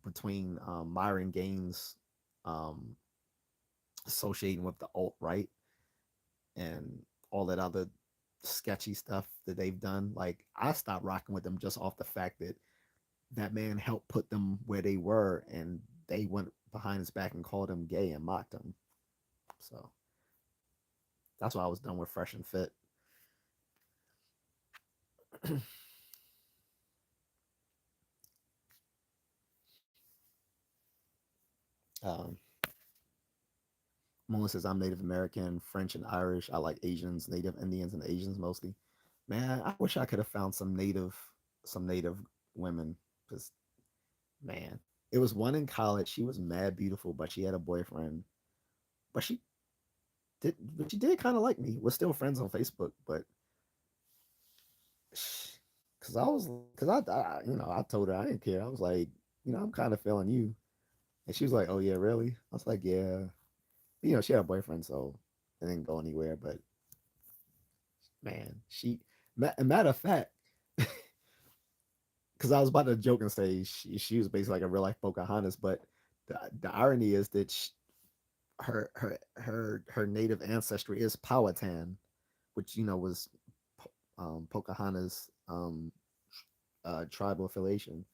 between Myron Gaines um, associating with the alt right and all that other sketchy stuff that they've done. Like I stopped rocking with them just off the fact that that man helped put them where they were, and they went behind his back and called him gay and mocked him. So that's why I was done with Fresh and Fit. um, Moon says I'm Native American, French, and Irish. I like Asians, Native Indians, and Asians mostly. Man, I wish I could have found some native women. Because man, it was one in college. She was mad beautiful, but she had a boyfriend but she did kind of like me. We're still friends on Facebook, but because I told her I didn't care. I was like, I'm kind of feeling you, and she was like, oh yeah, really? I was like, yeah. She had a boyfriend, so it didn't go anywhere. But man, matter of fact, because I was about to joke and say she was basically like a real life Pocahontas, but the irony is that her native ancestry is Powhatan, which was Pocahontas tribal affiliation.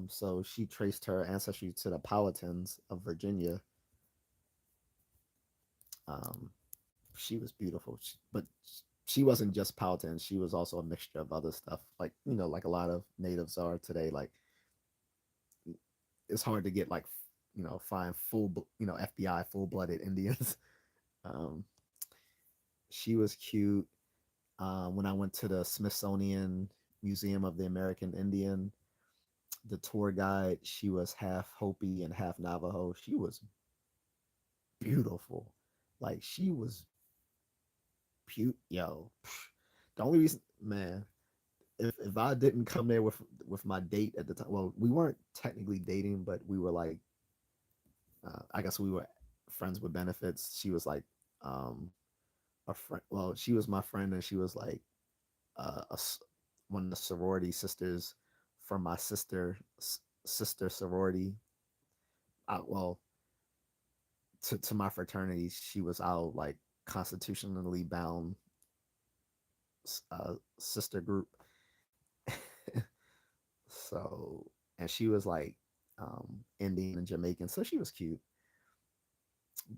So she traced her ancestry to the Powhatans of Virginia. Um, she was beautiful, but she wasn't just Powhatan. She was also a mixture of other stuff, like like a lot of natives are today. Like it's hard to get like find FBI full blooded Indians. Um, she was cute. When I went to the Smithsonian Museum of the American Indian, the tour guide, she was half Hopi and half Navajo. She was beautiful. Like she was cute. Yo, the only reason, man, if I didn't come there with my date at the time, well, we weren't technically dating, but we were like, I guess we were friends with benefits. She was like, a friend. Well, she was my friend, and she was like one of the sorority sisters from my sister sorority. Well, to my fraternity, she was our like constitutionally bound sister group. So, and she was like Indian and Jamaican, so she was cute.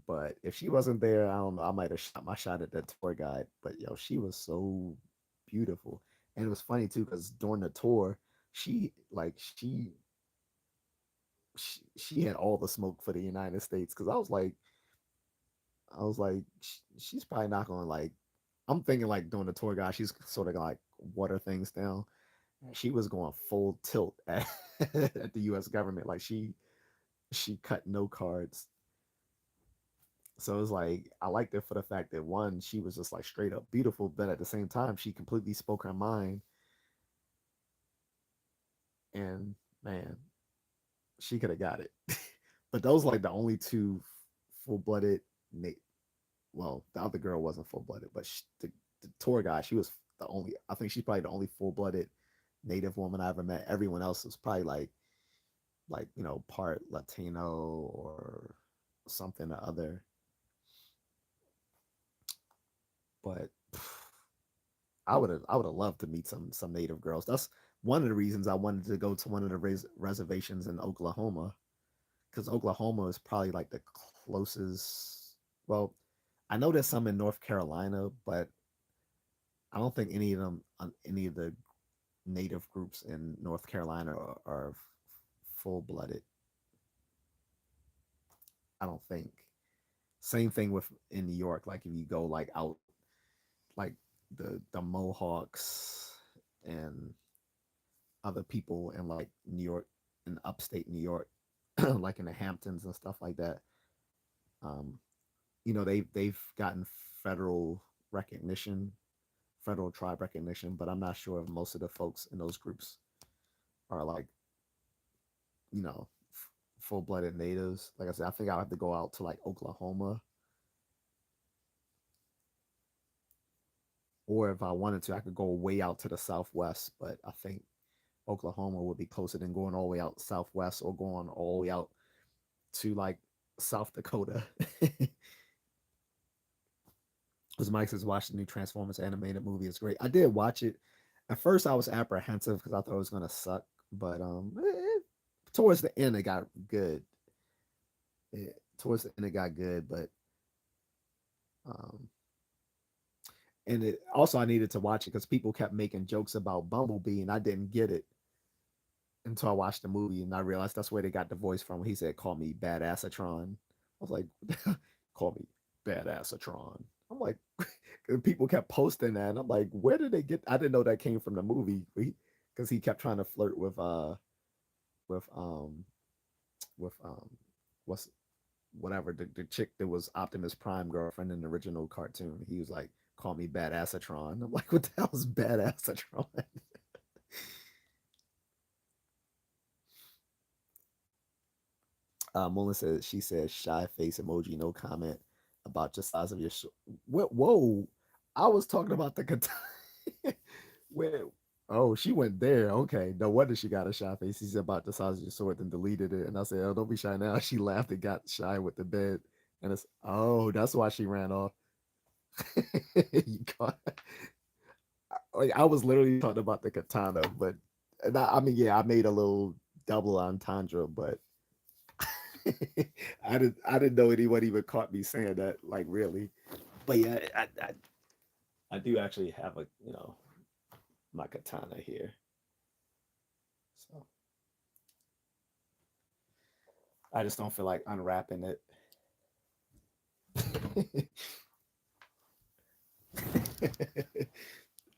But if she wasn't there, I don't know. I might have shot my shot at that tour guide. But yo, she was so beautiful, and it was funny too because during the tour, she like she had all the smoke for the United States. Because I was like, she's probably not going to like. I'm thinking like during the tour guide, she's sort of gonna like water things down. She was going full tilt at the U.S. government. Like she cut no cards. So it was like I liked it for the fact that one, she was just like straight up beautiful, but at the same time, she completely spoke her mind. And man, she could have got it. But those like the only two full blooded. Well, the other girl wasn't full blooded, but the tour guide, she was the only. I think she's probably the only full blooded Native woman I ever met. Everyone else was probably like part Latino or something or other. But I would have loved to meet some native girls. That's one of the reasons I wanted to go to one of the reservations in Oklahoma, because Oklahoma is probably like the closest. Well, I know there's some in North Carolina, but I don't think any of the native groups in North Carolina are full blooded. I don't think. Same thing with in New York. Like if you go like out, like the Mohawks and other people in like New York, in upstate New York, like in the Hamptons and stuff like that. Um, they've gotten federal recognition, federal tribe recognition, but I'm not sure if most of the folks in those groups are like you know full blooded natives. Like I said, I think I'll have to go out to like Oklahoma, or if I wanted to, I could go way out to the southwest. But I think Oklahoma would be closer than going all the way out southwest or going all the way out to like South Dakota. Because Mike says watch the new Transformers animated movie. It's great. I did watch it. At first, I was apprehensive because I thought it was gonna suck, but towards the end, it got good. Towards the end, it got good, but um, and it also I needed to watch it because people kept making jokes about Bumblebee, and I didn't get it until I watched the movie, and I realized that's where they got the voice from. He said, "Call me Badassatron." I was like, "Call me Badassatron." I'm like, people kept posting that, and I'm like, where did they get? I didn't know that came from the movie because he kept trying to flirt with with um what's whatever the chick that was Optimus Prime girlfriend in the original cartoon. He was like, "Call me Badassatron." I'm like, "What the hell is Badassatron?" Mullen said she said shy face emoji, no comment about the size of your. What? Whoa! I was talking about the katana. Where? Oh, she went there. Okay, no wonder she got a shy face. He said about the size of your sword, then deleted it. And I said, "Oh, don't be shy now." She laughed and got shy with the bed, and it's oh, that's why she ran off. You caught. Like, I was literally talking about the katana, but I mean, yeah, I made a little double entendre, but I didn't know anyone even caught me saying that, like really. But yeah, I do actually have a my katana here. So I just don't feel like unwrapping it.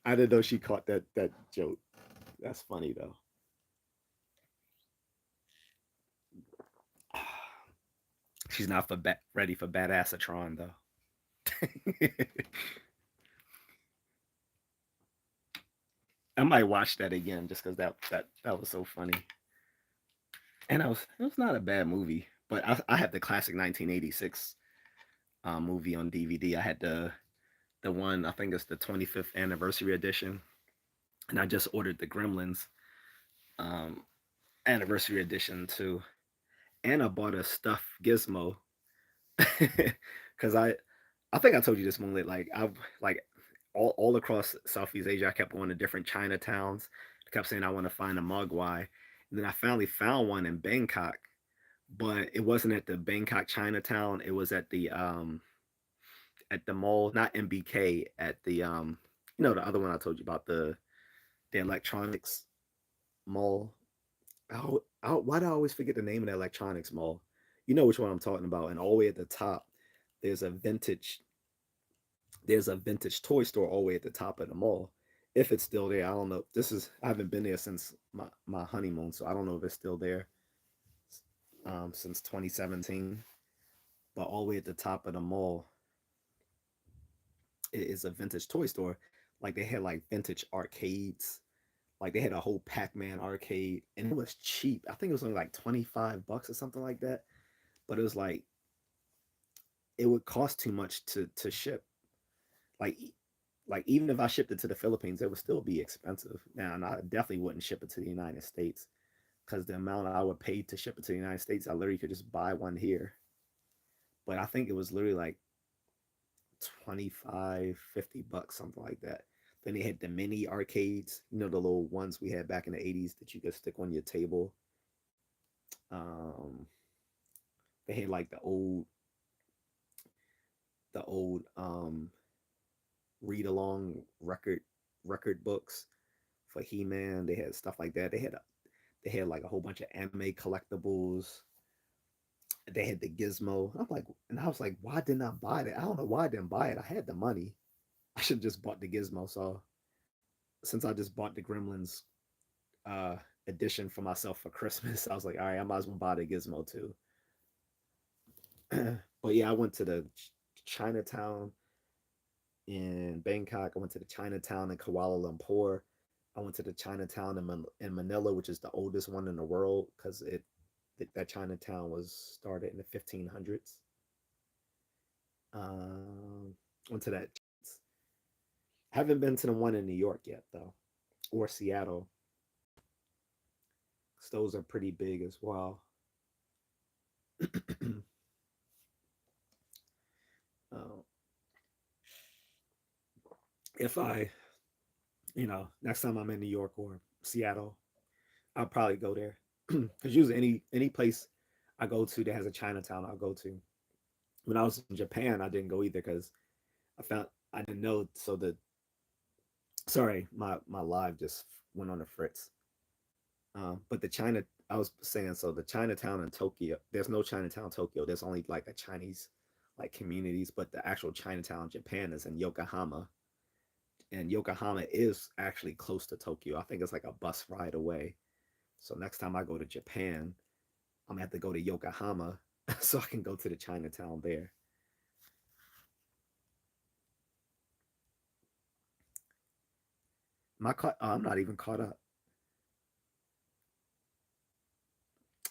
I didn't know she caught that joke. That's funny though. She's not ready for badassatron though. I might watch that again just because that was so funny. And it was not a bad movie, but I had the classic 1986 movie on DVD. I had the one I think it's the 25th anniversary edition, and I just ordered the Gremlins um, anniversary edition too, and I bought a stuffed Gizmo because I think I told you this, Moonlit. Like I like all across Southeast Asia, I kept going to different Chinatowns. I kept saying I want to find a Mogwai, and then I finally found one in Bangkok, but it wasn't at the Bangkok Chinatown. It was at the mall, not MBK, at the the other one I told you about, the electronics mall. Why do I always forget the name of the electronics mall? You know which one I'm talking about. And all the way at the top, there's a vintage there's a vintage toy store all the way at the top of the mall. If it's still there, I don't know. I haven't been there since my honeymoon, so I don't know if it's still there since 2017. But all the way at the top of the mall, it is a vintage toy store. Like they had like vintage arcades. Like they had a whole Pac-Man arcade, and it was cheap. I think it was only like $25 or something like that. But it was like it would cost too much to ship. Like even if I shipped it to the Philippines, it would still be expensive. Now, and I definitely wouldn't ship it to the United States because the amount I would pay to ship it to the United States, I literally could just buy one here. But I think it was literally like 25, $50, something like that. Then they had the mini arcades, the little ones we had back in the 80s that you could stick on your table. Um, they had like the old read along record books for He-Man. They had stuff like that. They had like a whole bunch of anime collectibles. They had the Gizmo. I was like, why didn't I buy that? I don't know why I didn't buy it. I had the money. I should have just bought the Gizmo. So since I just bought the Gremlins uh edition for myself for Christmas, I was like, all right, I might as well buy the Gizmo too. But yeah, I went to the Chinatown in Bangkok. I went to the Chinatown in Kuala Lumpur. I went to the Chinatown in Manila, which is the oldest one in the world because that Chinatown was started in the 1500s. Went to that. Haven't been to the one in New York yet though, or Seattle. Those are pretty big as well. uh, if I, next time I'm in New York or Seattle, I'll probably go there because usually any place I go to that has a Chinatown, I'll go to. When I was in Japan, I didn't go either because I didn't know. So my live just went on the fritz. But I was saying, so the Chinatown in Tokyo, there's no Chinatown in Tokyo. There's only like a Chinese like communities, but the actual Chinatown in Japan is in Yokohama, and Yokohama is actually close to Tokyo. I think it's like a bus ride away. So next time I go to Japan, I'm gonna have to go to Yokohama so I can go to the Chinatown there. I'm not even caught up.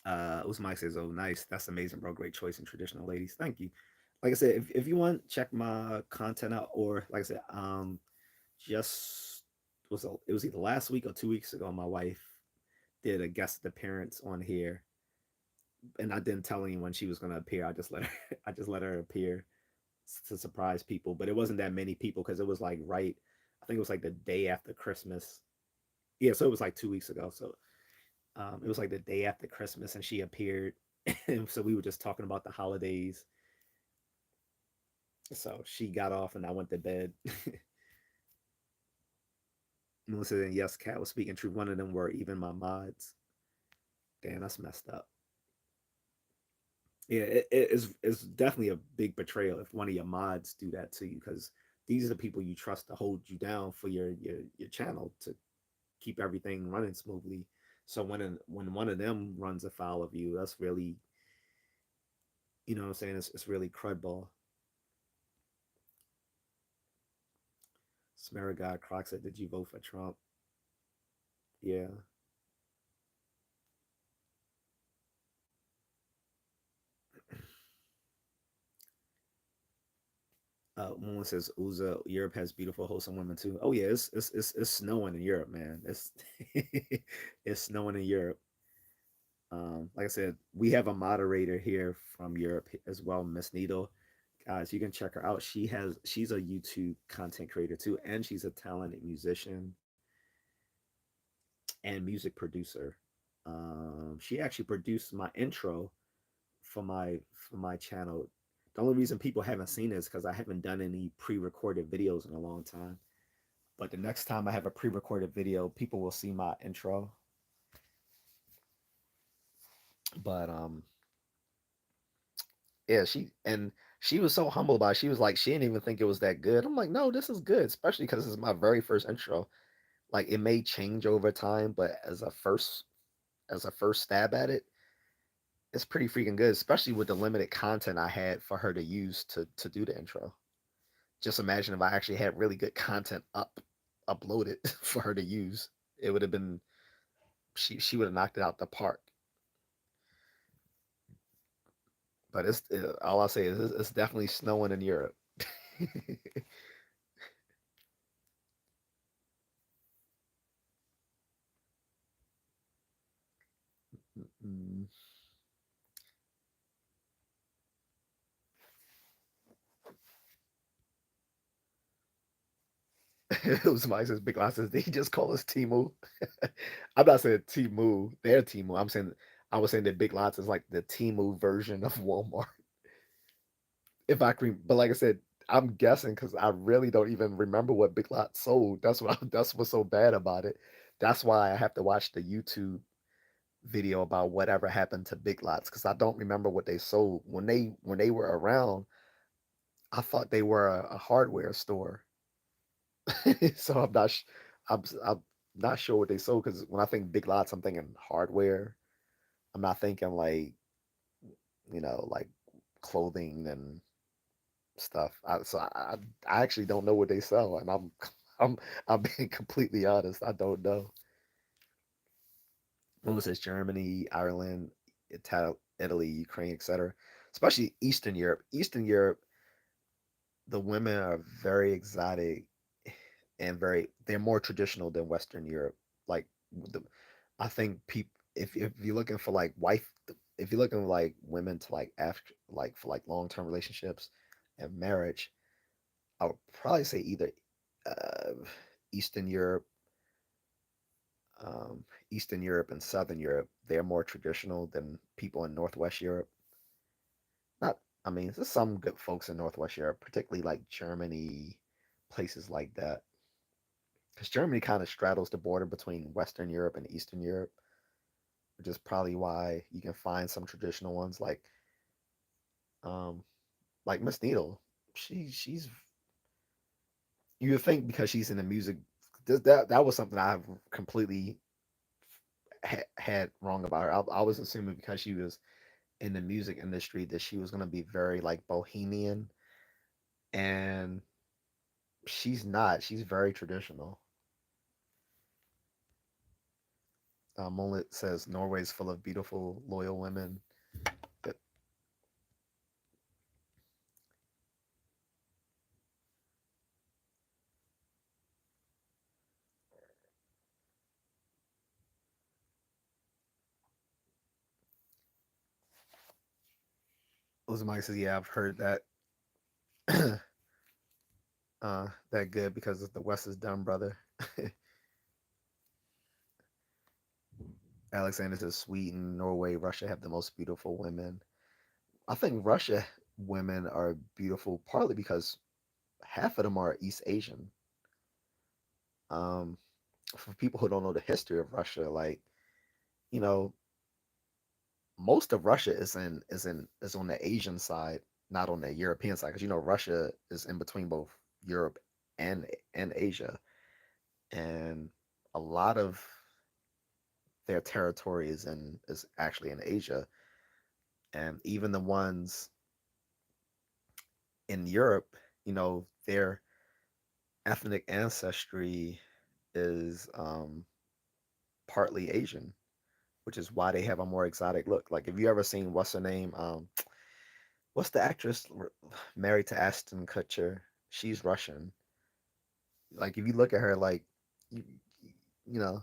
Usmai says, "Oh, nice. That's amazing, bro. Great choice in traditional ladies. Thank you." Like I said, if you want, check my content out, or like I said, just it was either last week or 2 weeks ago. My wife did a guest appearance on here, and I didn't tell anyone she was gonna appear. I just let her, I just let her appear to surprise people. But it wasn't that many people because it was like right. I think it was like the day after Christmas. Yeah, so it was like 2 weeks ago. So it was like the day after Christmas, and she appeared, and so we were just talking about the holidays. So she got off, and I went to bed. Melissa said, "Yes, Cat was speaking truth. One of them were even my mods. Damn, that's messed up." Yeah, it's definitely a big betrayal if one of your mods do that to you, because these are the people you trust to hold you down for your channel to keep everything running smoothly. So when one of them runs afoul of you, that's really, you know what I'm saying, it's really crud ball. Smaragd Croc said, "Did you vote for Trump?" Yeah. One says, "Uza, Europe has beautiful, wholesome women too." Oh yeah, it's snowing in Europe, man. It's it's snowing in Europe. Like I said, we have a moderator here from Europe as well, Miss Needle. Guys, you can check her out. She's a YouTube content creator too, and she's a talented musician and music producer. She actually produced my intro for my channel. The only reason people haven't seen it is because I haven't done any pre-recorded videos in a long time. But the next time I have a pre-recorded video, people will see my intro. But yeah, she was so humble about it. She was like, she didn't even think it was that good. I'm like, no, this is good, especially because this is my very first intro. Like it may change over time, but as a first stab at it, it's pretty freaking good, especially with the limited content I had for her to use to do the intro. Just imagine if I actually had really good content uploaded for her to use. It would have been she would have knocked it out the park. But all I'll say is it's definitely snowing in Europe. It was Mike says big says they just call us Timu. I'm not saying Timu, they're Timu. I was saying that Big Lots is like the Timu version of Walmart. If I can, but like I said, I'm guessing because I really don't even remember what Big Lots sold. That's what's so bad about it. That's why I have to watch the YouTube video about whatever happened to Big Lots because I don't remember what they sold when they were around. I thought they were a hardware store, so I'm not sure what they sold because when I think Big Lots, I'm thinking hardware. I'm not thinking like like clothing and stuff. I actually don't know what they sell, and I'm I'm being completely honest. I don't know. What was this? Germany, Ireland, Italy, Ukraine, etc. Especially Eastern Europe. Eastern Europe, the women are very exotic and they're more traditional than Western Europe. Like the, I think people if you're looking for like wife if you're looking like women to like after like for like long-term relationships and marriage, I would probably say either uh, Eastern Europe, Eastern Europe and Southern Europe. They're more traditional than people in Northwest Europe. Not, I mean, there's some good folks in Northwest Europe, particularly like Germany, places like that. Because Germany kind of straddles the border between Western Europe and Eastern Europe, which is probably why you can find some traditional ones um, like Miss Needle. She's you would think because she's in the music that was something I completely had wrong about her. I was assuming because she was in the music industry that she was gonna be very like bohemian, and she's not. She's very traditional. Mullet says Norway's full of beautiful, loyal women. It Uzumaki says, "Yeah, I've heard that. That good because the West is dumb, brother." Alexander says, "Sweden, Norway, Russia have the most beautiful women." I think Russia women are beautiful partly because half of them are East Asian. Um, for people who don't know the history of Russia, like you know, most of Russia is on the Asian side, not on the European side, because Russia is in between both Europe and Asia, and a lot of their territory is actually in Asia, and even the ones in Europe, their ethnic ancestry is partly Asian, which is why they have a more exotic look. Like, if you ever seen what's her name, what's the actress married to Ashton Kutcher? She's Russian. Like, if you look at her, like, you, you know,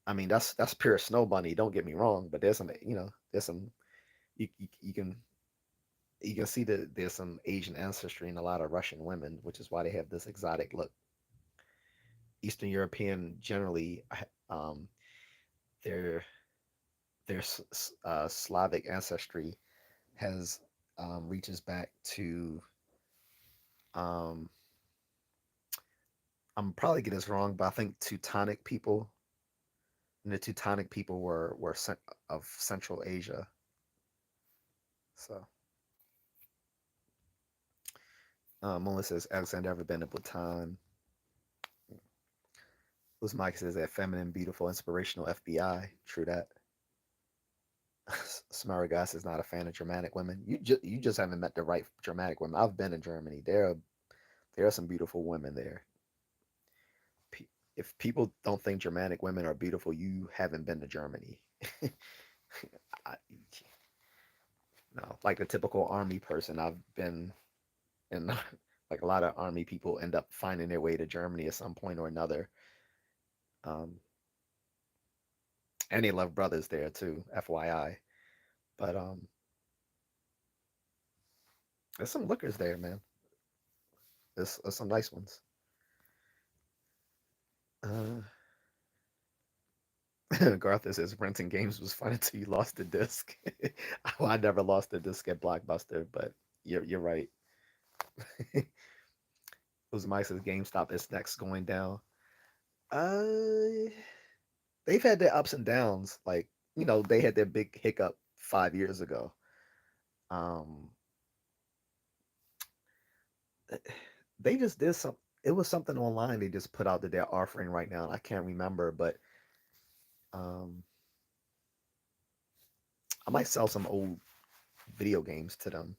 I mean, that's pure snow bunny. Don't get me wrong, but there's some you can see that there's some Asian ancestry in a lot of Russian women, which is why they have this exotic look. Eastern European generally, um, their Slavic ancestry has reaches back to um, I'm probably get this wrong, but I think Teutonic people. And the Teutonic people were of Central Asia. So, Melissa says, Alexander ever been to Bhutan? Who's Mike says that feminine, beautiful, inspirational FBI. True that. Smaragass is not a fan of Germanic women. You just haven't met the right Germanic women. I've been in Germany. There are some beautiful women there. If people don't think Germanic women are beautiful, you haven't been to Germany. I, no, like the typical army person, I've been in. Like, a lot of army people end up finding their way to Germany at some point or another. Um, and they love brothers there too, FYI. But there's some lookers there, man. There's some nice ones. Uh, Garth says renting games was fun until you lost the disc. Well, I never lost the disc at Blockbuster, but you're right. Uzumai says GameStop is next going down. Uh, they've had their ups and downs. Like, they had their big hiccup 5 years ago. Um, they just did some. It was something online they just put out that they're offering right now. I can't remember, but um, I might sell some old video games to them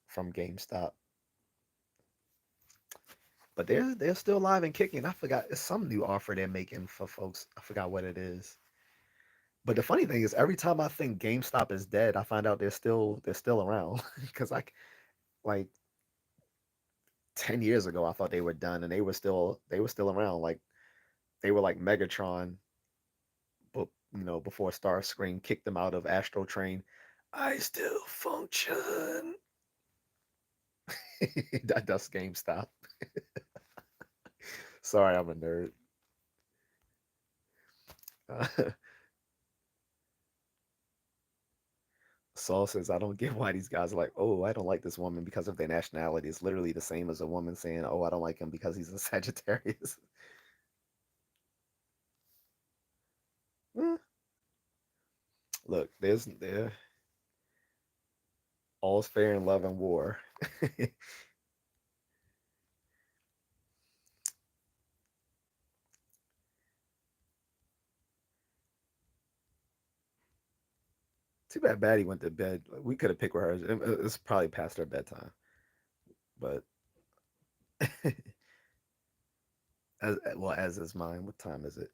from GameStop. But they're still alive and kicking. I forgot, it's some new offer they're making for folks. I forgot what it is. But the funny thing is, every time I think GameStop is dead, I find out they're still around. Because like 10 years ago, I thought they were done, and they were still around. Like, they were like Megatron, but before Starscream kicked them out of Astro Train. I still function. That's GameStop. Sorry, I'm a nerd. Uh, Saul says, I don't get why these guys are like, oh, I don't like this woman because of their nationality. It's literally the same as a woman saying, oh, I don't like him because he's a Sagittarius. Look, there all's fair in love and war. Too bad Baddie went to bed. Like, we could have picked with her. It's probably past her bedtime. But as is mine. What time is it?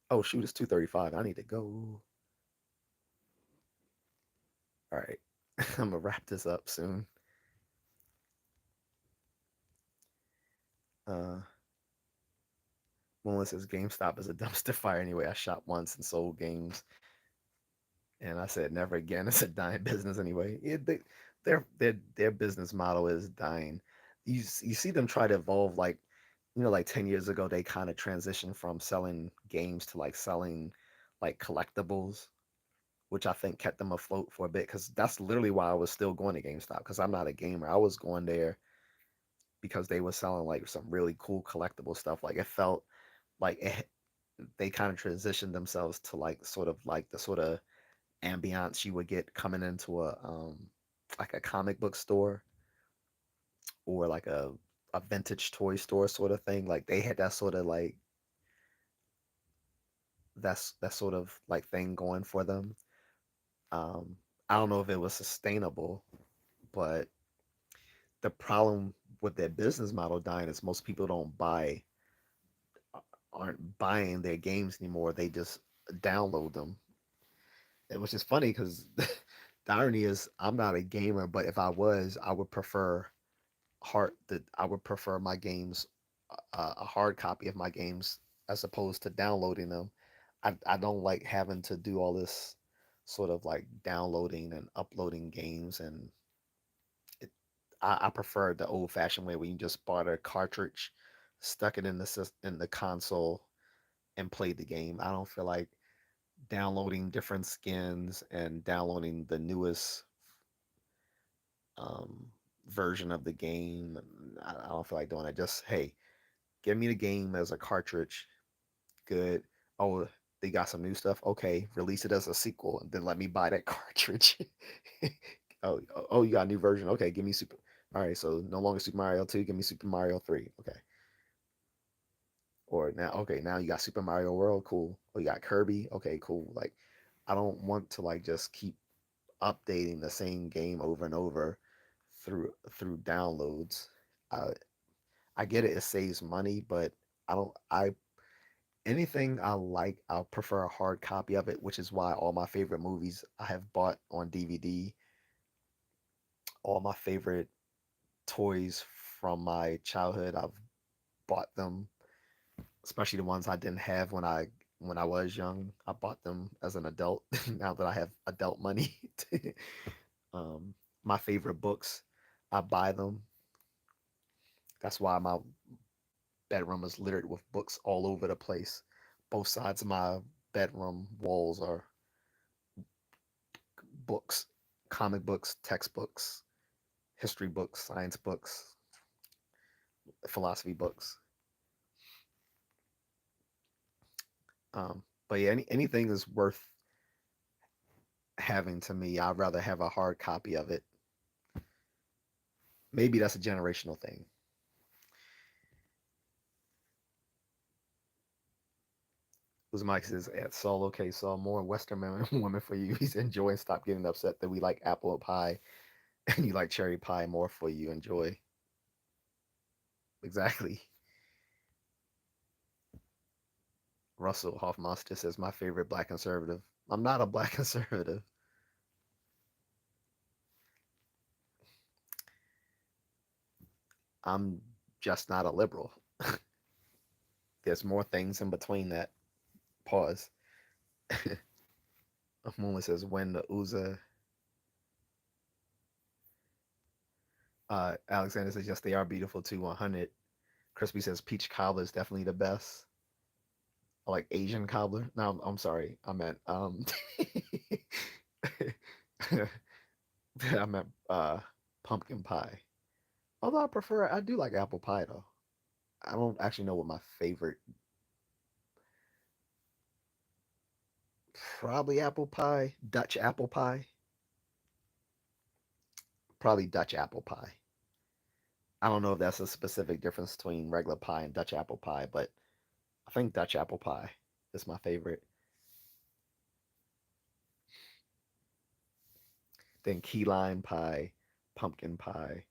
Oh shoot, it's 2:35. I need to go. All right. I'm gonna wrap this up soon. Uh Melissa says GameStop is a dumpster fire anyway. I shop once and sold games, and I said never again. It's a dying business anyway. Their business model is dying. You see them try to evolve, like, like 10 years ago they kind of transitioned from selling games to like selling like collectibles, which I think kept them afloat for a bit, because that's literally why I was still going to GameStop, because I'm not a gamer. I was going there because they were selling like some really cool collectible stuff. Like it felt like they kind of transitioned themselves to like sort of like the sort of ambiance you would get coming into a like a comic book store, or like a vintage toy store sort of thing. Like they had that sort of like that's that sort of like thing going for them. Um, I don't know if it was sustainable, but the problem with their business model dying is most people don't buy aren't buying their games anymore. They just download them. Which is funny because the irony is I'm not a gamer, but if I was, I would prefer I would prefer my games, a hard copy of my games, as opposed to downloading them. I don't like having to do all this sort of like downloading and uploading games, and it, I prefer the old fashioned way where you just bought a cartridge, stuck it in in the console, and played the game. I don't feel like downloading different skins and downloading the newest um, version of the game. I don't feel like doing it. Just, hey, give me the game as a cartridge. Good. Oh, they got some new stuff. Okay, release it as a sequel, and then let me buy that cartridge. Oh, you got a new version. Okay, give me Super. All right, so no longer Super Mario 2. Give me Super Mario 3. Okay. Or now, okay, now you got Super Mario World. Cool. Oh, you got Kirby. Okay, cool. Like, I don't want to like just keep updating the same game over and over through downloads. I I get it, it saves money, but I don't I anything I like, I'll prefer a hard copy of it, which is why all my favorite movies I have bought on DVD. All my favorite toys from my childhood, I've bought them, especially the ones I didn't have when I was young. I bought them as an adult now that I have adult money. My favorite books, I buy them. That's why my bedroom is littered with books all over the place. Both sides of my bedroom walls are books, comic books, textbooks, history books, science books, philosophy books. But yeah, anything is worth having to me. I'd rather have a hard copy of it. Maybe that's a generational thing. Who's Mike says at Saul, okay, Saul, more Western women for you. He's enjoying. Stop getting upset that we like apple pie and you like cherry pie more for you. Enjoy. Exactly. Russell Hoffmaster says my favorite black conservative. I'm not a black conservative. I'm just not a liberal. There's more things in between that. Pause. Moonlit says when the Uza. Alexander says yes, they are beautiful too. 100. Crispy says peach cobbler is definitely the best. I like Asian cobbler. No, I'm sorry. I meant I meant pumpkin pie. Although I do like apple pie though. I don't actually know what my favorite. Probably apple pie, Dutch apple pie. Probably Dutch apple pie. I don't know if that's a specific difference between regular pie and Dutch apple pie, but I think Dutch apple pie is my favorite. then key lime pie, pumpkin pie,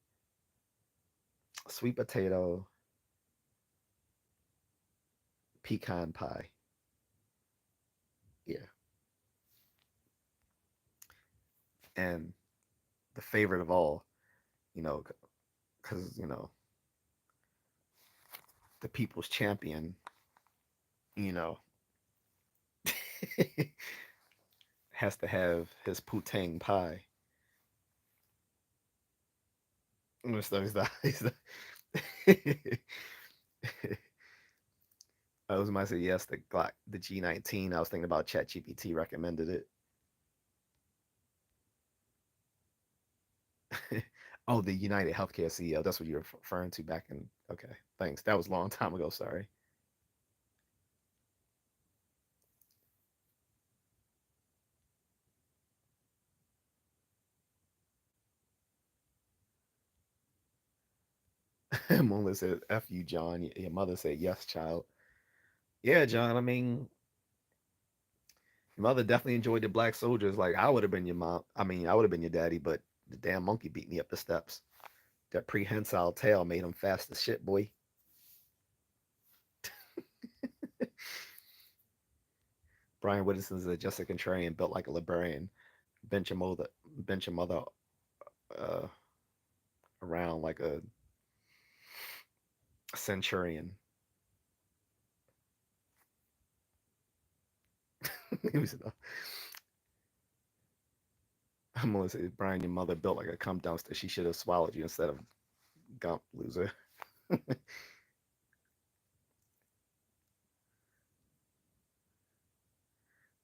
sweet potato, pecan pie. Yeah. And the favorite of all, you know, because, the people's champion, you know, has to have his putang pie. I was might say yes. The G19. I was thinking about ChatGPT recommended it. Oh, the United Healthcare CEO. That's what you're referring to back in. Okay, thanks. That was a long time ago. Sorry. Moonlit said, "F you, John." Your mother said, "Yes, child." Yeah, John. I mean, your mother definitely enjoyed the black soldiers. Like I would have been your mom. I mean, I would have been your daddy, but the damn monkey beat me up the steps. That prehensile tail made him fast as shit, boy. Brian Whittison's a Just A Contrarian built like a librarian. Bench your mother, bench your mother uh, around like a centurion. He was, I'm gonna say, Brian, your mother built like a cum dumpster. She should have swallowed you instead of Gump, loser.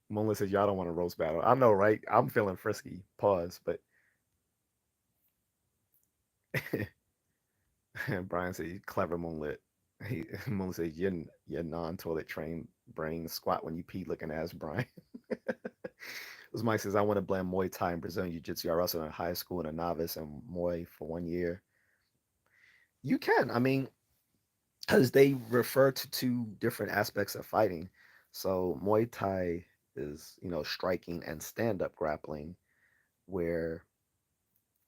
Moonlit says, y'all don't want a roast battle. I know, right? I'm feeling frisky. Pause. But Brian said, clever Moonlit. Moonlit says, your non-toilet trained brain squat when you pee looking ass, Brian. Mike says, I want to blend Muay Thai and Brazilian Jiu Jitsu. I wrestled in high school and a novice and Muay for 1 year. You can. I mean, because they refer to two different aspects of fighting. So Muay Thai is, striking and stand-up grappling, where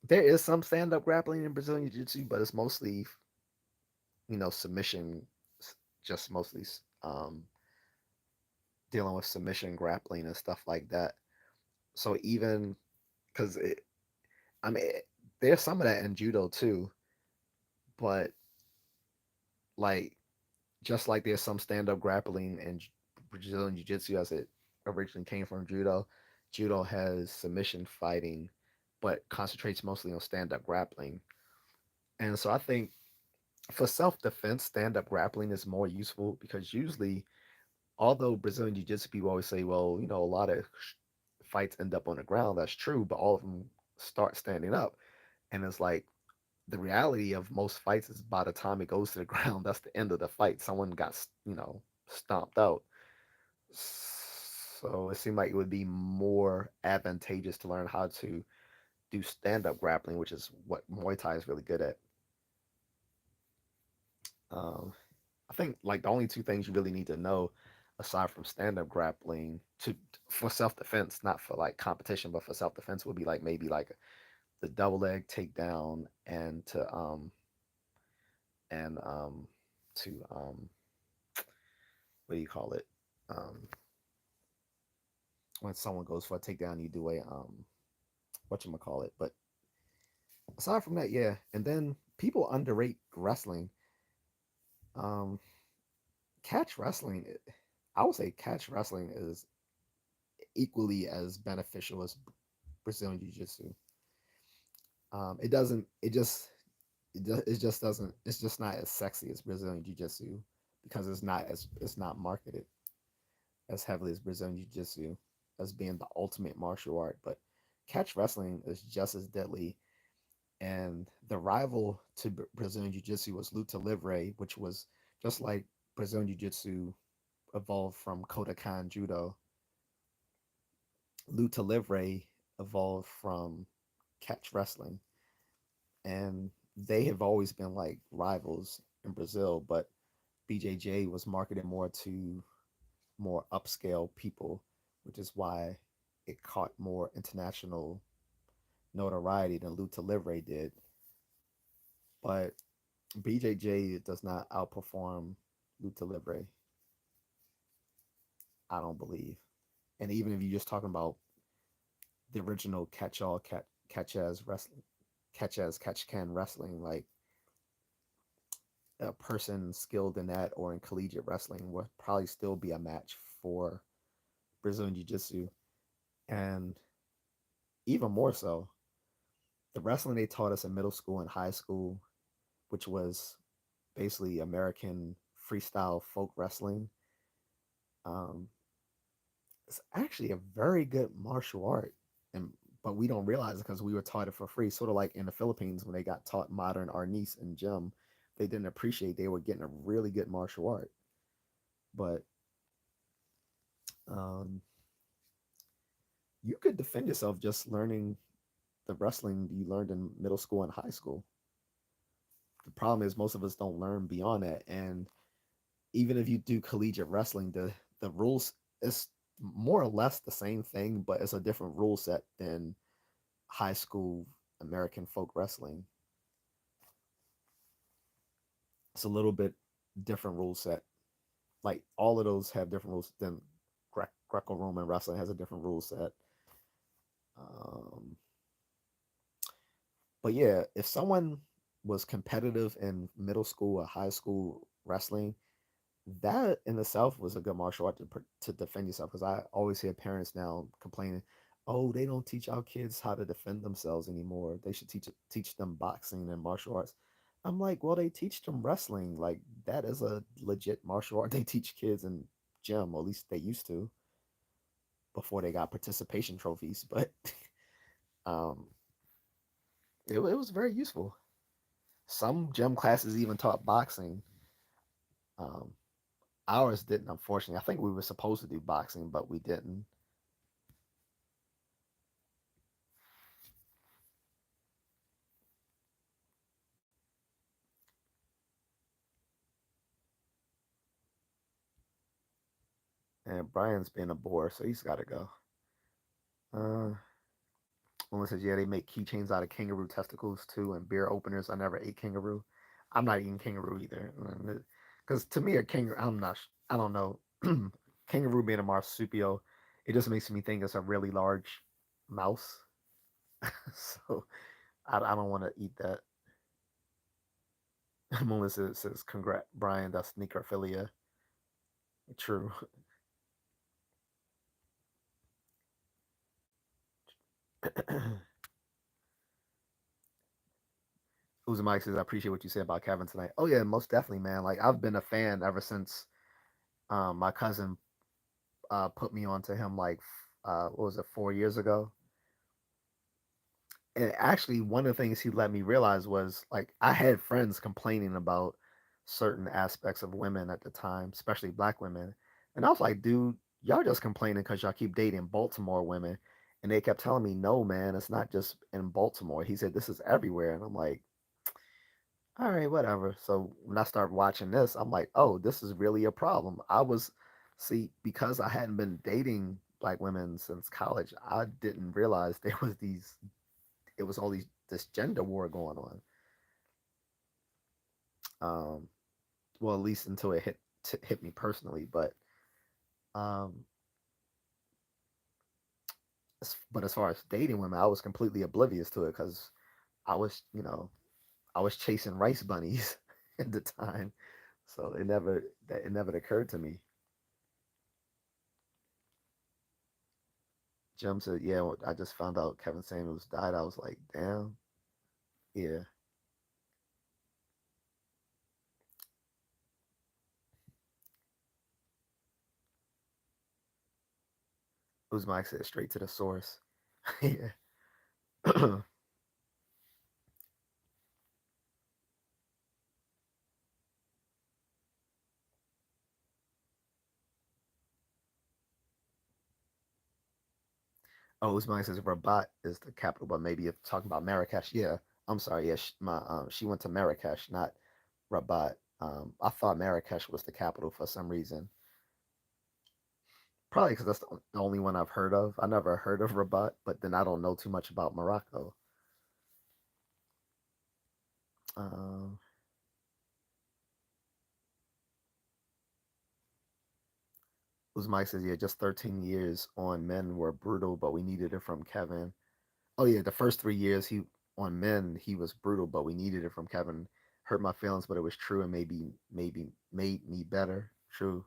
there is some stand-up grappling in Brazilian Jiu-Jitsu, but it's mostly, submission, just mostly um, dealing with submission grappling and stuff like that. So even because I mean, there's some of that in judo too, but like just like there's some stand-up grappling in Brazilian Jiu-Jitsu as it originally came from judo. Judo has submission fighting, but concentrates mostly on stand-up grappling. And so I think for self-defense, stand-up grappling is more useful because usually, although Brazilian Jiu-Jitsu people always say, well, a lot of fights end up on the ground. That's true, but all of them start standing up. And it's like the reality of most fights is by the time it goes to the ground, that's the end of the fight. Someone got, stomped out. So it seemed like it would be more advantageous to learn how to do stand up grappling, which is what Muay Thai is really good at. Um, I think like the only two things you really need to know aside from stand up grappling to for self defense, not for like competition, but for self defense would be like maybe like the double leg takedown and to what do you call it? Um, when someone goes for a takedown, you do a what you call it. But aside from that, yeah. And then people underrate wrestling. Um, catch wrestling, I would say catch wrestling is equally as beneficial as Brazilian Jiu Jitsu. It doesn't. It just doesn't. It's just not as sexy as Brazilian Jiu Jitsu because it's not marketed as heavily as Brazilian Jiu Jitsu as being the ultimate martial art. But catch wrestling is just as deadly. And the rival to Brazilian Jiu Jitsu was Luta Livre, which was just like Brazilian Jiu Jitsu evolved from Kodokan Judo. Luta Livre evolved from catch wrestling, and they have always been like rivals in Brazil. But BJJ was marketed more to more upscale people, which is why it caught more international, notoriety than Lucha Libre did. But BJJ does not outperform Lucha Libre, I don't believe. And even if you're just talking about the original catch as wrestling, catch can wrestling, like a person skilled in that or in collegiate wrestling would probably still be a match for Brazilian Jiu Jitsu. And even more so, the wrestling they taught us in middle school and high school, which was basically American freestyle folk wrestling, um, it's actually a very good martial art. And but we don't realize it because we were taught it for free. Sort of like in the Philippines when they got taught modern arnis and gym, they didn't appreciate they were getting a really good martial art. But um, you could defend yourself just learning the wrestling you learned in middle school and high school. The problem is most of us don't learn beyond that. And even if you do collegiate wrestling, the rules is more or less the same thing, but it's a different rule set than high school American folk wrestling. It's a little bit different rule set. Like all of those have different rules. Then Greco-Roman wrestling has a different rule set. Um, but yeah, if someone was competitive in middle school or high school wrestling, that in itself was a good martial art to defend yourself. Because I always hear parents now complaining, "Oh, they don't teach our kids how to defend themselves anymore. They should teach them boxing and martial arts." I'm like, well, they teach them wrestling. Like that is a legit martial art. They teach kids in gym, or at least they used to before they got participation trophies. But um, it was very useful. Some gym classes even taught boxing. Um, ours didn't, unfortunately. I think we were supposed to do boxing, but we didn't. And Brian's being a bore, so he's got to go. Uh, One says, yeah, they make keychains out of kangaroo testicles too, and beer openers. I never ate kangaroo. I'm not eating kangaroo either, because to me, a kangaroo, I don't know, kangaroo being a marsupial, it just makes me think it's a really large mouse. So I don't want to eat that. Melissa says, "Congrats, Brian. That's necrophilia." True. Uzumaki says, "I appreciate what you said about Kevin tonight." Oh yeah, most definitely, man. Like I've been a fan ever since my cousin put me onto him. Like what was it, 4 years ago? And actually, one of the things he let me realize was like I had friends complaining about certain aspects of women at the time, especially black women, and I was like, dude, y'all just complaining because y'all keep dating Baltimore women. And they kept telling me, no, man, it's not just in Baltimore. He said this is everywhere, and I'm like, all right, whatever. So when I started watching this, I'm like, oh, this is really a problem. See, because I hadn't been dating black women since college, I didn't realize it was all this gender war going on. Um, well, at least until it hit me personally. Um, but as far as dating women, I was completely oblivious to it because I was, I was chasing rice bunnies at the time, so it never occurred to me. Jim said, "Yeah, well, I just found out Kevin Samuels died." I was like, "Damn, yeah." Uzmike said, "Straight to the source." Yeah. Oh, Uzmike says Rabat is the capital, but maybe it's talking about Marrakesh. Yeah, I'm sorry. Yeah, she went to Marrakesh, not Rabat. I thought Marrakesh was the capital for some reason. Probably because that's the only one I've heard of. I never heard of Rabat, but then I don't know too much about Morocco. Um, Mike says, yeah, just 13 years on men were brutal, but we needed it from Kevin. Oh yeah, the first 3 years he on men he was brutal, but we needed it from Kevin. Hurt my feelings, but it was true and maybe made me better. True.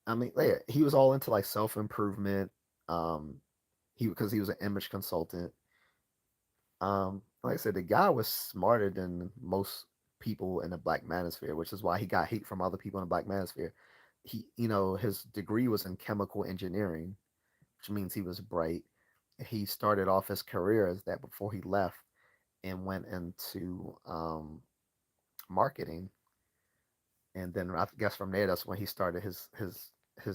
I mean, yeah, he was all into like self improvement. Um, he because he was an image consultant. Like I said, the guy was smarter than most people in the black manosphere, which is why he got hate from other people in the black manosphere. His degree was in chemical engineering, which means he was bright. He started off his career as that before he left and went into marketing, and then I guess from there that's when he started his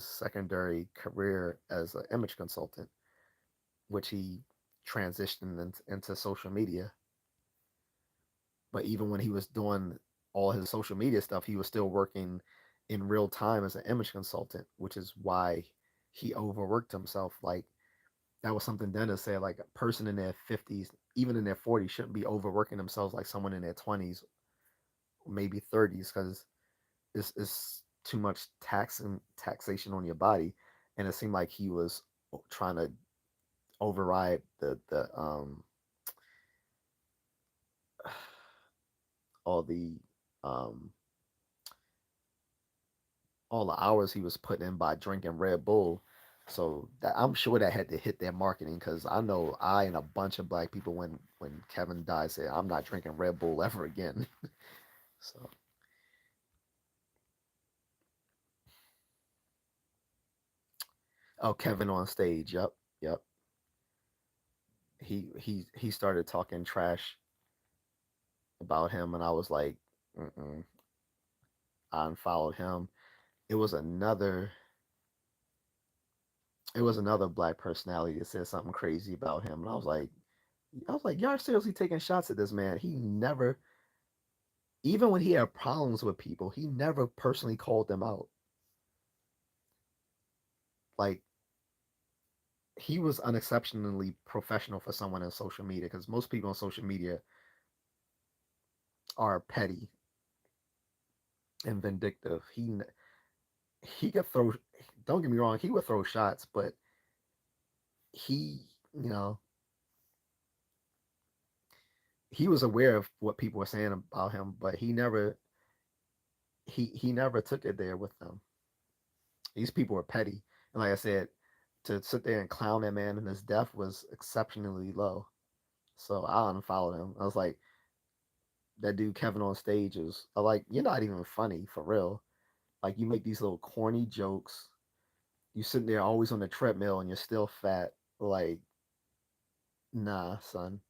secondary career as an image consultant, which he transitioned into social media. But even when he was doing all his social media stuff, he was still working in real time as an image consultant, which is why he overworked himself. Like that was something Dennis said. Like a person in their 50s, even in their 40s, shouldn't be overworking themselves like someone in their 20s, maybe 30s, because it's too much taxation on your body. And it seemed like he was trying to override all the um all the hours he was putting in by drinking Red Bull. So I'm sure that had to hit their marketing, because I know I and a bunch of black people when Kevin died said I'm not drinking Red Bull ever again. So oh, Kevin on stage. Yep, yep. He started talking trash about him, and I was like, mm-mm. I unfollowed him. It was another it was another black personality that said something crazy about him, and I was like, y'all seriously taking shots at this man? He never, even when he had problems with people, he never personally called them out. Like he was unexceptionally professional for someone in social media, because most people on social media are petty and vindictive. He could throw. Don't get me wrong, he would throw shots, but he, you know, he was aware of what people were saying about him, but he never took it there with them. These people were petty, and like I said, to sit there and clown that man in his death was exceptionally low. So I unfollowed him. I was like, that dude Kevin on stage is like, you're not even funny for real. Like you make these little corny jokes. You sitting there always on the treadmill and you're still fat. Like, nah, son.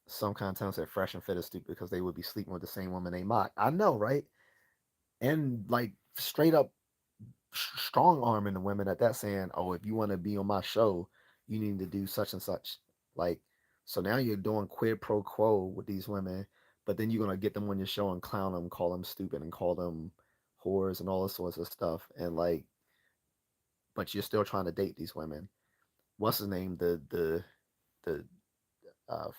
Some content said fresh and fit is stupid because they would be sleeping with the same woman they mock. I know, right? And like straight up strong arming the women at that, saying, "Oh, if you want to be on my show, you need to do such and such." Like, so now you're doing quid pro quo with these women, but then you're gonna get them on your show and clown them, call them stupid, and call them whores and all this sorts of stuff, and like, but you're still trying to date these women. What's his name? The uh,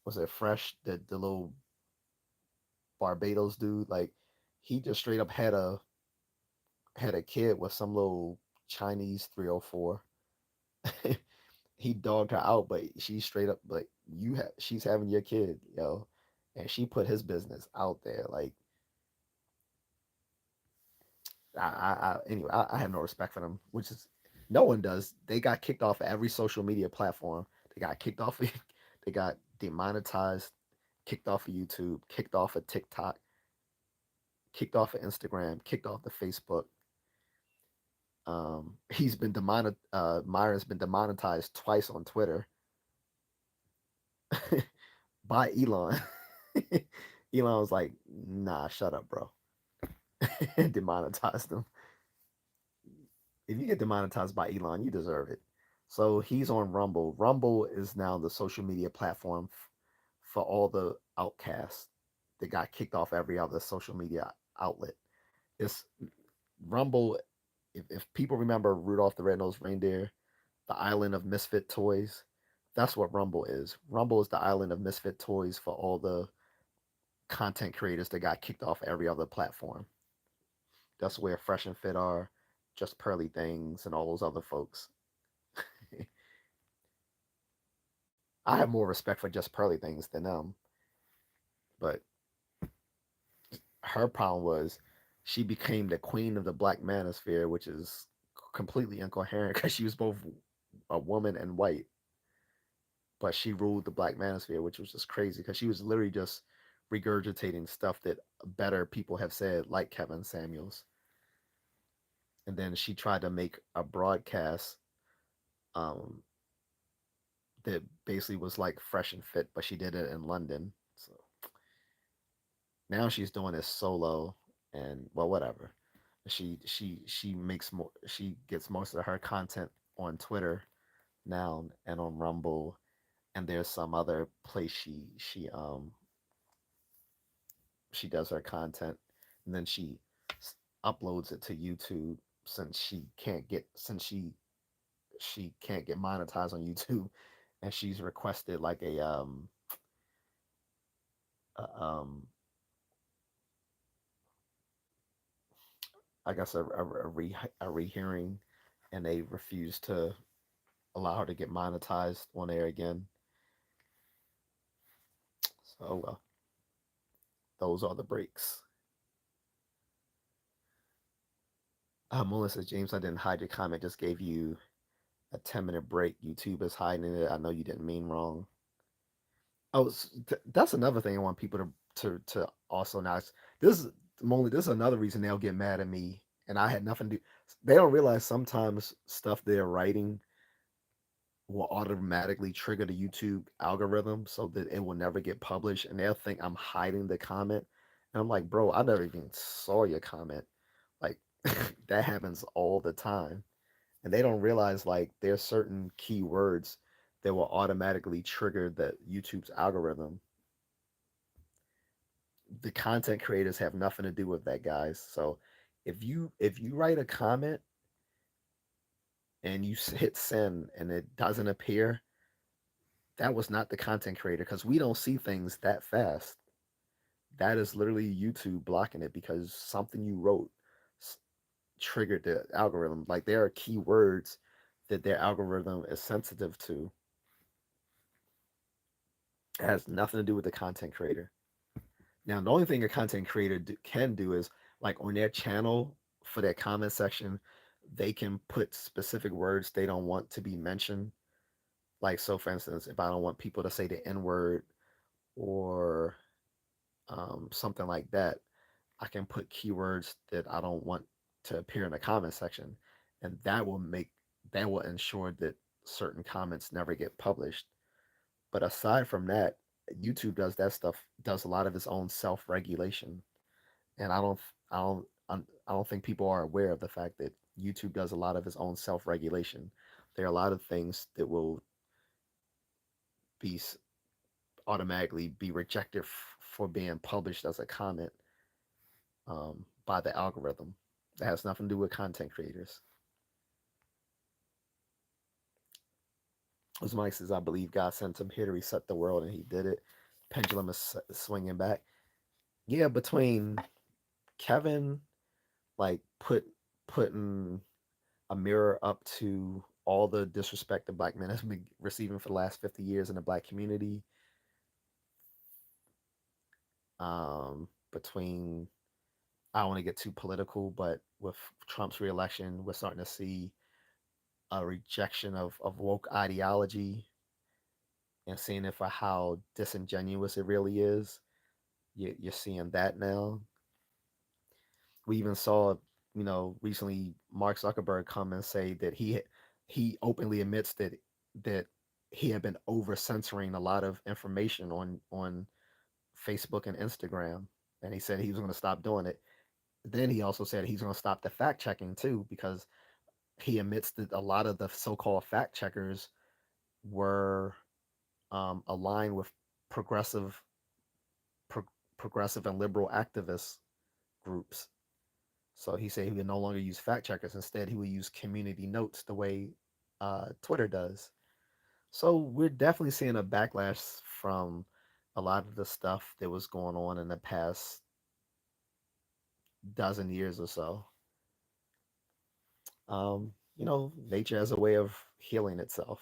was it Fresh? The little Barbados dude, like, he just straight up had a kid with some little Chinese 304. He dogged her out, but she straight up like, she's having your kid, yo, and she put his business out there. Like anyway, I have no respect for them, which is no one does. They got kicked off of every social media platform. They got kicked off. They got demonetized, kicked off of YouTube, kicked off of TikTok, kicked off of Instagram, kicked off the Facebook. He's been demonetized. Myron's been demonetized twice on Twitter by Elon. Elon was like, "Nah, shut up, bro." Demonetized him. If you get demonetized by Elon, you deserve it. So he's on Rumble. Rumble is now the social media platform. for all the outcasts that got kicked off every other social media outlet. It's Rumble. If people remember Rudolph the Red-Nosed Reindeer, the island of misfit toys, that's what Rumble is. Rumble is the island of misfit toys for all the content creators that got kicked off every other platform. That's where Fresh and Fit are, Just Pearly Things, and all those other folks. I have more respect for Just Pearly Things than them, but her problem was she became the queen of the Black Manosphere, which is completely incoherent because she was both a woman and white, but she ruled the Black Manosphere, which was just crazy because she was literally just regurgitating stuff that better people have said, like Kevin Samuels. And then she tried to make a broadcast um, that basically was like Fresh and Fit, but she did it in London. So now she's doing this solo, and well, whatever. She makes more. She gets most of her content on Twitter now and on Rumble, and there's some other place she does her content, and then she uploads it to YouTube since she can't get monetized on YouTube, and she's requested like a I guess a rehearing, and they refuse to allow her to get monetized on there again. So those are the breaks. Melissa James, I didn't hide your comment. Just gave you a 10-minute break. YouTube is hiding it. I know you didn't mean wrong. Oh, that's another thing I want people to also now. This is this is another reason they'll get mad at me, and I had nothing to do. They don't realize sometimes stuff they're writing will automatically trigger the YouTube algorithm so that it will never get published, and they'll think I'm hiding the comment. And I'm like, bro, I never even saw your comment. Like that happens all the time, and they don't realize like there's certain keywords that will automatically trigger the YouTube's algorithm. The content creators have nothing to do with that, guys. So if you write a comment and you hit send and it doesn't appear, that was not the content creator because we don't see things that fast. That is literally YouTube blocking it because something you wrote triggered the algorithm. Like there are keywords that their algorithm is sensitive to. It has nothing to do with the content creator. Now, the only thing a content creator can do is like on their channel for their comment section, they can put specific words they don't want to be mentioned. Like, so for instance, if I don't want people to say the N word or something like that, I can put keywords that I don't want to appear in the comment section, and that will ensure that certain comments never get published. But aside from that, YouTube does that stuff, does a lot of its own self regulation, and I don't think people are aware of the fact that YouTube does a lot of its own self regulation. There are a lot of things that will be automatically be rejected for being published as a comment by the algorithm. That has nothing to do with content creators. As Mike says, I believe God sent him here to reset the world, and he did it. Pendulum is swinging back. Yeah, between Kevin, like putting a mirror up to all the disrespect that black men have been receiving for the last 50 years in the black community, between I don't want to get too political, but with Trump's reelection, we're starting to see a rejection of woke ideology and seeing it for how disingenuous it really is. You're seeing that now. We even saw, recently Mark Zuckerberg come and say that he openly admits that he had been over censoring a lot of information on Facebook and Instagram, and he said he was going to stop doing it. Then he also said he's going to stop the fact checking too, because he admits that a lot of the so-called fact checkers were aligned with progressive pro- progressive and liberal activist groups. So he said he would no longer use fact checkers. Instead, he would use community notes the way Twitter does. So we're definitely seeing a backlash from a lot of the stuff that was going on in the past dozen years or so. Nature has a way of healing itself.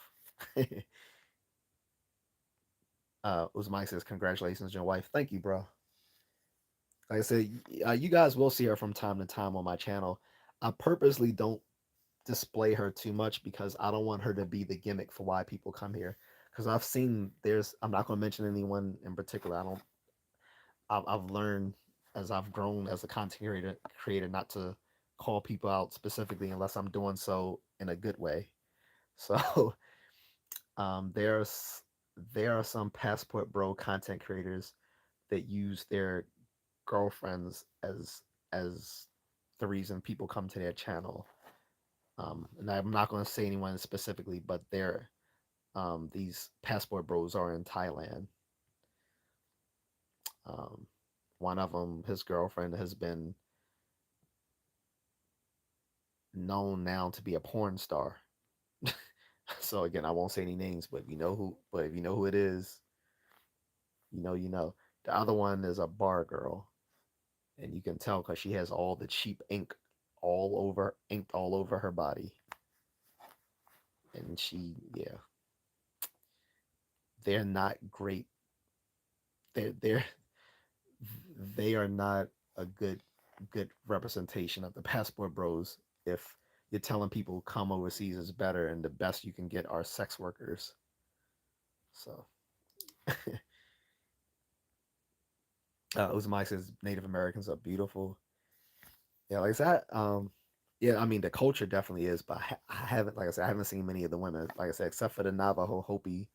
Uzmai says, "Congratulations, your wife." Thank you, bro. Like I said, you guys will see her from time to time on my channel. I purposely don't display her too much because I don't want her to be the gimmick for why people come here. Because I've seen I'm not going to mention anyone in particular. I've learned as I've grown as a content creator not to call people out specifically unless I'm doing so in a good way. So um, there's there are some passport bro content creators that use their girlfriends as the reason people come to their channel. And I'm not going to say anyone specifically, but these passport bros are in Thailand. Um, One of them, his girlfriend, has been known now to be a porn star. So again, I won't say any names, but if you know who it is, you know. The other one is a bar girl, and you can tell because she has all the cheap ink inked all over her body, and yeah, they're not great. They're they are not a good representation of the passport bros. If you're telling people come overseas is better and the best you can get are sex workers, so Uzmai says Native Americans are beautiful. Yeah, like I said, yeah, I mean the culture definitely is, but I haven't, like I said, I haven't seen many of the women. Like I said, except for the Navajo Hopi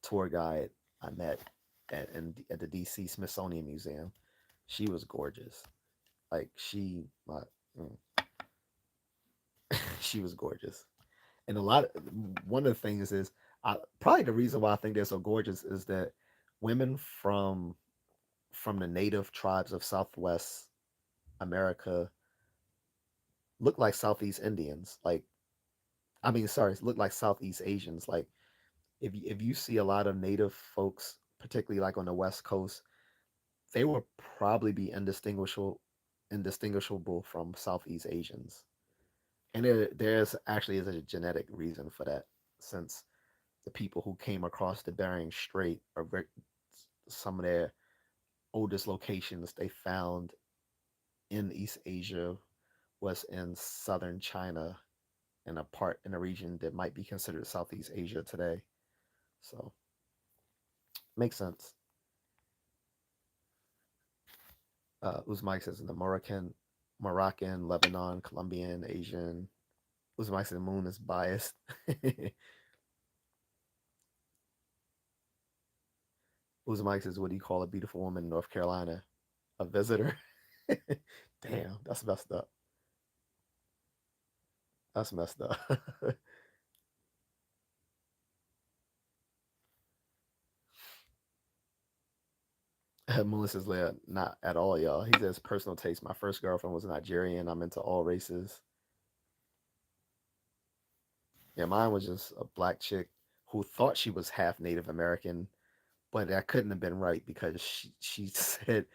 tour guide I met at the DC Smithsonian Museum. She was gorgeous. Like mm, she was gorgeous. And one of the things is probably the reason why I think they're so gorgeous is that women from the native tribes of Southwest America look like Southeast Indians. Like I mean, sorry, look like Southeast Asians. Like if you see a lot of native folks, particularly like on the West Coast, they will probably be indistinguishable from Southeast Asians. And there's actually is a genetic reason for that, since the people who came across the Bering Strait are some of their oldest locations they found in East Asia was in southern China and a part in a region that might be considered Southeast Asia today. So makes sense. Uzmai says in the Moroccan, Lebanon, Colombian, Asian. Uzmai says the moon is biased. Uzmai says, what do you call a beautiful woman in North Carolina? A visitor? Damn, that's messed up. That's messed up. Melissa's layer, not at all, y'all. He says personal taste. My first girlfriend was Nigerian. I'm into all races. Yeah, mine was just a black chick who thought she was half Native American, but that couldn't have been right because she said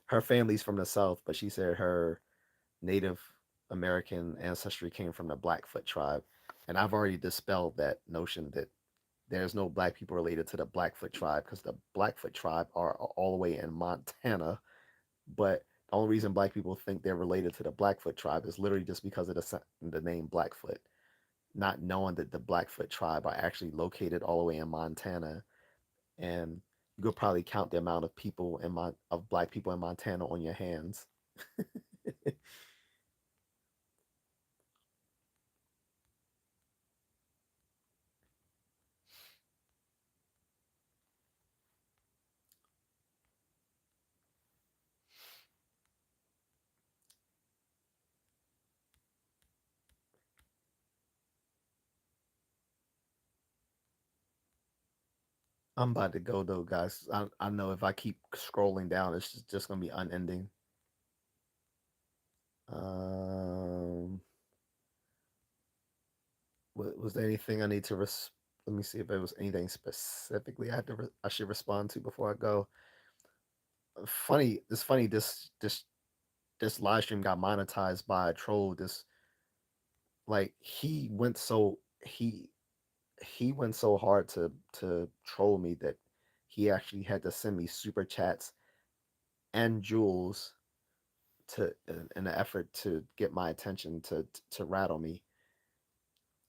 her family's from the South, but she said her Native American ancestry came from the Blackfoot tribe. And I've already dispelled that notion that there's no black people related to the Blackfoot tribe because the Blackfoot tribe are all the way in Montana. But the only reason black people think they're related to the Blackfoot tribe is literally just because of the name Blackfoot, not knowing that the Blackfoot tribe are actually located all the way in Montana. And you could probably count the amount of of black people in Montana on your hands. I'm about to go though, guys. I know if I keep scrolling down, it's just gonna be unending. Um, was there anything I need to let me see if there was anything specifically I had to I should respond to before I go. Funny, it's funny. This live stream got monetized by a troll. This like he went so hard to troll me that he actually had to send me super chats and jewels to in an effort to get my attention to rattle me.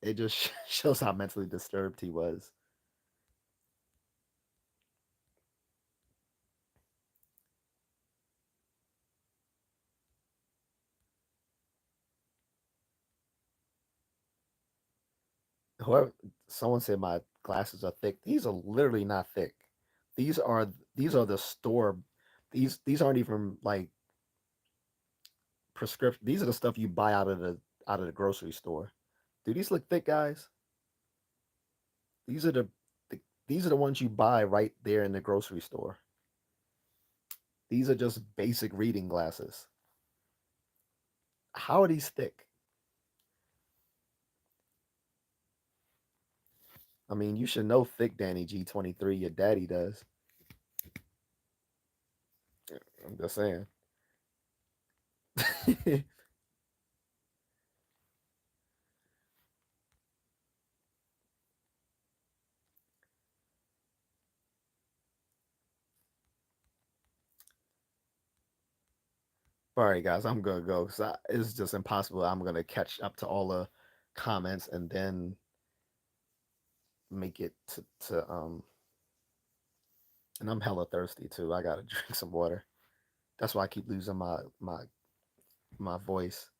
It just shows how mentally disturbed he was. Whoever Someone said my glasses are thick. These are literally not thick. These are these are the store. These aren't even like prescription. These are the stuff you buy out of the grocery store. Do these look thick, guys? These are the these are the ones you buy right there in the grocery store. These are just basic reading glasses. How are these thick? I mean, you should know thick, Danny G23. Your daddy does. I'm just saying. All right, guys, I'm gonna go because it's just impossible. I'm gonna catch up to all the comments and then make it to. And I'm hella thirsty too. I gotta drink some water. That's why I keep losing my voice.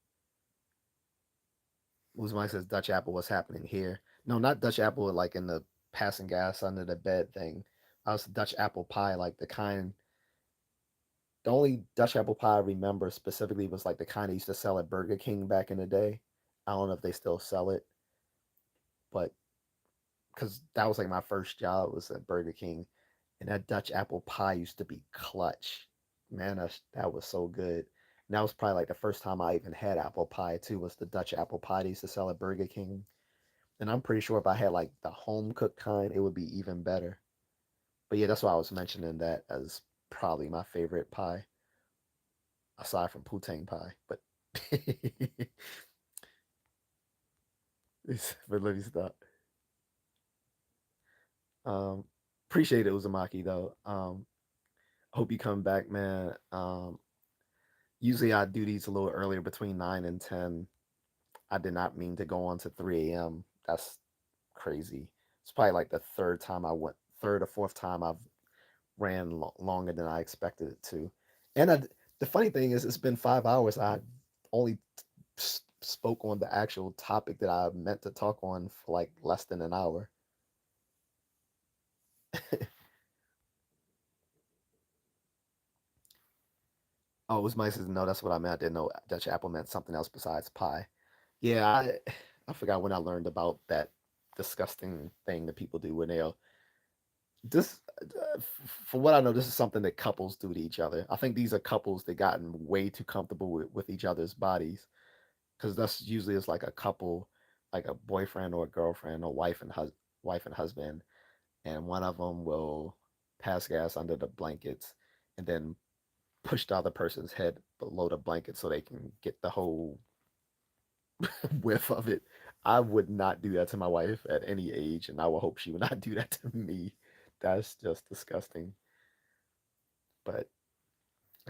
Uzmai says Dutch apple. What's happening here? No, not Dutch apple. Like in the passing gas under the bed thing. I was Dutch apple pie, like the kind. The only Dutch apple pie I remember specifically was like the kind they used to sell at Burger King back in the day. I don't know if they still sell it, but because that was like my first job was at Burger King, and that Dutch apple pie used to be clutch. Man, that was so good. And that was probably like the first time I even had apple pie too. Was the Dutch apple pie they used to sell at Burger King, and I'm pretty sure if I had like the home cooked kind, it would be even better. But yeah, that's why I was mentioning that as probably my favorite pie, aside from poutine pie. But but let me stop. Um, appreciate it, Uzumaki though. Hope you come back, man. Usually I do these a little earlier, between 9 and 10. I did not mean to go on to 3 a.m. That's crazy. It's probably like the third or fourth time I've ran longer than I expected it to. And the funny thing is, it's been 5 hours. I only spoke on the actual topic that I meant to talk on for like less than an hour. Oh, it was nice to know that's what I meant. I didn't know Dutch apple meant something else besides pie. Yeah, I forgot when I learned about that disgusting thing that people do when they'll this for what I know, this is something that couples do to each other. I think these are couples that gotten way too comfortable with each other's bodies, because that's usually is like a couple, like a boyfriend or a girlfriend or wife and husband, and one of them will pass gas under the blankets and then push the other person's head below the blanket so they can get the whole whiff of it. I would not do that to my wife at any age, and I would hope she would not do that to me. That's just disgusting. But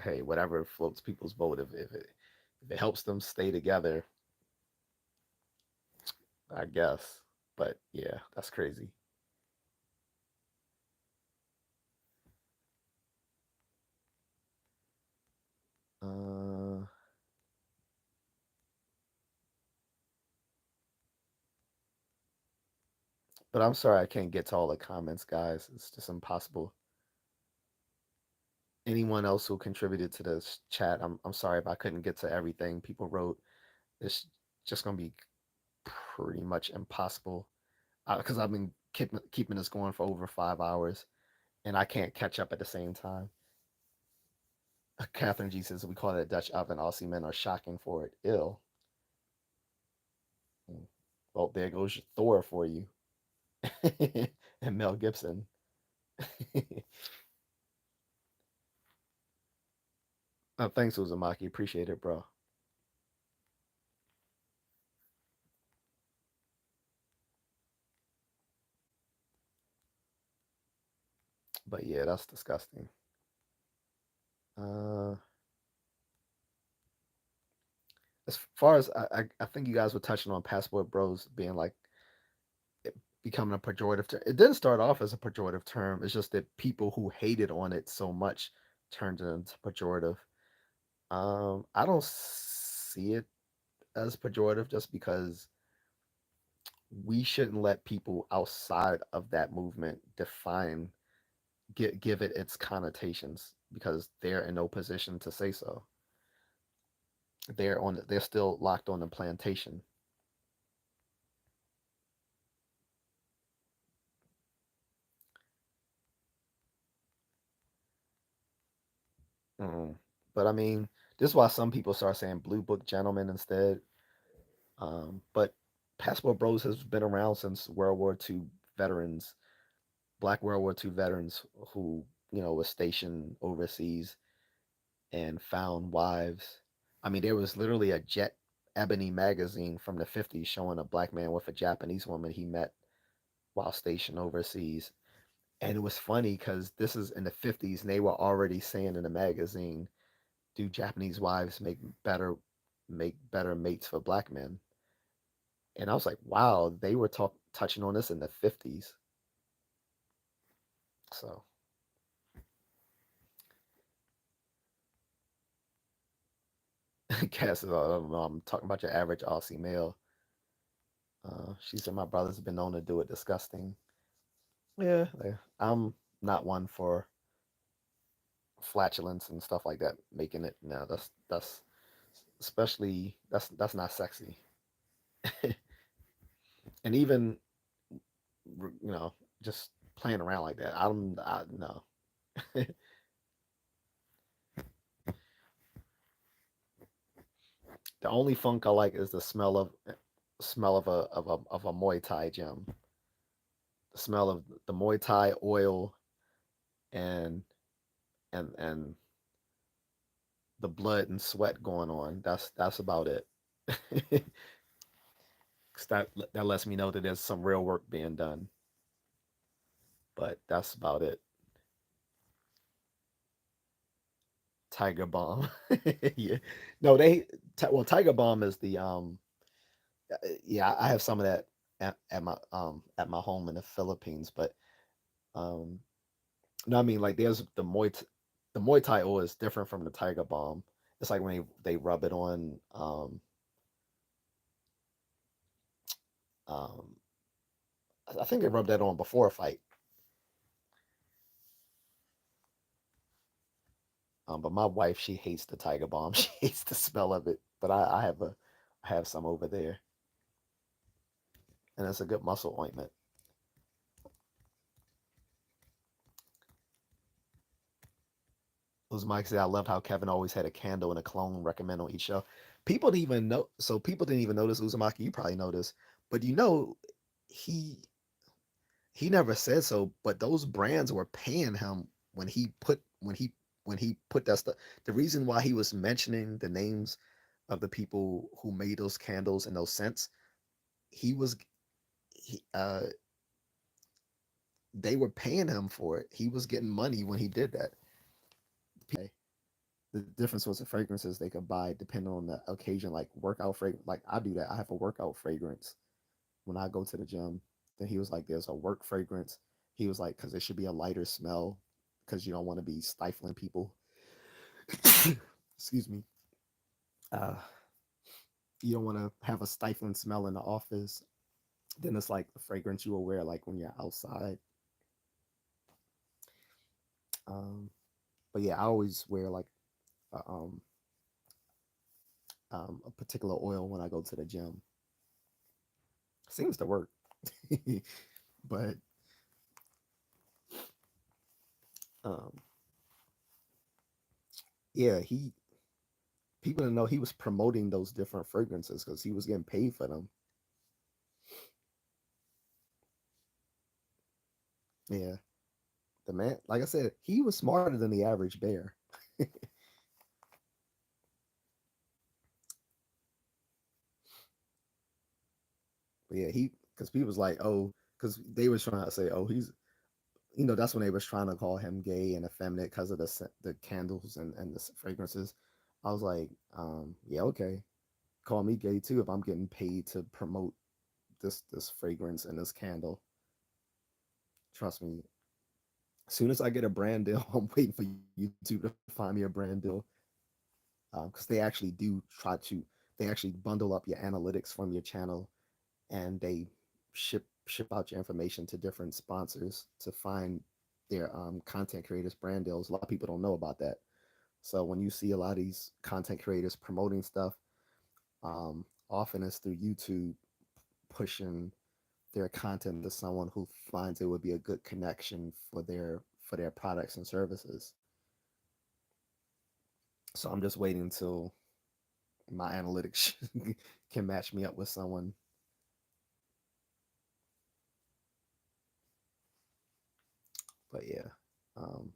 hey, whatever floats people's boat. If it helps them stay together, I guess. But yeah, that's crazy. Uh, but I'm sorry I can't get to all the comments, guys. It's just impossible. Anyone else who contributed to this chat, I'm sorry if I couldn't get to everything people wrote. It's just gonna be pretty much impossible because I've been keeping us going for over 5 hours, and I can't catch up at the same time. Catherine G says we call it a Dutch oven. Aussie men are shocking for it. Ill. Well, there goes Thor for you, and Mel Gibson. Thanks, Uzumaki. Appreciate it, bro. But yeah, that's disgusting. Uh, as far as I think you guys were touching on passport bros being like becoming a pejorative term. It didn't start off as a pejorative term. It's just that people who hated on it so much turned it into pejorative. I don't see it as pejorative just because we shouldn't let people outside of that movement define give it its connotations because they're in no position to say so. They're still locked on the plantation. Mm. But I mean, this is why some people start saying blue book gentlemen instead. But Passport Bros has been around since World War II veterans, Black World War II veterans who were stationed overseas and found wives. I mean, there was literally a Jet Ebony magazine from the 50s showing a black man with a Japanese woman he met while stationed overseas. And it was funny because this is in the 50s and they were already saying in the magazine, do Japanese wives make better mates for black men? And I was like, wow, they were touching on this in the 50s. So, Cass is talking about your average Aussie male. She said, my brother's been known to do it disgusting. Yeah, I'm not one for flatulence and stuff like that, making it. No, that's especially that's not sexy. And even, just playing around like that. I no. The only funk I like is the smell of a Muay Thai gym. The smell of the Muay Thai oil and and the blood and sweat going on. That's about it. 'Cause that lets me know that there's some real work being done. But that's about it. Tiger Bomb. Yeah. No, Tiger Bomb is the yeah, I have some of that at my home in the Philippines, but um no, I mean like there's the Muay Thai oil is different from the Tiger Bomb. It's like when they rub it on um I think they rub that on before a fight. But my wife, she hates the Tiger Bomb. She hates the smell of it. But I have some over there, and it's a good muscle ointment. Who's Mike said, I loved how Kevin always had a candle and a clone recommend on each show. People didn't even know. So people didn't even notice Uzumaki. You probably noticed, but he he never said so. But those brands were paying him when he put that stuff. The reason why he was mentioning the names of the people who made those candles and those scents, he was he, they were paying him for it. He was getting money when he did that. The different sorts of fragrances they could buy depending on the occasion, like workout fragrance. Like I do that. I have a workout fragrance when I go to the gym. Then he was like, "There's a work fragrance." He was like, "Because it should be a lighter smell, because you don't want to be stifling people." Excuse me. Uh, you don't want to have a stifling smell in the office. Then it's like the fragrance you will wear like when you're outside. Um, but yeah, I always wear like a, a particular oil when I go to the gym. Seems to work. But um, yeah, he people didn't know he was promoting those different fragrances because he was getting paid for them. Yeah, the man, like I said, he was smarter than the average bear. But yeah, he because people was like, oh, because they was trying to say, oh, he's that's when they was trying to call him gay and effeminate because of the candles and the fragrances. I was like, yeah, okay, call me gay too if I'm getting paid to promote this fragrance and this candle. Trust me. As soon as I get a brand deal, I'm waiting for YouTube to find me a brand deal because they actually do try to. They actually bundle up your analytics from your channel and they ship out your information to different sponsors to find their content creators brand deals. A lot of people don't know about that. So when you see a lot of these content creators promoting stuff, often it's through YouTube pushing their content to someone who finds it would be a good connection for their products and services. So I'm just waiting until my analytics can match me up with someone. But yeah, um,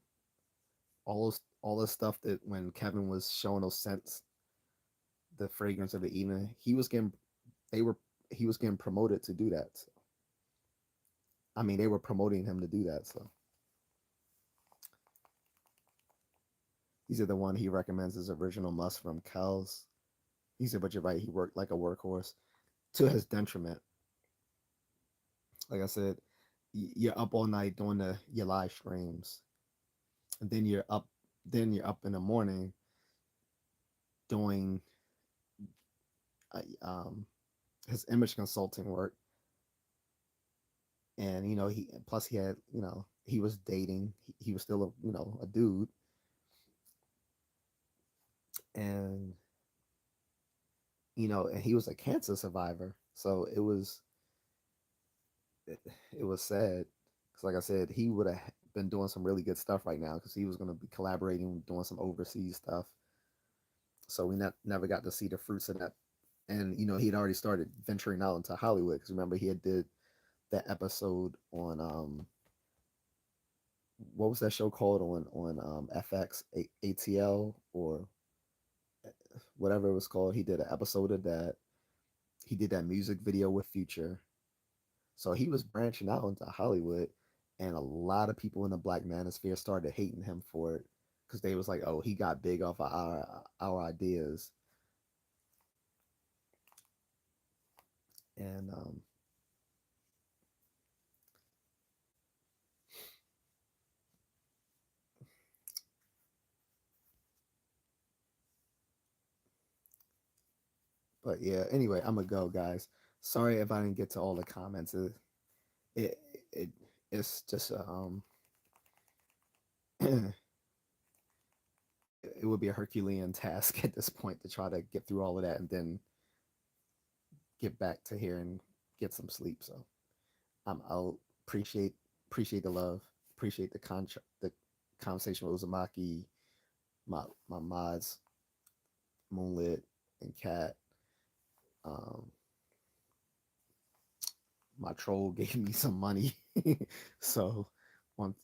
all the stuff that when Kevin was showing those scents, the fragrance of the evening, they were he was getting promoted to do that. So, I mean, they were promoting him to do that. So these are the one he recommends his original musk from Kells. He said, but you're right, he worked like a workhorse to his detriment. Like I said, you're up all night doing your live streams, and then you're up in the morning doing uh, um, his image consulting work, and he plus he had he was dating, he was still a dude, and and he was a cancer survivor, so it, it was sad because like I said, he would have been doing some really good stuff right now because he was going to be collaborating doing some overseas stuff. So we never got to see the fruits of that. And he'd already started venturing out into Hollywood because remember he had did that episode on what was that show called on FX ATL or whatever it was called. He did an episode of that. He did that music video with Future. So he was branching out into Hollywood, and a lot of people in the black manosphere started hating him for it because they was like, "Oh, he got big off of our ideas." And but yeah, anyway, I'm gonna go, guys. Sorry if I didn't get to all the comments. It, it it's just it would be a Herculean task at this point to try to get through all of that and then get back to here and get some sleep. So I'll appreciate the love, appreciate the conversation with Uzumaki, my mods, Moonlit, and Cat. Um, my troll gave me some money, so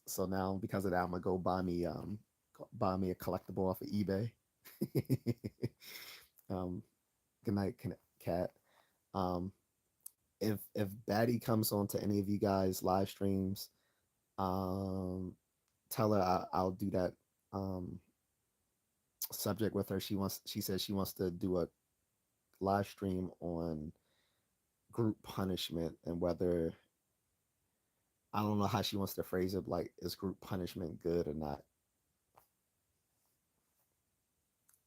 so now because of that, I'm gonna go buy me a collectible off of eBay. um, Good night, Cat. Um, if Batty comes on to any of you guys live streams, um, tell her I'll do that um subject with her. She says she wants to do a live stream on group punishment and whether I don't know how she wants to phrase it, like is group punishment good or not.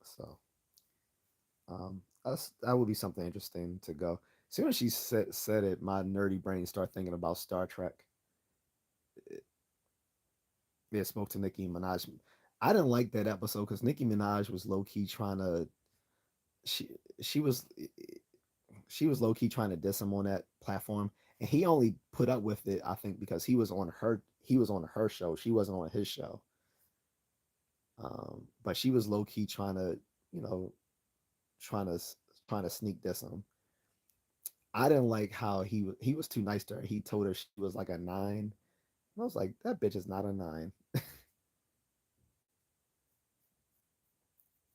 So that would be something interesting to go. As soon as she said it, my nerdy brain started thinking about Star Trek. Yeah, spoke to Nicki Minaj. I didn't like that episode because Nicki Minaj was low key trying to she she was she was low key trying to diss him on that platform, And he only put up with it, I think, because he was on her show. She wasn't on his show. But she was low key trying to, you know, trying to trying to sneak this him. I didn't like how he was too nice to her. He told her she was like a nine. And I was like, that bitch is not a nine.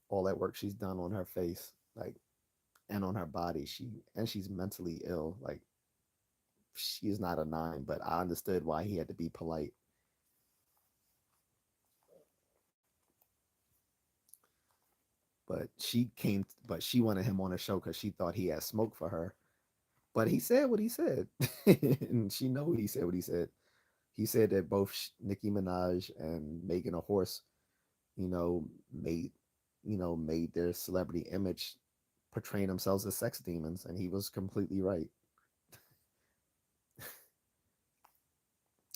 All that work she's done on her face, like, and on her body, she's mentally ill. Like, she is not a nine. But I understood why he had to be polite. But she wanted him on the show because she thought he had smoke for her. But he said what he said, and she know he said what he said. He said that both Nicki Minaj and Megan a Horse, you know, made made their celebrity image portraying themselves as sex demons, and he was completely right.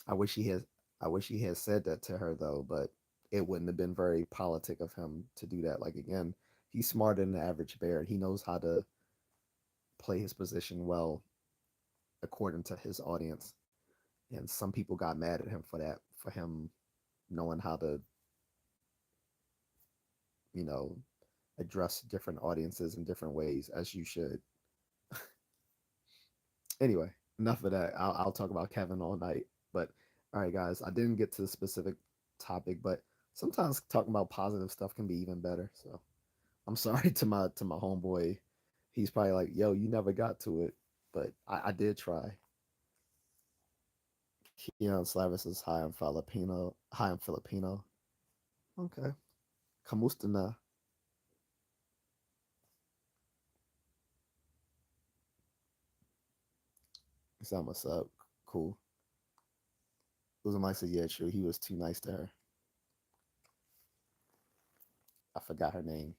I wish he had I wish he had said that to her though, but it wouldn't have been very politic of him to do that. Like again, he's smarter than the average bear. He knows how to play his position well according to his audience. And some people got mad at him for that, for him knowing how to, you know, address different audiences in different ways, as you should. Anyway, enough of that. I'll talk about Kevin all night. But all right, guys, I didn't get to the specific topic, but sometimes talking about positive stuff can be even better. So I'm sorry to my homeboy. He's probably like, "Yo, you never got to it," but I did try. Keon Slavis is high on Filipino. High on Filipino. Okay. Kamusta na? He said, "What's up?" Cool. Uzumaki said, "Yeah, true. He was too nice to her. I forgot her name."